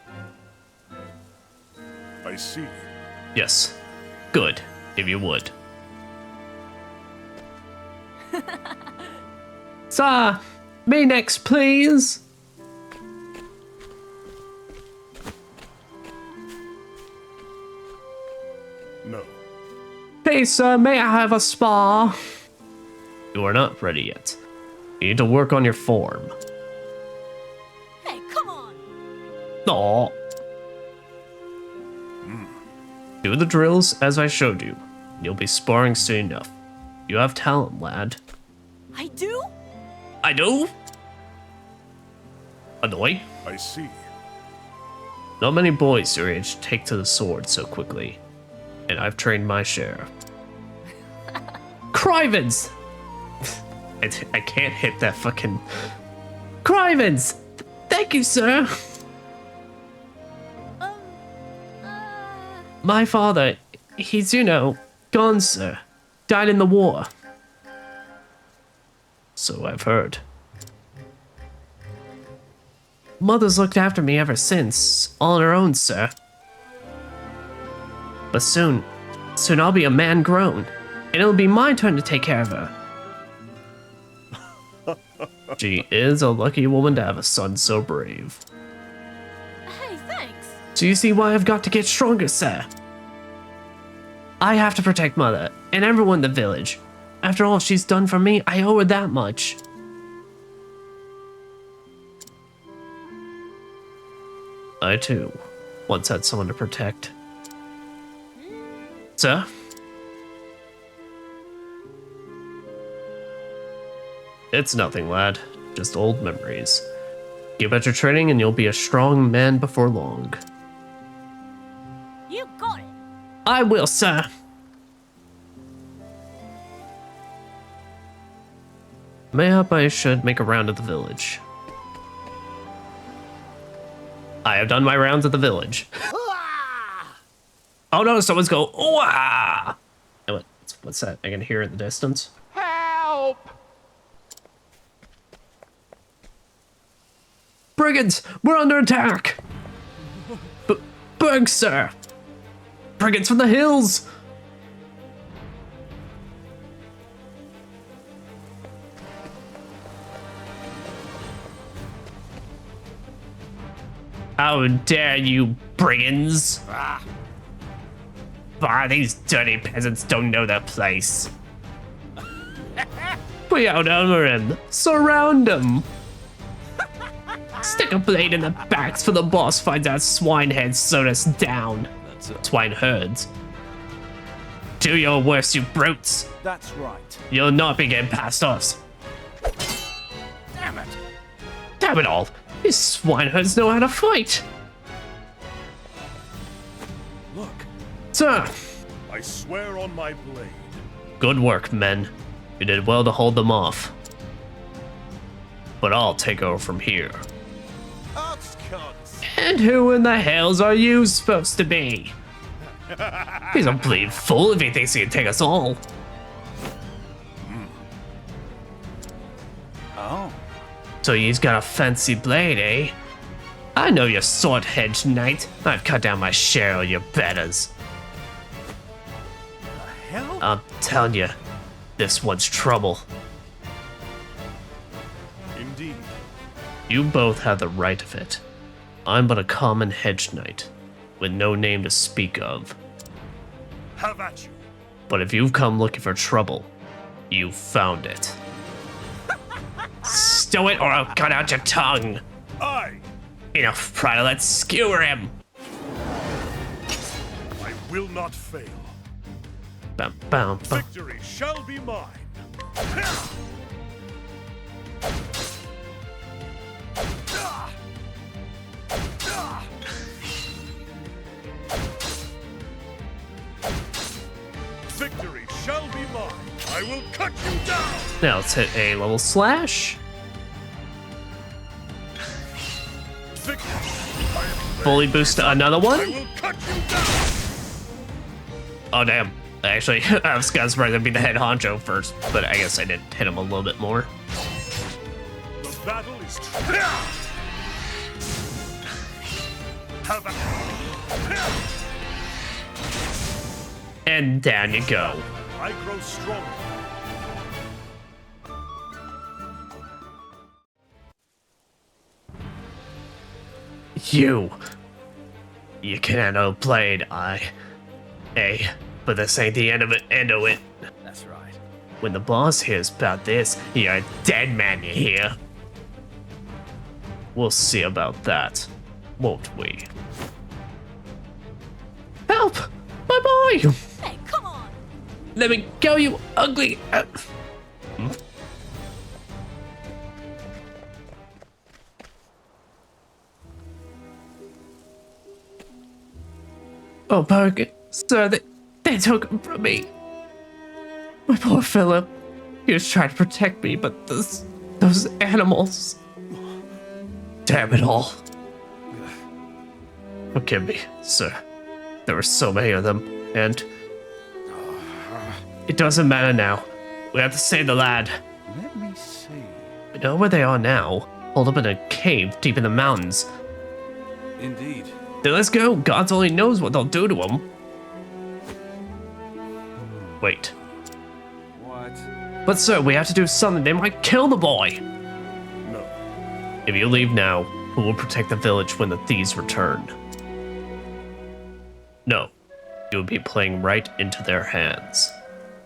I see. Yes. Good, if you would. Sir, me next, please. No. Please, sir, may I have a spar? You are not ready yet. You need to work on your form. Hey, come on! Aw. Do the drills as I showed you. You'll be sparring soon enough. You have talent, lad. I do? I do? Annoy? I see. Not many boys your age take to the sword so quickly. And I've trained my share. Crivens! I can't hit that fucking... Crivens! Thank you, sir! My father, he's, you know, gone, sir. Died in the war. So I've heard. Mother's looked after me ever since, all on her own, sir. But soon I'll be a man grown, and it'll be my turn to take care of her. She is a lucky woman to have a son so brave. Hey, thanks. So you see why I've got to get stronger, sir? I have to protect Mother, and everyone in the village. After all she's done for me, I owe her that much. I, too, once had someone to protect. Sir? It's nothing, lad. Just old memories. Keep at your training and you'll be a strong man before long. You got it. I will, sir. Mayhap I should make a round of the village. I have done my rounds at the village. Oh no, someone's go, ooh ah! What's that? I can hear it in the distance. Help! Brigands, we're under attack! Berg, sir! Brigands from the hills! How dare you, brigands! These dirty peasants don't know their place. We outnumber him. Surround him. Stick a blade in the backs for the boss finds out swineheads slowed us down. Swineherds. Do your worst, you brutes. That's right. You'll not be getting past us. Damn it! Damn it all. These swineherds know how to fight. Look. Sir. I swear on my blade. Good work, men. You did well to hold them off. But I'll take over from here. And who in the hells are you supposed to be? He's a bleed fool if he thinks he can take us all. Oh. So he's got a fancy blade, eh? I know your sword-hedged knight. I've cut down my share of your betters. Hell? I'm telling you, this one's trouble. Indeed. You both have the right of it. I'm but a common hedge knight, with no name to speak of. Have at you. But if you've come looking for trouble, you found it. Stow it or I'll cut out your tongue. I Enough pride, let's skewer him. I will not fail. Bam, bam, bam. Victory shall be mine. Victory shall be mine. I will cut you down. Now let's hit a level slash. Victory. Fully boost another I one. will cut you down. Oh damn. Actually, I was kind of surprised I'd be the head honcho first, but I guess I did hit him a little bit more. The battle is have And down you go. I grow stronger. You can handle blade, Hey, but this ain't the end of it. That's right. When the boss hears about this, you're a dead man, you hear? We'll see about that, won't we? Help! My boy! Hey, come on! Let me go, you ugly... Oh, Berg, sir, they took him from me. My poor Philip. He was trying to protect me, but those animals... Damn it all. Forgive me, sir. There were so many of them, and... It doesn't matter now. We have to save the lad. Let me see. We know where they are now. Holed up in a cave deep in the mountains. Indeed. Then let's go. God only knows what they'll do to him. Wait. What? But sir, we have to do something. They might kill the boy. No. If you leave now, who will protect the village when the thieves return? No. You would be playing right into their hands.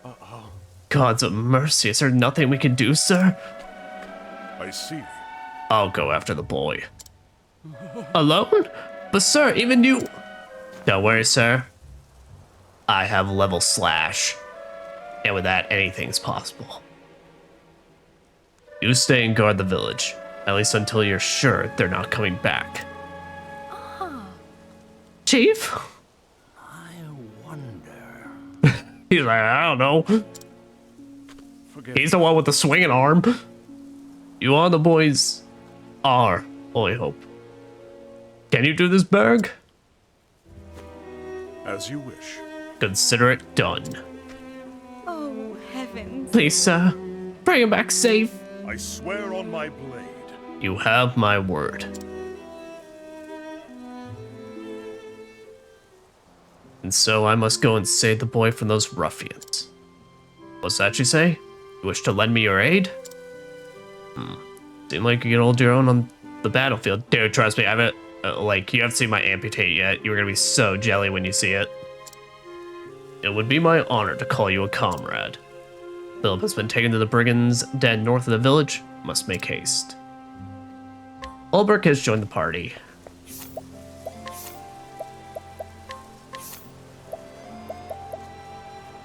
Uh-oh. Gods of mercy, is there nothing we can do, sir? I see. I'll go after the boy. Alone? But sir, even you... Don't worry, sir. I have level slash. And with that, anything's possible. You stay and guard the village. At least until you're sure they're not coming back. Chief? I wonder... He's like, I don't know. He's the one with the swinging arm. You are the boys... Are, I hope. Can you do this, Berg? As you wish. Consider it done. Oh, heavens. Please, sir. Bring him back safe. I swear on my blade. You have my word. And so I must go and save the boy from those ruffians. What's that you say? You wish to lend me your aid? Seem like you can hold your own on the battlefield. Dude, trust me, Like, you haven't seen my amputate yet. You're gonna be so jelly when you see it. It would be my honor to call you a comrade. Philip has been taken to the brigands' den north of the village. Must make haste. Olberic has joined the party.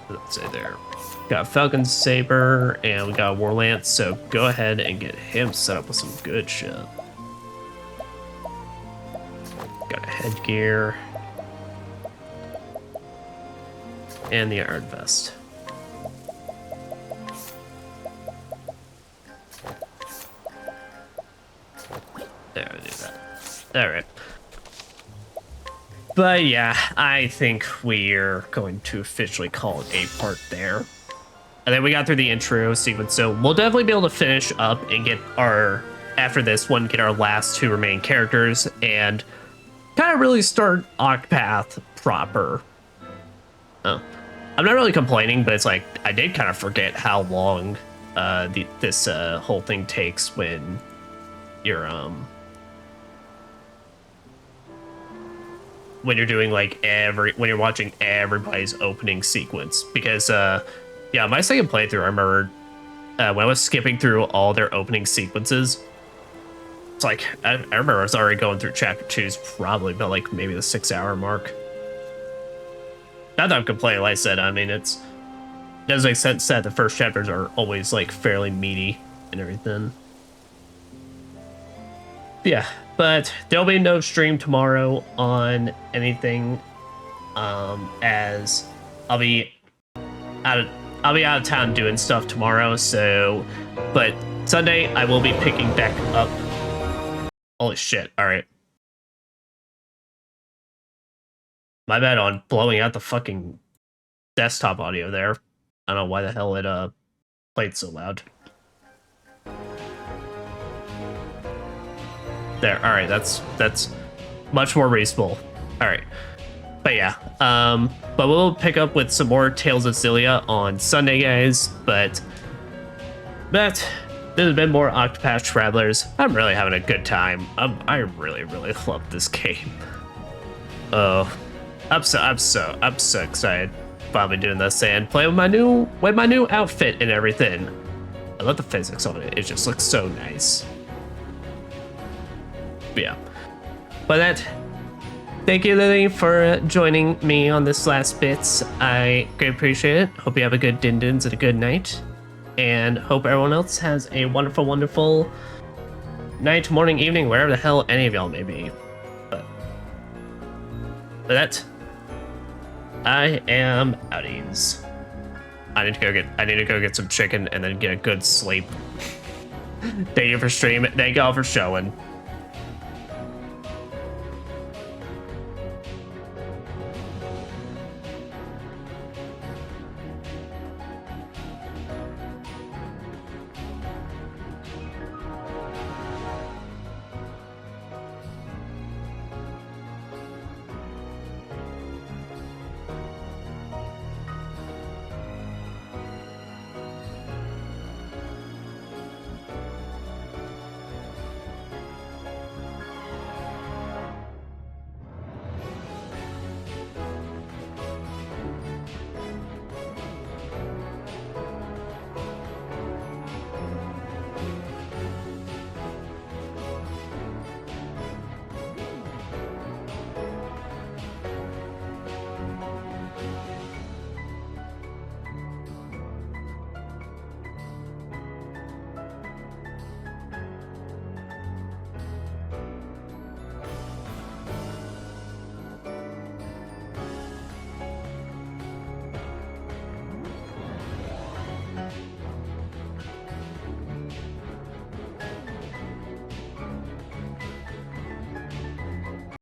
Let's say there. Got a Falcon Saber, and we got a War Lance, so go ahead and get him set up with some good shit. Got a headgear. And the Iron Vest. There, I do that. Alright. But yeah, I think we're going to officially call it a part there. And then we got through the intro sequence, so we'll definitely be able to finish up and get our, after this one, get our last two remaining characters and kind of really start Octopath proper. Oh. I'm not really complaining, but it's like, I did kind of forget how long this whole thing takes when you're, when you're doing like when you're watching everybody's opening sequence, because yeah, my second playthrough, I remember when I was skipping through all their opening sequences, it's like I remember I was already going through chapter 2's probably about like maybe the 6-hour mark. Not that I'm complaining, like I said, I mean, it doesn't make sense that the first chapters are always like fairly meaty and everything. Yeah, but there'll be no stream tomorrow on anything, as I'll be out of town doing stuff tomorrow. So, but Sunday I will be picking back up. Holy shit! All right, my bad on blowing out the fucking desktop audio there. I don't know why the hell it played so loud. There, all right, that's much more reasonable. All right, but yeah, but we'll pick up with some more Tales of Xillia on Sunday, guys. But this has been more Octopath Travelers. I'm really having a good time. I really love this game. Oh, I'm so excited. Finally doing this and playing with my new outfit and everything. I love the physics on it. It just looks so nice. Yeah, but thank you, Lily, for joining me on this last bits. I greatly appreciate it. Hope you have a good din-dins and a good night, and hope everyone else has a wonderful night, morning, evening, wherever the hell any of y'all may be. But that, I am outies. I need to go get some chicken and then get a good sleep. Thank you for streaming. Thank y'all for showing.